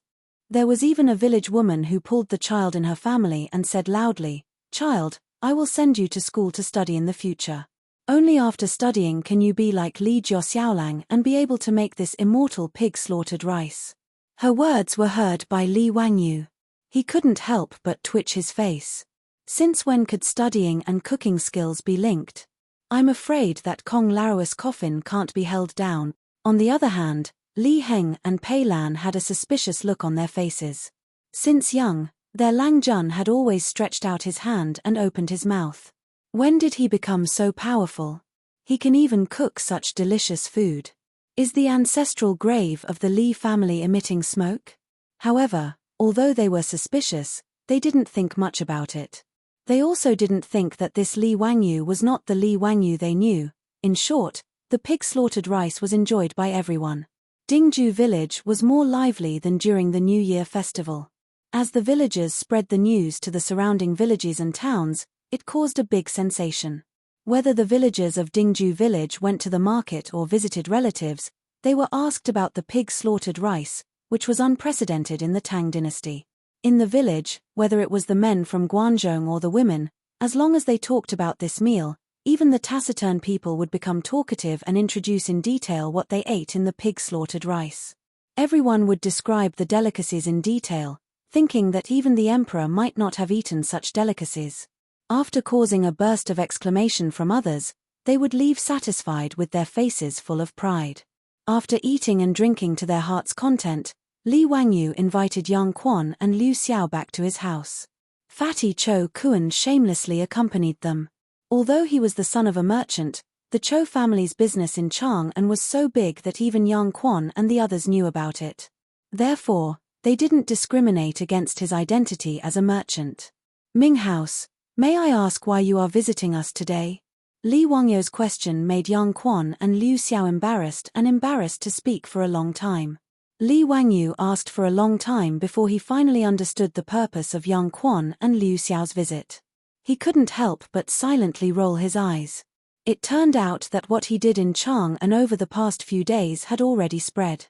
There was even a village woman who pulled the child in her family and said loudly, "Child, I will send you to school to study in the future. Only after studying can you be like Li Jiao Xiaolang and be able to make this immortal pig-slaughtered rice." Her words were heard by Li Wangyu. He couldn't help but twitch his face. Since when could studying and cooking skills be linked? I'm afraid that Kong Lao's coffin can't be held down. On the other hand, Li Heng and Pei Lan had a suspicious look on their faces. Since young, their Lang Jun had always stretched out his hand and opened his mouth. When did he become so powerful? He can even cook such delicious food. Is the ancestral grave of the Li family emitting smoke? However, although they were suspicious, they didn't think much about it. They also didn't think that this Li Wangyu was not the Li Wangyu they knew. In short, the pig-slaughtered rice was enjoyed by everyone. Dingju village was more lively than during the New Year festival. As the villagers spread the news to the surrounding villages and towns, it caused a big sensation. Whether the villagers of Dingju village went to the market or visited relatives, they were asked about the pig-slaughtered rice, which was unprecedented in the Tang dynasty. In the village, whether it was the men from Guangzhou or the women, as long as they talked about this meal, even the taciturn people would become talkative and introduce in detail what they ate in the pig-slaughtered rice. Everyone would describe the delicacies in detail, thinking that even the emperor might not have eaten such delicacies. After causing a burst of exclamation from others, they would leave satisfied with their faces full of pride. After eating and drinking to their heart's content, Li Wangyu invited Yang Quan and Liu Xiao back to his house. Fatty Cho Kuan shamelessly accompanied them. Although he was the son of a merchant, the Cho family's business in Chang'an was so big that even Yang Quan and the others knew about it. Therefore, they didn't discriminate against his identity as a merchant. Ming House, may I ask why you are visiting us today? Li Wangyu's question made Yang Quan and Liu Xiao embarrassed to speak for a long time. Li Wangyu asked for a long time before he finally understood the purpose of Yang Quan and Liu Xiao's visit. He couldn't help but silently roll his eyes. It turned out that what he did in Chang and over the past few days had already spread.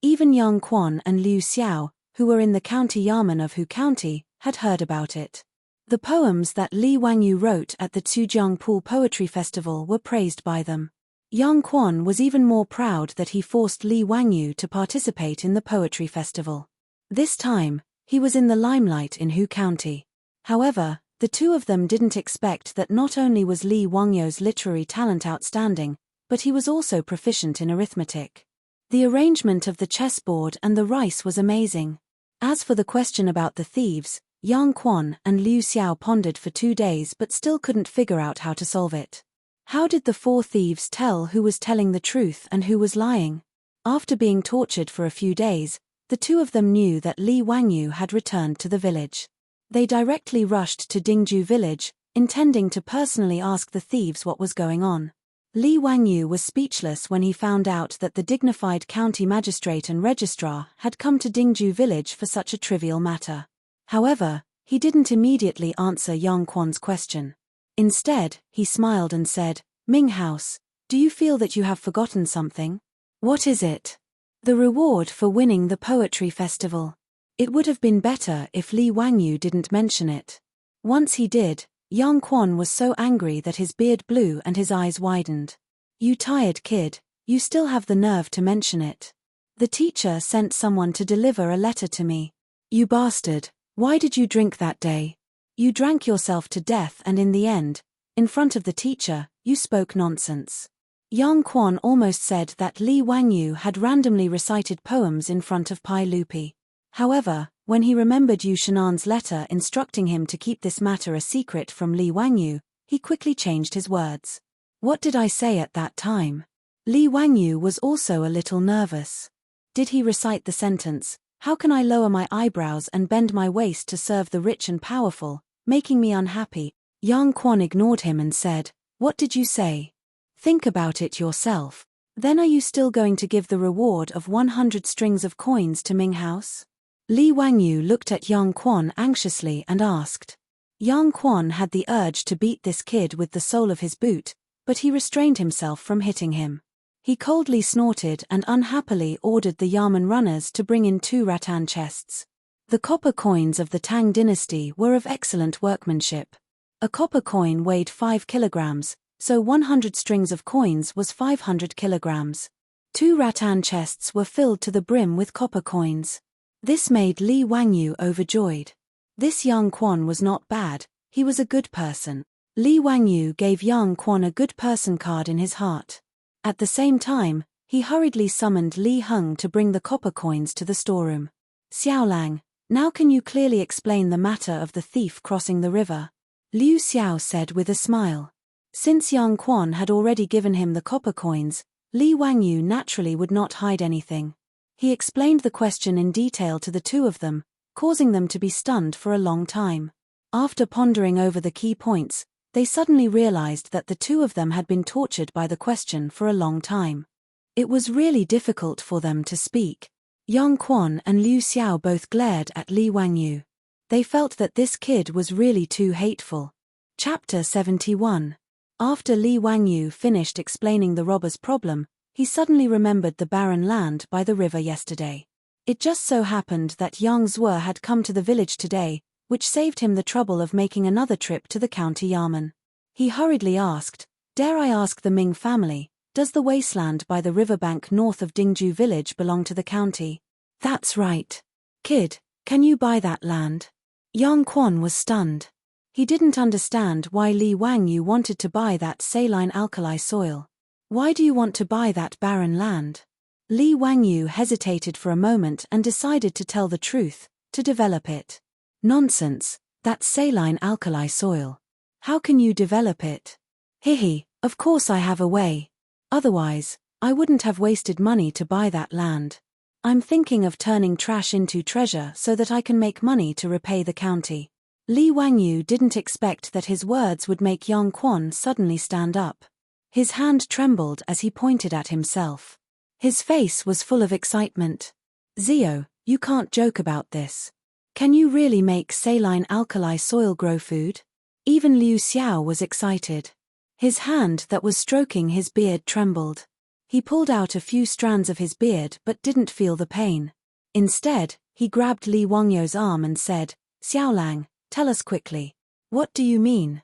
Even Yang Quan and Liu Xiao, who were in the county yamen of Hu County, had heard about it. The poems that Li Wangyu wrote at the Tsujiang Pool Poetry Festival were praised by them. Yang Quan was even more proud that he forced Li Wangyu to participate in the poetry festival. This time, he was in the limelight in Hu County. However, the two of them didn't expect that not only was Li Wangyu's literary talent outstanding, but he was also proficient in arithmetic. The arrangement of the chessboard and the rice was amazing. As for the question about the thieves, Yang Quan and Liu Xiao pondered for 2 days but still couldn't figure out how to solve it. How did the 4 thieves tell who was telling the truth and who was lying? After being tortured for a few days, the two of them knew that Li Wangyu had returned to the village. They directly rushed to Dingju village, intending to personally ask the thieves what was going on. Li Wangyu was speechless when he found out that the dignified county magistrate and registrar had come to Dingju village for such a trivial matter. However, he didn't immediately answer Yang Quan's question. Instead, he smiled and said, "Ming House, do you feel that you have forgotten something? What is it?" "The reward for winning the poetry festival." It would have been better if Li Wangyu didn't mention it. Once he did, Yang Quan was so angry that his beard blew and his eyes widened. "You tired kid, you still have the nerve to mention it. The teacher sent someone to deliver a letter to me. You bastard, why did you drink that day? You drank yourself to death and in the end, in front of the teacher, you spoke nonsense." Yang Quan almost said that Li Wangyu had randomly recited poems in front of Pai Lupi. However, when he remembered Yu Shenan's letter instructing him to keep this matter a secret from Li Wangyu, he quickly changed his words. "What did I say at that time?" Li Wangyu was also a little nervous. Did he recite the sentence, "How can I lower my eyebrows and bend my waist to serve the rich and powerful, making me unhappy?" Yang Quan ignored him and said, "What did you say? Think about it yourself. Then are you still going to give the reward of 100 strings of coins to Ming House?" Li Wangyu looked at Yang Quan anxiously and asked. Yang Quan had the urge to beat this kid with the sole of his boot, but he restrained himself from hitting him. He coldly snorted and unhappily ordered the yamen runners to bring in 2 rattan chests. The copper coins of the Tang dynasty were of excellent workmanship. A copper coin weighed 5 kilograms, so 100 strings of coins was 500 kilograms. 2 rattan chests were filled to the brim with copper coins. This made Li Wangyu overjoyed. This Yang Quan was not bad, he was a good person. Li Wangyu gave Yang Quan a good person card in his heart. At the same time, he hurriedly summoned Li Heng to bring the copper coins to the storeroom. "Xiaolang, now can you clearly explain the matter of the thief crossing the river?" Liu Xiao said with a smile. Since Yang Quan had already given him the copper coins, Li Wangyu naturally would not hide anything. He explained the question in detail to the two of them, causing them to be stunned for a long time. After pondering over the key points, they suddenly realized that the two of them had been tortured by the question for a long time. It was really difficult for them to speak. Yang Quan and Liu Xiao both glared at Li Wangyu. They felt that this kid was really too hateful. Chapter 71. After Li Wangyu finished explaining the robber's problem, he suddenly remembered the barren land by the river yesterday. It just so happened that Yang Zhuo had come to the village today, which saved him the trouble of making another trip to the county yamen. He hurriedly asked, "Dare I ask the Ming family, does the wasteland by the riverbank north of Dingju village belong to the county?" "That's right. Kid, can you buy that land?" Yang Quan was stunned. He didn't understand why Li Wangyu wanted to buy that saline alkali soil. "Why do you want to buy that barren land?" Li Wangyu hesitated for a moment and decided to tell the truth, to develop it. "Nonsense, that's saline alkali soil. How can you develop it?" "Hihi, of course I have a way. Otherwise, I wouldn't have wasted money to buy that land. I'm thinking of turning trash into treasure so that I can make money to repay the county." Li Wangyu didn't expect that his words would make Yang Quan suddenly stand up. His hand trembled as he pointed at himself. His face was full of excitement. Zio, you can't joke about this. Can you really make saline alkali soil grow food? Even Liu Xiao was excited. His hand that was stroking his beard trembled. He pulled out a few strands of his beard but didn't feel the pain. Instead, he grabbed Li Wangyou's arm and said, Xiaolang, tell us quickly. What do you mean?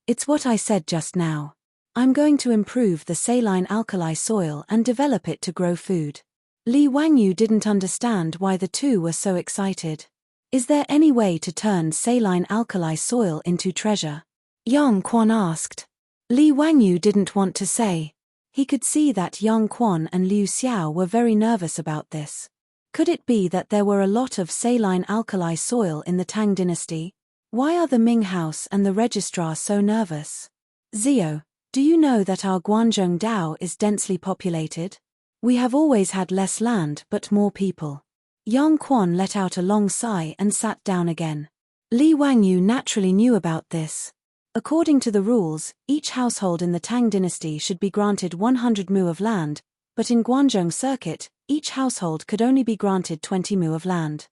It's what I said just now. I'm going to improve the saline alkali soil and develop it to grow food. Li Wangyou didn't understand why the two were so excited. Is there any way to turn saline alkali soil into treasure? Yang Quan asked. Li Wangyou didn't want to say. He could see that Yang Quan and Liu Xiao were very nervous about this. Could it be that there were a lot of saline alkali soil in the Tang dynasty? Why are the Ming house and the registrar so nervous? Zio, do you know that our Guanzhong Dao is densely populated? We have always had less land but more people. Yang Quan let out a long sigh and sat down again. Li Wangyou naturally knew about this. According to the rules, each household in the Tang dynasty should be granted 100 mu of land, but in Guanzhong circuit, each household could only be granted 20 mu of land.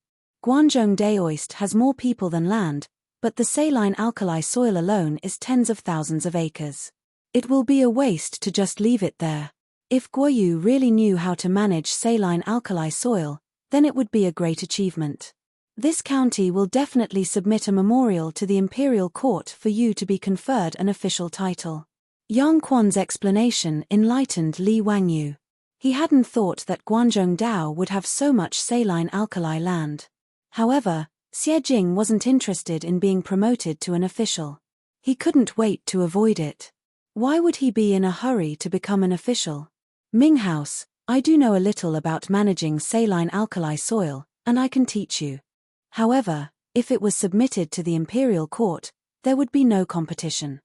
Guanzhong Daoist has more people than land, but the saline alkali soil alone is tens of thousands of acres. It will be a waste to just leave it there. If Guoyu really knew how to manage saline alkali soil, then it would be a great achievement. This county will definitely submit a memorial to the imperial court for you to be conferred an official title. Yang Quan's explanation enlightened Li Wangyou. He hadn't thought that Guanzhong Dao would have so much saline alkali land. However, Xie Jing wasn't interested in being promoted to an official. He couldn't wait to avoid it. Why would he be in a hurry to become an official? Ming House, I do know a little about managing saline alkali soil, and I can teach you. However, if it was submitted to the imperial court, there would be no competition.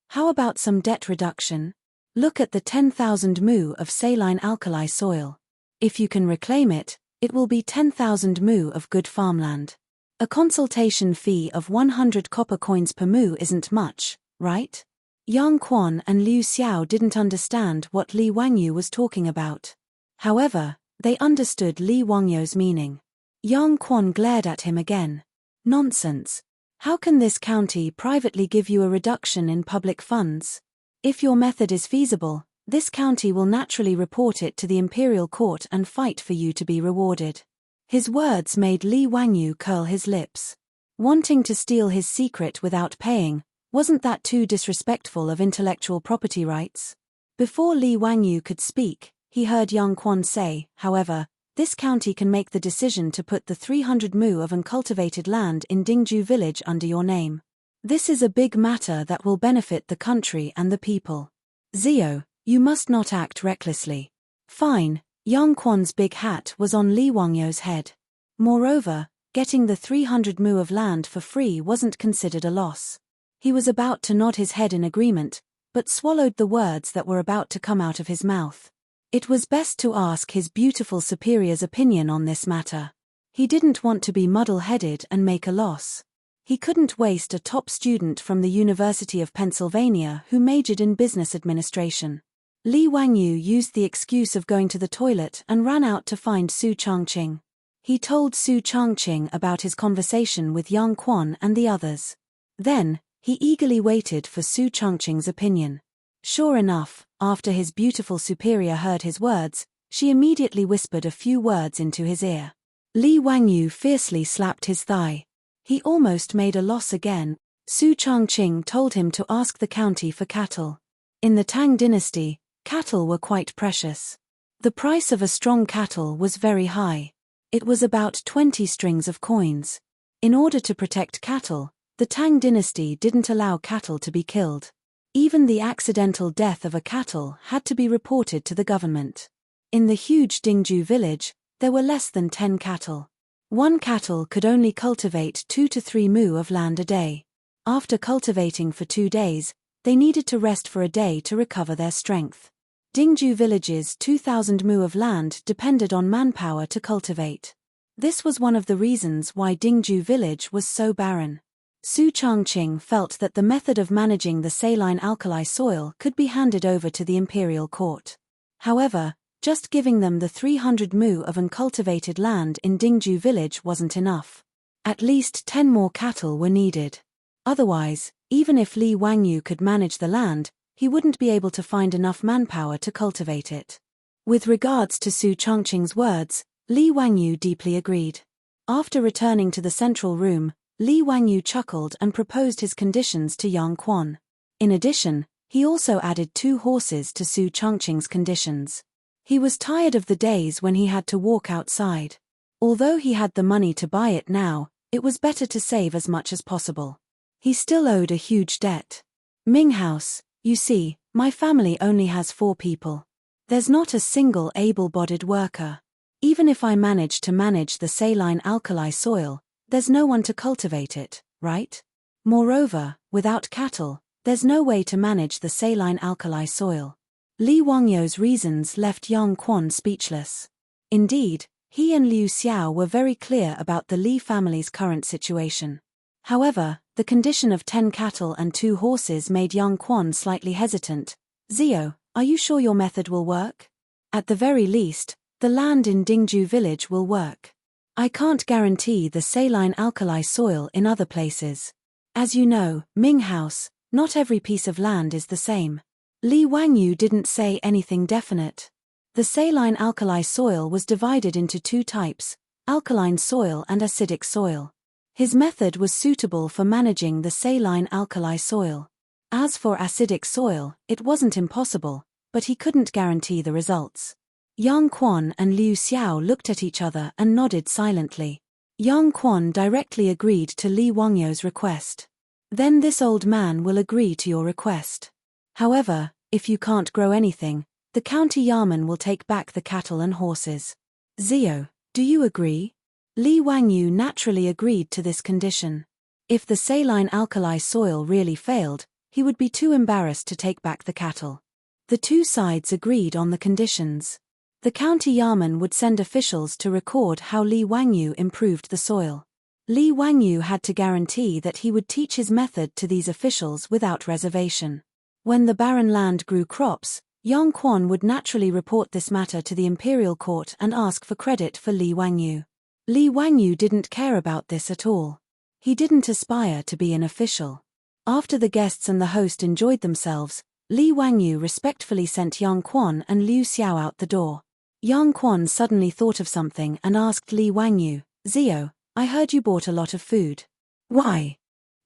How about some debt reduction? Look at the 10,000 mu of saline alkali soil. If you can reclaim it, it will be 10,000 mu of good farmland. A consultation fee of 100 copper coins per mu isn't much, right? Yang Quan and Liu Xiao didn't understand what Li Wangyou was talking about. However, they understood Li Wangyou's meaning. Yang Quan glared at him again. Nonsense. How can this county privately give you a reduction in public funds? If your method is feasible, this county will naturally report it to the imperial court and fight for you to be rewarded. His words made Li Wangyou curl his lips. Wanting to steal his secret without paying, wasn't that too disrespectful of intellectual property rights? Before Li Wangyou could speak, he heard Yang Quan say, however, this county can make the decision to put the 300 mu of uncultivated land in Dingju village under your name. This is a big matter that will benefit the country and the people. Zio, you must not act recklessly. Fine, Yang Quan's big hat was on Li Wangyou's head. Moreover, getting the 300 mu of land for free wasn't considered a loss. He was about to nod his head in agreement, but swallowed the words that were about to come out of his mouth. It was best to ask his beautiful superior's opinion on this matter. He didn't want to be muddle-headed and make a loss. He couldn't waste a top student from the University of Pennsylvania who majored in business administration. Li Wangyou used the excuse of going to the toilet and ran out to find Su Changqing. He told Su Changqing about his conversation with Yang Quan and the others. Then, he eagerly waited for Su Changqing's opinion. Sure enough, after his beautiful superior heard his words, she immediately whispered a few words into his ear. Li Wangyou fiercely slapped his thigh. He almost made a loss again. Su Changqing told him to ask the county for cattle. In the Tang dynasty, cattle were quite precious. The price of a strong cattle was very high. It was about 20 strings of coins. In order to protect cattle, the Tang dynasty didn't allow cattle to be killed. Even the accidental death of a cattle had to be reported to the government. In the huge Dingju village, there were less than 10 cattle. One cattle could only cultivate 2 to 3 mu of land a day. After cultivating for 2 days, they needed to rest for a day to recover their strength. Dingju village's 2,000 mu of land depended on manpower to cultivate. This was one of the reasons why Dingju village was so barren. Su Changqing felt that the method of managing the saline alkali soil could be handed over to the imperial court. However, Just giving them the 300 mu of uncultivated land in Dingju village wasn't enough. At least 10 more cattle were needed. Otherwise, even if Li Wangyu could manage the land, he wouldn't be able to find enough manpower to cultivate it. With regards to Su Chongqing's words, Li Wangyu deeply agreed. After returning to the central room, Li Wangyu chuckled and proposed his conditions to Yang Quan. In addition, he also added 2 horses to Su Chongqing's conditions. He was tired of the days when he had to walk outside. Although he had the money to buy it now, it was better to save as much as possible. He still owed a huge debt. Ming House, you see, my family only has 4 people. There's not a single able-bodied worker. Even if I manage to manage the saline alkali soil, there's no one to cultivate it, right? Moreover, without cattle, there's no way to manage the saline alkali soil. Li Wangyou's reasons left Yang Quan speechless. Indeed, he and Liu Xiao were very clear about the Li family's current situation. However, the condition of 10 cattle and 2 horses made Yang Quan slightly hesitant. Zio, are you sure your method will work? At the very least, the land in Dingju village will work. I can't guarantee the saline alkali soil in other places. As you know, Ming House, not every piece of land is the same. Li Wangyu didn't say anything definite. The saline alkali soil was divided into 2 types, alkaline soil and acidic soil. His method was suitable for managing the saline alkali soil. As for acidic soil, it wasn't impossible, but he couldn't guarantee the results. Yang Quan and Liu Xiao looked at each other and nodded silently. Yang Quan directly agreed to Li Wangyou's request. Then this old man will agree to your request. However, if you can't grow anything, the county Yamen will take back the cattle and horses. Zio, do you agree? Li Wangyu naturally agreed to this condition. If the saline alkali soil really failed, he would be too embarrassed to take back the cattle. The 2 sides agreed on the conditions. The county Yamen would send officials to record how Li Wangyu improved the soil. Li Wangyu had to guarantee that he would teach his method to these officials without reservation. When the barren land grew crops, Yang Quan would naturally report this matter to the imperial court and ask for credit for Li Wangyu. Li Wangyu didn't care about this at all. He didn't aspire to be an official. After the guests and the host enjoyed themselves, Li Wangyu respectfully sent Yang Quan and Liu Xiao out the door. Yang Quan suddenly thought of something and asked Li Wangyu, Zio, I heard you bought a lot of food. Why?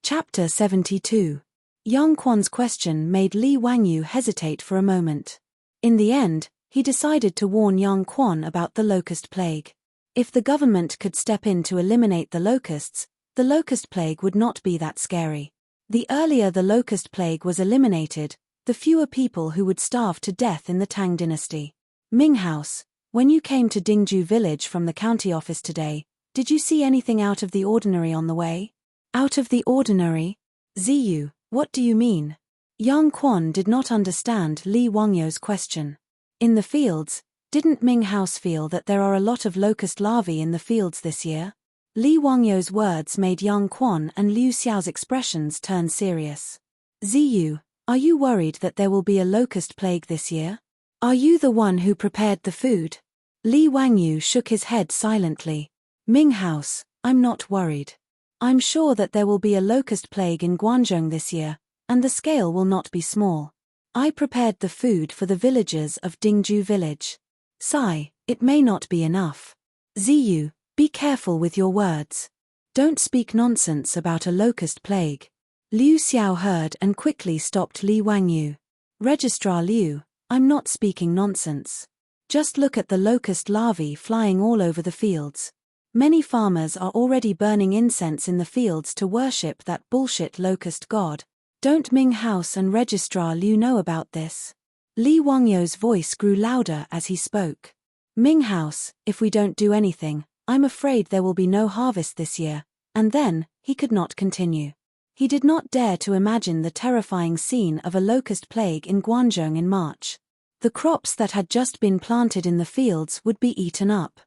Chapter 72. Yang Quan's question made Li Wangyu hesitate for a moment. In the end, he decided to warn Yang Quan about the locust plague. If the government could step in to eliminate the locusts, the locust plague would not be that scary. The earlier the locust plague was eliminated, the fewer people who would starve to death in the Tang dynasty. Ming House, when you came to Dingju village from the county office today, did you see anything out of the ordinary on the way? Out of the ordinary? Ziyu, what do you mean? Yang Quan did not understand Li Wangyou's question. In the fields, didn't Ming House feel that there are a lot of locust larvae in the fields this year? Li Wangyou's words made Yang Quan and Liu Xiao's expressions turn serious. Ziyu, are you worried that there will be a locust plague this year? Are you the one who prepared the food? Li Wangyu shook his head silently. Ming House, I'm not worried. I'm sure that there will be a locust plague in Guangzhou this year, and the scale will not be small. I prepared the food for the villagers of Dingju village. Sigh, it may not be enough. Ziyu, be careful with your words. Don't speak nonsense about a locust plague. Liu Xiao heard and quickly stopped Li Wangyu. Registrar Liu, I'm not speaking nonsense. Just look at the locust larvae flying all over the fields. Many farmers are already burning incense in the fields to worship that bullshit locust god. Don't Ming House and Registrar Liu know about this? Li Wangyou's voice grew louder as he spoke. Ming House, if we don't do anything, I'm afraid there will be no harvest this year, and then, he could not continue. He did not dare to imagine the terrifying scene of a locust plague in Guangzhou in March. The crops that had just been planted in the fields would be eaten up.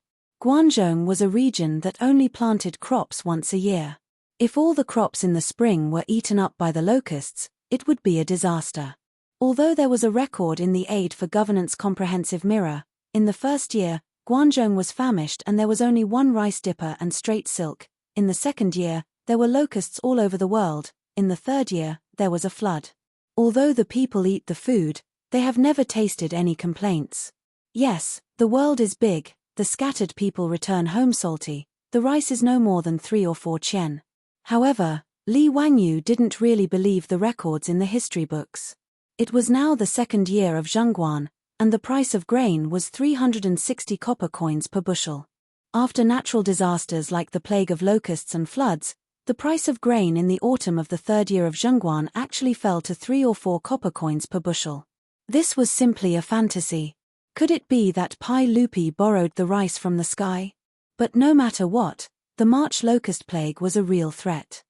Guangzhou was a region that only planted crops once a year. If all the crops in the spring were eaten up by the locusts, it would be a disaster. Although there was a record in the Aid for Governance Comprehensive Mirror, In the first year, Guangzhou was famished and there was only one rice dipper and straight silk. In the second year, there were locusts all over the world. In the third year, there was a flood. Although the people eat the food, they have never tasted any complaints. Yes, the world is big, the scattered people return home salty, the rice is no more than 3 or 4 chen. However, Li Wangyu didn't really believe the records in the history books. It was now the second year of Zhongguan, and the price of grain was 360 copper coins per bushel. After natural disasters like the plague of locusts and floods, the price of grain in the autumn of the third year of Zhongguan actually fell to 3 or 4 copper coins per bushel. This was simply a fantasy. Could it be that Pai Lupi borrowed the rice from the sky? But no matter what, the March locust plague was a real threat.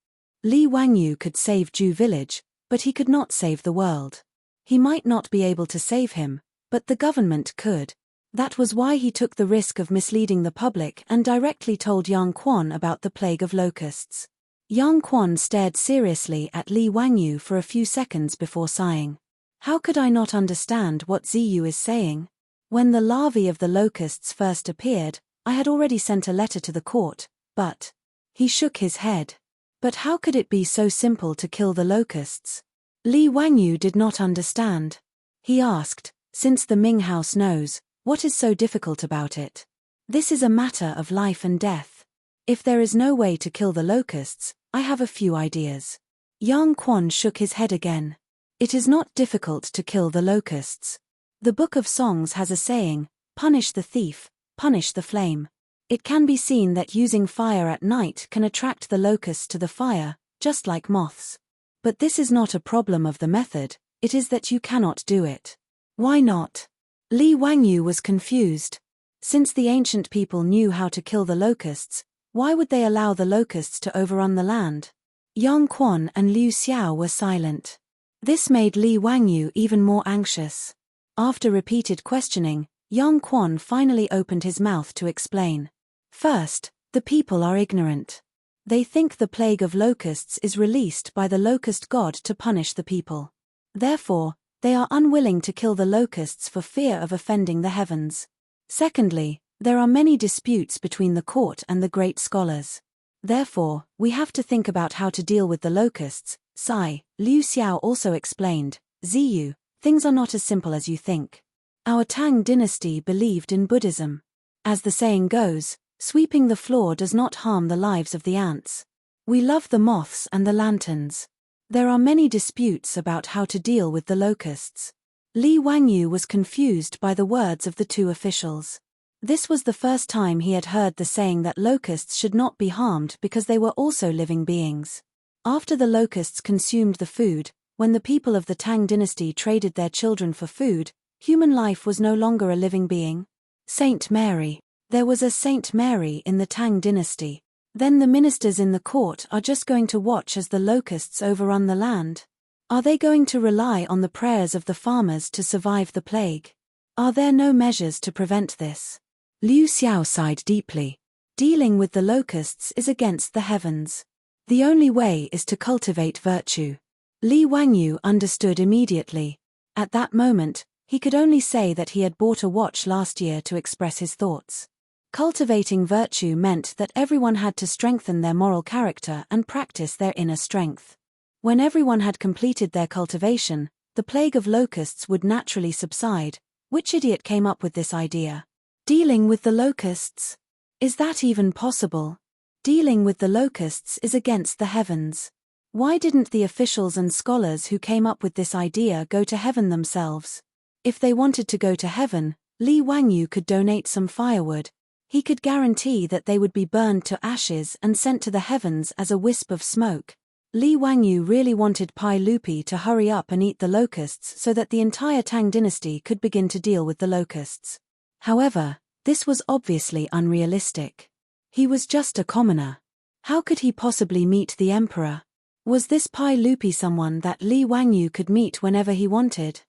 Li Wangyu could save Ju village, but he could not save the world. He might not be able to save him, but the government could. That was why he took the risk of misleading the public and directly told Yang Quan about the plague of locusts. Yang Quan stared seriously at Li Wangyu for a few seconds before sighing. How could I not understand what Ziyu is saying? When the larvae of the locusts first appeared, I had already sent a letter to the court, but... He shook his head. But how could it be so simple to kill the locusts? Li Wangyu did not understand. He asked, since the Ming house knows, what is so difficult about it? This is a matter of life and death. If there is no way to kill the locusts, I have a few ideas. Yang Quan shook his head again. It is not difficult to kill the locusts. The Book of Songs has a saying, punish the thief, punish the flame. It can be seen that using fire at night can attract the locusts to the fire, just like moths. But this is not a problem of the method, it is that you cannot do it. Why not? Li Wangyu was confused. Since the ancient people knew how to kill the locusts, why would they allow the locusts to overrun the land? Yang Quan and Liu Xiao were silent. This made Li Wangyu even more anxious. After repeated questioning, Yang Quan finally opened his mouth to explain. First, the people are ignorant. They think the plague of locusts is released by the locust god to punish the people. Therefore, they are unwilling to kill the locusts for fear of offending the heavens. Secondly, there are many disputes between the court and the great scholars. Therefore, we have to think about how to deal with the locusts. Liu Xiao also explained, Ziyu, things are not as simple as you think. Our Tang dynasty believed in Buddhism. As the saying goes, sweeping the floor does not harm the lives of the ants. We love the moths and the lanterns. There are many disputes about how to deal with the locusts. Li Wangyu was confused by the words of the two officials. This was the first time he had heard the saying that locusts should not be harmed because they were also living beings. After the locusts consumed the food, when the people of the Tang dynasty traded their children for food, human life was no longer a living being. Saint Mary. There was a Saint Mary in the Tang dynasty. Then the ministers in the court are just going to watch as the locusts overrun the land? Are they going to rely on the prayers of the farmers to survive the plague? Are there no measures to prevent this? Liu Xiao sighed deeply. Dealing with the locusts is against the heavens. The only way is to cultivate virtue. Li Wangyu understood immediately. At that moment, he could only say that he had bought a watch last year to express his thoughts. Cultivating virtue meant that everyone had to strengthen their moral character and practice their inner strength. When everyone had completed their cultivation, the plague of locusts would naturally subside. Which idiot came up with this idea? Dealing with the locusts? Is that even possible? Dealing with the locusts is against the heavens. Why didn't the officials and scholars who came up with this idea go to heaven themselves? If they wanted to go to heaven, Li Wangyu could donate some firewood. He could guarantee that they would be burned to ashes and sent to the heavens as a wisp of smoke. Li Wangyu really wanted Pai Lupi to hurry up and eat the locusts so that the entire Tang dynasty could begin to deal with the locusts. However, this was obviously unrealistic. He was just a commoner. How could he possibly meet the emperor? Was this Pai Lupi someone that Li Wangyu could meet whenever he wanted?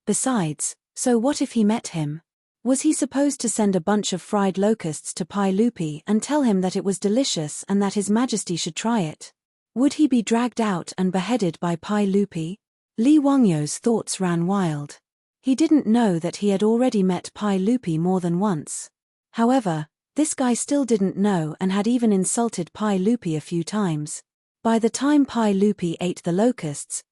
Besides, so what if he met him? Was he supposed to send a bunch of fried locusts to Pai Lupi and tell him that it was delicious and that His Majesty should try it? Would he be dragged out and beheaded by Pai Lupi? Li Wangyu's thoughts ran wild. He didn't know that he had already met Pai Lupi more than once. However, this guy still didn't know and had even insulted Pai Lupi a few times. By the time Pai Lupi ate the locust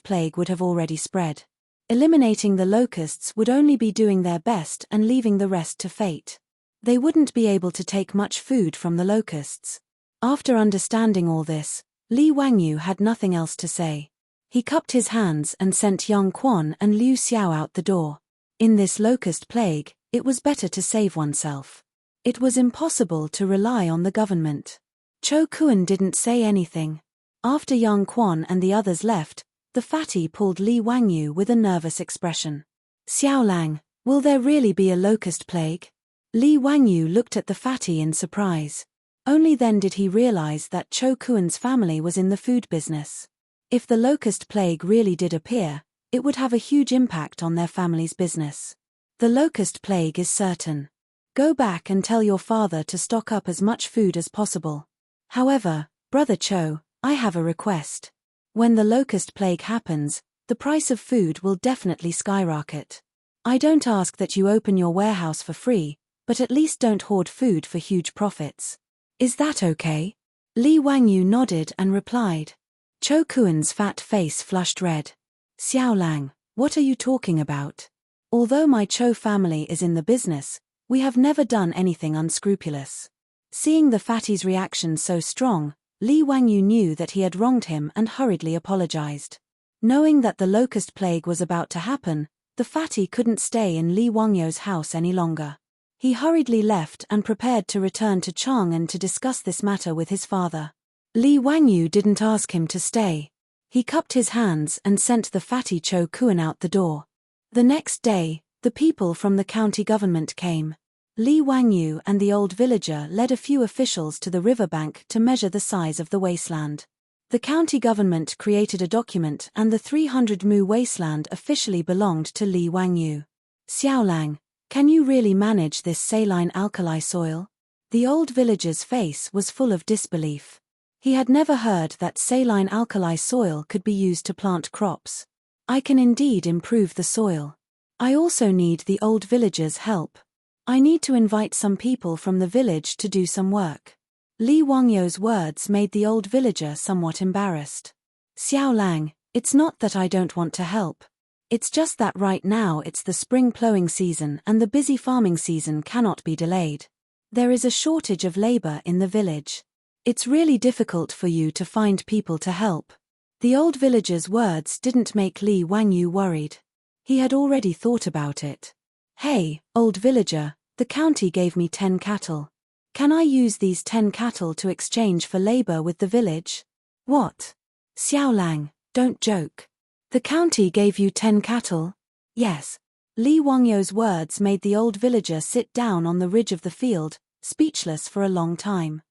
plague would have already spread. Eliminating the locusts would only be doing their best and leaving the rest to fate. They wouldn't be able to take much food from the locusts. After understanding all this, Li Wangyu had nothing else to say. He cupped his hands and sent Yang Quan and Liu Xiao out the door. In this locust plague, it was better to save oneself. It was impossible to rely on the government. Cho Kuan didn't say anything. After Yang Quan and the others left, the fatty pulled Li Wangyu with a nervous expression. Xiaolang, will there really be a locust plague? Li Wangyu looked at the fatty in surprise. Only then did he realize that Cho Kuan's family was in the food business. If the locust plague really did appear, it would have a huge impact on their family's business. The locust plague is certain. Go back and tell your father to stock up as much food as possible. However, Brother Cho, I have a request. When the locust plague happens, the price of food will definitely skyrocket. I don't ask that you open your warehouse for free, but at least don't hoard food for huge profits. Is that okay? Li Wangyu nodded and replied. Cho Kuan's fat face flushed red. Xiaolang, what are you talking about? Although my Cho family is in the business, we have never done anything unscrupulous. Seeing the fatty's reaction so strong, Li Wangyu knew that he had wronged him and hurriedly apologized. Knowing that the locust plague was about to happen, the fatty couldn't stay in Li Wangyu's house any longer. He hurriedly left and prepared to return to Chang'an to discuss this matter with his father. Li Wangyu didn't ask him to stay. He cupped his hands and sent the fatty Cho Kuan out the door. The next day, the people from the county government came. Li Wangyu and the old villager led a few officials to the riverbank to measure the size of the wasteland. The county government created a document and the 300 mu wasteland officially belonged to Li Wangyu. Xiaolang, can you really manage this saline alkali soil? The old villager's face was full of disbelief. He had never heard that saline alkali soil could be used to plant crops. I can indeed improve the soil. I also need the old villager's help. I need to invite some people from the village to do some work. Li Wangyu's words made the old villager somewhat embarrassed. Xiaolang, it's not that I don't want to help. It's just that right now it's the spring plowing season and the busy farming season cannot be delayed. There is a shortage of labor in the village. It's really difficult for you to find people to help. The old villager's words didn't make Li Wangyu worried. He had already thought about it. Hey, old villager, the county gave me 10 cattle. Can I use these 10 cattle to exchange for labor with the village? What? Xiaolang, don't joke. The county gave you 10 cattle? Yes. Li Wangyu's words made the old villager sit down on the ridge of the field, speechless for a long time.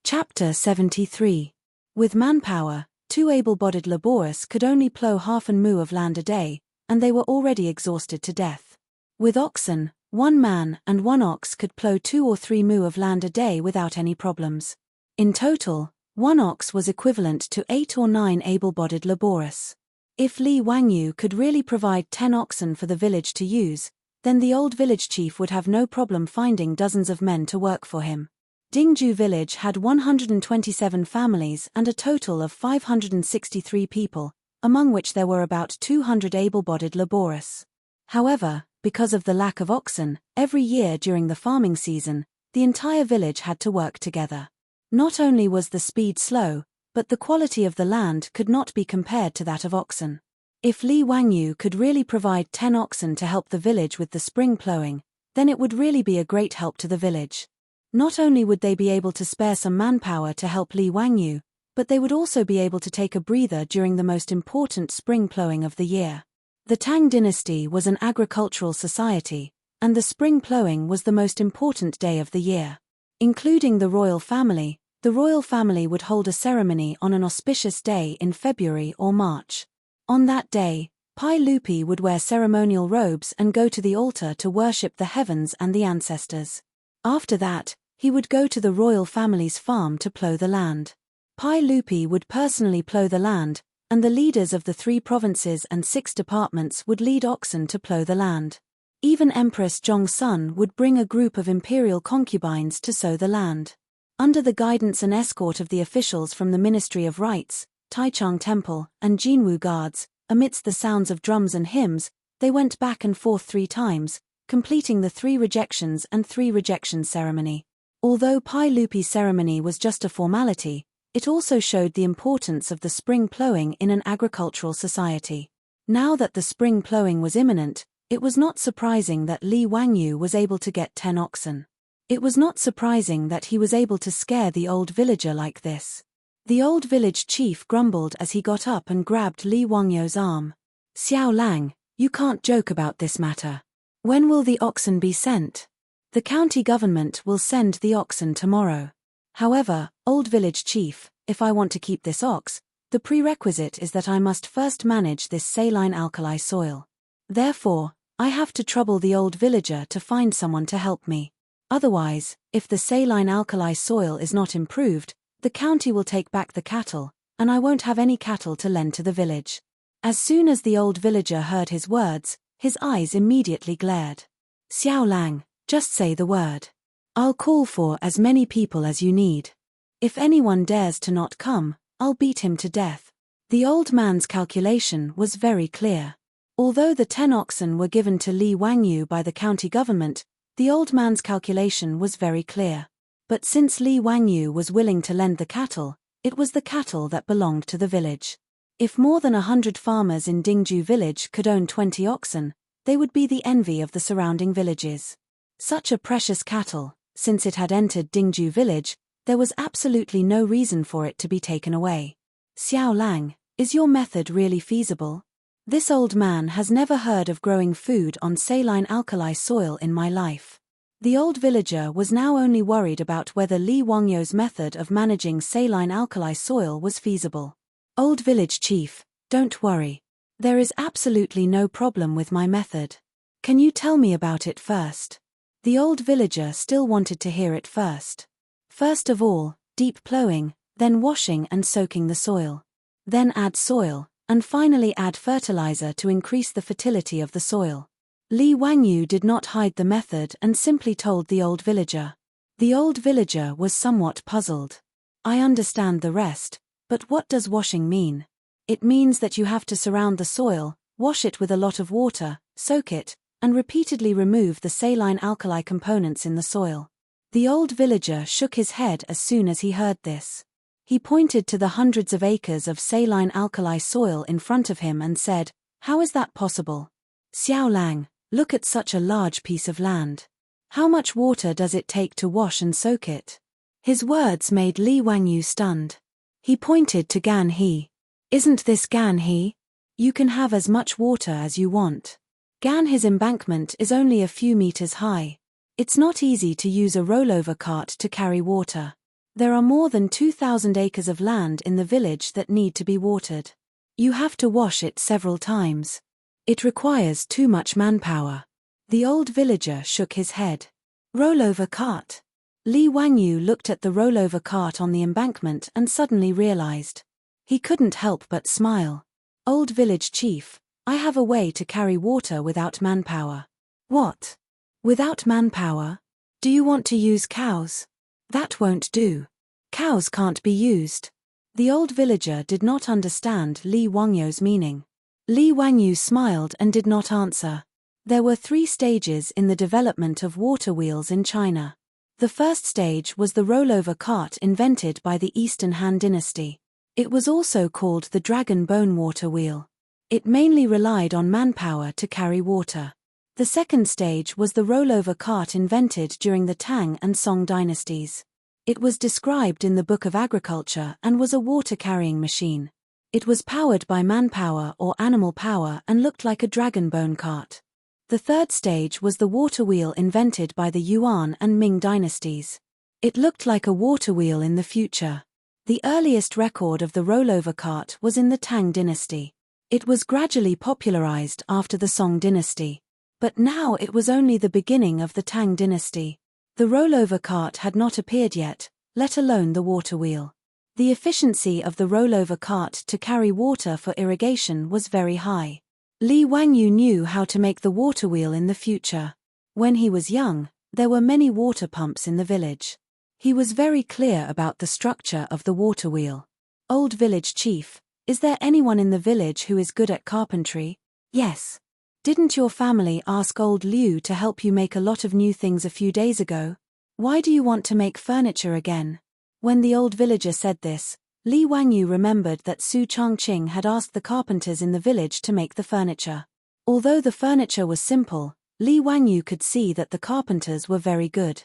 Chapter 73. With manpower, 2 able-bodied laborists could only plough half an mu of land a day, and they were already exhausted to death. With oxen, 1 man and 1 ox could plough 2 or 3 mu of land a day without any problems. In total, 1 ox was equivalent to 8 or 9 able-bodied laborists. If Li Wangyu could really provide 10 oxen for the village to use, then the old village chief would have no problem finding dozens of men to work for him. Dingju village had 127 families and a total of 563 people, among which there were about 200 able-bodied laborists. However, because of the lack of oxen, every year during the farming season, the entire village had to work together. Not only was the speed slow, but the quality of the land could not be compared to that of oxen. If Li Wangyu could really provide 10 oxen to help the village with the spring plowing, then it would really be a great help to the village. Not only would they be able to spare some manpower to help Li Wangyu, but they would also be able to take a breather during the most important spring plowing of the year. The Tang dynasty was an agricultural society, and the spring plowing was the most important day of the year. Including the royal family would hold a ceremony on an auspicious day in February or March. On that day, Pai Lupi would wear ceremonial robes and go to the altar to worship the heavens and the ancestors. After that, he would go to the royal family's farm to plough the land. Pai Lupi would personally plough the land, and the leaders of the 3 provinces and 6 departments would lead oxen to plough the land. Even Empress Zhongsun would bring a group of imperial concubines to sow the land. Under the guidance and escort of the officials from the Ministry of Rites, Taichung Temple, and Jinwu Guards, amidst the sounds of drums and hymns, they went back and forth 3 times, completing the 3 rejections and 3 rejections ceremony. Although Pai Lupi ceremony was just a formality, it also showed the importance of the spring ploughing in an agricultural society. Now that the spring ploughing was imminent, it was not surprising that Li Wangyu was able to get 10 oxen. It was not surprising that he was able to scare the old villager like this. The old village chief grumbled as he got up and grabbed Li Wangyu's arm. "Xiao Lang, you can't joke about this matter. When will the oxen be sent?" "The county government will send the oxen tomorrow. However, old village chief, if I want to keep this ox, the prerequisite is that I must first manage this saline alkali soil. Therefore, I have to trouble the old villager to find someone to help me. Otherwise, if the saline alkali soil is not improved, the county will take back the cattle, and I won't have any cattle to lend to the village." As soon as the old villager heard his words, his eyes immediately glared. "Xiao Lang, just say the word. I'll call for as many people as you need. If anyone dares to not come, I'll beat him to death." The old man's calculation was very clear. Although the 10 oxen were given to Li Wangyu by the county government, the old man's calculation was very clear. But since Li Wangyu was willing to lend the cattle, it was the cattle that belonged to the village. If more than 100 farmers in Dingju village could own 20 oxen, they would be the envy of the surrounding villages. Such a precious cattle, since it had entered Dingju village, there was absolutely no reason for it to be taken away. "Xiao Lang, is your method really feasible? This old man has never heard of growing food on saline alkali soil in my life." The old villager was now only worried about whether Li Wangyu's method of managing saline alkali soil was feasible. "Old village chief, don't worry. There is absolutely no problem with my method. Can you tell me about it first?" The old villager still wanted to hear it first. "First of all, deep ploughing, then washing and soaking the soil. Then add soil, and finally add fertilizer to increase the fertility of the soil." Li Wangyu did not hide the method and simply told the old villager. The old villager was somewhat puzzled. "I understand the rest, but what does washing mean?" "It means that you have to surround the soil, wash it with a lot of water, soak it, and repeatedly remove the saline alkali components in the soil." The old villager shook his head as soon as he heard this. He pointed to the hundreds of acres of saline alkali soil in front of him and said, "How is that possible? Xiao Lang, look at such a large piece of land. How much water does it take to wash and soak it?" His words made Li Wangyu stunned. He pointed to Gan He. "Isn't this Gan He? You can have as much water as you want. Gan He's embankment is only a few meters high. It's not easy to use a rollover cart to carry water. There are more than 2,000 acres of land in the village that need to be watered. You have to wash it several times. It requires too much manpower." The old villager shook his head. "Rollover cart?" Li Wangyu looked at the rollover cart on the embankment and suddenly realized. He couldn't help but smile. "Old village chief, I have a way to carry water without manpower." "What? Without manpower? Do you want to use cows?" "That won't do. Cows can't be used." The old villager did not understand Li Wangyu's meaning. Li Wangyu smiled and did not answer. There were 3 stages in the development of water wheels in China. The first stage was the rollover cart invented by the Eastern Han Dynasty. It was also called the dragon bone water wheel. It mainly relied on manpower to carry water. The second stage was the rollover cart invented during the Tang and Song dynasties. It was described in the Book of Agriculture and was a water-carrying machine. It was powered by manpower or animal power and looked like a dragon bone cart. The third stage was the water wheel invented by the Yuan and Ming dynasties. It looked like a water wheel in the future. The earliest record of the rollover cart was in the Tang dynasty. It was gradually popularized after the Song dynasty. But now it was only the beginning of the Tang dynasty. The rollover cart had not appeared yet, let alone the water wheel. The efficiency of the rollover cart to carry water for irrigation was very high. Li Wangyu knew how to make the water wheel in the future. When he was young, there were many water pumps in the village. He was very clear about the structure of the water wheel. Old village chief, is there anyone in the village who is good at carpentry? Yes. Didn't your family ask old Liu to help you make a lot of new things a few days ago? Why do you want to make furniture again? When the old villager said this, Li Wangyu remembered that Su Chongqing had asked the carpenters in the village to make the furniture. Although the furniture was simple, Li Wangyu could see that the carpenters were very good.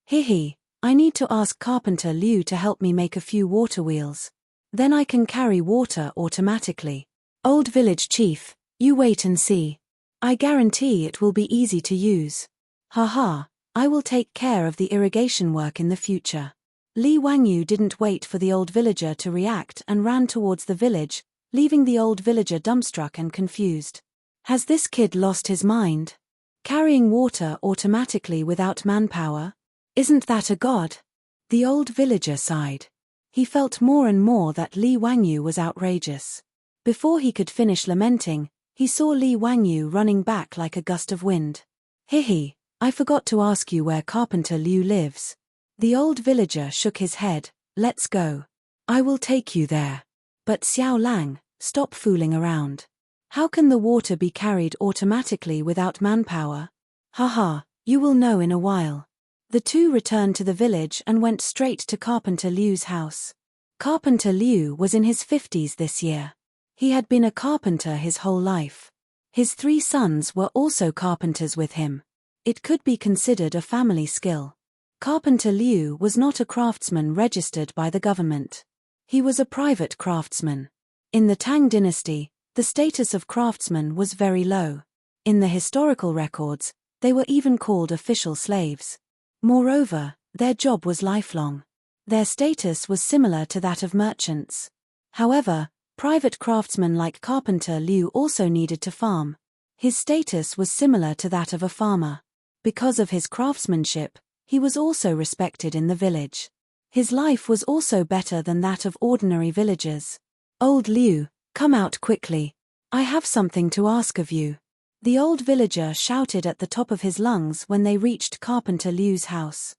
Hehe, I need to ask Carpenter Liu to help me make a few water wheels. Then I can carry water automatically. Old village chief, you wait and see. I guarantee it will be easy to use. Haha, I will take care of the irrigation work in the future. Li Wangyu didn't wait for the old villager to react and ran towards the village, leaving the old villager dumbstruck and confused. Has this kid lost his mind? Carrying water automatically without manpower? Isn't that a god? The old villager sighed. He felt more and more that Li Wangyu was outrageous. Before he could finish lamenting, he saw Li Wangyu running back like a gust of wind. Hehe, I forgot to ask you where Carpenter Liu lives. The old villager shook his head. Let's go. I will take you there. But Xiao Lang, stop fooling around. How can the water be carried automatically without manpower? Haha, you will know in a while. The two returned to the village and went straight to Carpenter Liu's house. Carpenter Liu was in his 50s this year. He had been a carpenter his whole life. His 3 sons were also carpenters with him. It could be considered a family skill. Carpenter Liu was not a craftsman registered by the government. He was a private craftsman. In the Tang dynasty, the status of craftsmen was very low. In the historical records, they were even called official slaves. Moreover, their job was lifelong. Their status was similar to that of merchants. However, private craftsmen like Carpenter Liu also needed to farm. His status was similar to that of a farmer. Because of his craftsmanship, he was also respected in the village. His life was also better than that of ordinary villagers. Old Liu, come out quickly. I have something to ask of you. The old villager shouted at the top of his lungs when they reached Carpenter Liu's house.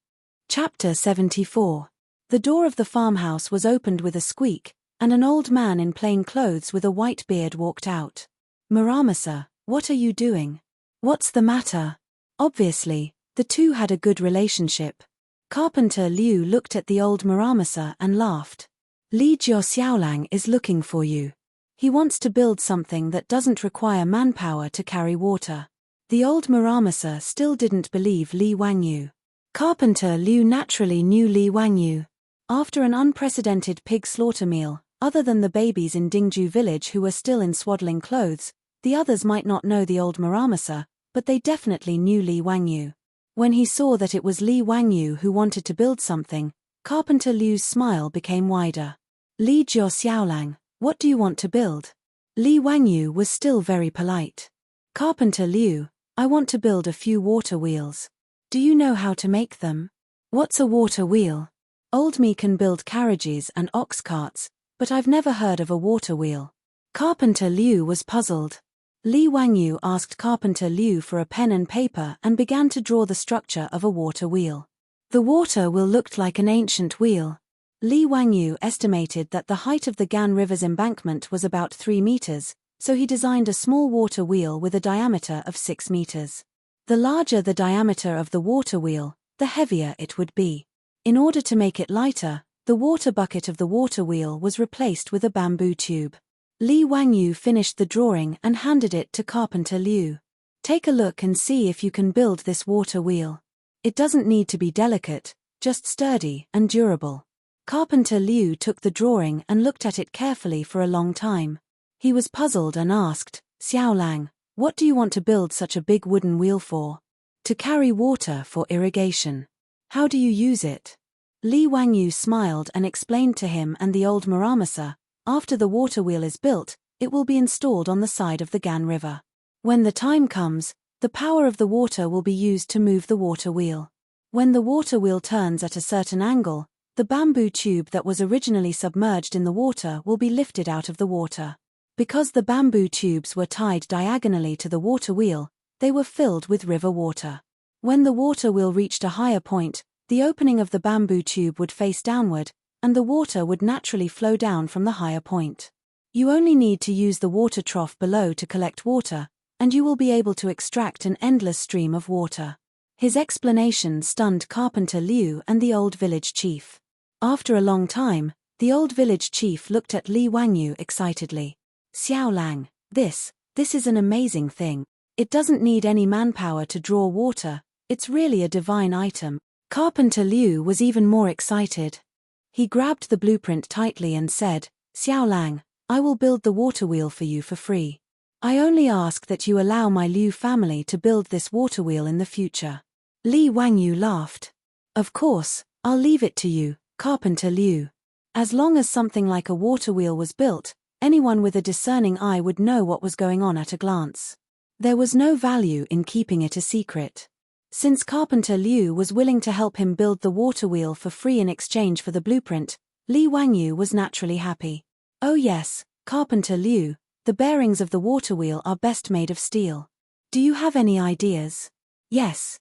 Chapter 74. The door of the farmhouse was opened with a squeak, and an old man in plain clothes with a white beard walked out. Muramasa, what are you doing? What's the matter? Obviously, the two had a good relationship. Carpenter Liu looked at the old Muramasa and laughed. Li Jiao Xiaolang is looking for you. He wants to build something that doesn't require manpower to carry water. The old Muramasa still didn't believe Li Wangyu. Carpenter Liu naturally knew Li Wangyu. After an unprecedented pig slaughter meal, other than the babies in Dingju village who were still in swaddling clothes, the others might not know the old Muramasa, but they definitely knew Li Wangyu. When he saw that it was Li Wangyu who wanted to build something, Carpenter Liu's smile became wider. Li Jiao Xiaolang, what do you want to build? Li Wangyu was still very polite. Carpenter Liu, I want to build a few water wheels. Do you know how to make them? What's a water wheel? Old me can build carriages and ox carts, but I've never heard of a water wheel. Carpenter Liu was puzzled. Li Wangyu asked Carpenter Liu for a pen and paper and began to draw the structure of a water wheel. The water wheel looked like an ancient wheel. Li Wangyu estimated that the height of the Gan River's embankment was about 3 meters, so he designed a small water wheel with a diameter of 6 meters. The larger the diameter of the water wheel, the heavier it would be. In order to make it lighter, the water bucket of the water wheel was replaced with a bamboo tube. Li Wangyu finished the drawing and handed it to Carpenter Liu. Take a look and see if you can build this water wheel. It doesn't need to be delicate, just sturdy and durable. Carpenter Liu took the drawing and looked at it carefully for a long time. He was puzzled and asked, Xiaolang, what do you want to build such a big wooden wheel for? To carry water for irrigation. How do you use it? Li Wangyu smiled and explained to him and the old Muramasa, after the water wheel is built, it will be installed on the side of the Gan River. When the time comes, the power of the water will be used to move the water wheel. When the water wheel turns at a certain angle, The bamboo tube that was originally submerged in the water will be lifted out of the water. Because the bamboo tubes were tied diagonally to the water wheel, they were filled with river water. When the water wheel reached a higher point, the opening of the bamboo tube would face downward, and the water would naturally flow down from the higher point. You only need to use the water trough below to collect water, and you will be able to extract an endless stream of water. His explanation stunned Carpenter Liu and the old village chief. After a long time, the old village chief looked at Li Wangyu excitedly. Xiao Lang, this is an amazing thing. It doesn't need any manpower to draw water, it's really a divine item. Carpenter Liu was even more excited. He grabbed the blueprint tightly and said, Xiao Lang, I will build the water wheel for you for free. I only ask that you allow my Liu family to build this water wheel in the future. Li Wangyu laughed. Of course, I'll leave it to you, Carpenter Liu. As long as something like a water wheel was built, anyone with a discerning eye would know what was going on at a glance. There was no value in keeping it a secret. Since Carpenter Liu was willing to help him build the water wheel for free in exchange for the blueprint, Li Wangyu was naturally happy. Oh yes, Carpenter Liu, the bearings of the water wheel are best made of steel. Do you have any ideas? Yes.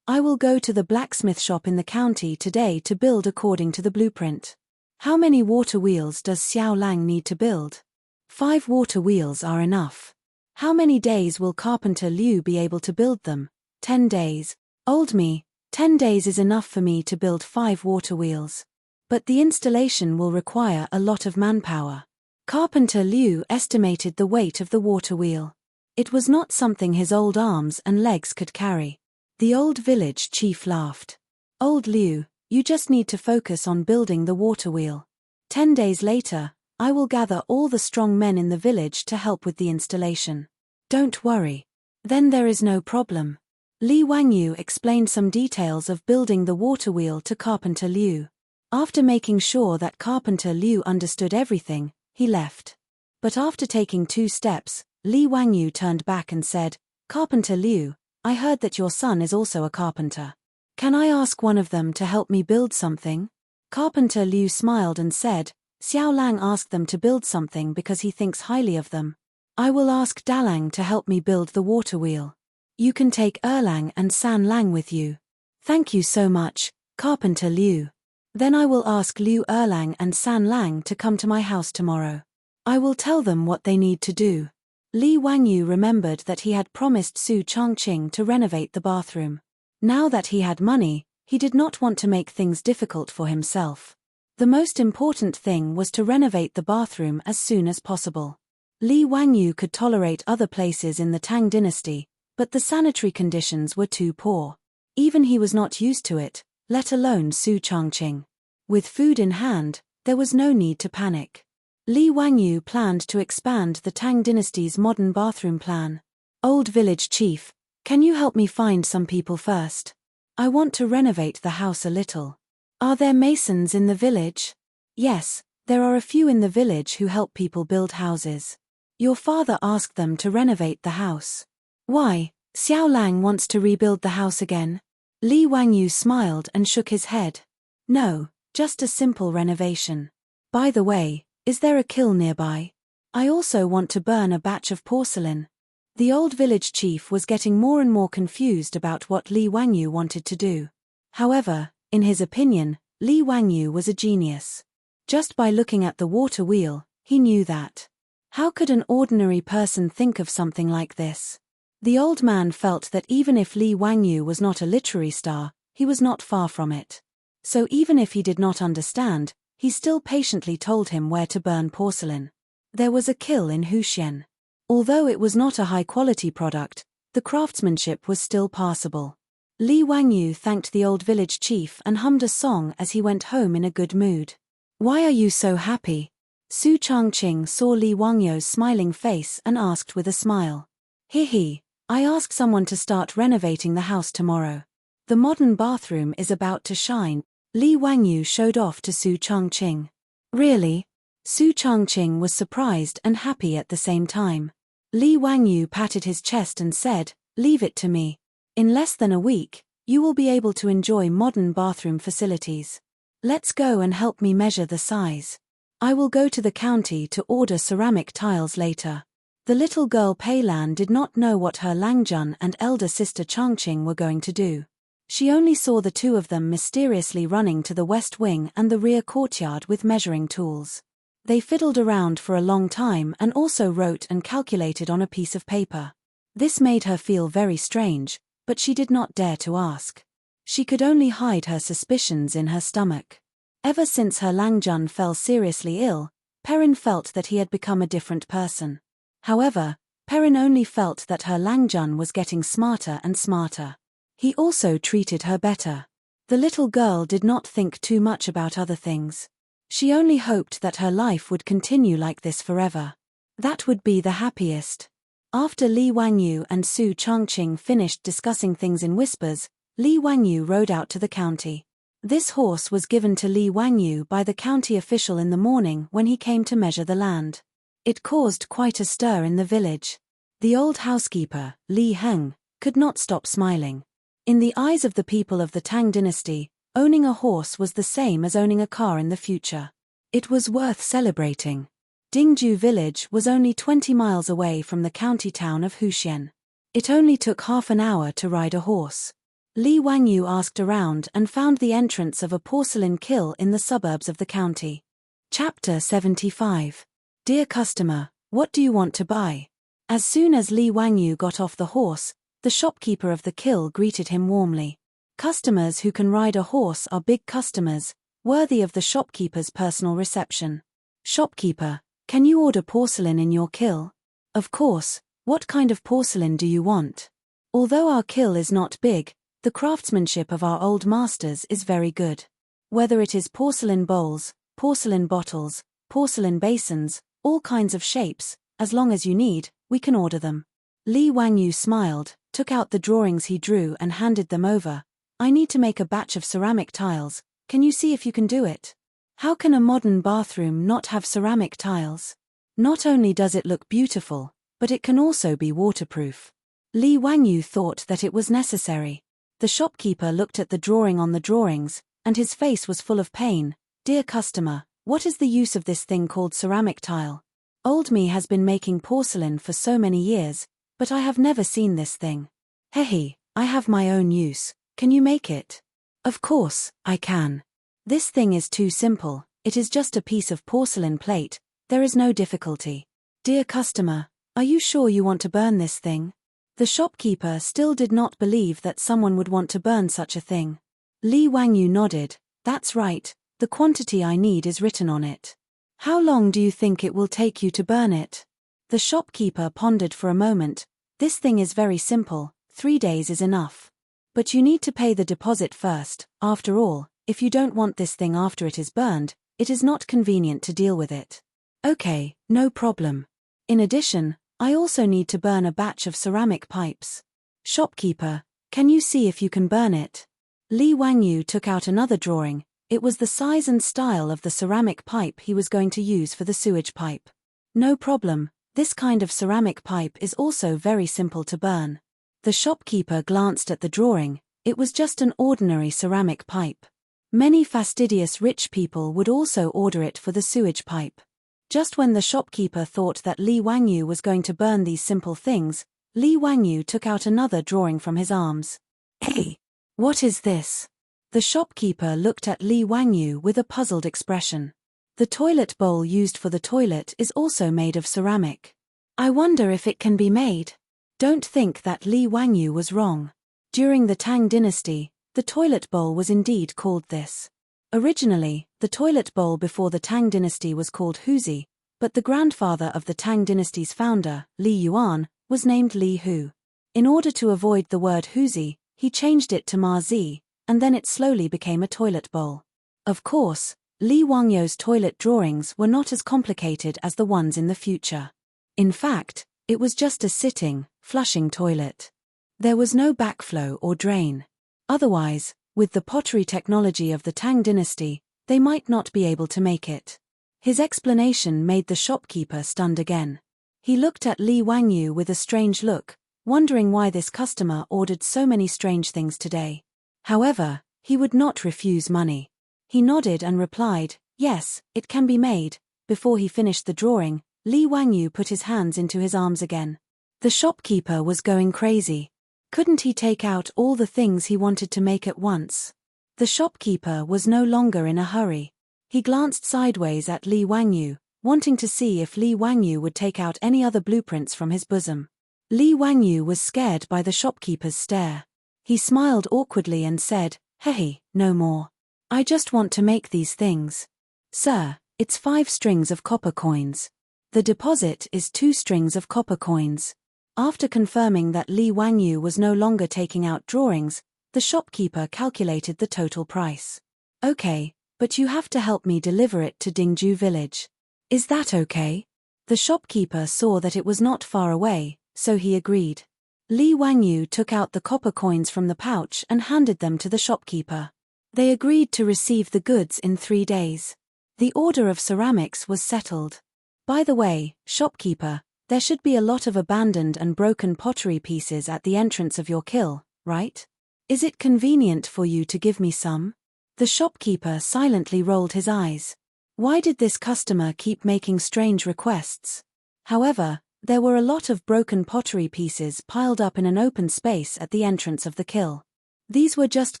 I will go to the blacksmith shop in the county today to build according to the blueprint. How many water wheels does Xiao Lang need to build? 5 water wheels are enough. How many days will Carpenter Liu be able to build them? 10 days. Old me, 10 days is enough for me to build 5 water wheels. But the installation will require a lot of manpower. Carpenter Liu estimated the weight of the water wheel. It was not something his old arms and legs could carry. The old village chief laughed. Old Liu, you just need to focus on building the water wheel. 10 days later, I will gather all the strong men in the village to help with the installation. Don't worry. Then there is no problem. Li Wangyu explained some details of building the water wheel to Carpenter Liu. After making sure that Carpenter Liu understood everything, he left. But after taking 2 steps, Li Wangyu turned back and said, Carpenter Liu, I heard that your son is also a carpenter. Can I ask one of them to help me build something? Carpenter Liu smiled and said, Xiao Lang asked them to build something because he thinks highly of them. I will ask Dalang to help me build the water wheel. You can take Erlang and San Lang with you. Thank you so much, Carpenter Liu. Then I will ask Liu Erlang and San Lang to come to my house tomorrow. I will tell them what they need to do. Li Wangyu remembered that he had promised Su Chongqing to renovate the bathroom. Now that he had money, he did not want to make things difficult for himself. The most important thing was to renovate the bathroom as soon as possible. Li Wangyu could tolerate other places in the Tang dynasty, but the sanitary conditions were too poor. Even he was not used to it, let alone Su Chongqing. With food in hand, there was no need to panic. Li Wangyu planned to expand the Tang dynasty's modern bathroom plan. Old village chief, can you help me find some people first? I want to renovate the house a little. Are there masons in the village? Yes, there are a few in the village who help people build houses. Your father asked them to renovate the house. Why, Xiao Lang wants to rebuild the house again? Li Wangyu smiled and shook his head. No, just a simple renovation. By the way, is there a kiln nearby? I also want to burn a batch of porcelain. The old village chief was getting more and more confused about what Li Wangyu wanted to do. However, in his opinion, Li Wangyu was a genius. Just by looking at the water wheel, he knew that. How could an ordinary person think of something like this? The old man felt that even if Li Wangyu was not a literary star, he was not far from it. So even if he did not understand, he still patiently told him where to burn porcelain. There was a kiln in Huxian. Although it was not a high-quality product, the craftsmanship was still passable. Li Wangyu thanked the old village chief and hummed a song as he went home in a good mood. Why are you so happy? Su Chongqing saw Li Wangyu's smiling face and asked with a smile. He, I asked someone to start renovating the house tomorrow. The modern bathroom is about to shine. Li Wangyu showed off to Su Chongqing. Really? Su Chongqing was surprised and happy at the same time. Li Wangyu patted his chest and said, Leave it to me. In less than a week, you will be able to enjoy modern bathroom facilities. Let's go and help me measure the size. I will go to the county to order ceramic tiles later. The little girl Peilan did not know what her Langjun and elder sister Changqing were going to do. She only saw the two of them mysteriously running to the west wing and the rear courtyard with measuring tools. They fiddled around for a long time and also wrote and calculated on a piece of paper. This made her feel very strange, but she did not dare to ask. She could only hide her suspicions in her stomach. Ever since her Langjun fell seriously ill, Perrin felt that he had become a different person. However, Perrin only felt that her Langjun was getting smarter and smarter. He also treated her better. The little girl did not think too much about other things. She only hoped that her life would continue like this forever. That would be the happiest. After Li Wangyu and Su Changqing finished discussing things in whispers, Li Wangyu rode out to the county. This horse was given to Li Wangyu by the county official in the morning when he came to measure the land. It caused quite a stir in the village. The old housekeeper, Li Heng, could not stop smiling. In the eyes of the people of the Tang dynasty, owning a horse was the same as owning a car in the future. It was worth celebrating. Dingju village was only 20 miles away from the county town of Huxian. It only took half an hour to ride a horse. Li Wangyu asked around and found the entrance of a porcelain kiln in the suburbs of the county. Chapter 75. Dear customer, what do you want to buy? As soon as Li Wangyu got off the horse, the shopkeeper of the kiln greeted him warmly. Customers who can ride a horse are big customers, worthy of the shopkeeper's personal reception. Shopkeeper, can you order porcelain in your kiln? Of course, what kind of porcelain do you want? Although our kiln is not big, the craftsmanship of our old masters is very good. Whether it is porcelain bowls, porcelain bottles, porcelain basins, all kinds of shapes, as long as you need, we can order them. Li Wangyu smiled, took out the drawings he drew and handed them over. I need to make a batch of ceramic tiles, can you see if you can do it? How can a modern bathroom not have ceramic tiles? Not only does it look beautiful, but it can also be waterproof. Li Wangyu thought that it was necessary. The shopkeeper looked at the drawing on the drawings, and his face was full of pain. Dear customer, what is the use of this thing called ceramic tile? Old me has been making porcelain for so many years, but I have never seen this thing. Hehe, I have my own use. Can you make it? Of course, I can. This thing is too simple, it is just a piece of porcelain plate, there is no difficulty. Dear customer, are you sure you want to burn this thing? The shopkeeper still did not believe that someone would want to burn such a thing. Li Wangyu nodded, that's right, the quantity I need is written on it. How long do you think it will take you to burn it? The shopkeeper pondered for a moment. This thing is very simple, 3 days is enough. But you need to pay the deposit first. After all, if you don't want this thing after it is burned, it is not convenient to deal with it. Okay, no problem. In addition, I also need to burn a batch of ceramic pipes. Shopkeeper, can you see if you can burn it? Li Wangyu took out another drawing. It was the size and style of the ceramic pipe he was going to use for the sewage pipe. No problem, this kind of ceramic pipe is also very simple to burn. The shopkeeper glanced at the drawing, it was just an ordinary ceramic pipe. Many fastidious rich people would also order it for the sewage pipe. Just when the shopkeeper thought that Li Wangyu was going to burn these simple things, Li Wangyu took out another drawing from his arms. Hey, what is this? The shopkeeper looked at Li Wangyu with a puzzled expression. The toilet bowl used for the toilet is also made of ceramic. I wonder if it can be made. Don't think that Li Wangyu was wrong. During the Tang dynasty, the toilet bowl was indeed called this. Originally, the toilet bowl before the Tang dynasty was called Huzi, but the grandfather of the Tang dynasty's founder, Li Yuan, was named Li Hu. In order to avoid the word Huzi, he changed it to Ma Zi, and then it slowly became a toilet bowl. Of course, Li Wangyu's toilet drawings were not as complicated as the ones in the future. In fact, it was just a sitting, flushing toilet. There was no backflow or drain. Otherwise, with the pottery technology of the Tang dynasty, they might not be able to make it. His explanation made the shopkeeper stunned again. He looked at Li Wangyu with a strange look, wondering why this customer ordered so many strange things today. However, he would not refuse money. He nodded and replied, "Yes, it can be made." Before he finished the drawing, Li Wangyu put his hands into his arms again. The shopkeeper was going crazy. Couldn't he take out all the things he wanted to make at once? The shopkeeper was no longer in a hurry. He glanced sideways at Li Wangyu, wanting to see if Li Wangyu would take out any other blueprints from his bosom. Li Wangyu was scared by the shopkeeper's stare. He smiled awkwardly and said, "Hey, no more. I just want to make these things. Sir, it's 5 strings of copper coins. The deposit is 2 strings of copper coins." After confirming that Li Wangyu was no longer taking out drawings, the shopkeeper calculated the total price. "Okay, but you have to help me deliver it to Dingju village. Is that okay?" The shopkeeper saw that it was not far away, so he agreed. Li Wangyu took out the copper coins from the pouch and handed them to the shopkeeper. They agreed to receive the goods in 3 days. The order of ceramics was settled. "By the way, shopkeeper, there should be a lot of abandoned and broken pottery pieces at the entrance of your kill, right? Is it convenient for you to give me some?" The shopkeeper silently rolled his eyes. Why did this customer keep making strange requests? However, there were a lot of broken pottery pieces piled up in an open space at the entrance of the kill. These were just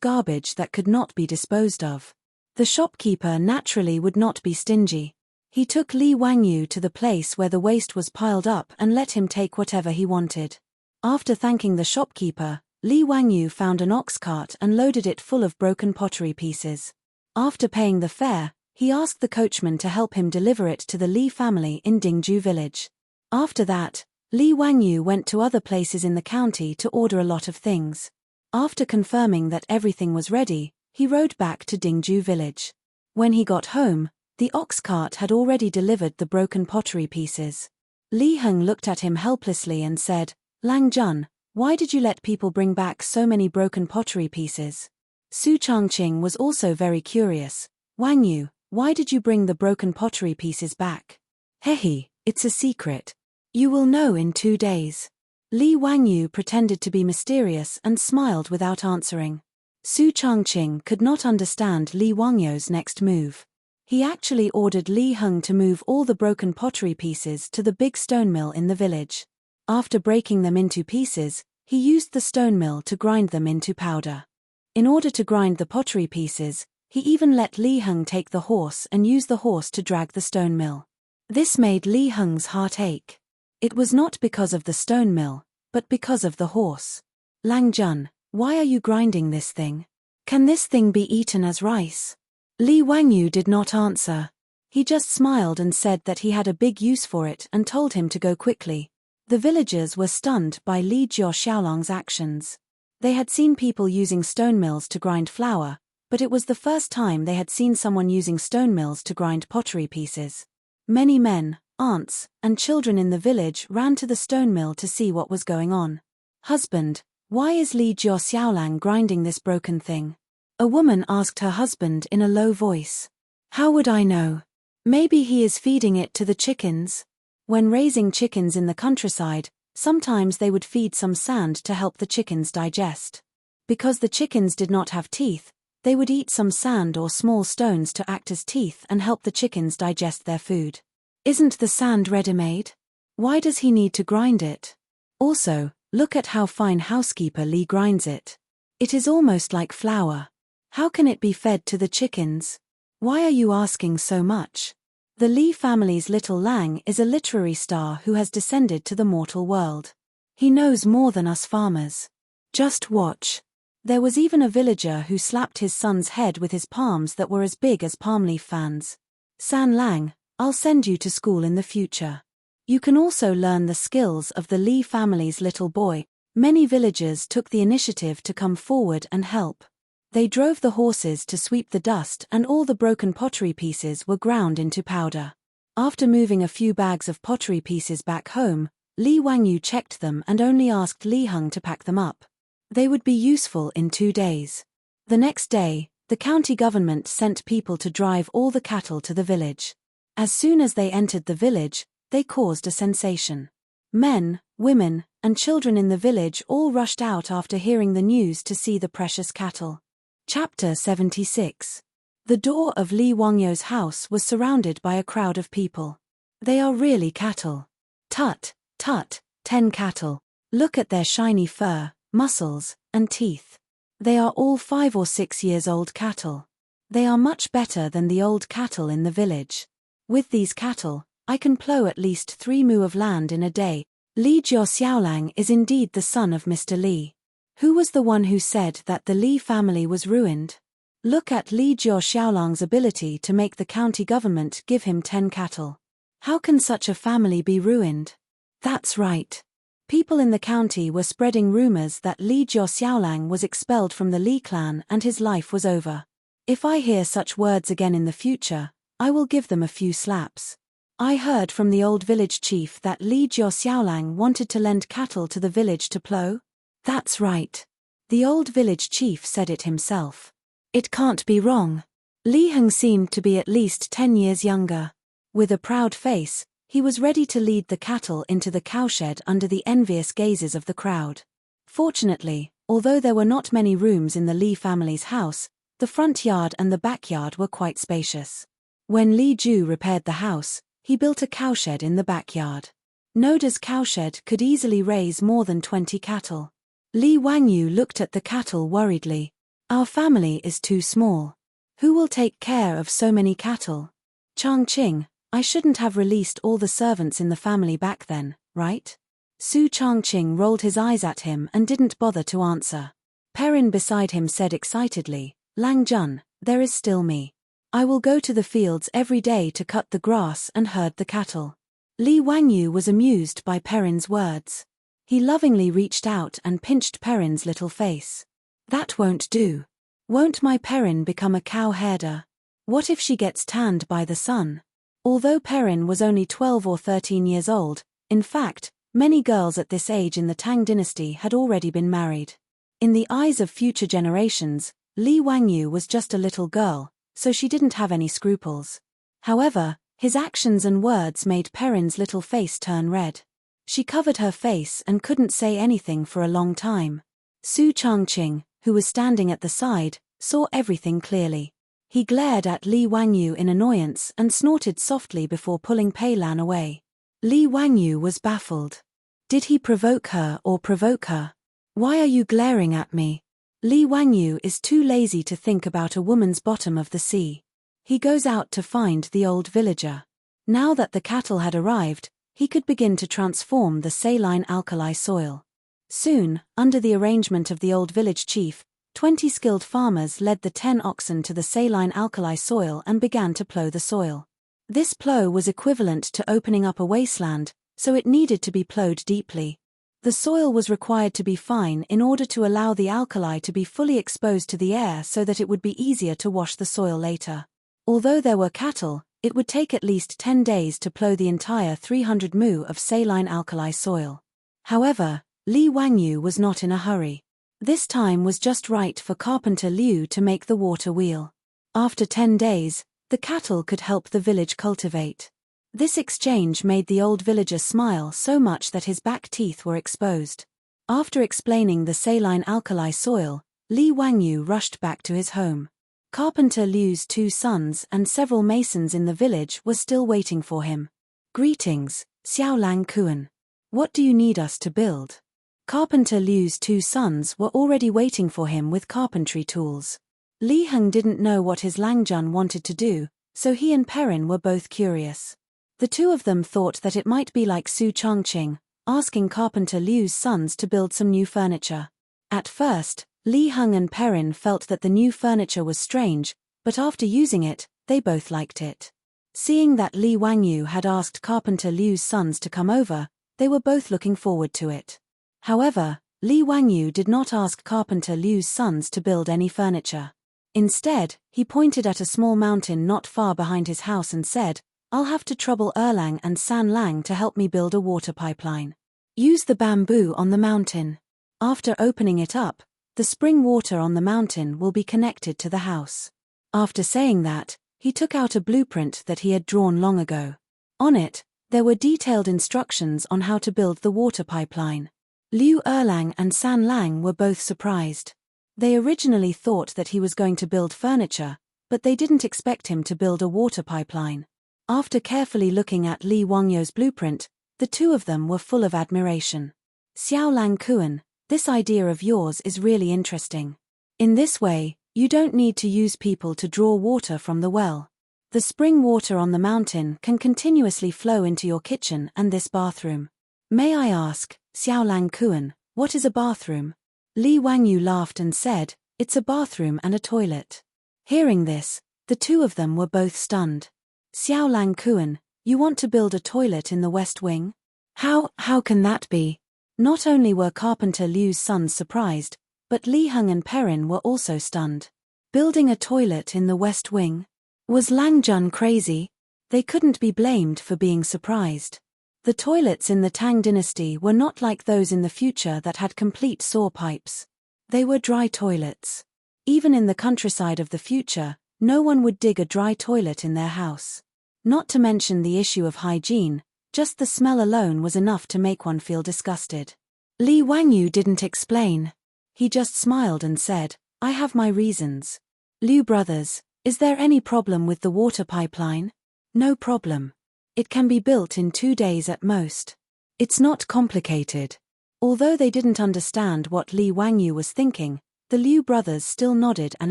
garbage that could not be disposed of. The shopkeeper naturally would not be stingy. He took Li Wangyu to the place where the waste was piled up and let him take whatever he wanted. After thanking the shopkeeper, Li Wangyu found an ox cart and loaded it full of broken pottery pieces. After paying the fare, he asked the coachman to help him deliver it to the Li family in Dingju village. After that, Li Wangyu went to other places in the county to order a lot of things. After confirming that everything was ready, he rode back to Dingju village. When he got home, the ox cart had already delivered the broken pottery pieces. Li Heng looked at him helplessly and said, "Lang Jun, why did you let people bring back so many broken pottery pieces?" Su Changqing was also very curious. "Wangyu, why did you bring the broken pottery pieces back?" "Hehe, it's a secret. You will know in 2 days." Li Wangyu pretended to be mysterious and smiled without answering. Su Changqing could not understand Li Wangyu's next move. He actually ordered Li Heng to move all the broken pottery pieces to the big stone mill in the village. After breaking them into pieces, he used the stone mill to grind them into powder. In order to grind the pottery pieces, he even let Li Heng take the horse and use the horse to drag the stone mill. This made Li Heng's heart ache. It was not because of the stone mill, but because of the horse. "Lang Jun, why are you grinding this thing? Can this thing be eaten as rice?" Li Wangyu did not answer. He just smiled and said that he had a big use for it and told him to go quickly. The villagers were stunned by Li Jiao Xiaolong's actions. They had seen people using stone mills to grind flour, but it was the first time they had seen someone using stone mills to grind pottery pieces. Many men, aunts, and children in the village ran to the stone mill to see what was going on. "Husband, why is Li Jiao Xiaolang grinding this broken thing?" A woman asked her husband in a low voice. "How would I know? Maybe he is feeding it to the chickens." When raising chickens in the countryside, sometimes they would feed some sand to help the chickens digest. Because the chickens did not have teeth, they would eat some sand or small stones to act as teeth and help the chickens digest their food. Isn't the sand ready-made? Why does he need to grind it? Also, look at how fine housekeeper Li grinds it. It is almost like flour. How can it be fed to the chickens? Why are you asking so much? The Li family's little Lang is a literary star who has descended to the mortal world. He knows more than us farmers. Just watch. There was even a villager who slapped his son's head with his palms that were as big as palm leaf fans. "San Lang, I'll send you to school in the future. You can also learn the skills of the Li family's little boy." Many villagers took the initiative to come forward and help. They drove the horses to sweep the dust and all the broken pottery pieces were ground into powder. After moving a few bags of pottery pieces back home, Li Wangyu checked them and only asked Li Heng to pack them up. They would be useful in 2 days. The next day, the county government sent people to drive all the cattle to the village. As soon as they entered the village, they caused a sensation. Men, women, and children in the village all rushed out after hearing the news to see the precious cattle. Chapter 76. The door of Li Wangyo's house was surrounded by a crowd of people. They are really cattle. Tut, tut, 10 cattle. Look at their shiny fur, muscles, and teeth. They are all 5 or 6 years old cattle. They are much better than the old cattle in the village. With these cattle, I can plough at least 3 mu of land in a day. Li Jiaoxiaolang is indeed the son of Mr. Li. Who was the one who said that the Li family was ruined? Look at Li Jiaoxiaolang's ability to make the county government give him 10 cattle. How can such a family be ruined? That's right. People in the county were spreading rumors that Li Jiaoxiaolang was expelled from the Li clan and his life was over. If I hear such words again in the future, I will give them a few slaps. I heard from the old village chief that Li Jiaoxiaolang wanted to lend cattle to the village to plough. That's right. The old village chief said it himself. It can't be wrong. Li Heng seemed to be at least 10 years younger. With a proud face, he was ready to lead the cattle into the cowshed under the envious gazes of the crowd. Fortunately, although there were not many rooms in the Li family's house, the front yard and the backyard were quite spacious. When Li Ju repaired the house, he built a cowshed in the backyard. Noda's cowshed could easily raise more than 20 cattle. Li Wangyu looked at the cattle worriedly. Our family is too small. Who will take care of so many cattle? Changqing, I shouldn't have released all the servants in the family back then, right? Su Changqing rolled his eyes at him and didn't bother to answer. Perrin beside him said excitedly, Lang Jun, there is still me. I will go to the fields every day to cut the grass and herd the cattle. Li Wangyu was amused by Perrin's words. He lovingly reached out and pinched Perrin's little face. That won't do. Won't my Perrin become a cow herder? What if she gets tanned by the sun? Although Perrin was only 12 or 13 years old, in fact, many girls at this age in the Tang dynasty had already been married. In the eyes of future generations, Li Wangyu was just a little girl, so she didn't have any scruples. However, his actions and words made Perrin's little face turn red. She covered her face and couldn't say anything for a long time. Su Changqing, who was standing at the side, saw everything clearly. He glared at Li Wangyu in annoyance and snorted softly before pulling Pei Lan away. Li Wangyu was baffled. Did he provoke her or provoke her? Why are you glaring at me? Li Wangyu is too lazy to think about a woman's bottom of the sea. He goes out to find the old villager. Now that the cattle had arrived, he could begin to transform the saline alkali soil. Soon, under the arrangement of the old village chief, 20 skilled farmers led the 10 oxen to the saline alkali soil and began to plough the soil. This plough was equivalent to opening up a wasteland, so it needed to be ploughed deeply. The soil was required to be fine in order to allow the alkali to be fully exposed to the air so that it would be easier to wash the soil later. Although there were cattle, it would take at least 10 days to plough the entire 300 mu of saline alkali soil. However, Li Wangyu was not in a hurry. This time was just right for Carpenter Liu to make the water wheel. After 10 days, the cattle could help the village cultivate. This exchange made the old villager smile so much that his back teeth were exposed. After explaining the saline alkali soil, Li Wangyu rushed back to his home. Carpenter Liu's 2 sons and several masons in the village were still waiting for him. Greetings, Xiaolang Kuan. What do you need us to build? Carpenter Liu's 2 sons were already waiting for him with carpentry tools. Li Heng didn't know what his Langjun wanted to do, so he and Perrin were both curious. The two of them thought that it might be like Su Changqing, asking Carpenter Liu's sons to build some new furniture. At first, Li Heng and Perrin felt that the new furniture was strange, but after using it, they both liked it. Seeing that Li Wangyu had asked Carpenter Liu's sons to come over, they were both looking forward to it. However, Li Wangyu did not ask Carpenter Liu's sons to build any furniture. Instead, he pointed at a small mountain not far behind his house and said, I'll have to trouble Erlang and San Lang to help me build a water pipeline. Use the bamboo on the mountain. After opening it up, the spring water on the mountain will be connected to the house. After saying that, he took out a blueprint that he had drawn long ago. On it, there were detailed instructions on how to build the water pipeline. Liu Erlang and San Lang were both surprised. They originally thought that he was going to build furniture, but they didn't expect him to build a water pipeline. After carefully looking at Li Wangyou's blueprint, the two of them were full of admiration. Xiaolang Kuan, this idea of yours is really interesting. In this way, you don't need to use people to draw water from the well. The spring water on the mountain can continuously flow into your kitchen and this bathroom. May I ask, Xiaolang Kuan, what is a bathroom? Li Wangyu laughed and said, it's a bathroom and a toilet. Hearing this, the two of them were both stunned. Xiaolang Kuan, you want to build a toilet in the West Wing? How can that be? Not only were Carpenter Liu's sons surprised, but Li Heng and Perrin were also stunned. Building a toilet in the West Wing? Was Lang Jun crazy? They couldn't be blamed for being surprised. The toilets in the Tang dynasty were not like those in the future that had complete saw pipes. They were dry toilets. Even in the countryside of the future, no one would dig a dry toilet in their house. Not to mention the issue of hygiene, just the smell alone was enough to make one feel disgusted. Li Wangyu didn't explain. He just smiled and said, I have my reasons. Liu brothers, is there any problem with the water pipeline? No problem. It can be built in 2 days at most. It's not complicated. Although they didn't understand what Li Wangyu was thinking, the Liu brothers still nodded and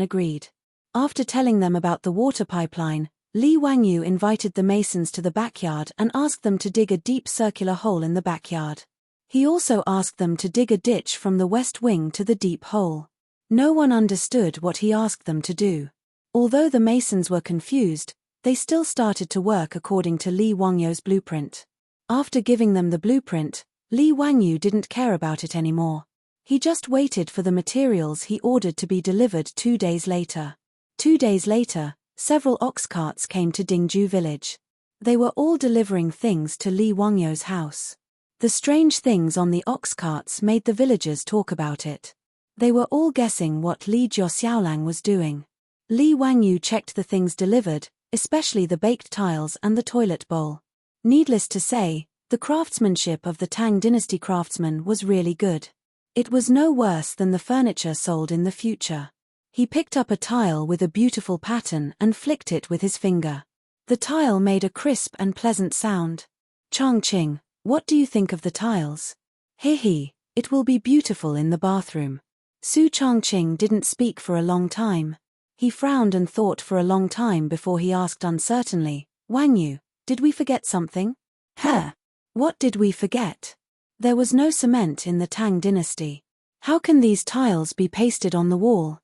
agreed. After telling them about the water pipeline, Li Wangyu invited the masons to the backyard and asked them to dig a deep circular hole in the backyard. He also asked them to dig a ditch from the west wing to the deep hole. No one understood what he asked them to do. Although the masons were confused, they still started to work according to Li Wangyou's blueprint. After giving them the blueprint, Li Wangyu didn't care about it anymore. He just waited for the materials he ordered to be delivered 2 days later. 2 days later, several ox carts came to Dingju village. They were all delivering things to Li Wangyou's house. The strange things on the ox carts made the villagers talk about it. They were all guessing what Li Xiaolang was doing. Li Wangyu checked the things delivered, especially the baked tiles and the toilet bowl. Needless to say, the craftsmanship of the Tang dynasty craftsmen was really good. It was no worse than the furniture sold in the future. He picked up a tile with a beautiful pattern and flicked it with his finger. The tile made a crisp and pleasant sound. Chongqing, what do you think of the tiles? He, it will be beautiful in the bathroom. Su Chongqing didn't speak for a long time. He frowned and thought for a long time before he asked uncertainly, Wangyu, did we forget something? What did we forget? There was no cement in the Tang dynasty. How can these tiles be pasted on the wall?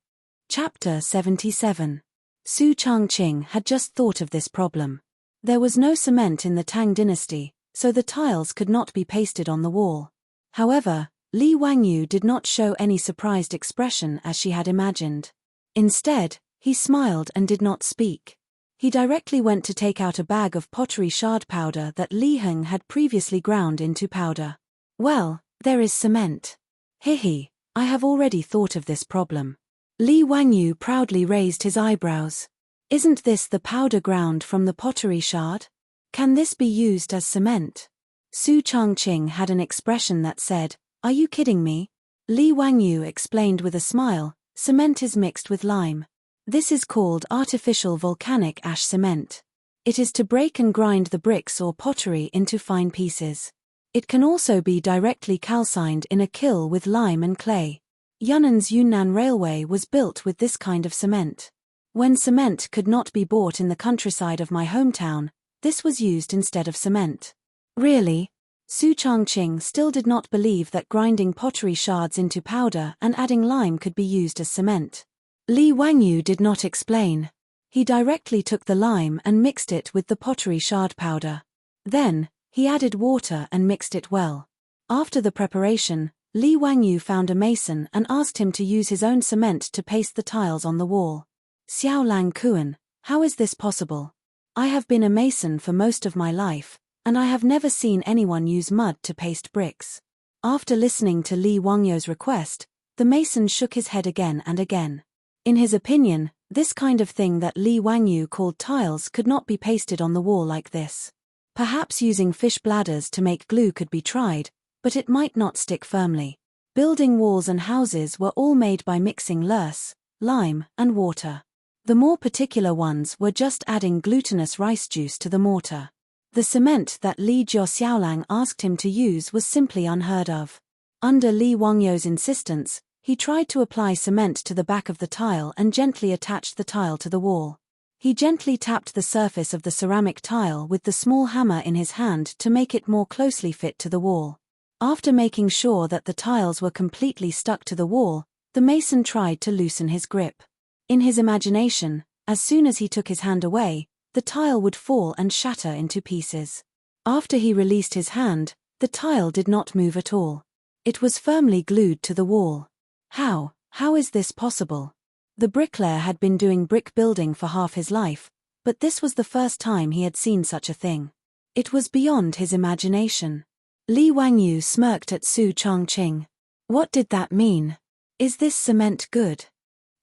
Chapter 77. Su Chongqing had just thought of this problem. There was no cement in the Tang dynasty, so the tiles could not be pasted on the wall. However, Li Wangyu did not show any surprised expression as she had imagined. Instead, he smiled and did not speak. He directly went to take out a bag of pottery shard powder that Li Heng had previously ground into powder. Well, there is cement. I have already thought of this problem. Li Wangyu proudly raised his eyebrows. Isn't this the powder ground from the pottery shard? Can this be used as cement? Su Chongqing had an expression that said, are you kidding me? Li Wangyu explained with a smile, cement is mixed with lime. This is called artificial volcanic ash cement. It is to break and grind the bricks or pottery into fine pieces. It can also be directly calcined in a kiln with lime and clay. Yunnan's Yunnan Railway was built with this kind of cement. When cement could not be bought in the countryside of my hometown, this was used instead of cement. Really? Su Chongqing still did not believe that grinding pottery shards into powder and adding lime could be used as cement. Li Wangyu did not explain. He directly took the lime and mixed it with the pottery shard powder. Then, he added water and mixed it well. After the preparation, Li Wangyu found a mason and asked him to use his own cement to paste the tiles on the wall. Xiaolang Kuan, how is this possible? I have been a mason for most of my life, and I have never seen anyone use mud to paste bricks. After listening to Li Wangyou's request, the mason shook his head again and again. In his opinion, this kind of thing that Li Wangyu called tiles could not be pasted on the wall like this. Perhaps using fish bladders to make glue could be tried, but it might not stick firmly. Building walls and houses were all made by mixing earth, lime, and water. The more particular ones were just adding glutinous rice juice to the mortar. The cement that Li Jiaoxiaolang asked him to use was simply unheard of. Under Li Wangyou's insistence, he tried to apply cement to the back of the tile and gently attached the tile to the wall. He gently tapped the surface of the ceramic tile with the small hammer in his hand to make it more closely fit to the wall. After making sure that the tiles were completely stuck to the wall, the mason tried to loosen his grip. In his imagination, as soon as he took his hand away, the tile would fall and shatter into pieces. After he released his hand, the tile did not move at all. It was firmly glued to the wall. How is this possible? The bricklayer had been doing brick building for half his life, but this was the first time he had seen such a thing. It was beyond his imagination. Li Wangyou smirked at Su Chongqing. What did that mean? Is this cement good?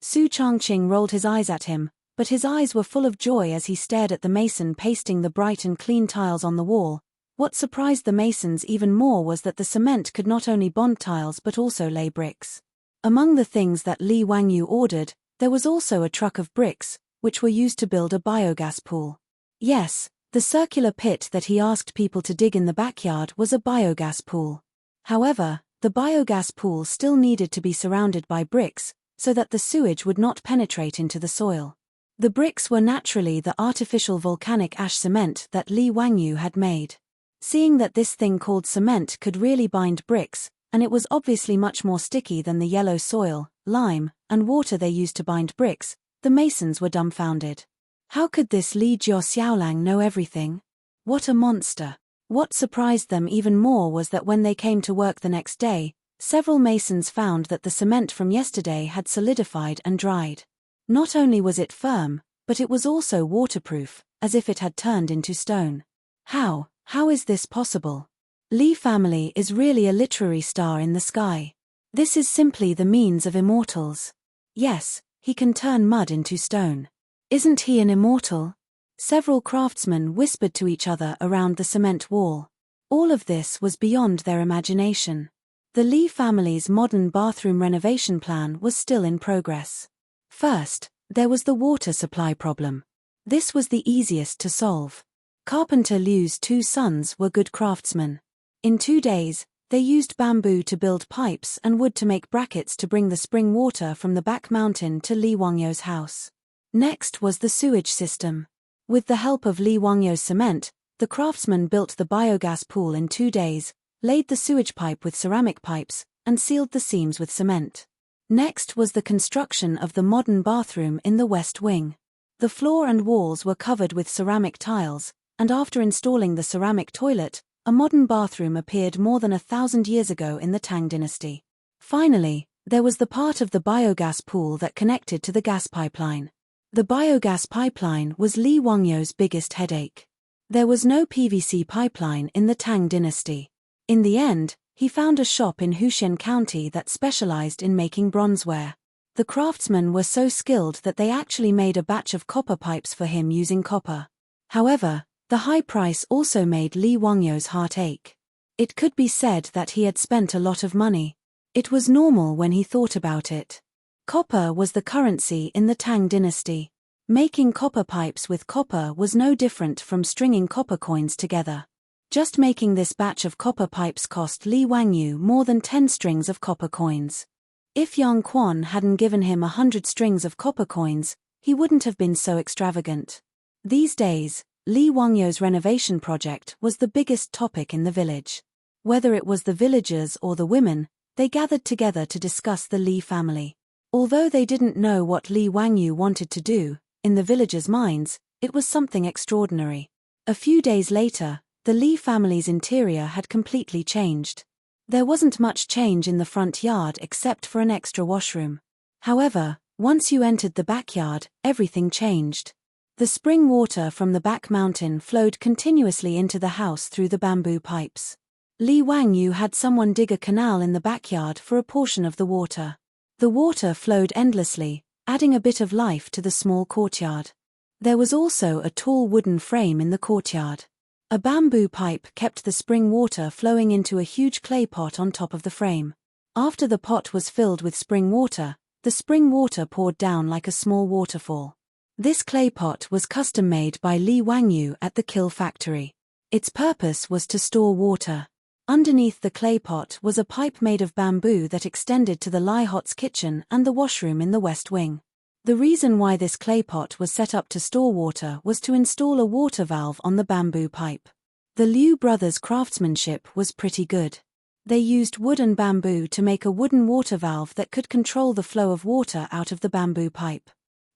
Su Chongqing rolled his eyes at him, but his eyes were full of joy as he stared at the mason pasting the bright and clean tiles on the wall. What surprised the masons even more was that the cement could not only bond tiles but also lay bricks. Among the things that Li Wangyou ordered, there was also a truck of bricks, which were used to build a biogas pool. Yes, the circular pit that he asked people to dig in the backyard was a biogas pool. However, the biogas pool still needed to be surrounded by bricks, so that the sewage would not penetrate into the soil. The bricks were naturally the artificial volcanic ash cement that Li Wangyou had made. Seeing that this thing called cement could really bind bricks, and it was obviously much more sticky than the yellow soil, lime, and water they used to bind bricks, the masons were dumbfounded. How could this Li Jiaoxiaolang know everything? What a monster! What surprised them even more was that when they came to work the next day, several masons found that the cement from yesterday had solidified and dried. Not only was it firm, but it was also waterproof, as if it had turned into stone. How is this possible? Li family is really a literary star in the sky. This is simply the means of immortals. Yes, he can turn mud into stone. Isn't he an immortal? Several craftsmen whispered to each other around the cement wall. All of this was beyond their imagination. The Li family's modern bathroom renovation plan was still in progress. First, there was the water supply problem. This was the easiest to solve. Carpenter Liu's two sons were good craftsmen. In 2 days, they used bamboo to build pipes and wood to make brackets to bring the spring water from the back mountain to Li Wangyou's house. Next was the sewage system. With the help of Li Wangyou's cement, the craftsmen built the biogas pool in 2 days, laid the sewage pipe with ceramic pipes, and sealed the seams with cement. Next was the construction of the modern bathroom in the west wing. The floor and walls were covered with ceramic tiles, and after installing the ceramic toilet, a modern bathroom appeared more than 1,000 years ago in the Tang dynasty. Finally, there was the part of the biogas pool that connected to the gas pipeline. The biogas pipeline was Li Wangyou's biggest headache. There was no PVC pipeline in the Tang dynasty. In the end, he found a shop in Huxian County that specialized in making bronzeware. The craftsmen were so skilled that they actually made a batch of copper pipes for him using copper. However, the high price also made Li Wangyou's heart ache. It could be said that he had spent a lot of money. It was normal when he thought about it. Copper was the currency in the Tang dynasty. Making copper pipes with copper was no different from stringing copper coins together. Just making this batch of copper pipes cost Li Wangyou more than 10 strings of copper coins. If Yang Quan hadn't given him 100 strings of copper coins, he wouldn't have been so extravagant. These days, Li Wangyou's renovation project was the biggest topic in the village. Whether it was the villagers or the women, they gathered together to discuss the Li family. Although they didn't know what Li Wangyou wanted to do, in the villagers' minds, it was something extraordinary. A few days later, the Li family's interior had completely changed. There wasn't much change in the front yard except for an extra washroom. However, once you entered the backyard, everything changed. The spring water from the back mountain flowed continuously into the house through the bamboo pipes. Li Wangyou had someone dig a canal in the backyard for a portion of the water. The water flowed endlessly, adding a bit of life to the small courtyard. There was also a tall wooden frame in the courtyard. A bamboo pipe kept the spring water flowing into a huge clay pot on top of the frame. After the pot was filled with spring water, the spring water poured down like a small waterfall. This clay pot was custom-made by Li Wangyu at the Kill factory. Its purpose was to store water. Underneath the clay pot was a pipe made of bamboo that extended to the Lai Hot's kitchen and the washroom in the west wing. The reason why this clay pot was set up to store water was to install a water valve on the bamboo pipe. The Liu brothers' craftsmanship was pretty good. They used wood and bamboo to make a wooden water valve that could control the flow of water out of the bamboo pipe.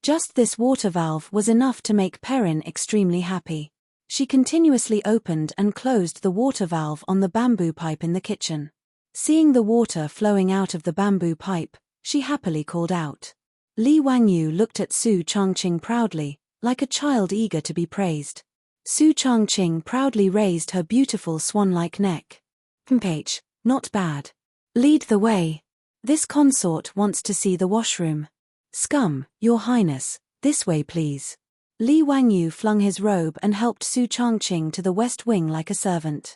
Just this water valve was enough to make Perrin extremely happy. She continuously opened and closed the water valve on the bamboo pipe in the kitchen. Seeing the water flowing out of the bamboo pipe, she happily called out. Li Wangyu looked at Su Changqing proudly, like a child eager to be praised. Su Changqing proudly raised her beautiful swan-like neck. H, not bad. Lead the way. This consort wants to see the washroom. Scum, Your Highness, this way please. Li Wangyu flung his robe and helped Su Changqing to the west wing like a servant.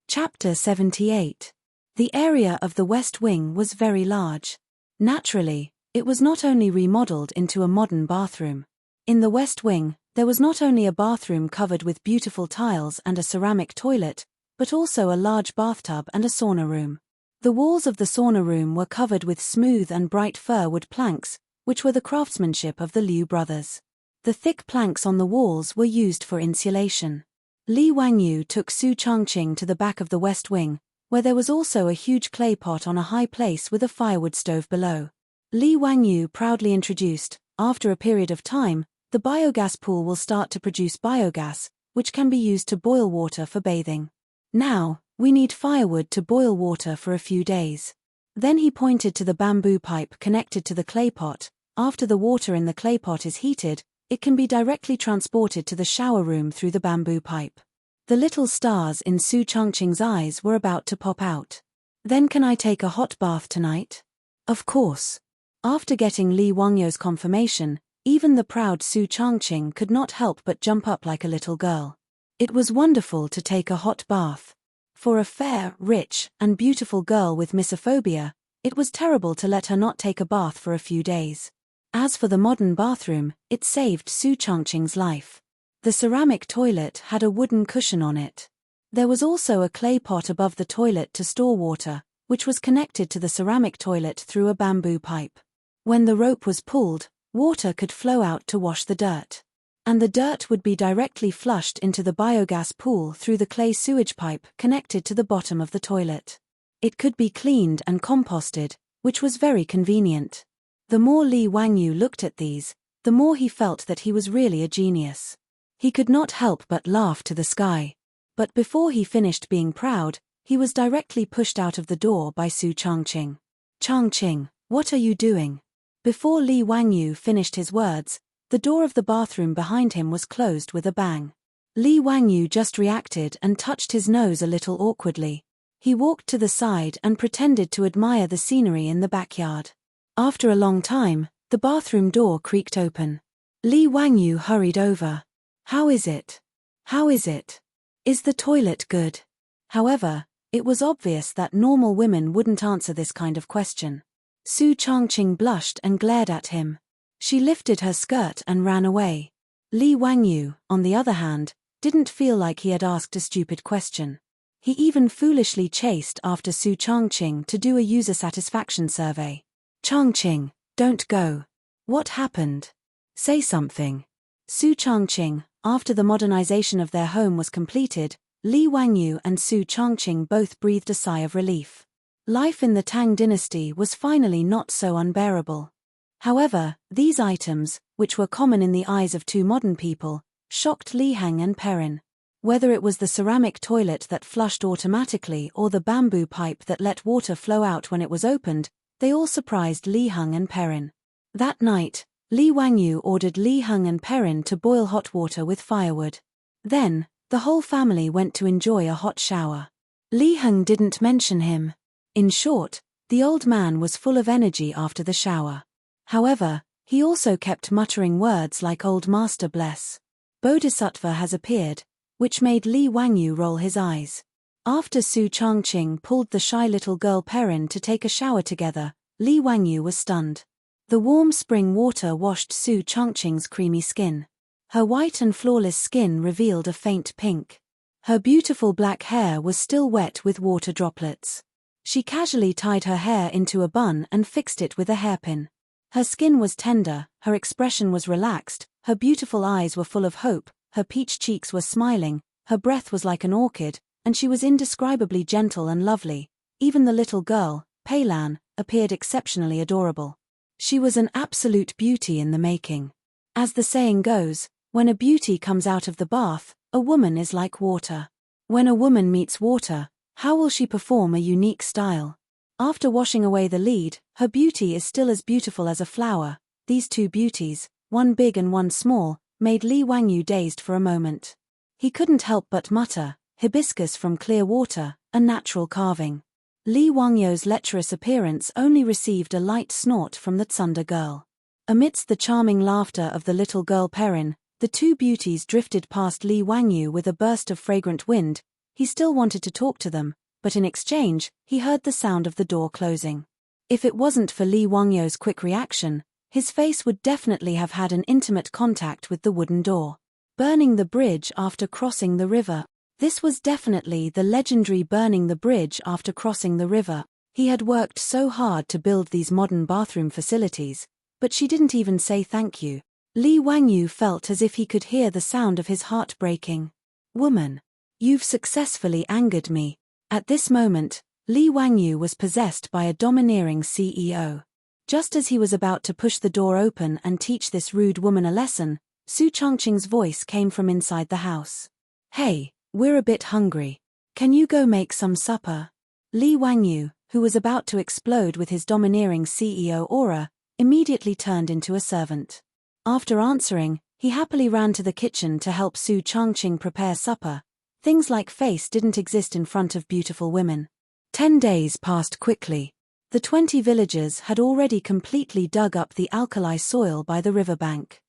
Chapter 78. The area of the west wing was very large. Naturally, it was not only remodeled into a modern bathroom. In the west wing, there was not only a bathroom covered with beautiful tiles and a ceramic toilet, but also a large bathtub and a sauna room. The walls of the sauna room were covered with smooth and bright fir wood planks, which were the craftsmanship of the Liu brothers. The thick planks on the walls were used for insulation. Li Wangyu took Su Changqing to the back of the west wing, where there was also a huge clay pot on a high place with a firewood stove below. Li Wangyu proudly introduced, after a period of time, the biogas pool will start to produce biogas, which can be used to boil water for bathing. Now, we need firewood to boil water for a few days. Then he pointed to the bamboo pipe connected to the clay pot. After the water in the clay pot is heated, it can be directly transported to the shower room through the bamboo pipe. The little stars in Su Changqing's eyes were about to pop out. Then can I take a hot bath tonight? Of course. After getting Li Wangyu's confirmation, even the proud Su Changqing could not help but jump up like a little girl. It was wonderful to take a hot bath. For a fair, rich, and beautiful girl with misophobia, it was terrible to let her not take a bath for a few days. As for the modern bathroom, it saved Su Changqing's life. The ceramic toilet had a wooden cushion on it. There was also a clay pot above the toilet to store water, which was connected to the ceramic toilet through a bamboo pipe. When the rope was pulled, water could flow out to wash the dirt. And the dirt would be directly flushed into the biogas pool through the clay sewage pipe connected to the bottom of the toilet. It could be cleaned and composted, which was very convenient. The more Li Wangyu looked at these, the more he felt that he was really a genius. He could not help but laugh to the sky. But before he finished being proud, he was directly pushed out of the door by Su Changqing. Changqing, what are you doing? Before Li Wangyu finished his words, the door of the bathroom behind him was closed with a bang. Li Wangyu just reacted and touched his nose a little awkwardly. He walked to the side and pretended to admire the scenery in the backyard. After a long time, the bathroom door creaked open. Li Wangyu hurried over. How is it? How is it? Is the toilet good? However, it was obvious that normal women wouldn't answer this kind of question. Su Changqing blushed and glared at him. She lifted her skirt and ran away. Li Wangyu, on the other hand, didn't feel like he had asked a stupid question. He even foolishly chased after Su Changqing to do a user satisfaction survey. Changqing, don't go. What happened? Say something. Su Changqing, after the modernization of their home was completed, Li Wangyu and Su Changqing both breathed a sigh of relief. Life in the Tang dynasty was finally not so unbearable. However, these items, which were common in the eyes of two modern people, shocked Li Hang and Perrin. Whether it was the ceramic toilet that flushed automatically or the bamboo pipe that let water flow out when it was opened, they all surprised Li Hang and Perrin. That night, Li Wangyu ordered Li Hang and Perrin to boil hot water with firewood. Then, the whole family went to enjoy a hot shower. Li Hang didn't mention him. In short, the old man was full of energy after the shower. However, he also kept muttering words like Old Master Bless. Bodhisattva has appeared, which made Li Wangyu roll his eyes. After Su Changqing pulled the shy little girl Perrin to take a shower together, Li Wangyu was stunned. The warm spring water washed Su Chongqing's creamy skin. Her white and flawless skin revealed a faint pink. Her beautiful black hair was still wet with water droplets. She casually tied her hair into a bun and fixed it with a hairpin. Her skin was tender, her expression was relaxed, her beautiful eyes were full of hope, her peach cheeks were smiling, her breath was like an orchid, and she was indescribably gentle and lovely. Even the little girl, Peilan, appeared exceptionally adorable. She was an absolute beauty in the making. As the saying goes, when a beauty comes out of the bath, a woman is like water. When a woman meets water, how will she perform a unique style? After washing away the lead, her beauty is still as beautiful as a flower. These two beauties, one big and one small, made Li Wangyu dazed for a moment. He couldn't help but mutter, hibiscus from clear water, a natural carving. Li Wangyu's lecherous appearance only received a light snort from the Tsunda girl. Amidst the charming laughter of the little girl Perrin, the two beauties drifted past Li Wangyu with a burst of fragrant wind. He still wanted to talk to them, but in exchange, he heard the sound of the door closing. If it wasn't for Li Wangyu's quick reaction, his face would definitely have had an intimate contact with the wooden door. Burning the bridge after crossing the river. This was definitely the legendary burning the bridge after crossing the river. He had worked so hard to build these modern bathroom facilities, but she didn't even say thank you. Li Wangyu felt as if he could hear the sound of his heart breaking. Woman, you've successfully angered me. At this moment, Li Wangyu was possessed by a domineering CEO. Just as he was about to push the door open and teach this rude woman a lesson, Su Chongqing's voice came from inside the house. Hey, we're a bit hungry. Can you go make some supper? Li Wangyu, who was about to explode with his domineering CEO aura, immediately turned into a servant. After answering, he happily ran to the kitchen to help Su Chongqing prepare supper. Things like face didn't exist in front of beautiful women. 10 days passed quickly. The 20 villagers had already completely dug up the alkali soil by the riverbank.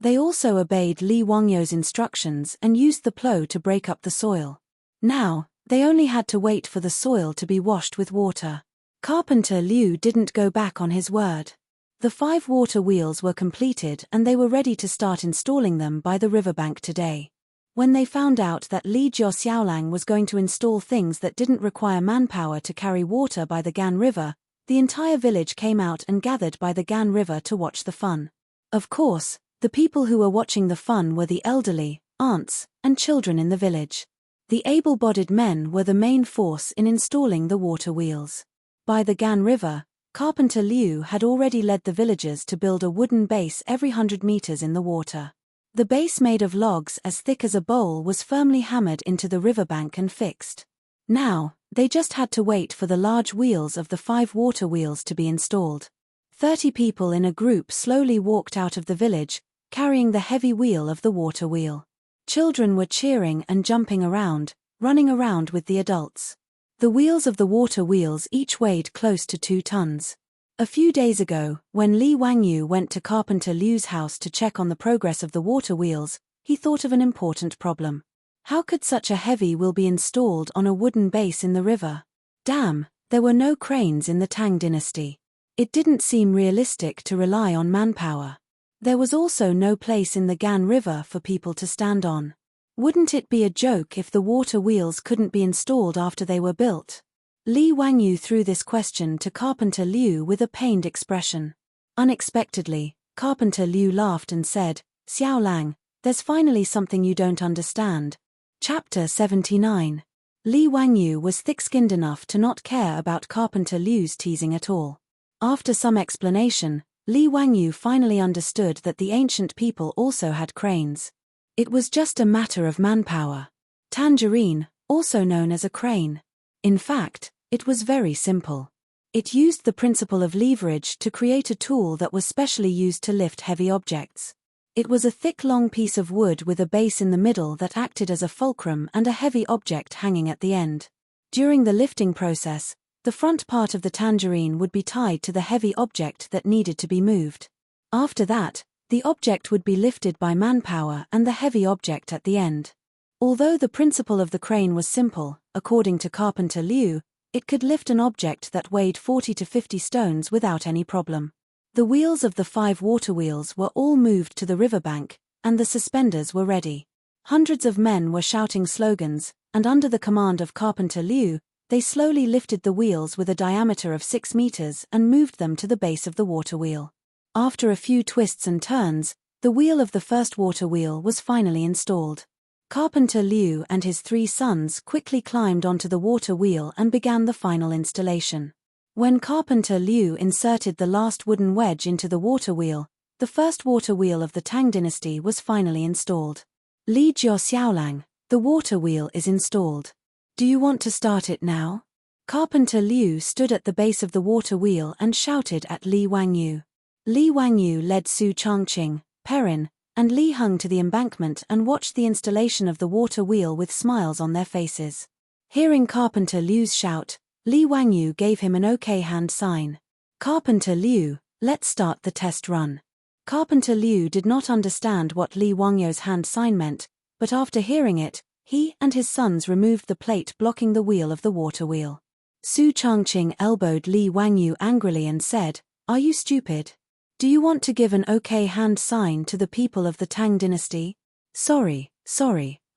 They also obeyed Li Wangyu's instructions and used the plow to break up the soil. Now, they only had to wait for the soil to be washed with water. Carpenter Liu didn't go back on his word. The 5 water wheels were completed and they were ready to start installing them by the riverbank today. When they found out that Li Xiaolang was going to install things that didn't require manpower to carry water by the Gan River, the entire village came out and gathered by the Gan River to watch the fun. Of course, the people who were watching the fun were the elderly, aunts, and children in the village. The able-bodied men were the main force in installing the water wheels. By the Gan River, Carpenter Liu had already led the villagers to build a wooden base every 100 meters in the water. The base made of logs as thick as a bowl was firmly hammered into the riverbank and fixed. Now, they just had to wait for the large wheels of the 5 water wheels to be installed. 30 people in a group slowly walked out of the village, carrying the heavy wheel of the water wheel. Children were cheering and jumping around, running around with the adults. The wheels of the water wheels each weighed close to 2 tons. A few days ago, when Li Wangyu went to Carpenter Liu's house to check on the progress of the water wheels, he thought of an important problem. How could such a heavy wheel be installed on a wooden base in the river? Damn, there were no cranes in the Tang dynasty. It didn't seem realistic to rely on manpower. There was also no place in the Gan River for people to stand on. Wouldn't it be a joke if the water wheels couldn't be installed after they were built? Li Wangyu threw this question to Carpenter Liu with a pained expression. Unexpectedly, Carpenter Liu laughed and said, Xiao Lang, there's finally something you don't understand. Chapter 79. Li Wangyu was thick-skinned enough to not care about Carpenter Liu's teasing at all. After some explanation, Li Wangyu finally understood that the ancient people also had cranes. It was just a matter of manpower. Tangerine, also known as a crane. In fact, it was very simple. It used the principle of leverage to create a tool that was specially used to lift heavy objects. It was a thick long piece of wood with a base in the middle that acted as a fulcrum and a heavy object hanging at the end. During the lifting process, the front part of the tangerine would be tied to the heavy object that needed to be moved. After that, the object would be lifted by manpower and the heavy object at the end. Although the principle of the crane was simple, according to Carpenter Liu, it could lift an object that weighed 40 to 50 stones without any problem. The wheels of the 5 water wheels were all moved to the riverbank, and the suspenders were ready. Hundreds of men were shouting slogans, and under the command of Carpenter Liu, they slowly lifted the wheels with a diameter of 6 meters and moved them to the base of the water wheel. After a few twists and turns, the wheel of the first water wheel was finally installed. Carpenter Liu and his 3 sons quickly climbed onto the water wheel and began the final installation. When Carpenter Liu inserted the last wooden wedge into the water wheel, the first water wheel of the Tang dynasty was finally installed. Li Jiao Xiaolang, the water wheel is installed. Do you want to start it now? Carpenter Liu stood at the base of the water wheel and shouted at Li Wangyu. Li Wangyu led Su Changqing, Perrin, and Li Heng to the embankment and watched the installation of the water wheel with smiles on their faces. Hearing Carpenter Liu's shout, Li Wangyu gave him an OK hand sign. Carpenter Liu, let's start the test run. Carpenter Liu did not understand what Li Wangyu's hand sign meant, but after hearing it, he and his sons removed the plate blocking the wheel of the water wheel. Su Changqing elbowed Li Wangyu angrily and said, "Are you stupid? Do you want to give an OK hand sign to the people of the Tang dynasty?" Sorry,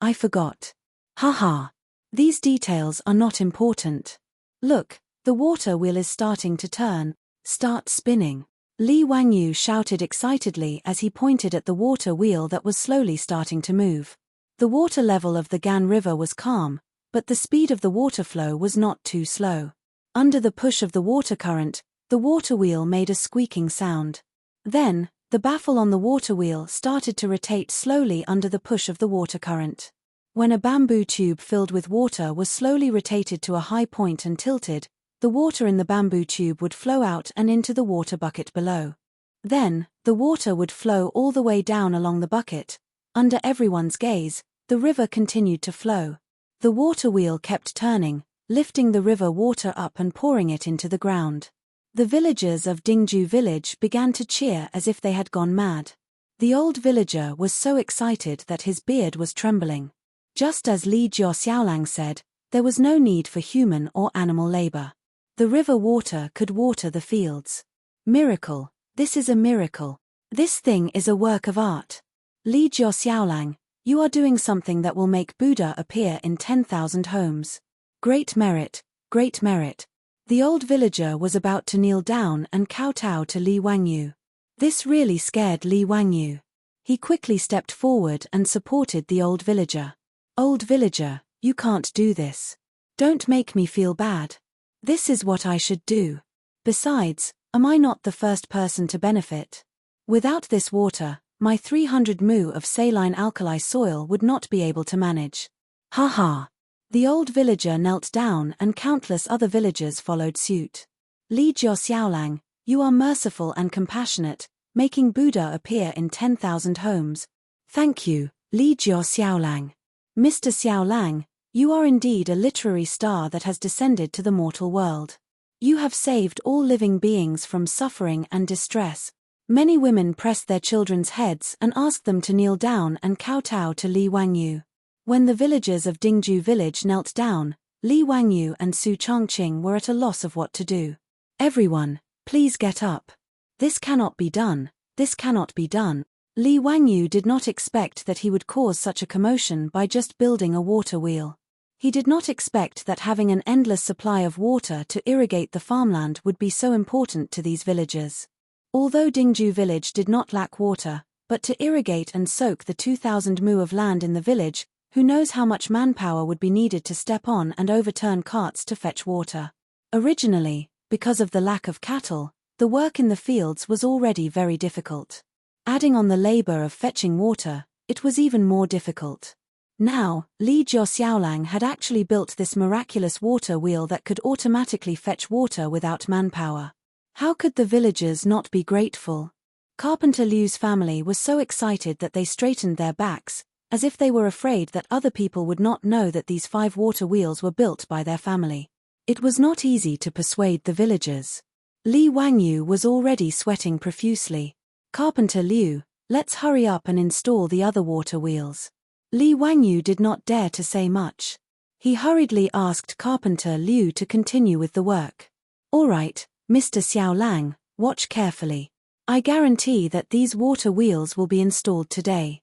I forgot. Haha. These details are not important. Look, the water wheel is starting to turn. Start spinning. Li Wangyu shouted excitedly as he pointed at the water wheel that was slowly starting to move. The water level of the Gan River was calm, but the speed of the water flow was not too slow. Under the push of the water current, the water wheel made a squeaking sound. Then, the baffle on the water wheel started to rotate slowly under the push of the water current. When a bamboo tube filled with water was slowly rotated to a high point and tilted, the water in the bamboo tube would flow out and into the water bucket below. Then, the water would flow all the way down along the bucket. Under everyone's gaze, the river continued to flow. The water wheel kept turning, lifting the river water up and pouring it into the ground. The villagers of Dingju village began to cheer as if they had gone mad. The old villager was so excited that his beard was trembling. Just as Li Jiao Xiaolang said, there was no need for human or animal labor. The river water could water the fields. Miracle. This is a miracle. This thing is a work of art. Li Jiao Xiaolang, you are doing something that will make Buddha appear in 10,000 homes. Great merit, great merit. The old villager was about to kneel down and kowtow to Li Wangyu. This really scared Li Wangyu. He quickly stepped forward and supported the old villager. Old villager, you can't do this. Don't make me feel bad. This is what I should do. Besides, am I not the first person to benefit? Without this water, my 300 mu of saline alkali soil would not be able to manage. Ha ha. The old villager knelt down and countless other villagers followed suit. Li Jiao Xiaolang, you are merciful and compassionate, making Buddha appear in 10,000 homes. Thank you, Li Jiao Xiaolang. Mr. Xiaolang, you are indeed a literary star that has descended to the mortal world. You have saved all living beings from suffering and distress. Many women pressed their children's heads and asked them to kneel down and kowtow to Li Wangyu. When the villagers of Dingju village knelt down, Li Wangyu and Su Changqing were at a loss of what to do. Everyone, please get up. This cannot be done, this cannot be done. Li Wangyu did not expect that he would cause such a commotion by just building a water wheel. He did not expect that having an endless supply of water to irrigate the farmland would be so important to these villagers. Although Dingju village did not lack water, but to irrigate and soak the 2,000 mu of land in the village, who knows how much manpower would be needed to step on and overturn carts to fetch water. Originally, because of the lack of cattle, the work in the fields was already very difficult. Adding on the labor of fetching water, it was even more difficult. Now, Li Jiao Xiaolang had actually built this miraculous water wheel that could automatically fetch water without manpower. How could the villagers not be grateful? Carpenter Liu's family was so excited that they straightened their backs, as if they were afraid that other people would not know that these 5 water wheels were built by their family. It was not easy to persuade the villagers. Li Wangyu was already sweating profusely. Carpenter Liu, let's hurry up and install the other water wheels. Li Wangyu did not dare to say much. He hurriedly asked Carpenter Liu to continue with the work. All right, Mr. Xiaolang, watch carefully. I guarantee that these water wheels will be installed today.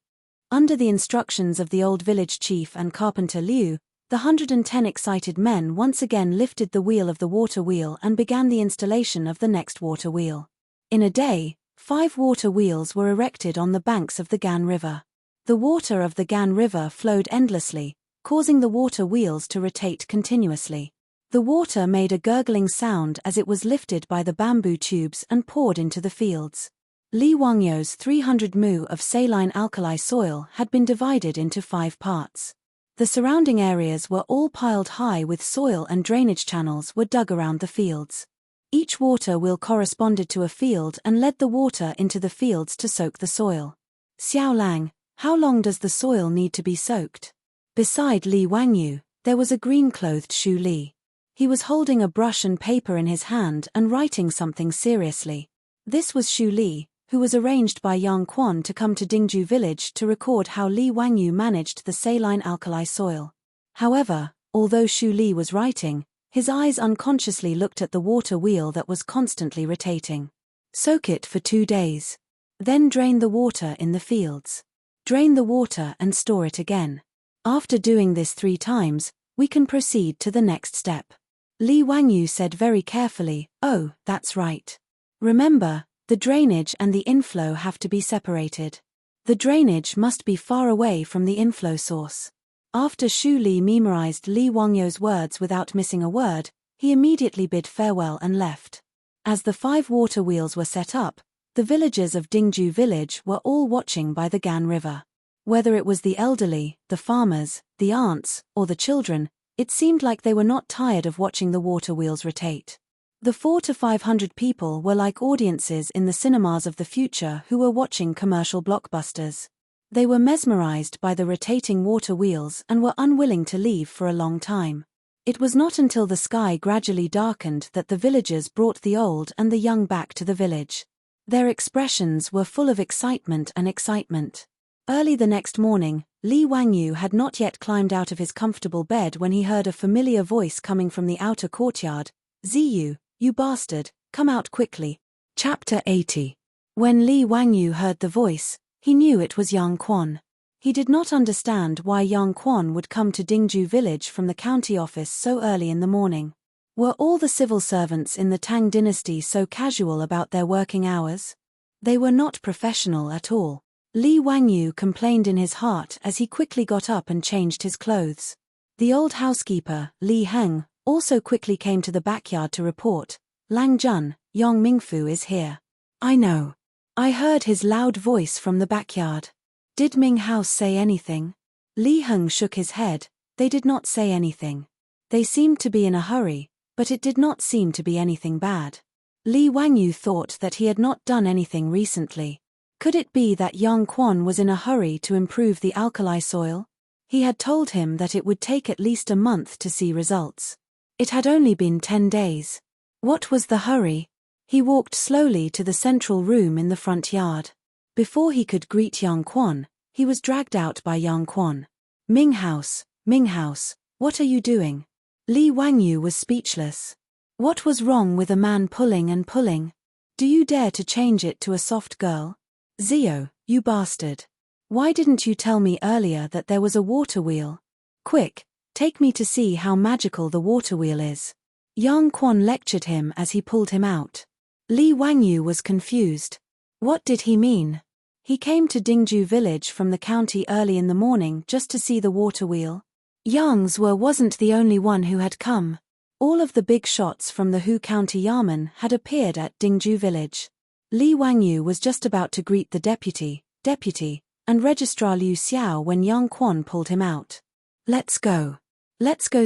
Under the instructions of the old village chief and carpenter Liu, the 110 excited men once again lifted the wheel of the water wheel and began the installation of the next water wheel. In a day, 5 water wheels were erected on the banks of the Gan River. The water of the Gan River flowed endlessly, causing the water wheels to rotate continuously. The water made a gurgling sound as it was lifted by the bamboo tubes and poured into the fields. Li Wangyo's 300 mu of saline alkali soil had been divided into 5 parts. The surrounding areas were all piled high with soil and drainage channels were dug around the fields. Each water wheel corresponded to a field and led the water into the fields to soak the soil. Xiao Lang, how long does the soil need to be soaked? Beside Li Wangyu, there was a green-clothed Shu Li. He was holding a brush and paper in his hand and writing something seriously. This was Shu Li, who was arranged by Yang Quan to come to Dingju village to record how Li Wangyu managed the saline alkali soil. However, although Shu Li was writing, his eyes unconsciously looked at the water wheel that was constantly rotating. Soak it for 2 days. Then drain the water in the fields. Drain the water and store it again. After doing this 3 times, we can proceed to the next step. Li Wangyu said very carefully, "Oh, that's right. Remember, the drainage and the inflow have to be separated. The drainage must be far away from the inflow source." After Shu Li memorized Li Wangyo's words without missing a word, he immediately bid farewell and left. As the 5 water wheels were set up, the villagers of Dingju village were all watching by the Gan River. Whether it was the elderly, the farmers, the aunts, or the children, it seemed like they were not tired of watching the water wheels rotate. The 400 to 500 people were like audiences in the cinemas of the future who were watching commercial blockbusters. They were mesmerized by the rotating water wheels and were unwilling to leave for a long time. It was not until the sky gradually darkened that the villagers brought the old and the young back to the village. Their expressions were full of excitement and excitement. Early the next morning, Li Wangyu had not yet climbed out of his comfortable bed when he heard a familiar voice coming from the outer courtyard. "Ziyu, you bastard, come out quickly." Chapter 80. When Li Wangyu heard the voice, he knew it was Yang Quan. He did not understand why Yang Quan would come to Dingju village from the county office so early in the morning. Were all the civil servants in the Tang dynasty so casual about their working hours? They were not professional at all. Li Wangyu complained in his heart as he quickly got up and changed his clothes. The old housekeeper, Li Heng, also quickly came to the backyard to report, "Lang Jun, Yong Mingfu is here." "I know. I heard his loud voice from the backyard." "Did Ming House say anything?" Li Heng shook his head. "They did not say anything. They seemed to be in a hurry, but it did not seem to be anything bad." Li Wangyu thought that he had not done anything recently. Could it be that Yang Quan was in a hurry to improve the alkali soil? He had told him that it would take at least a month to see results. It had only been 10 days. What was the hurry? He walked slowly to the central room in the front yard. Before he could greet Yang Quan, he was dragged out by Yang Quan. Ming House, what are you doing?" Li Wangyu was speechless. What was wrong with a man pulling and pulling? Do you dare to change it to a soft girl? "Zio, you bastard. Why didn't you tell me earlier that there was a water wheel? Quick, take me to see how magical the water wheel is." Yang Quan lectured him as he pulled him out. Li Wangyu was confused. What did he mean? He came to Dingju village from the county early in the morning just to see the water wheel. Yang Zwe wasn't the only one who had come. All of the big shots from the Hu County Yamen had appeared at Dingju village. Li Wangyu was just about to greet the deputy, and Registrar Liu Xiao when Yang Quan pulled him out. Let's go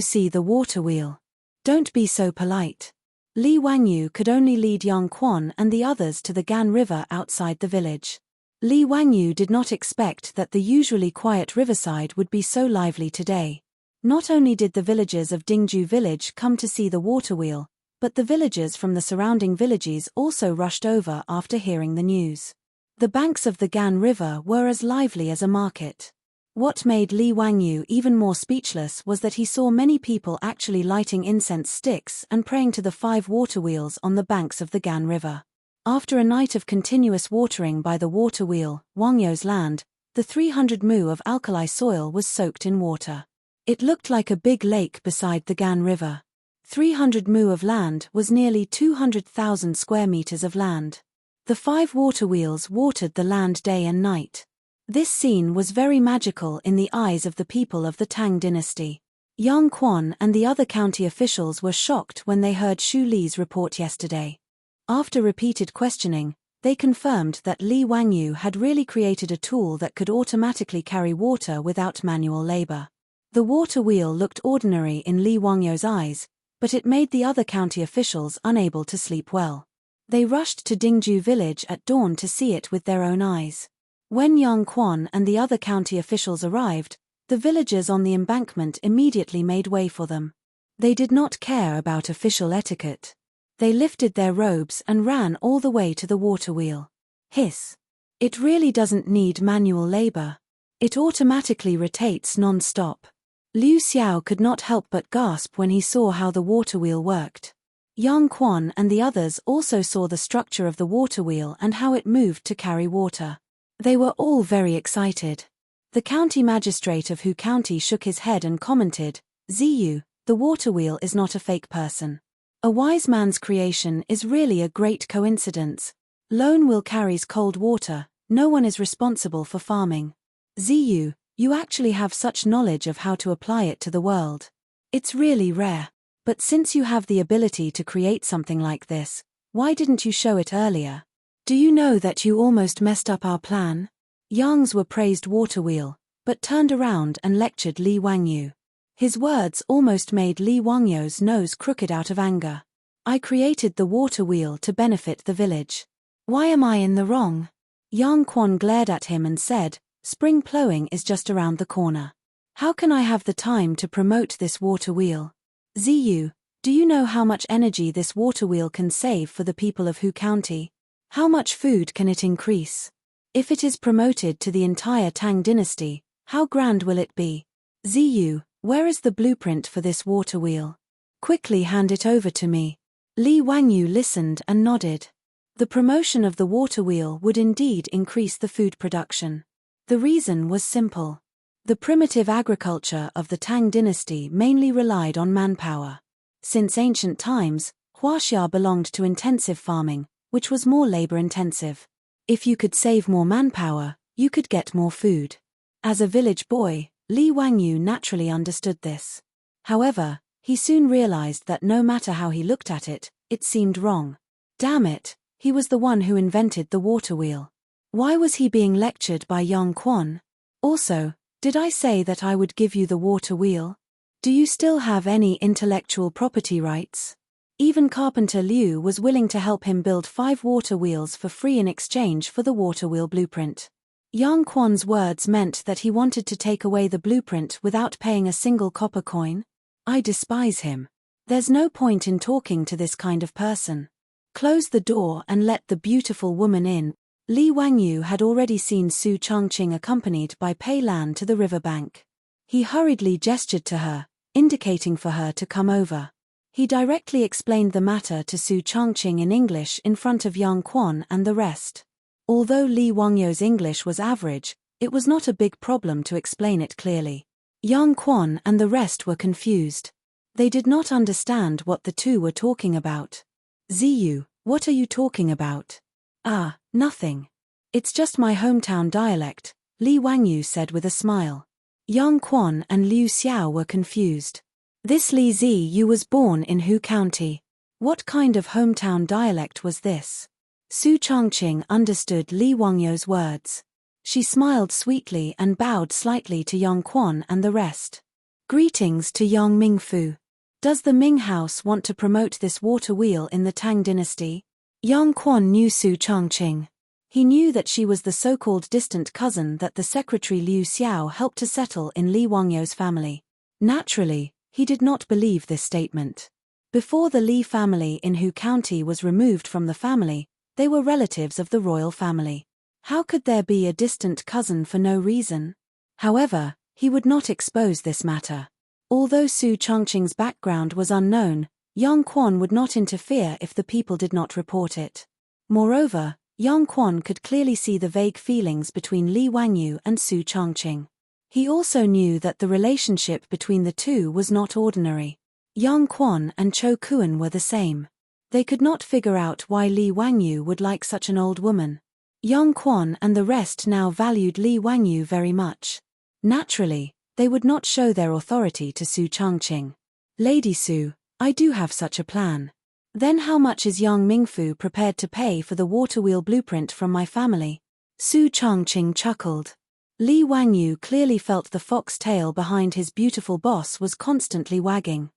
see the water wheel. Don't be so polite." Li Wangyu could only lead Yang Quan and the others to the Gan River outside the village. Li Wangyu did not expect that the usually quiet riverside would be so lively today. Not only did the villagers of Dingju village come to see the water wheel, but the villagers from the surrounding villages also rushed over after hearing the news. The banks of the Gan River were as lively as a market. What made Li Wangyu even more speechless was that he saw many people actually lighting incense sticks and praying to the 5 water wheels on the banks of the Gan River. After a night of continuous watering by the water wheel, Wangyo's land, the 300 mu of alkali soil was soaked in water. It looked like a big lake beside the Gan River. 300 mu of land was nearly 200,000 square meters of land. The 5 water wheels watered the land day and night. This scene was very magical in the eyes of the people of the Tang dynasty. Yang Quan and the other county officials were shocked when they heard Xu Li's report yesterday. After repeated questioning, they confirmed that Li Wangyu had really created a tool that could automatically carry water without manual labor. The water wheel looked ordinary in Li Wangyu's eyes, but it made the other county officials unable to sleep well. They rushed to Dingju village at dawn to see it with their own eyes. When Yang Quan and the other county officials arrived, the villagers on the embankment immediately made way for them. They did not care about official etiquette. They lifted their robes and ran all the way to the water wheel. Hiss. It really doesn't need manual labor. It automatically rotates non-stop. Liu Xiao could not help but gasp when he saw how the water wheel worked. Yang Quan and the others also saw the structure of the water wheel and how it moved to carry water. They were all very excited. The county magistrate of Hu County shook his head and commented, "Ziyu, the water wheel is not a fake person. A wise man's creation is really a great coincidence. Lone wheel carries cold water, no one is responsible for farming. Ziyu, you actually have such knowledge of how to apply it to the world. It's really rare. But since you have the ability to create something like this, why didn't you show it earlier? Do you know that you almost messed up our plan?" Yangs were praised water wheel, but turned around and lectured Li Wangyu. His words almost made Li Wangyu's nose crooked out of anger. "I created the water wheel to benefit the village. Why am I in the wrong?" Yang Quan glared at him and said, "Spring plowing is just around the corner. How can I have the time to promote this water wheel? Ziyu, do you know how much energy this water wheel can save for the people of Hu County? How much food can it increase? If it is promoted to the entire Tang dynasty, how grand will it be? Ziyu, where is the blueprint for this water wheel? Quickly hand it over to me." Li Wangyu listened and nodded. The promotion of the water wheel would indeed increase the food production. The reason was simple. The primitive agriculture of the Tang dynasty mainly relied on manpower. Since ancient times, Huaxia belonged to intensive farming, which was more labor-intensive. If you could save more manpower, you could get more food. As a village boy, Li Wangyu naturally understood this. However, he soon realized that no matter how he looked at it, it seemed wrong. Damn it, he was the one who invented the water wheel. Why was he being lectured by Yang Quan? Also, did I say that I would give you the water wheel? Do you still have any intellectual property rights? Even Carpenter Liu was willing to help him build 5 water wheels for free in exchange for the water wheel blueprint. Yang Quan's words meant that he wanted to take away the blueprint without paying a single copper coin. I despise him. There's no point in talking to this kind of person. Close the door and let the beautiful woman in. Li Wangyu had already seen Su Changqing accompanied by Pei Lan to the riverbank. He hurriedly gestured to her, indicating for her to come over. He directly explained the matter to Su Changqing in English in front of Yang Quan and the rest. Although Li Wangyu's English was average, it was not a big problem to explain it clearly. Yang Quan and the rest were confused. They did not understand what the two were talking about. "Ziyu, what are you talking about?" "Ah, nothing. It's just my hometown dialect," Li Wangyu said with a smile. Yang Quan and Liu Xiao were confused. This Li Ziyu was born in Hu County. What kind of hometown dialect was this? Su Changqing understood Li Wangyu's words. She smiled sweetly and bowed slightly to Yang Quan and the rest. "Greetings to Yang Mingfu. Does the Ming house want to promote this water wheel in the Tang dynasty?" Yang Quan knew Su Changqing. He knew that she was the so-called distant cousin that the secretary Liu Xiao helped to settle in Li Wangyu's family. Naturally, he did not believe this statement. Before the Li family in Hu County was removed from the family, they were relatives of the royal family. How could there be a distant cousin for no reason? However, he would not expose this matter. Although Su Changqing's background was unknown, Yang Quan would not interfere if the people did not report it. Moreover, Yang Quan could clearly see the vague feelings between Li Wangyu and Su Changqing. He also knew that the relationship between the two was not ordinary. Yang Quan and Cho Kuan were the same. They could not figure out why Li Wangyu would like such an old woman. Yang Quan and the rest now valued Li Wangyu very much. Naturally, they would not show their authority to Su Changqing. Lady Su, I do have such a plan. Then how much is Yang Mingfu prepared to pay for the water wheel blueprint from my family? Su Changqing chuckled. Li Wangyu clearly felt the fox tail behind his beautiful boss was constantly wagging.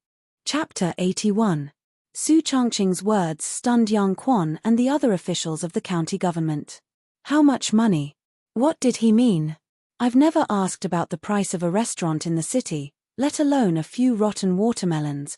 Chapter 81. Su Changqing's words stunned Yang Quan and the other officials of the county government. How much money? What did he mean? I've never asked about the price of a restaurant in the city, let alone a few rotten watermelons.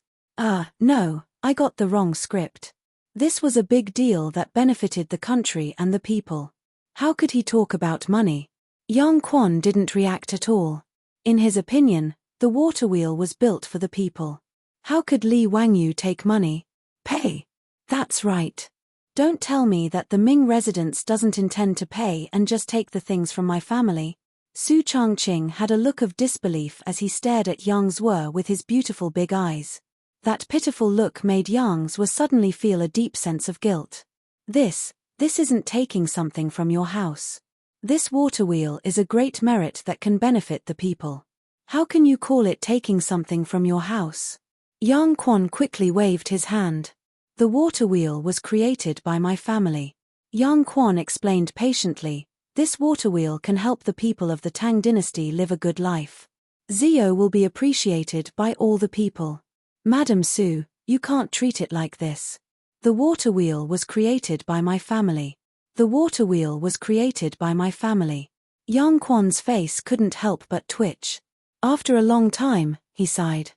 No, I got the wrong script. This was a big deal that benefited the country and the people. How could he talk about money? Yang Quan didn't react at all. In his opinion, the water wheel was built for the people. How could Li Wangyu take money? Pay. That's right. Don't tell me that the Ming residence doesn't intend to pay and just take the things from my family. Su Changqing had a look of disbelief as he stared at Yang Zwe with his beautiful big eyes. That pitiful look made Yang Zwe suddenly feel a deep sense of guilt. This isn't taking something from your house. This water wheel is a great merit that can benefit the people. How can you call it taking something from your house? Yang Quan quickly waved his hand. The water wheel was created by my family. Yang Quan explained patiently, this water wheel can help the people of the Tang dynasty live a good life. Zio will be appreciated by all the people. Madam Su, you can't treat it like this. The water wheel was created by my family. The water wheel was created by my family. Yang Quan's face couldn't help but twitch. After a long time, he sighed.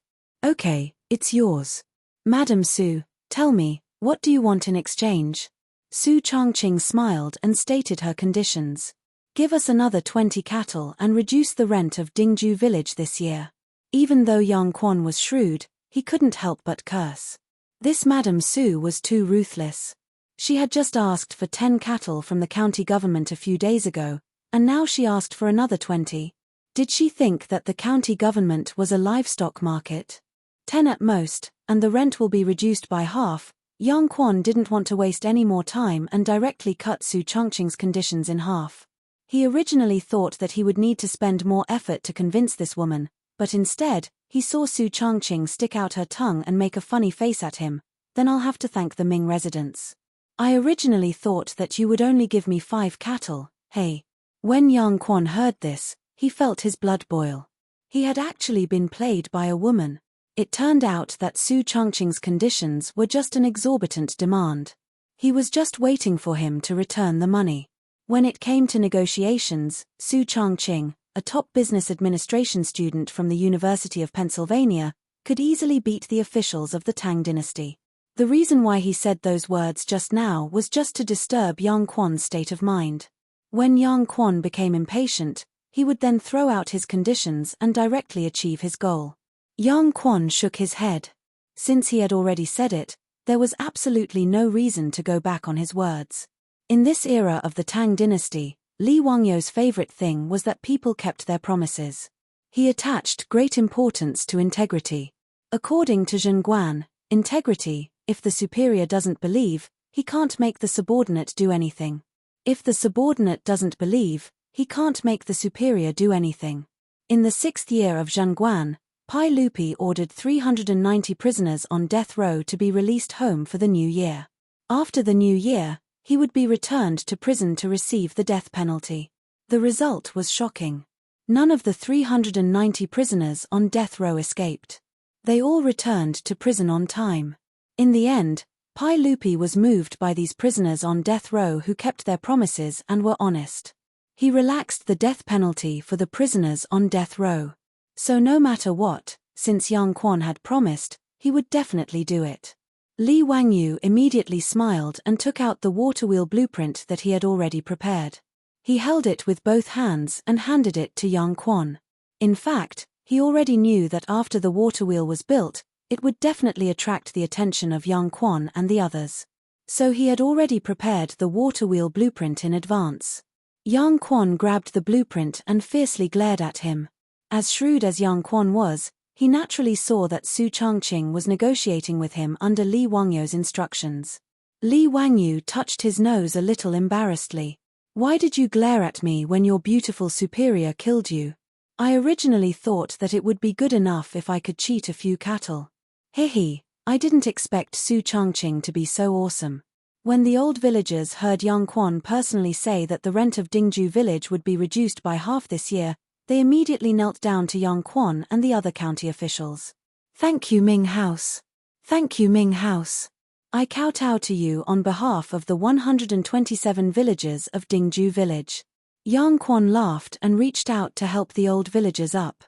Okay, it's yours. Madam Su, tell me, what do you want in exchange? Su Changqing smiled and stated her conditions. Give us another 20 cattle and reduce the rent of Dingju village this year. Even though Yang Quan was shrewd, he couldn't help but curse. This Madam Su was too ruthless. She had just asked for 10 cattle from the county government a few days ago, and now she asked for another 20. Did she think that the county government was a livestock market? 10 at most, and the rent will be reduced by half. Yang Quan didn't want to waste any more time and directly cut Su Changqing's conditions in half. He originally thought that he would need to spend more effort to convince this woman, but instead, he saw Su Changqing stick out her tongue and make a funny face at him. Then I'll have to thank the Ming residents. I originally thought that you would only give me 5 cattle, hey. When Yang Quan heard this, he felt his blood boil. He had actually been played by a woman. It turned out that Su Changqing's conditions were just an exorbitant demand. He was just waiting for him to return the money. When it came to negotiations, Su Changqing, a top business administration student from the University of Pennsylvania, could easily beat the officials of the Tang dynasty. The reason why he said those words just now was just to disturb Yang Quan's state of mind. When Yang Quan became impatient, he would then throw out his conditions and directly achieve his goal. Yang Quan shook his head. Since he had already said it, there was absolutely no reason to go back on his words. In this era of the Tang dynasty, Li Wangyu's favorite thing was that people kept their promises. He attached great importance to integrity. According to Zhengguan, integrity, if the superior doesn't believe, he can't make the subordinate do anything. If the subordinate doesn't believe, he can't make the superior do anything. In the 6th year of Zhengguan, Pai Lupi ordered 390 prisoners on death row to be released home for the new year. After the new year, he would be returned to prison to receive the death penalty. The result was shocking. None of the 390 prisoners on death row escaped. They all returned to prison on time. In the end, Pai Lupi was moved by these prisoners on death row who kept their promises and were honest. He relaxed the death penalty for the prisoners on death row. So no matter what, since Yang Quan had promised, he would definitely do it. Li Wangyu immediately smiled and took out the water wheel blueprint that he had already prepared. He held it with both hands and handed it to Yang Quan. In fact, he already knew that after the water wheel was built, it would definitely attract the attention of Yang Quan and the others. So he had already prepared the water wheel blueprint in advance. Yang Quan grabbed the blueprint and fiercely glared at him. As shrewd as Yang Quan was, he naturally saw that Su Changqing was negotiating with him under Li Wangyu's instructions. Li Wangyu touched his nose a little embarrassedly. "Why did you glare at me when your beautiful superior killed you? I originally thought that it would be good enough if I could cheat a few cattle. Hehe, I didn't expect Su Changqing to be so awesome." When the old villagers heard Yang Quan personally say that the rent of Dingju village would be reduced by half this year, they immediately knelt down to Yang Quan and the other county officials. "Thank you, Ming House. Thank you, Ming House. I kowtow to you on behalf of the 127 villagers of Dingju village." Yang Quan laughed and reached out to help the old villagers up.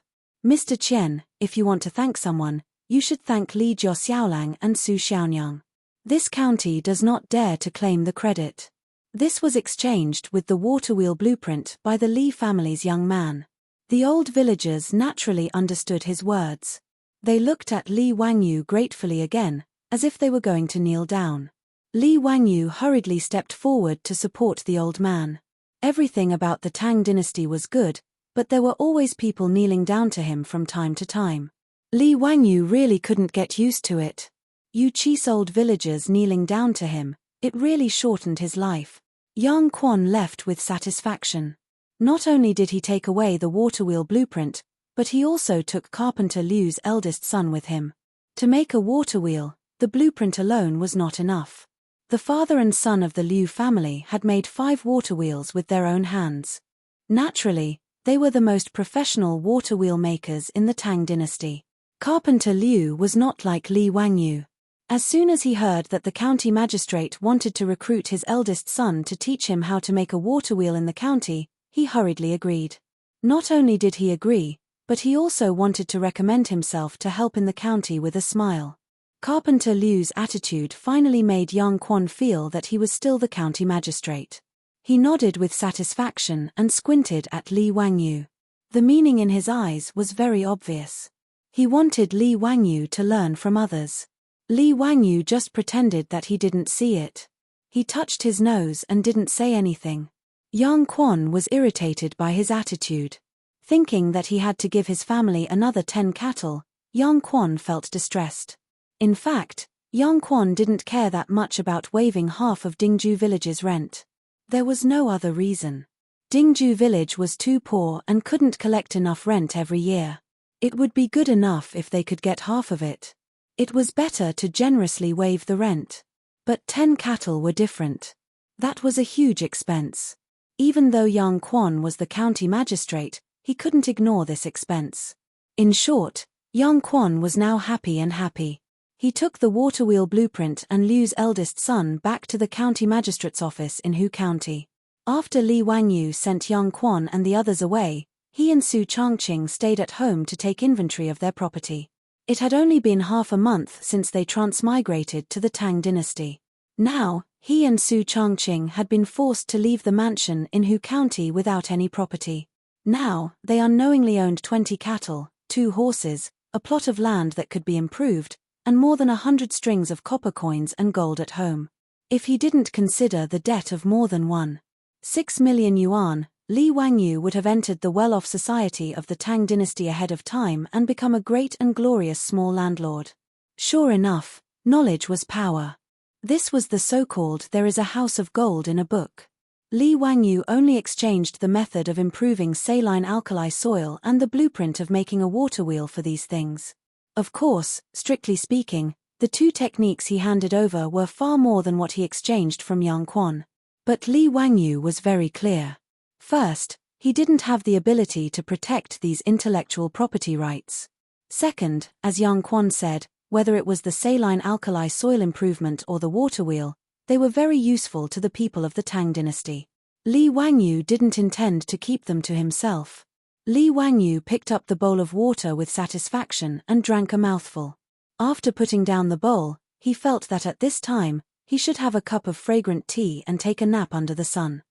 "Mr. Qian, if you want to thank someone, you should thank Li Jiaoxiaolang and Su Xiaonyang. This county does not dare to claim the credit." This was exchanged with the water wheel blueprint by the Li family's young man. The old villagers naturally understood his words. They looked at Li Wangyu gratefully again, as if they were going to kneel down. Li Wangyu hurriedly stepped forward to support the old man. Everything about the Tang dynasty was good, but there were always people kneeling down to him from time to time. Li Wangyu really couldn't get used to it. You cheese old villagers kneeling down to him, it really shortened his life. Yang Quan left with satisfaction. Not only did he take away the water wheel blueprint, but he also took Carpenter Liu's eldest son with him. To make a water wheel, the blueprint alone was not enough. The father and son of the Liu family had made 5 water wheels with their own hands. Naturally, they were the most professional water wheel makers in the Tang dynasty. Carpenter Liu was not like Li Wangyu. As soon as he heard that the county magistrate wanted to recruit his eldest son to teach him how to make a water wheel in the county, he hurriedly agreed. Not only did he agree, but he also wanted to recommend himself to help in the county with a smile. Carpenter Liu's attitude finally made Yang Quan feel that he was still the county magistrate. He nodded with satisfaction and squinted at Li Wangyu. The meaning in his eyes was very obvious. He wanted Li Wangyu to learn from others. Li Wangyu just pretended that he didn't see it. He touched his nose and didn't say anything. Yang Quan was irritated by his attitude. Thinking that he had to give his family another 10 cattle, Yang Quan felt distressed. In fact, Yang Quan didn't care that much about waiving half of Dingju village's rent. There was no other reason. Dingju village was too poor and couldn't collect enough rent every year. It would be good enough if they could get half of it. It was better to generously waive the rent. But 10 cattle were different. That was a huge expense. Even though Yang Quan was the county magistrate, he couldn't ignore this expense. In short, Yang Quan was now happy. He took the water wheel blueprint and Liu's eldest son back to the county magistrate's office in Hu County. After Li Wangyu sent Yang Quan and the others away, he and Su Changqing stayed at home to take inventory of their property. It had only been half a month since they transmigrated to the Tang dynasty. Now, he and Su Changqing had been forced to leave the mansion in Hu County without any property. Now, they unknowingly owned 20 cattle, 2 horses, a plot of land that could be improved, and more than 100 strings of copper coins and gold at home. If he didn't consider the debt of more than 1.6 million yuan, Li Wangyu would have entered the well-off society of the Tang dynasty ahead of time and become a great and glorious small landlord. Sure enough, knowledge was power. This was the so-called "there is a house of gold in a book." Li Wangyu only exchanged the method of improving saline alkali soil and the blueprint of making a water wheel for these things. Of course, strictly speaking, the 2 techniques he handed over were far more than what he exchanged from Yang Quan. But Li Wangyu was very clear. First, he didn't have the ability to protect these intellectual property rights. Second, as Yang Quan said, whether it was the saline alkali soil improvement or the water wheel, they were very useful to the people of the Tang dynasty. Li Wangyu didn't intend to keep them to himself. Li Wangyu picked up the bowl of water with satisfaction and drank a mouthful. After putting down the bowl, he felt that at this time, he should have a cup of fragrant tea and take a nap under the sun.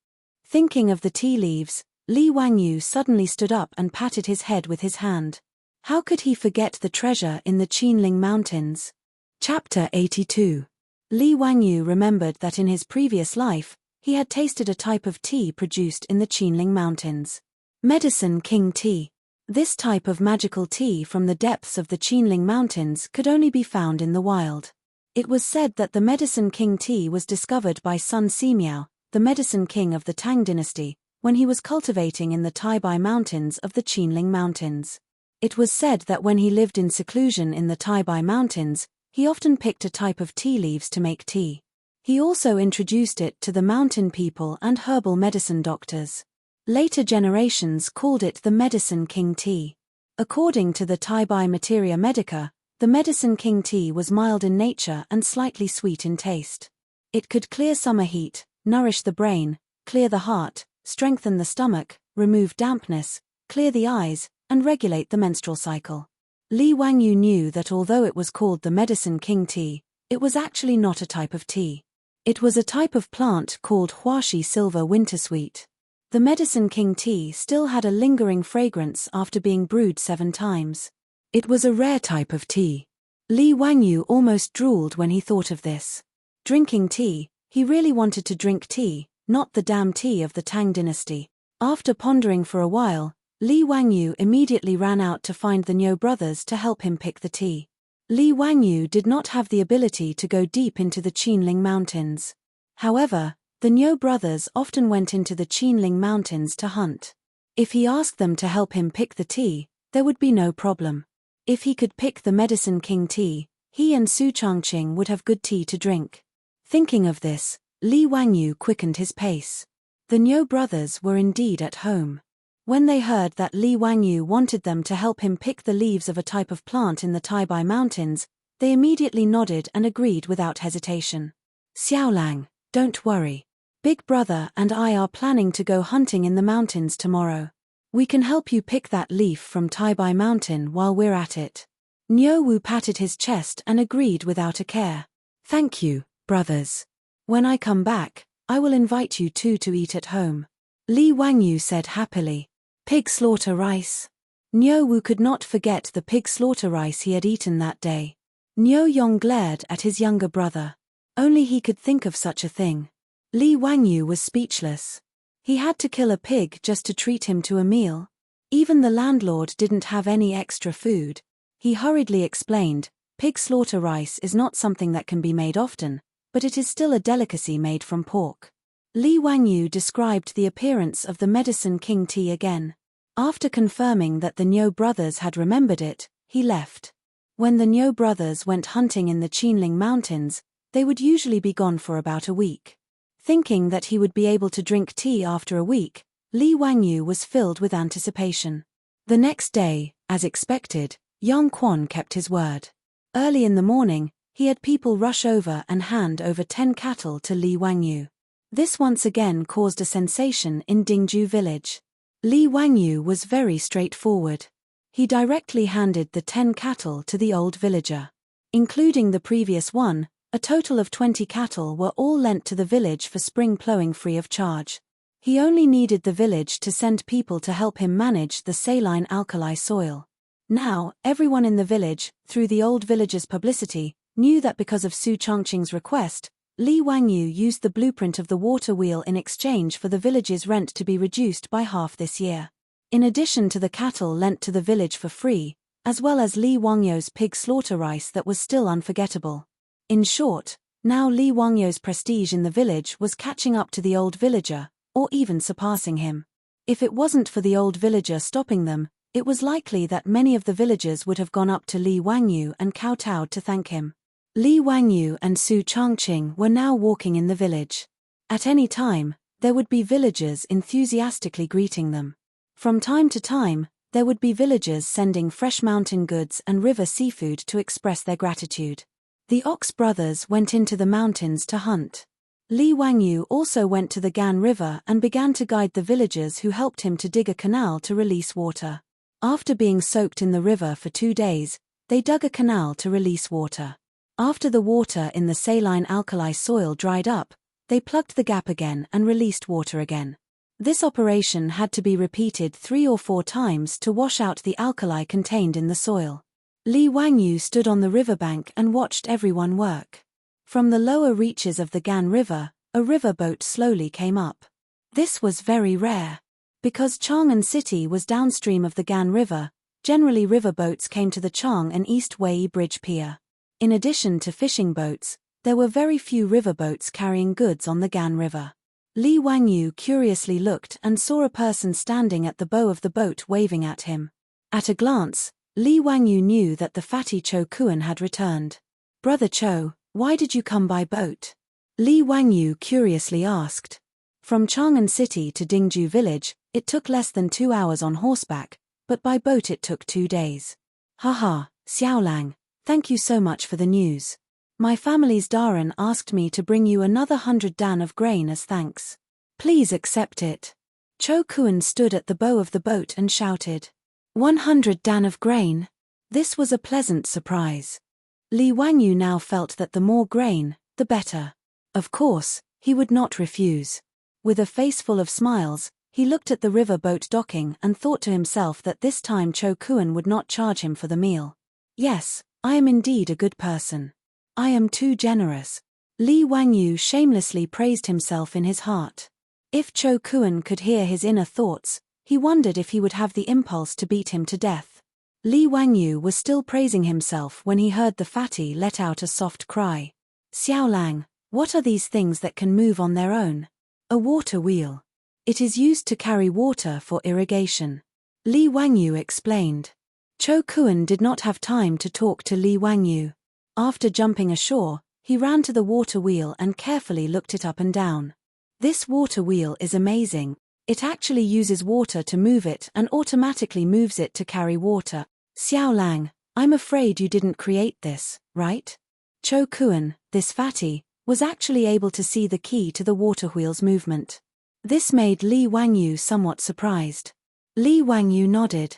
Thinking of the tea leaves, Li Wangyu suddenly stood up and patted his head with his hand. How could he forget the treasure in the Qinling Mountains? Chapter 82. Li Wangyu remembered that in his previous life, he had tasted a type of tea produced in the Qinling Mountains. Medicine King Tea. This type of magical tea from the depths of the Qinling Mountains could only be found in the wild. It was said that the Medicine King tea was discovered by Sun Simiao, the Medicine King of the Tang dynasty, when he was cultivating in the Taibai Mountains of the Qinling Mountains. It was said that when he lived in seclusion in the Taibai Mountains, he often picked a type of tea leaves to make tea. He also introduced it to the mountain people and herbal medicine doctors. Later generations called it the Medicine King tea. According to the Taibai Materia Medica, the Medicine King tea was mild in nature and slightly sweet in taste. It could clear summer heat, nourish the brain, clear the heart, strengthen the stomach, remove dampness, clear the eyes, and regulate the menstrual cycle. Li Wangyu knew that although it was called the Medicine King tea, it was actually not a type of tea. It was a type of plant called Huashi Silver Wintersweet. The Medicine King tea still had a lingering fragrance after being brewed 7 times. It was a rare type of tea. Li Wangyu almost drooled when he thought of this. Drinking tea, he really wanted to drink tea, not the damn tea of the Tang dynasty. After pondering for a while, Li Wangyu immediately ran out to find the Niu brothers to help him pick the tea. Li Wangyu did not have the ability to go deep into the Qinling Mountains. However, the Niu brothers often went into the Qinling Mountains to hunt. If he asked them to help him pick the tea, there would be no problem. If he could pick the Medicine King tea, he and Su Changqing would have good tea to drink. Thinking of this, Li Wangyu quickened his pace. The Niu brothers were indeed at home. When they heard that Li Wangyu wanted them to help him pick the leaves of a type of plant in the Taibai Mountains, they immediately nodded and agreed without hesitation. Xiaolang, don't worry. Big Brother and I are planning to go hunting in the mountains tomorrow. We can help you pick that leaf from Taibai Mountain while we're at it. Niu Wu patted his chest and agreed without a care. Thank you, brothers. When I come back, I will invite you two to eat at home. Li Wangyu said happily. Pig slaughter rice. Niu Wu could not forget the pig slaughter rice he had eaten that day. Niu Yong glared at his younger brother. Only he could think of such a thing. Li Wangyu was speechless. He had to kill a pig just to treat him to a meal. Even the landlord didn't have any extra food. He hurriedly explained, pig slaughter rice is not something that can be made often, but it is still a delicacy made from pork. Li Wangyu described the appearance of the Medicine King tea again. After confirming that the Niu brothers had remembered it, he left. When the Niu brothers went hunting in the Qinling Mountains, they would usually be gone for about a week. Thinking that he would be able to drink tea after a week, Li Wangyu was filled with anticipation. The next day, as expected, Yang Quan kept his word. Early in the morning, he had people rush over and hand over 10 cattle to Li Wangyu. This once again caused a sensation in Dingju village. Li Wangyu was very straightforward. He directly handed the 10 cattle to the old villager. Including the previous one, a total of 20 cattle were all lent to the village for spring plowing free of charge. He only needed the village to send people to help him manage the saline alkali soil. Now, everyone in the village, through the old villager's publicity, knew that because of Su Changqing's request, Li Wangyu used the blueprint of the water wheel in exchange for the village's rent to be reduced by half this year. In addition to the cattle lent to the village for free, as well as Li Wangyu's pig slaughter rice that was still unforgettable. In short, now Li Wangyu's prestige in the village was catching up to the old villager, or even surpassing him. If it wasn't for the old villager stopping them, it was likely that many of the villagers would have gone up to Li Wangyu and kowtowed to thank him. Li Wangyu and Su Changqing were now walking in the village. At any time, there would be villagers enthusiastically greeting them. From time to time, there would be villagers sending fresh mountain goods and river seafood to express their gratitude. The Ox brothers went into the mountains to hunt. Li Wangyu also went to the Gan River and began to guide the villagers who helped him to dig a canal to release water. After being soaked in the river for 2 days, they dug a canal to release water. After the water in the saline alkali soil dried up, they plugged the gap again and released water again. This operation had to be repeated 3 or 4 times to wash out the alkali contained in the soil. Li Wangyu stood on the riverbank and watched everyone work. From the lower reaches of the Gan River, a riverboat slowly came up. This was very rare. Because Chang'an City was downstream of the Gan River, generally riverboats came to the Chang'an East Wei Bridge Pier. In addition to fishing boats, there were very few riverboats carrying goods on the Gan River. Li Wangyu curiously looked and saw a person standing at the bow of the boat waving at him. At a glance, Li Wangyu knew that the fatty Cho Kuan had returned. "Brother Cho, why did you come by boat?" Li Wangyu curiously asked. From Chang'an City to Dingju village, it took less than 2 hours on horseback, but by boat it took 2 days. "Haha, Xiaolang, thank you so much for the news. My family's Daran asked me to bring you another 100 dan of grain as thanks. Please accept it." Cho Kuan stood at the bow of the boat and shouted, 100 dan of grain? This was a pleasant surprise. Li Wangyu now felt that the more grain, the better. Of course, he would not refuse. With a face full of smiles, he looked at the river boat docking and thought to himself that this time Cho Kuan would not charge him for the meal. "Yes, I am indeed a good person. I am too generous." Li Wangyu shamelessly praised himself in his heart. If Cho Kuan could hear his inner thoughts, he wondered if he would have the impulse to beat him to death. Li Wangyu was still praising himself when he heard the fatty let out a soft cry. "Xiaolang, what are these things that can move on their own?" "A water wheel. It is used to carry water for irrigation," Li Wangyu explained. Cho Kuan did not have time to talk to Li Wangyu. After jumping ashore, he ran to the water wheel and carefully looked it up and down. "This water wheel is amazing. It actually uses water to move it and automatically moves it to carry water. Xiaolang, I'm afraid you didn't create this, right?" Cho Kuan, this fatty, was actually able to see the key to the water wheel's movement. This made Li Wangyu somewhat surprised. Li Wangyu nodded.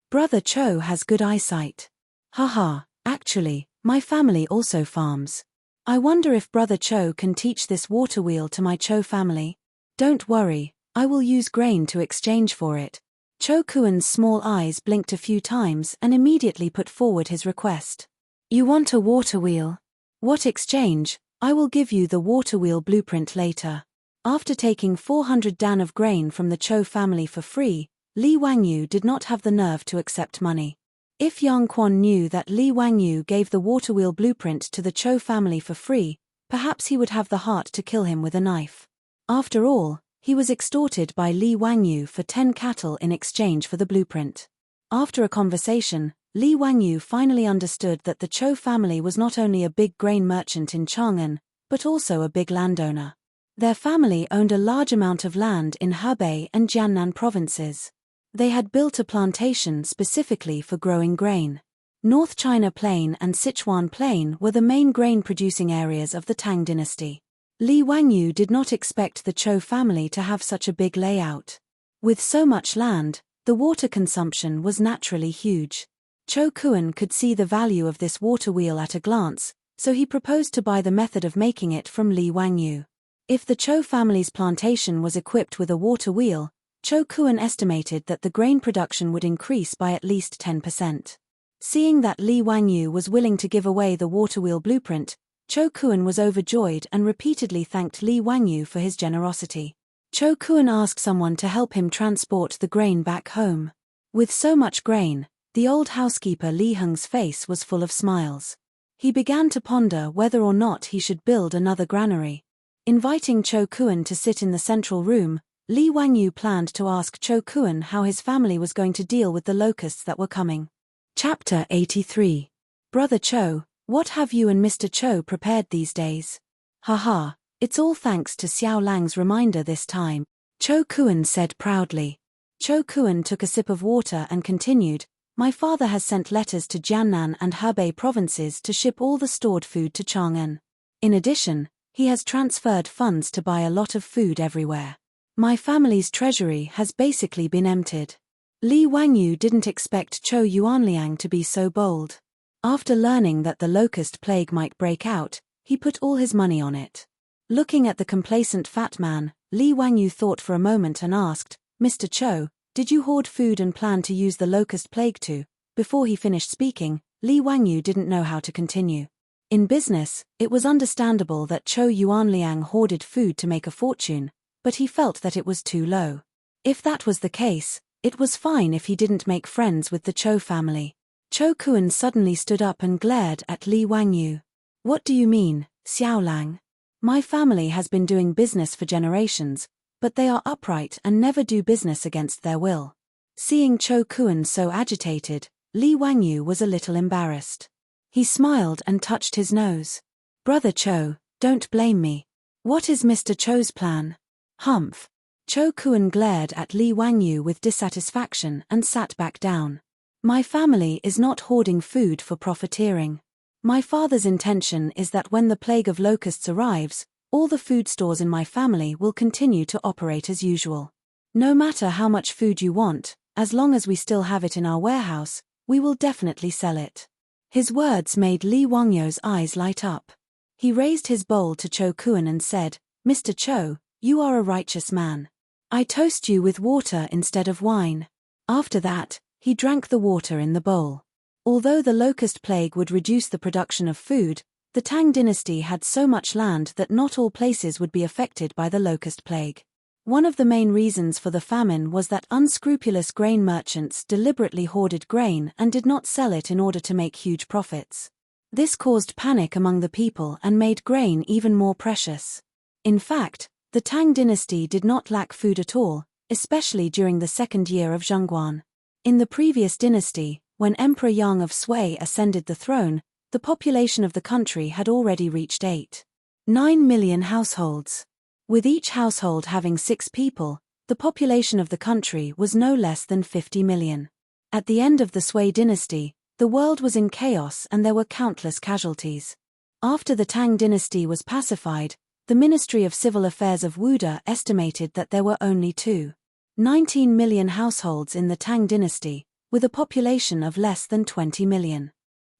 "Brother Cho has good eyesight." "Haha, actually, my family also farms. I wonder if Brother Cho can teach this water wheel to my Cho family." "Don't worry, I will use grain to exchange for it." Cho Kuan's small eyes blinked a few times and immediately put forward his request. "You want a water wheel? What exchange? I will give you the water wheel blueprint later." After taking 400 dan of grain from the Cho family for free, Li Wangyu did not have the nerve to accept money. If Yang Quan knew that Li Wangyu gave the water wheel blueprint to the Cho family for free, perhaps he would have the heart to kill him with a knife. After all, he was extorted by Li Wangyu for 10 cattle in exchange for the blueprint. After a conversation, Li Wangyu finally understood that the Cho family was not only a big grain merchant in Chang'an, but also a big landowner. Their family owned a large amount of land in Hebei and Jiannan provinces. They had built a plantation specifically for growing grain. North China Plain and Sichuan Plain were the main grain-producing areas of the Tang dynasty. Li Wangyu did not expect the Cho family to have such a big layout. With so much land, the water consumption was naturally huge. Cho Kuan could see the value of this water wheel at a glance, so he proposed to buy the method of making it from Li Wangyu. If the Cho family's plantation was equipped with a water wheel, Cho Kuan estimated that the grain production would increase by at least 10%. Seeing that Li Wangyu was willing to give away the water wheel blueprint, Cho Kuan was overjoyed and repeatedly thanked Li Wangyu for his generosity. Cho Kuan asked someone to help him transport the grain back home. With so much grain, the old housekeeper Li Heng's face was full of smiles. He began to ponder whether or not he should build another granary. Inviting Cho Kuan to sit in the central room, Li Wangyu planned to ask Cho Kuan how his family was going to deal with the locusts that were coming. Chapter 83. Brother Cho, what have you and Mr. Cho prepared these days? Haha, it's all thanks to Xiao Lang's reminder this time, Cho Kuan said proudly. Cho Kuan took a sip of water and continued, "My father has sent letters to Jiannan and Hebei provinces to ship all the stored food to Chang'an. In addition, he has transferred funds to buy a lot of food everywhere. My family's treasury has basically been emptied." Li Wangyu didn't expect Cho Yuanliang to be so bold. After learning that the locust plague might break out, he put all his money on it. Looking at the complacent fat man, Li Wangyu thought for a moment and asked, "Mr. Cho, did you hoard food and plan to use the locust plague too?" Before he finished speaking, Li Wangyu didn't know how to continue. In business, it was understandable that Chou Yuanliang hoarded food to make a fortune, but he felt that it was too low. If that was the case, it was fine if he didn't make friends with the Chou family. Chou Kuan suddenly stood up and glared at Li Wangyu. What do you mean, Xiaolang? My family has been doing business for generations, but they are upright and never do business against their will. Seeing Chou Kuan so agitated, Li Wangyu was a little embarrassed. He smiled and touched his nose. Brother Chou, don't blame me. What is Mr. Chou's plan? Humph. Chou Kuan glared at Li Wangyu with dissatisfaction and sat back down. My family is not hoarding food for profiteering. My father's intention is that when the plague of locusts arrives, all the food stores in my family will continue to operate as usual. No matter how much food you want, as long as we still have it in our warehouse, we will definitely sell it. His words made Li Wangyu's eyes light up. He raised his bowl to Chou Kuan and said, Mr. Chou, you are a righteous man. I toast you with water instead of wine. After that, he drank the water in the bowl. Although the locust plague would reduce the production of food, the Tang dynasty had so much land that not all places would be affected by the locust plague. One of the main reasons for the famine was that unscrupulous grain merchants deliberately hoarded grain and did not sell it in order to make huge profits. This caused panic among the people and made grain even more precious. In fact, the Tang dynasty did not lack food at all, especially during the second year of Zhongguan. In the previous dynasty, when Emperor Yang of Sui ascended the throne, the population of the country had already reached 8.9 million households. With each household having 6 people, the population of the country was no less than 50 million. At the end of the Sui dynasty, the world was in chaos and there were countless casualties. After the Tang dynasty was pacified, the Ministry of Civil Affairs of Wuda estimated that there were only 2.19 million households in the Tang dynasty, with a population of less than 20 million.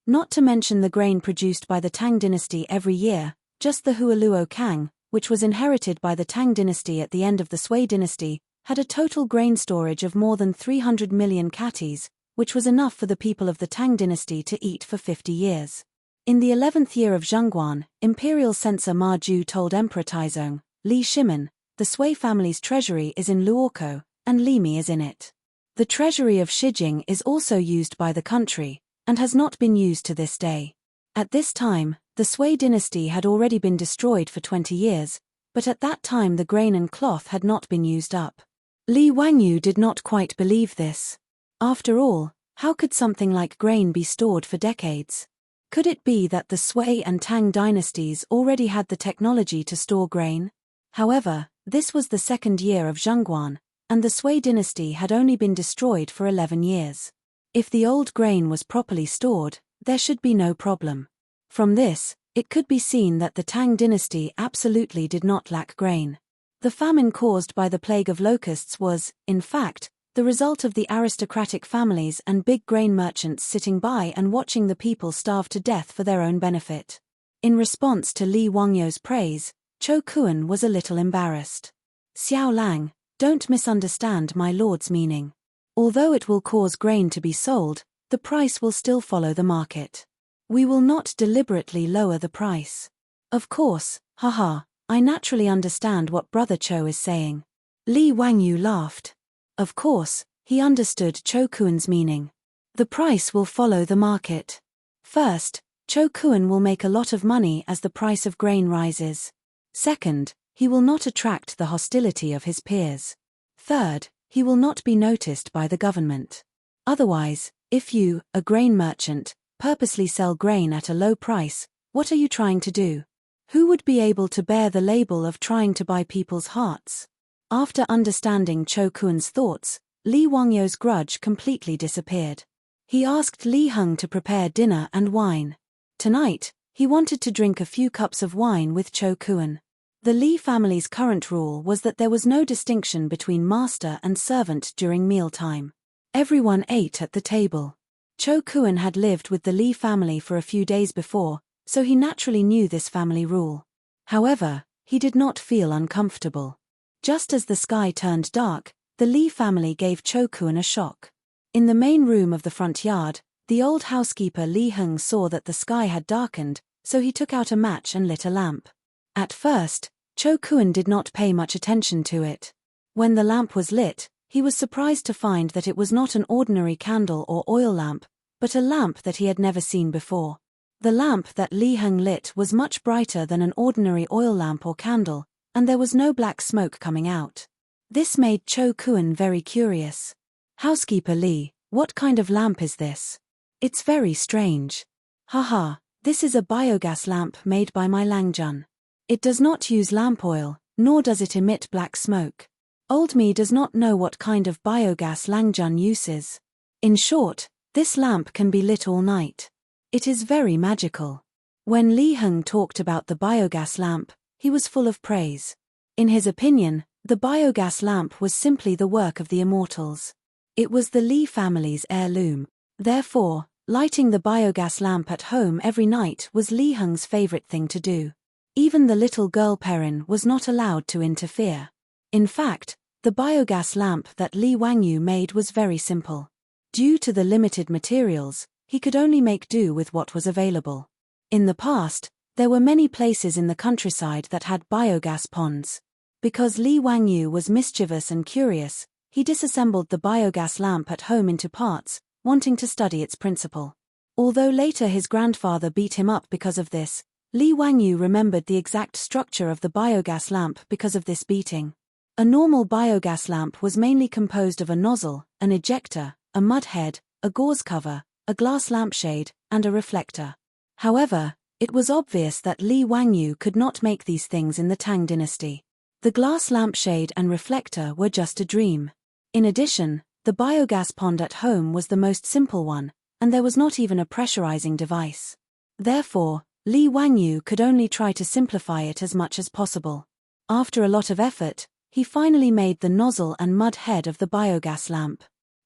Not to mention the grain produced by the Tang dynasty every year, just the Hualuo Kang, which was inherited by the Tang dynasty at the end of the Sui dynasty, had a total grain storage of more than 300 million catties, which was enough for the people of the Tang dynasty to eat for 50 years. In the 11th year of Zhongguan, Imperial Censor Ma Ju told Emperor Taizong, Li Shimen, the Sui family's treasury is in Luokou, and Li Mi is in it. The treasury of Shijing is also used by the country, and has not been used to this day. At this time, the Sui dynasty had already been destroyed for 20 years, but at that time the grain and cloth had not been used up. Li Wangyu did not quite believe this. After all, how could something like grain be stored for decades? Could it be that the Sui and Tang dynasties already had the technology to store grain? However, this was the second year of Zhongguan, and the Sui dynasty had only been destroyed for 11 years. If the old grain was properly stored, there should be no problem. From this, it could be seen that the Tang dynasty absolutely did not lack grain. The famine caused by the plague of locusts was, in fact, the result of the aristocratic families and big grain merchants sitting by and watching the people starve to death for their own benefit. In response to Li Wangyu's praise, Chou Kuan was a little embarrassed. Xiao Lang, don't misunderstand my lord's meaning. Although it will cause grain to be sold, the price will still follow the market. We will not deliberately lower the price. Of course, haha, I naturally understand what Brother Chou is saying. Li Wangyu laughed. Of course, he understood Chou Kuan's meaning. The price will follow the market. First, Chou Kuan will make a lot of money as the price of grain rises. Second, he will not attract the hostility of his peers. Third, he will not be noticed by the government. Otherwise, if you, a grain merchant, purposely sell grain at a low price, what are you trying to do? Who would be able to bear the label of trying to buy people's hearts? After understanding Chou Kuan's thoughts, Li Wangyu's grudge completely disappeared. He asked Li Heng to prepare dinner and wine. Tonight, he wanted to drink a few cups of wine with Chou Kuan. The Li family's current rule was that there was no distinction between master and servant during mealtime. Everyone ate at the table. Chou Kuan had lived with the Li family for a few days before, so he naturally knew this family rule. However, he did not feel uncomfortable. Just as the sky turned dark, the Li family gave Chou Kuan a shock. In the main room of the front yard, the old housekeeper Li Heng saw that the sky had darkened, so he took out a match and lit a lamp. At first, Cho Kuan did not pay much attention to it. When the lamp was lit, he was surprised to find that it was not an ordinary candle or oil lamp, but a lamp that he had never seen before. The lamp that Li Heng lit was much brighter than an ordinary oil lamp or candle, and there was no black smoke coming out. This made Cho Kuan very curious. "Housekeeper Li, what kind of lamp is this? It's very strange." "Haha, this is a biogas lamp made by my Langjun. It does not use lamp oil, nor does it emit black smoke. Old me does not know what kind of biogas Langjun uses. In short, this lamp can be lit all night. It is very magical." When Li Heng talked about the biogas lamp, he was full of praise. In his opinion, the biogas lamp was simply the work of the immortals. It was the Li family's heirloom. Therefore, lighting the biogas lamp at home every night was Li Heng's favorite thing to do. Even the little girl Perrin was not allowed to interfere. In fact, the biogas lamp that Li Wangyu made was very simple. Due to the limited materials, he could only make do with what was available. In the past, there were many places in the countryside that had biogas ponds. Because Li Wangyu was mischievous and curious, he disassembled the biogas lamp at home into parts, wanting to study its principle. Although later his grandfather beat him up because of this, Li Wangyu remembered the exact structure of the biogas lamp because of this beating. A normal biogas lamp was mainly composed of a nozzle, an ejector, a mud head, a gauze cover, a glass lampshade, and a reflector. However, it was obvious that Li Wangyu could not make these things in the Tang dynasty. The glass lampshade and reflector were just a dream. In addition, the biogas pond at home was the most simple one, and there was not even a pressurizing device. Therefore, Li Wangyu could only try to simplify it as much as possible. After a lot of effort, he finally made the nozzle and mud head of the biogas lamp.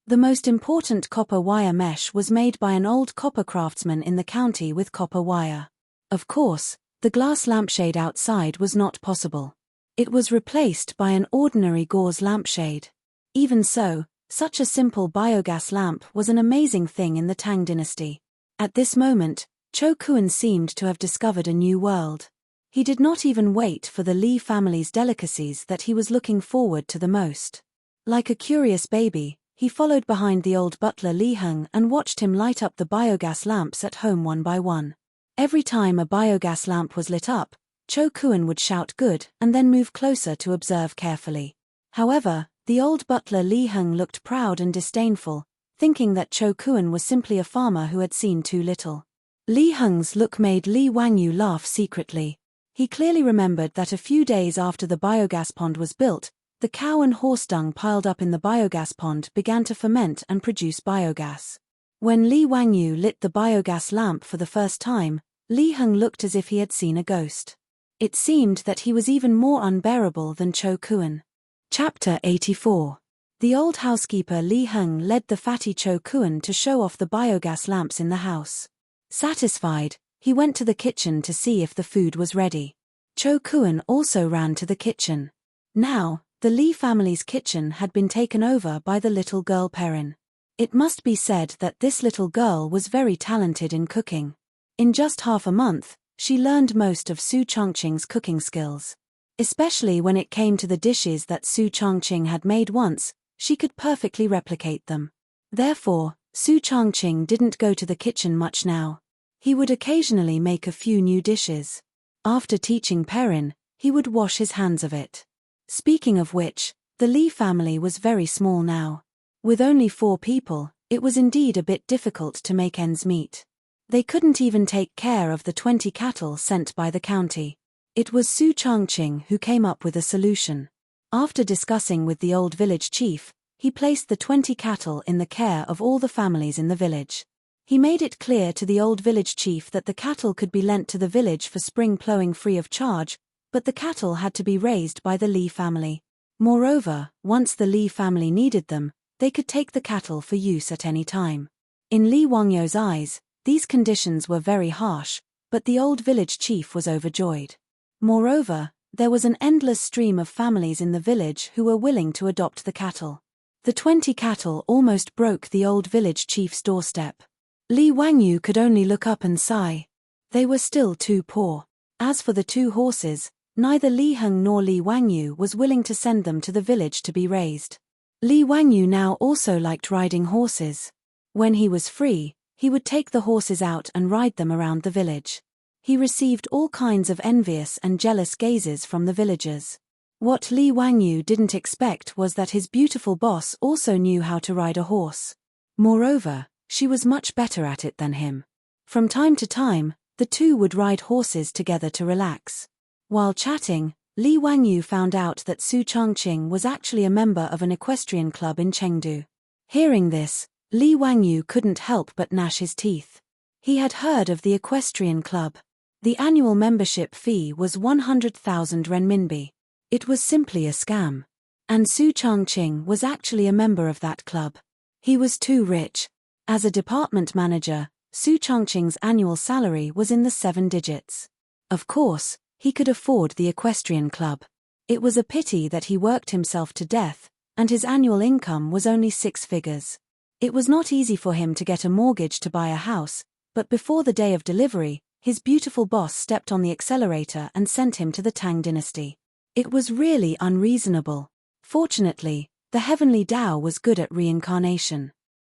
The most important copper wire mesh was made by an old copper craftsman in the county with copper wire. Of course, the glass lampshade outside was not possible. It was replaced by an ordinary gauze lampshade. Even so, such a simple biogas lamp was an amazing thing in the Tang dynasty. At this moment, Cho Kuan seemed to have discovered a new world. He did not even wait for the Li family's delicacies that he was looking forward to the most. Like a curious baby, he followed behind the old butler Li Heng and watched him light up the biogas lamps at home one by one. Every time a biogas lamp was lit up, Cho Kuan would shout good and then move closer to observe carefully. However, the old butler Li Heng looked proud and disdainful, thinking that Cho Kuan was simply a farmer who had seen too little. Li Heng's look made Li Wangyu laugh secretly. He clearly remembered that a few days after the biogas pond was built, the cow and horse dung piled up in the biogas pond began to ferment and produce biogas. When Li Wangyu lit the biogas lamp for the first time, Li Heng looked as if he had seen a ghost. It seemed that he was even more unbearable than Cho Kuan. Chapter 84. The old housekeeper Li Heng led the fatty Cho Kuan to show off the biogas lamps in the house. Satisfied, he went to the kitchen to see if the food was ready. Cho Kuan also ran to the kitchen. Now, the Li family's kitchen had been taken over by the little girl Perrin. It must be said that this little girl was very talented in cooking. In just half a month, she learned most of Su Chongqing's cooking skills. Especially when it came to the dishes that Su Chongqing had made once, she could perfectly replicate them. Therefore, Su Chongqing didn't go to the kitchen much now. He would occasionally make a few new dishes. After teaching Perrin, he would wash his hands of it. Speaking of which, the Li family was very small now. With only 4 people, it was indeed a bit difficult to make ends meet. They couldn't even take care of the 20 cattle sent by the county. It was Su Chongqing who came up with a solution. After discussing with the old village chief, he placed the 20 cattle in the care of all the families in the village. He made it clear to the old village chief that the cattle could be lent to the village for spring plowing free of charge, but the cattle had to be raised by the Li family. Moreover, once the Li family needed them, they could take the cattle for use at any time. In Li Wangyou's eyes, these conditions were very harsh, but the old village chief was overjoyed. Moreover, there was an endless stream of families in the village who were willing to adopt the cattle. The 20 cattle almost broke the old village chief's doorstep. Li Wangyou could only look up and sigh. They were still too poor. As for the 2 horses, neither Li Heng nor Li Wangyu was willing to send them to the village to be raised. Li Wangyu now also liked riding horses. When he was free, he would take the horses out and ride them around the village. He received all kinds of envious and jealous gazes from the villagers. What Li Wangyu didn't expect was that his beautiful boss also knew how to ride a horse. Moreover, she was much better at it than him. From time to time, the 2 would ride horses together to relax. While chatting, Li Wangyu found out that Su Changqing was actually a member of an equestrian club in Chengdu. Hearing this, Li Wangyu couldn't help but gnash his teeth. He had heard of the equestrian club. The annual membership fee was 100,000 renminbi. It was simply a scam. And Su Changqing was actually a member of that club. He was too rich. As a department manager, Su Changqing's annual salary was in the 7 digits. Of course, he could afford the equestrian club. It was a pity that he worked himself to death, and his annual income was only 6 figures. It was not easy for him to get a mortgage to buy a house, but before the day of delivery, his beautiful boss stepped on the accelerator and sent him to the Tang dynasty. It was really unreasonable. Fortunately, the heavenly Tao was good at reincarnation.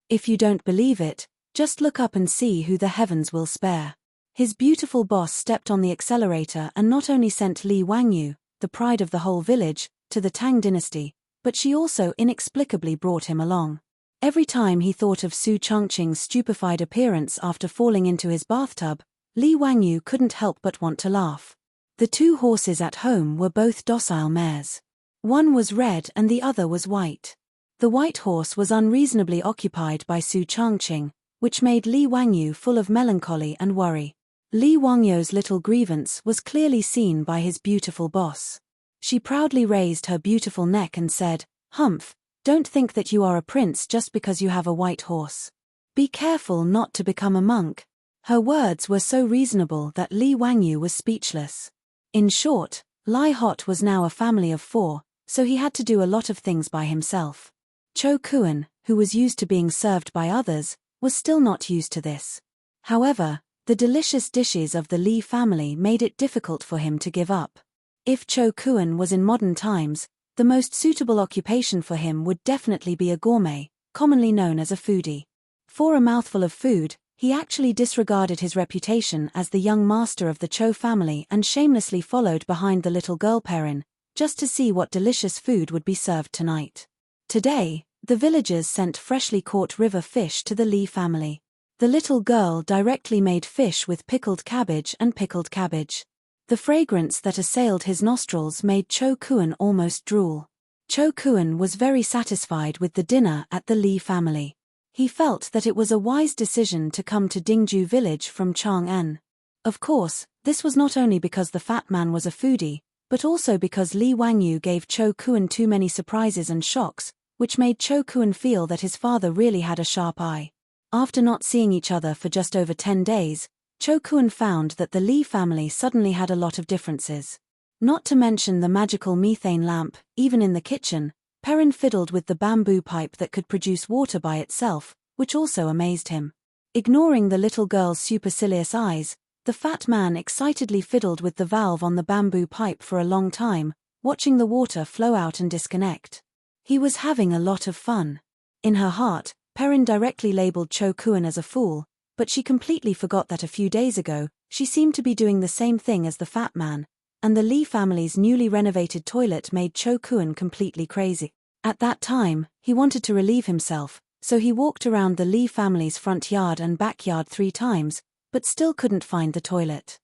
If you don't believe it, just look up and see who the heavens will spare. His beautiful boss stepped on the accelerator and not only sent Li Wangyu, the pride of the whole village, to the Tang dynasty, but she also inexplicably brought him along. Every time he thought of Su Changqing's stupefied appearance after falling into his bathtub, Li Wangyu couldn't help but want to laugh. The 2 horses at home were both docile mares. One was red and the other was white. The white horse was unreasonably occupied by Su Changqing, which made Li Wangyu full of melancholy and worry. Li Wangyu's little grievance was clearly seen by his beautiful boss. She proudly raised her beautiful neck and said, "Humph, don't think that you are a prince just because you have a white horse. Be careful not to become a monk." Her words were so reasonable that Li Wangyu was speechless. In short, Lai Hot was now a family of 4, so he had to do a lot of things by himself. Cho Kuan, who was used to being served by others, was still not used to this. However, the delicious dishes of the Li family made it difficult for him to give up. If Cho Kuan was in modern times, the most suitable occupation for him would definitely be a gourmet, commonly known as a foodie. For a mouthful of food, he actually disregarded his reputation as the young master of the Cho family and shamelessly followed behind the little girl Perrin, just to see what delicious food would be served tonight. Today, the villagers sent freshly caught river fish to the Li family. The little girl directly made fish with pickled cabbage and pickled cabbage. The fragrance that assailed his nostrils made Cho Kuan almost drool. Cho Kuan was very satisfied with the dinner at the Li family. He felt that it was a wise decision to come to Dingju village from Chang'an. Of course, this was not only because the fat man was a foodie, but also because Li Wangyu gave Cho Kuan too many surprises and shocks, which made Cho Kuan feel that his father really had a sharp eye. After not seeing each other for just over 10 days, Cho Kuan found that the Li family suddenly had a lot of differences. Not to mention the magical methane lamp, even in the kitchen, Perrin fiddled with the bamboo pipe that could produce water by itself, which also amazed him. Ignoring the little girl's supercilious eyes, the fat man excitedly fiddled with the valve on the bamboo pipe for a long time, watching the water flow out and disconnect. He was having a lot of fun. In her heart, Perrin directly labeled Cho Kuan as a fool, but she completely forgot that a few days ago, she seemed to be doing the same thing as the fat man, and the Li family's newly renovated toilet made Cho Kuan completely crazy. At that time, he wanted to relieve himself, so he walked around the Li family's front yard and backyard 3 times, but still couldn't find the toilet.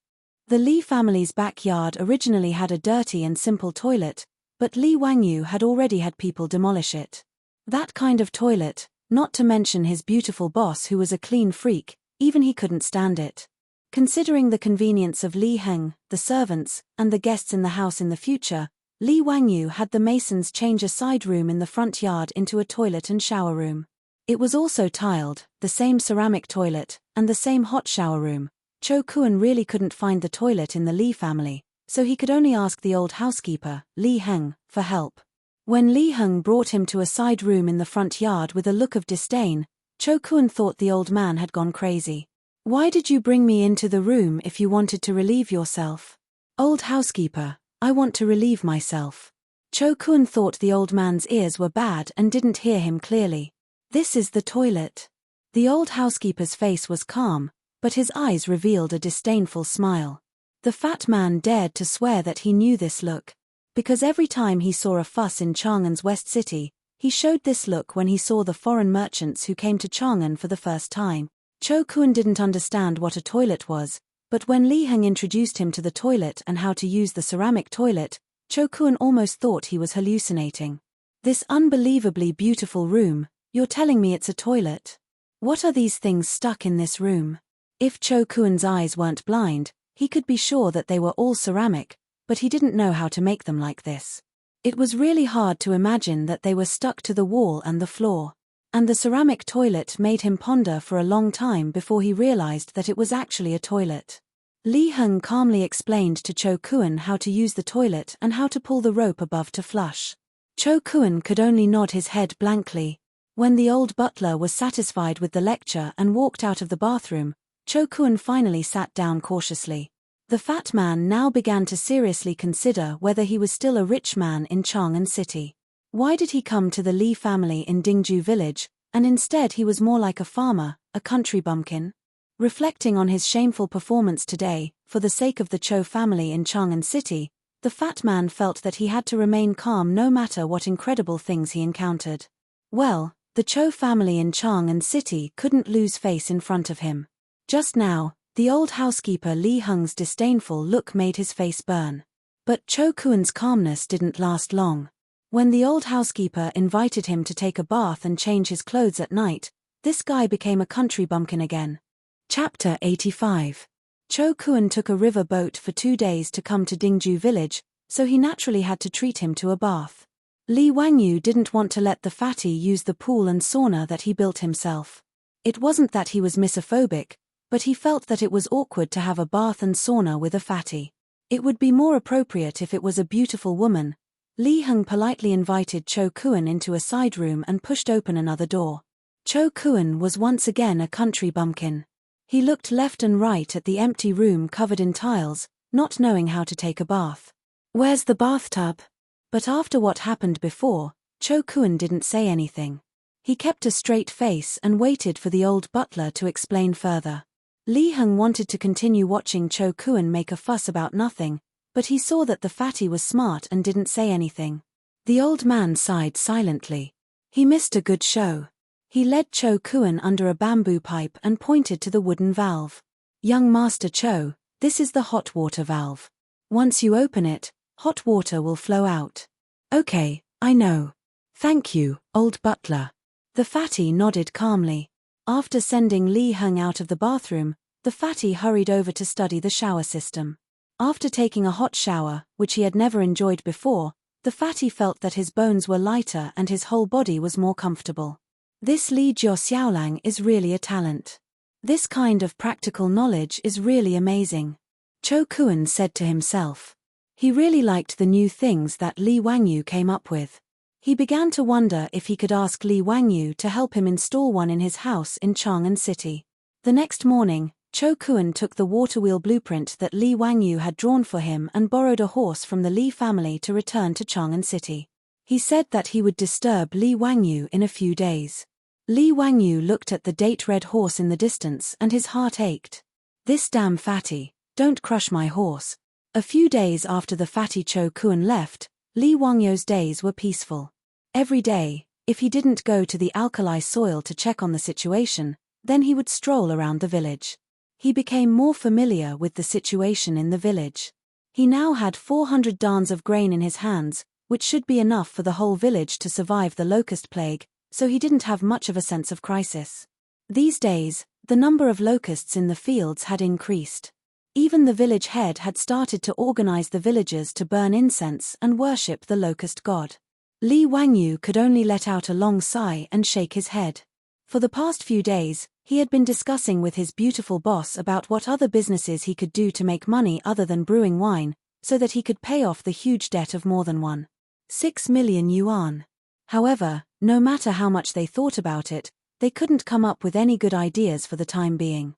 The Li family's backyard originally had a dirty and simple toilet, but Li Wangyu had already had people demolish it. That kind of toilet, not to mention his beautiful boss who was a clean freak, even he couldn't stand it. Considering the convenience of Li Heng, the servants, and the guests in the house in the future, Li Wangyu had the masons change a side room in the front yard into a toilet and shower room. It was also tiled, the same ceramic toilet, and the same hot shower room. Cho Kuan really couldn't find the toilet in the Li family, so he could only ask the old housekeeper, Li Heng, for help. When Li Heng brought him to a side room in the front yard with a look of disdain, Cho Kuan thought the old man had gone crazy. Why did you bring me into the room if you wanted to relieve yourself? Old housekeeper, I want to relieve myself. Cho-kun thought the old man's ears were bad and didn't hear him clearly. This is the toilet. The old housekeeper's face was calm, but his eyes revealed a disdainful smile. The fat man dared to swear that he knew this look. Because every time he saw a fuss in Chang'an's West City, he showed this look when he saw the foreign merchants who came to Chang'an for the first time. Cho-kun didn't understand what a toilet was, but when Li Heng introduced him to the toilet and how to use the ceramic toilet, Cho-kun almost thought he was hallucinating. This unbelievably beautiful room, you're telling me it's a toilet? What are these things stuck in this room? If Cho-kun's eyes weren't blind, he could be sure that they were all ceramic, but he didn't know how to make them like this. It was really hard to imagine that they were stuck to the wall and the floor. And the ceramic toilet made him ponder for a long time before he realized that it was actually a toilet. Li Heng calmly explained to Cho-kun how to use the toilet and how to pull the rope above to flush. Cho-kun could only nod his head blankly. When the old butler was satisfied with the lecture and walked out of the bathroom, Cho-kun finally sat down cautiously. The fat man now began to seriously consider whether he was still a rich man in Chang'an City. Why did he come to the Li family in Dingju village, and instead he was more like a farmer, a country bumpkin? Reflecting on his shameful performance today, for the sake of the Cho family in Chang'an City, the fat man felt that he had to remain calm no matter what incredible things he encountered. Well, the Cho family in Chang'an City couldn't lose face in front of him. Just now, the old housekeeper Li Heng's disdainful look made his face burn. But Cho-kun's calmness didn't last long. When the old housekeeper invited him to take a bath and change his clothes at night, this guy became a country bumpkin again. Chapter 85. Cho-kun took a river boat for 2 days to come to Dingju village, so he naturally had to treat him to a bath. Li Wangyu didn't want to let the fatty use the pool and sauna that he built himself. It wasn't that he was misophobic, but he felt that it was awkward to have a bath and sauna with a fatty. It would be more appropriate if it was a beautiful woman. Li Heng politely invited Cho-kun into a side room and pushed open another door. Cho-kun was once again a country bumpkin. He looked left and right at the empty room covered in tiles, not knowing how to take a bath. Where's the bathtub? But after what happened before, Cho-kun didn't say anything. He kept a straight face and waited for the old butler to explain further. Li Heng wanted to continue watching Cho-kun make a fuss about nothing, but he saw that the fatty was smart and didn't say anything. The old man sighed silently. He missed a good show. He led Cho-kun under a bamboo pipe and pointed to the wooden valve. Young Master Cho, this is the hot water valve. Once you open it, hot water will flow out. Okay, I know. Thank you, old butler. The fatty nodded calmly. After sending Li Heng out of the bathroom, the fatty hurried over to study the shower system. After taking a hot shower, which he had never enjoyed before, the fatty felt that his bones were lighter and his whole body was more comfortable. This Li Jiao Xiaolang is really a talent. This kind of practical knowledge is really amazing. Cho-kun said to himself. He really liked the new things that Li Wangyu came up with. He began to wonder if he could ask Li Wangyu to help him install one in his house in Chang'an City. The next morning, Cho-kun took the water wheel blueprint that Li Wangyu had drawn for him and borrowed a horse from the Li family to return to Chang'an City. He said that he would disturb Li Wangyu in a few days. Li Wangyu looked at the date-red horse in the distance and his heart ached. This damn fatty, don't crush my horse. A few days after the fatty Cho-kun left, Li Wangyu's days were peaceful. Every day, if he didn't go to the alkali soil to check on the situation, then he would stroll around the village. He became more familiar with the situation in the village. He now had 400 darns of grain in his hands, which should be enough for the whole village to survive the locust plague, so he didn't have much of a sense of crisis. These days, the number of locusts in the fields had increased. Even the village head had started to organize the villagers to burn incense and worship the locust god. Li Wangyu could only let out a long sigh and shake his head. For the past few days, he had been discussing with his beautiful boss about what other businesses he could do to make money other than brewing wine, so that he could pay off the huge debt of more than 1.6 million yuan. However, no matter how much they thought about it, they couldn't come up with any good ideas for the time being.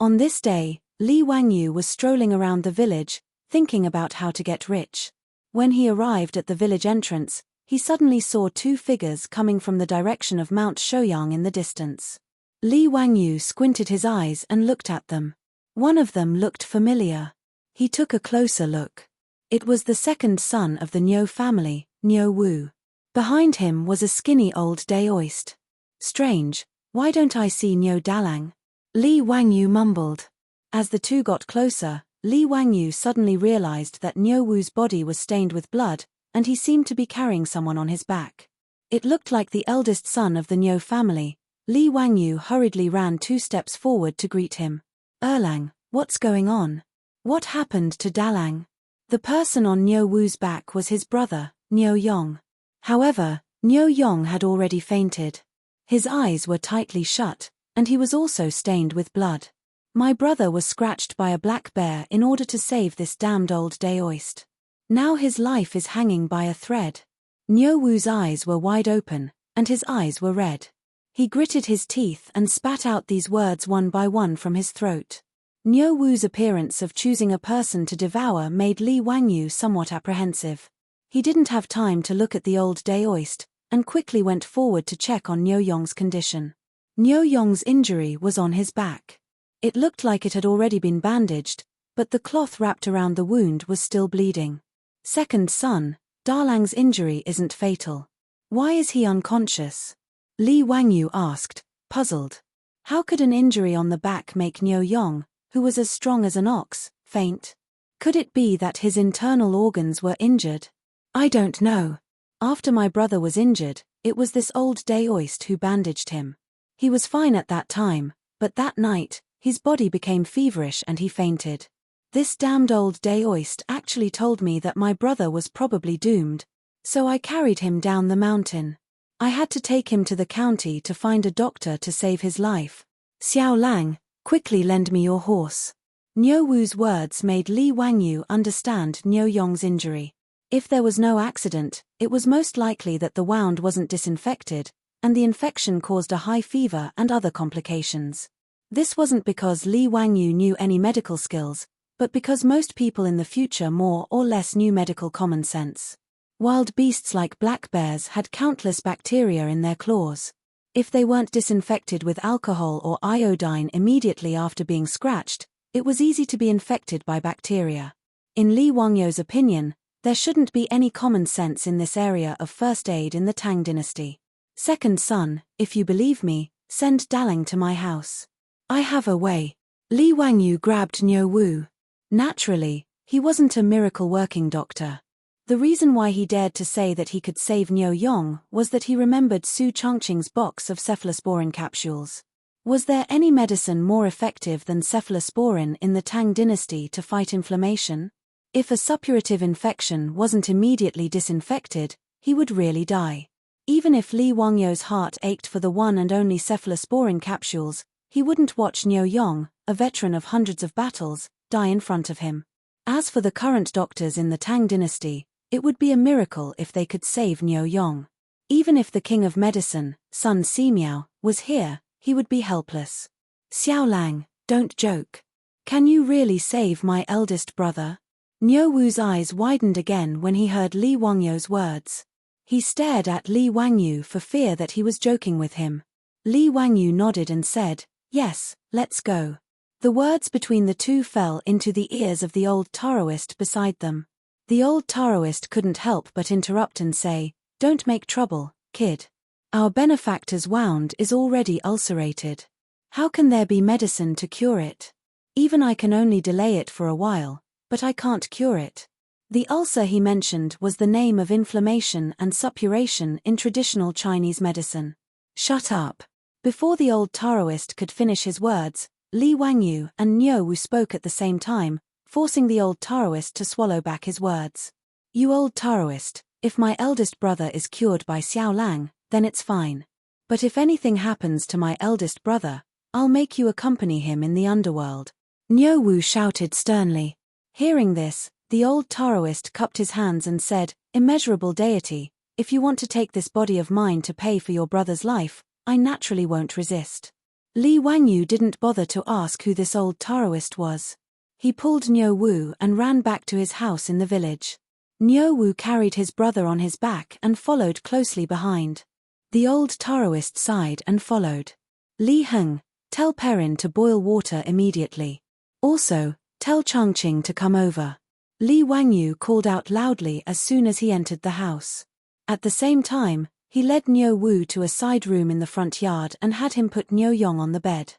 On this day, Li Wangyu was strolling around the village, thinking about how to get rich. When he arrived at the village entrance, he suddenly saw two figures coming from the direction of Mount Shouyang in the distance. Li Wangyu squinted his eyes and looked at them. One of them looked familiar. He took a closer look. It was the second son of the Niu family, Niu Wu. Behind him was a skinny old daoist. Strange, why don't I see Niu Dalang? Li Wangyu mumbled. As the two got closer, Li Wangyu suddenly realized that Niu Wu's body was stained with blood, and he seemed to be carrying someone on his back. It looked like the eldest son of the Niu family. Li Wangyu hurriedly ran 2 steps forward to greet him. Erlang, what's going on? What happened to Dalang? The person on Niu Wu's back was his brother, Niu Yong. However, Niu Yong had already fainted. His eyes were tightly shut, and he was also stained with blood. My brother was scratched by a black bear in order to save this damned old daoist. Now his life is hanging by a thread. Niu Wu's eyes were wide open, and his eyes were red. He gritted his teeth and spat out these words one by one from his throat. Niu Wu's appearance of choosing a person to devour made Li Wangyu somewhat apprehensive. He didn't have time to look at the old daoist, and quickly went forward to check on Niu Yong's condition. Niu Yong's injury was on his back. It looked like it had already been bandaged, but the cloth wrapped around the wound was still bleeding. Second son, Dalang's injury isn't fatal. Why is he unconscious? Li Wangyu asked, puzzled. How could an injury on the back make Niu Yong, who was as strong as an ox, faint? Could it be that his internal organs were injured? I don't know. After my brother was injured, it was this old daoist who bandaged him. He was fine at that time, but that night, his body became feverish and he fainted. This damned old daoist actually told me that my brother was probably doomed, so I carried him down the mountain. I had to take him to the county to find a doctor to save his life. Xiao Lang, quickly lend me your horse. Niu Wu's words made Li Wangyu understand Niu Yong's injury. If there was no accident, it was most likely that the wound wasn't disinfected, and the infection caused a high fever and other complications. This wasn't because Li Wangyu knew any medical skills, but because most people in the future more or less knew medical common sense. Wild beasts like black bears had countless bacteria in their claws. If they weren't disinfected with alcohol or iodine immediately after being scratched, it was easy to be infected by bacteria. In Li Wangyu's opinion, there shouldn't be any common sense in this area of first aid in the Tang dynasty. Second son, if you believe me, send Dalang to my house. I have a way. Li Wangyu grabbed Niu Wu. Naturally, he wasn't a miracle-working doctor. The reason why he dared to say that he could save Niu Yong was that he remembered Su Chongqing's box of cephalosporin capsules. Was there any medicine more effective than cephalosporin in the Tang dynasty to fight inflammation? If a suppurative infection wasn't immediately disinfected, he would really die. Even if Li Wangyu's heart ached for the one and only cephalosporin capsules, he wouldn't watch Niu Yong, a veteran of hundreds of battles, die in front of him. As for the current doctors in the Tang dynasty, it would be a miracle if they could save Niu Yong. Even if the king of medicine, Sun Simiao, was here, he would be helpless. Xiao Lang, don't joke. Can you really save my eldest brother? Niu Wu's eyes widened again when he heard Li Wangyu's words. He stared at Li Wangyu for fear that he was joking with him. Li Wangyu nodded and said, yes, let's go. The words between the two fell into the ears of the old Taoist beside them. The old Taoist couldn't help but interrupt and say, don't make trouble, kid. Our benefactor's wound is already ulcerated. How can there be medicine to cure it? Even I can only delay it for a while, but I can't cure it. The ulcer he mentioned was the name of inflammation and suppuration in traditional Chinese medicine. Shut up. Before the old Taoist could finish his words, Li Wangyu and Niu Wu spoke at the same time, forcing the old Taoist to swallow back his words. You old Taoist, if my eldest brother is cured by Xiao Lang, then it's fine. But if anything happens to my eldest brother, I'll make you accompany him in the underworld. Niu Wu shouted sternly. Hearing this, the old Taoist cupped his hands and said, immeasurable deity, if you want to take this body of mine to pay for your brother's life, I naturally won't resist. Li Wangyu didn't bother to ask who this old Taoist was. He pulled Niu Wu and ran back to his house in the village. Niu Wu carried his brother on his back and followed closely behind. The old Taoist sighed and followed. Li Heng, tell Perrin to boil water immediately. Also, tell Changqing to come over. Li Wangyu called out loudly as soon as he entered the house. At the same time, he led Niu Wu to a side room in the front yard and had him put Niu Yong on the bed.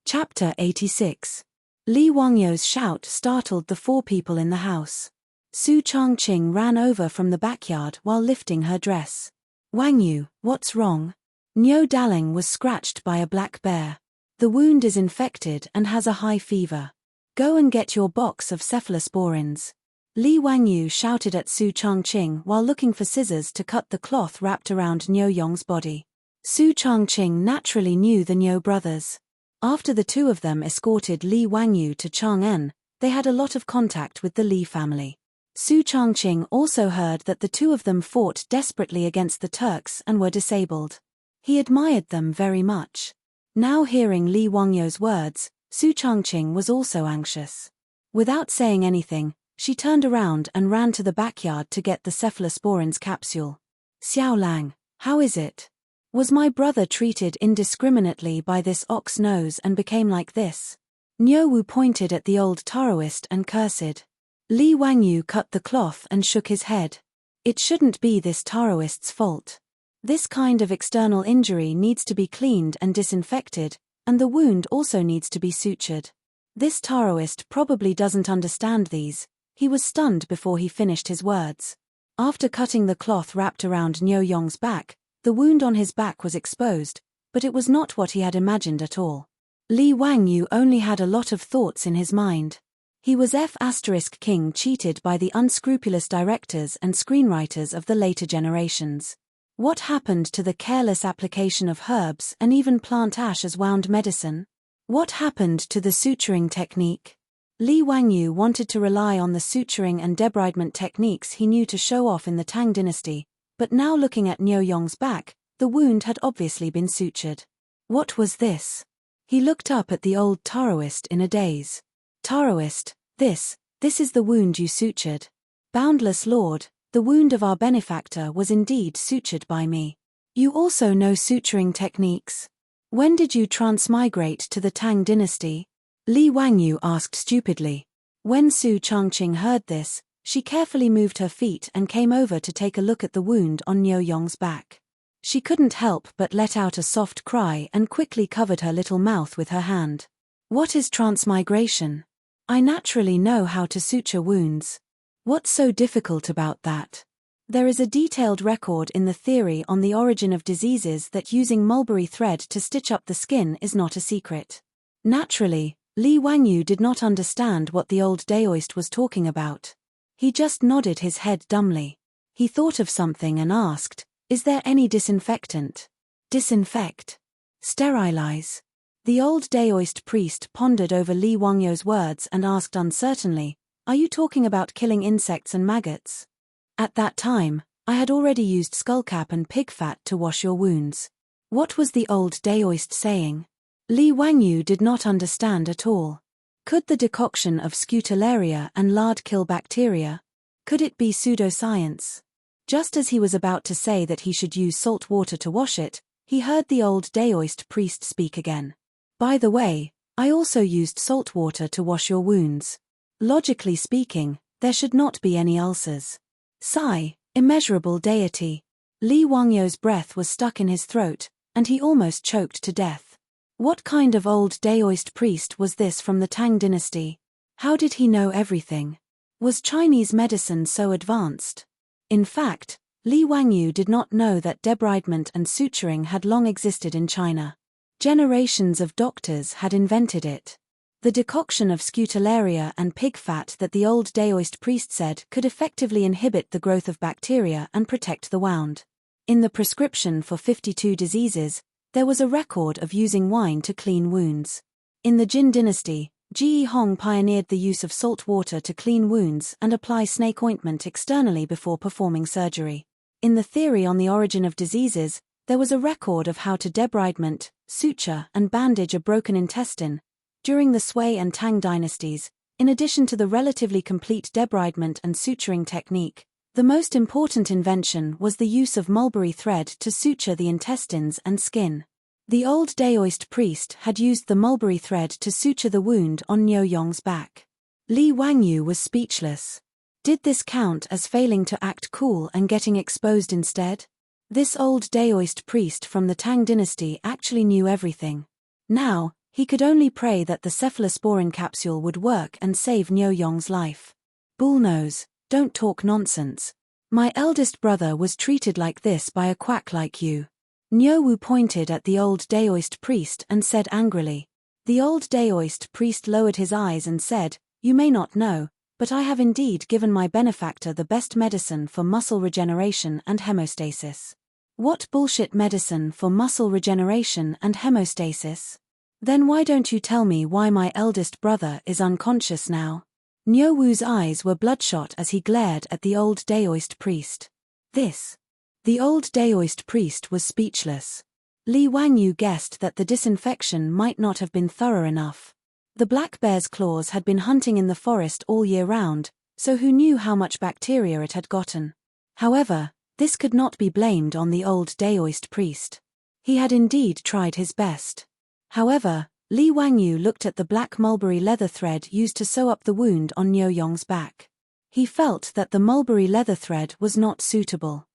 Chapter 86. Li Wangyu's shout startled the four people in the house. Su Changqing ran over from the backyard while lifting her dress. Wangyu, what's wrong? Niu Daling was scratched by a black bear. The wound is infected and has a high fever. Go and get your box of cephalosporins. Li Wangyu shouted at Su Changqing while looking for scissors to cut the cloth wrapped around Niu Yong's body. Su Changqing naturally knew the Niu brothers. After the two of them escorted Li Wangyu to Chang'an, they had a lot of contact with the Li family. Su Changqing also heard that the two of them fought desperately against the Turks and were disabled. He admired them very much. Now hearing Li Wangyu's words, Su Changqing was also anxious. Without saying anything, she turned around and ran to the backyard to get the cephalosporins capsule. Xiao Lang, how is it? Was my brother treated indiscriminately by this ox nose and became like this? Niu Wu pointed at the old Taoist and cursed. Li Wangyu cut the cloth and shook his head. It shouldn't be this Taoist's fault. This kind of external injury needs to be cleaned and disinfected, and the wound also needs to be sutured. This Taoist probably doesn't understand these. He was stunned before he finished his words. After cutting the cloth wrapped around Niu Yong's back, the wound on his back was exposed, but it was not what he had imagined at all. Li Wangyu only had a lot of thoughts in his mind. He was F***king cheated by the unscrupulous directors and screenwriters of the later generations. What happened to the careless application of herbs and even plant ash as wound medicine? What happened to the suturing technique? Li Wangyu wanted to rely on the suturing and debridement techniques he knew to show off in the Tang dynasty, but now looking at Niu Yong's back, the wound had obviously been sutured. What was this? He looked up at the old Taoist in a daze. Taoist, this is the wound you sutured. Boundless Lord, the wound of our benefactor was indeed sutured by me. You also know suturing techniques? When did you transmigrate to the Tang dynasty? Li Wangyu asked stupidly. When Su Changqing heard this, she carefully moved her feet and came over to take a look at the wound on Niu Yong's back. She couldn't help but let out a soft cry and quickly covered her little mouth with her hand. What is transmigration? I naturally know how to suture wounds. What's so difficult about that? There is a detailed record in the theory on the origin of diseases that using mulberry thread to stitch up the skin is not a secret. Naturally, Li Wangyu did not understand what the old Daoist was talking about. He just nodded his head dumbly. He thought of something and asked, is there any disinfectant? Disinfect. Sterilize. The old Daoist priest pondered over Li Wangyu's words and asked uncertainly, are you talking about killing insects and maggots? At that time, I had already used skullcap and pig fat to wash your wounds. What was the old Daoist saying? Li Wangyu did not understand at all. Could the decoction of Scutularia and lard kill bacteria? Could it be pseudoscience? Just as he was about to say that he should use salt water to wash it, he heard the old Daoist priest speak again. By the way, I also used salt water to wash your wounds. Logically speaking, there should not be any ulcers. Sigh, immeasurable deity. Li Wangyu's breath was stuck in his throat, and he almost choked to death. What kind of old Daoist priest was this from the Tang dynasty? How did he know everything? Was Chinese medicine so advanced? In fact, Li Wangyu did not know that debridement and suturing had long existed in China. Generations of doctors had invented it. The decoction of Scutularia and pig fat that the old Daoist priest said could effectively inhibit the growth of bacteria and protect the wound. In the prescription for 52 diseases, there was a record of using wine to clean wounds. In the Jin dynasty, Ji Hong pioneered the use of salt water to clean wounds and apply snake ointment externally before performing surgery. In the theory on the origin of diseases, there was a record of how to debridement, suture and bandage a broken intestine. During the Sui and Tang dynasties, in addition to the relatively complete debridement and suturing technique, the most important invention was the use of mulberry thread to suture the intestines and skin. The old Daoist priest had used the mulberry thread to suture the wound on Niu Yong's back. Li Wangyu was speechless. Did this count as failing to act cool and getting exposed instead? This old Daoist priest from the Tang dynasty actually knew everything. Now, he could only pray that the cephalosporin capsule would work and save Niu Yong's life. Bullnose, don't talk nonsense. My eldest brother was treated like this by a quack like you. Niu Wu pointed at the old Daoist priest and said angrily. The old Daoist priest lowered his eyes and said, "You may not know, but I have indeed given my benefactor the best medicine for muscle regeneration and hemostasis." What bullshit medicine for muscle regeneration and hemostasis? Then why don't you tell me why my eldest brother is unconscious now? Niu Wu's eyes were bloodshot as he glared at the old Daoist priest. The old Daoist priest was speechless. Li Wangyu guessed that the disinfection might not have been thorough enough. The black bear's claws had been hunting in the forest all year round, so who knew how much bacteria it had gotten? However, this could not be blamed on the old Daoist priest. He had indeed tried his best. However, Li Wangyu looked at the black mulberry leather thread used to sew up the wound on Niu Yong's back. He felt that the mulberry leather thread was not suitable.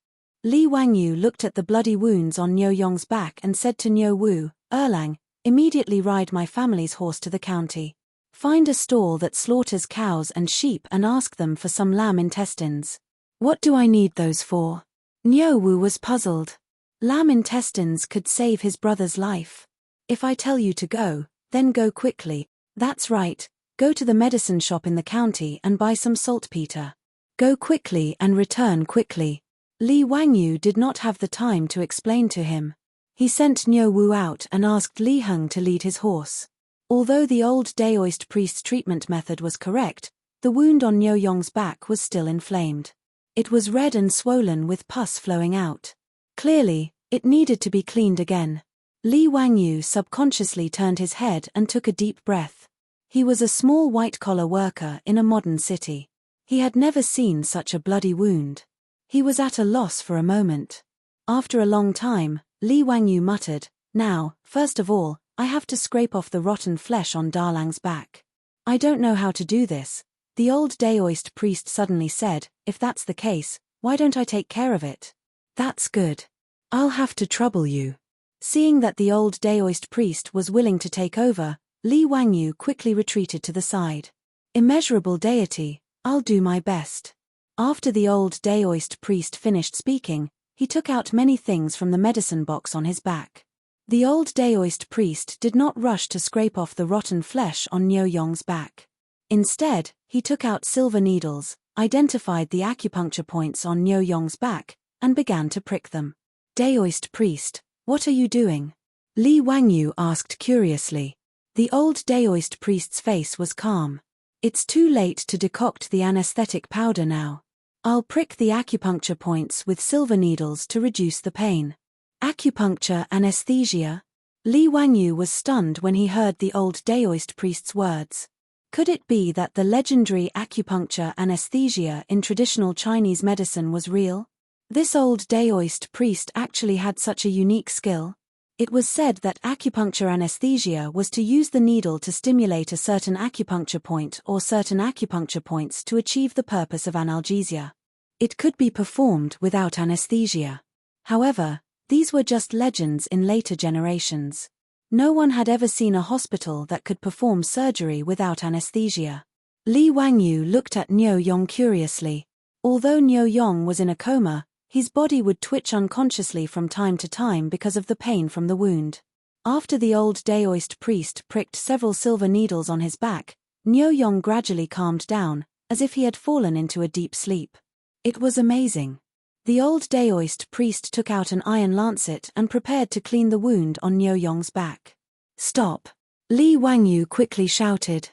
Li Wangyu looked at the bloody wounds on Niu Yong's back and said to Niu Wu, "Erlang, immediately ride my family's horse to the county. Find a stall that slaughters cows and sheep and ask them for some lamb intestines." "What do I need those for?" Niu Wu was puzzled. Lamb intestines could save his brother's life. "If I tell you to go, then go quickly." "That's right, go to the medicine shop in the county and buy some saltpeter. Go quickly and return quickly." Li Wangyu did not have the time to explain to him. He sent Niu Wu out and asked Li Heng to lead his horse. Although the old Daoist priest's treatment method was correct, the wound on Niu Yong's back was still inflamed. It was red and swollen with pus flowing out. Clearly, it needed to be cleaned again. Li Wangyu subconsciously turned his head and took a deep breath. He was a small white-collar worker in a modern city. He had never seen such a bloody wound. He was at a loss for a moment. After a long time, Li Wangyu muttered, "Now, first of all, I have to scrape off the rotten flesh on Darlang's back." "I don't know how to do this," the old Daoist priest suddenly said. "If that's the case, why don't I take care of it?" "That's good. I'll have to trouble you." Seeing that the old Daoist priest was willing to take over, Li Wangyu quickly retreated to the side. "Immeasurable deity, I'll do my best." After the old Daoist priest finished speaking, he took out many things from the medicine box on his back. The old Daoist priest did not rush to scrape off the rotten flesh on Niu Yong's back. Instead, he took out silver needles, identified the acupuncture points on Niu Yong's back, and began to prick them. "Daoist priest, what are you doing?" Li Wangyu asked curiously. The old Daoist priest's face was calm. "It's too late to decoct the anesthetic powder now. I'll prick the acupuncture points with silver needles to reduce the pain." "Acupuncture anesthesia?" Li Wangyu was stunned when he heard the old Daoist priest's words. Could it be that the legendary acupuncture anesthesia in traditional Chinese medicine was real? This old Daoist priest actually had such a unique skill. It was said that acupuncture anesthesia was to use the needle to stimulate a certain acupuncture point or certain acupuncture points to achieve the purpose of analgesia. It could be performed without anesthesia. However, these were just legends in later generations. No one had ever seen a hospital that could perform surgery without anesthesia. Li Wangyu looked at Niu Yong curiously. Although Niu Yong was in a coma, his body would twitch unconsciously from time to time because of the pain from the wound. After the old Daoist priest pricked several silver needles on his back, Niu Yong gradually calmed down, as if he had fallen into a deep sleep. It was amazing. The old Daoist priest took out an iron lancet and prepared to clean the wound on Niu Yong's back. "Stop!" Li Wangyu quickly shouted.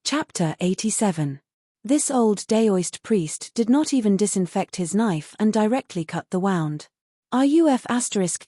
Chapter 87. This old Daoist priest did not even disinfect his knife and directly cut the wound. Are you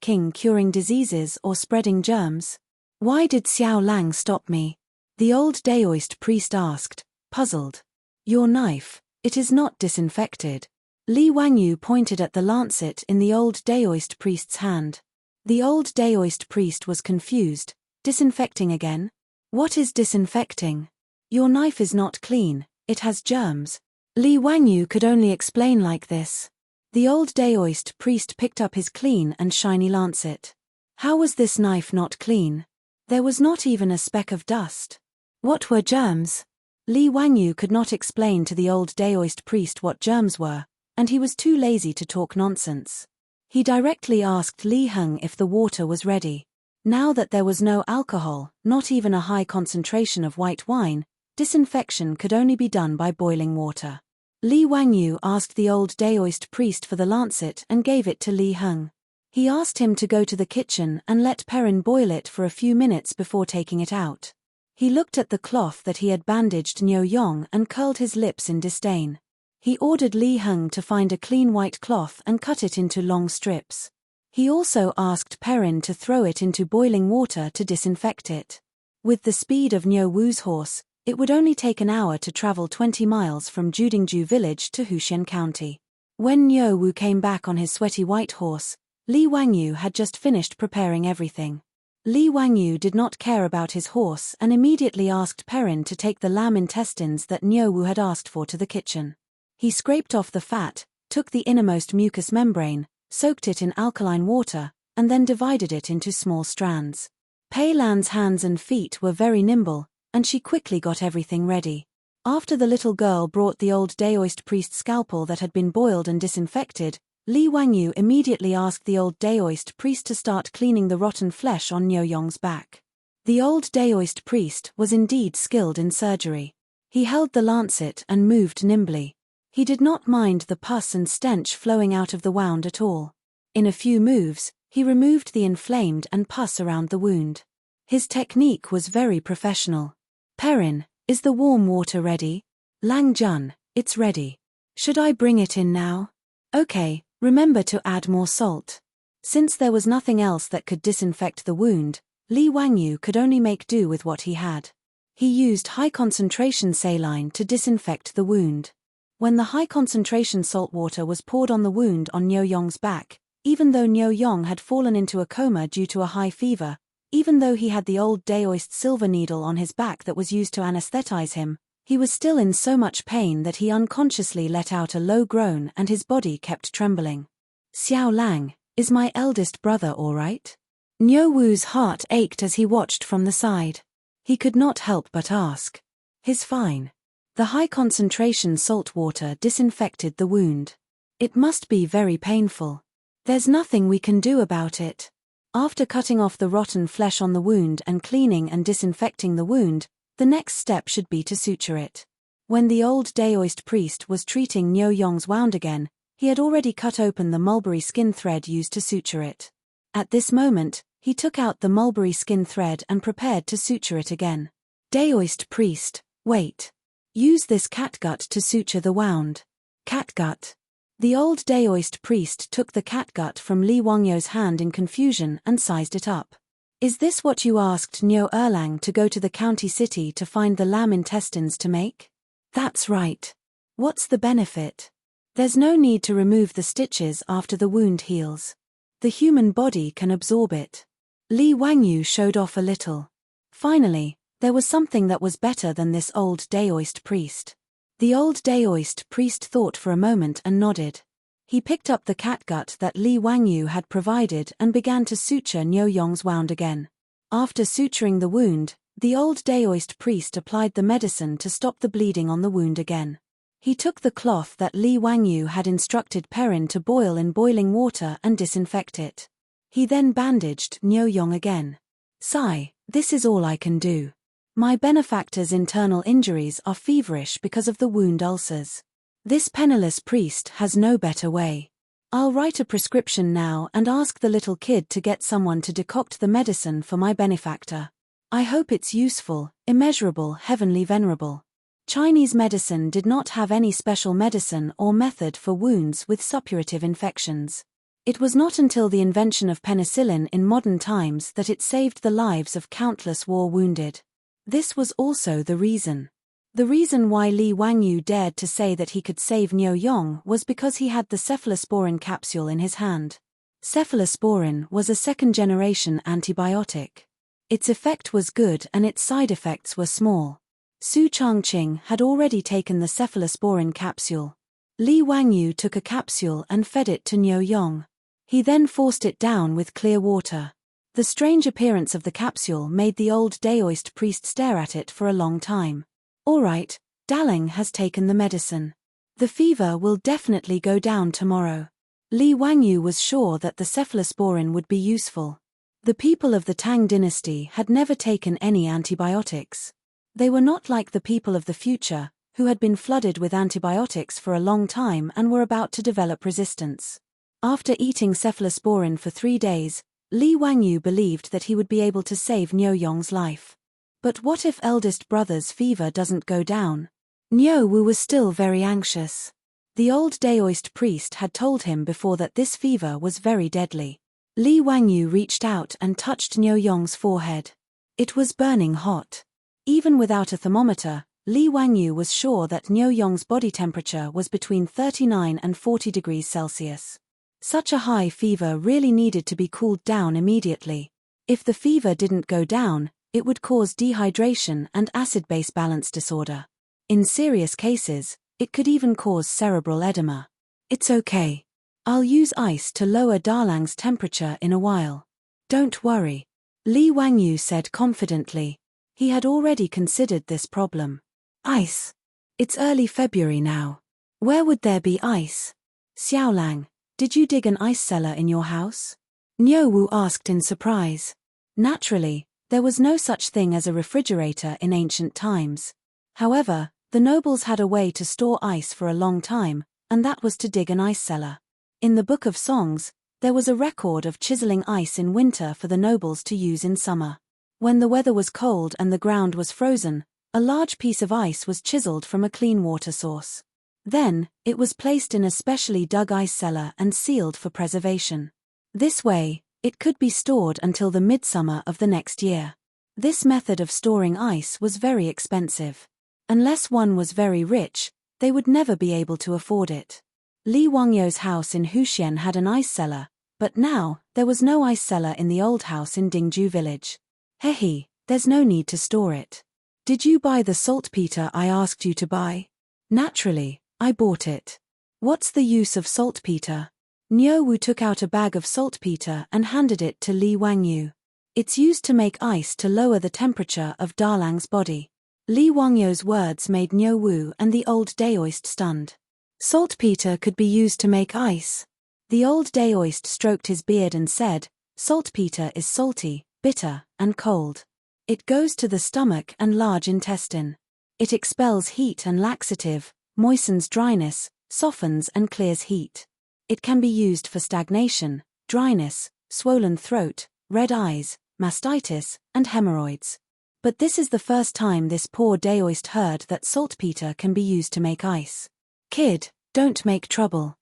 King curing diseases or spreading germs? Why did Xiao Lang stop me? The old Daoist priest asked, puzzled. Your knife, it is not disinfected. Li Wangyu pointed at the lancet in the old Daoist priest's hand. The old Daoist priest was confused. Disinfecting again? What is disinfecting? Your knife is not clean, it has germs. Li Wangyu could only explain like this. The old Daoist priest picked up his clean and shiny lancet. How was this knife not clean? There was not even a speck of dust. What were germs? Li Wangyu could not explain to the old Daoist priest what germs were, and he was too lazy to talk nonsense. He directly asked Li Heng if the water was ready. Now that there was no alcohol, not even a high concentration of white wine, disinfection could only be done by boiling water. Li Wangyu asked the old Daoist priest for the lancet and gave it to Li Heng. He asked him to go to the kitchen and let Perrin boil it for a few minutes before taking it out. He looked at the cloth that he had bandaged Niu Yong and curled his lips in disdain. He ordered Li Heng to find a clean white cloth and cut it into long strips. He also asked Perrin to throw it into boiling water to disinfect it. With the speed of Niu Wu's horse, it would only take an hour to travel 20 miles from Judingju village to Huxian County. When Niu Wu came back on his sweaty white horse, Li Wangyu had just finished preparing everything. Li Wangyu did not care about his horse and immediately asked Perrin to take the lamb intestines that Niu Wu had asked for to the kitchen. He scraped off the fat, took the innermost mucous membrane, soaked it in alkaline water, and then divided it into small strands. Pei Lan's hands and feet were very nimble, and she quickly got everything ready. After the little girl brought the old Daoist priest's scalpel that had been boiled and disinfected, Li Wangyu immediately asked the old Daoist priest to start cleaning the rotten flesh on Niu Yong's back. The old Daoist priest was indeed skilled in surgery. He held the lancet and moved nimbly. He did not mind the pus and stench flowing out of the wound at all. In a few moves, he removed the inflamed and pus around the wound. His technique was very professional. Perrin, is the warm water ready? Lang Jun, it's ready. Should I bring it in now? Okay, remember to add more salt. Since there was nothing else that could disinfect the wound, Li Wangyu could only make do with what he had. He used high-concentration saline to disinfect the wound. When the high-concentration salt water was poured on the wound on Niu Yong's back, even though Niu Yong had fallen into a coma due to a high fever, even though he had the old Daoist silver needle on his back that was used to anesthetize him, he was still in so much pain that he unconsciously let out a low groan and his body kept trembling. Xiao Lang, is my eldest brother all right? Niu Wu's heart ached as he watched from the side. He could not help but ask. He's fine. The high-concentration salt water disinfected the wound. It must be very painful. There's nothing we can do about it. After cutting off the rotten flesh on the wound and cleaning and disinfecting the wound, the next step should be to suture it. When the old Daoist priest was treating Niu Yong's wound again, he had already cut open the mulberry skin thread used to suture it. At this moment, he took out the mulberry skin thread and prepared to suture it again. Daoist priest, wait. Use this catgut to suture the wound. Catgut. The old Daoist priest took the catgut from Li Wangyu's hand in confusion and sized it up. Is this what you asked Niu Erlang to go to the county city to find the lamb intestines to make? That's right. What's the benefit? There's no need to remove the stitches after the wound heals. The human body can absorb it. Li Wangyu showed off a little. Finally, there was something that was better than this old Daoist priest. The old Daoist priest thought for a moment and nodded. He picked up the catgut that Li Wangyu had provided and began to suture Niu Yong's wound again. After suturing the wound, the old Daoist priest applied the medicine to stop the bleeding on the wound again. He took the cloth that Li Wangyu had instructed Perrin to boil in boiling water and disinfect it. He then bandaged Niu Yong again. Sigh, this is all I can do. My benefactor's internal injuries are feverish because of the wound ulcers. This penniless priest has no better way. I'll write a prescription now and ask the little kid to get someone to decoct the medicine for my benefactor. I hope it's useful, immeasurable, heavenly venerable. Chinese medicine did not have any special medicine or method for wounds with suppurative infections. It was not until the invention of penicillin in modern times that it saved the lives of countless war-wounded. This was also the reason. The reason why Li Wangyu dared to say that he could save Niu Yong was because he had the cephalosporin capsule in his hand. Cephalosporin was a second-generation antibiotic. Its effect was good and its side effects were small. Su Changqing had already taken the cephalosporin capsule. Li Wangyu took a capsule and fed it to Niu Yong. He then forced it down with clear water. The strange appearance of the capsule made the old Daoist priest stare at it for a long time. "All right, Dalang has taken the medicine. The fever will definitely go down tomorrow." Li Wangyu was sure that the cephalosporin would be useful. The people of the Tang dynasty had never taken any antibiotics. They were not like the people of the future, who had been flooded with antibiotics for a long time and were about to develop resistance. After eating cephalosporin for 3 days, Li Wangyu believed that he would be able to save Niu Yong's life. But what if eldest brother's fever doesn't go down? Niu Wu was still very anxious. The old Daoist priest had told him before that this fever was very deadly. Li Wangyu reached out and touched Niu Yong's forehead. It was burning hot. Even without a thermometer, Li Wangyu was sure that Niu Yong's body temperature was between 39 and 40 degrees Celsius. Such a high fever really needed to be cooled down immediately. If the fever didn't go down, it would cause dehydration and acid-base balance disorder. In serious cases, it could even cause cerebral edema. "It's okay. I'll use ice to lower Dalang's temperature in a while. Don't worry," Li Wangyu said confidently. He had already considered this problem. "Ice? It's early February now. Where would there be ice?" "Xiaolang, did you dig an ice cellar in your house?" Niu Wu asked in surprise. Naturally, there was no such thing as a refrigerator in ancient times. However, the nobles had a way to store ice for a long time, and that was to dig an ice cellar. In the Book of Songs, there was a record of chiseling ice in winter for the nobles to use in summer. When the weather was cold and the ground was frozen, a large piece of ice was chiseled from a clean water source. Then, it was placed in a specially dug ice cellar and sealed for preservation. This way, it could be stored until the midsummer of the next year. This method of storing ice was very expensive. Unless one was very rich, they would never be able to afford it. Li Wangyou's house in Huxian had an ice cellar, but now, there was no ice cellar in the old house in Dingju village. "Hehe, there's no need to store it. Did you buy the saltpeter I asked you to buy?" "Naturally, I bought it." "What's the use of saltpeter?" Niu Wu took out a bag of saltpeter and handed it to Li Wangyu. "It's used to make ice to lower the temperature of Dalang's body." Li Wangyou's words made Niu Wu and the old Daoist stunned. Saltpeter could be used to make ice. The old Daoist stroked his beard and said, "Saltpeter is salty, bitter, and cold. It goes to the stomach and large intestine. It expels heat and laxative, moistens dryness, softens and clears heat. It can be used for stagnation, dryness, swollen throat, red eyes, mastitis, and hemorrhoids." But this is the first time this poor Daoist heard that saltpeter can be used to make ice. "Kid, don't make trouble.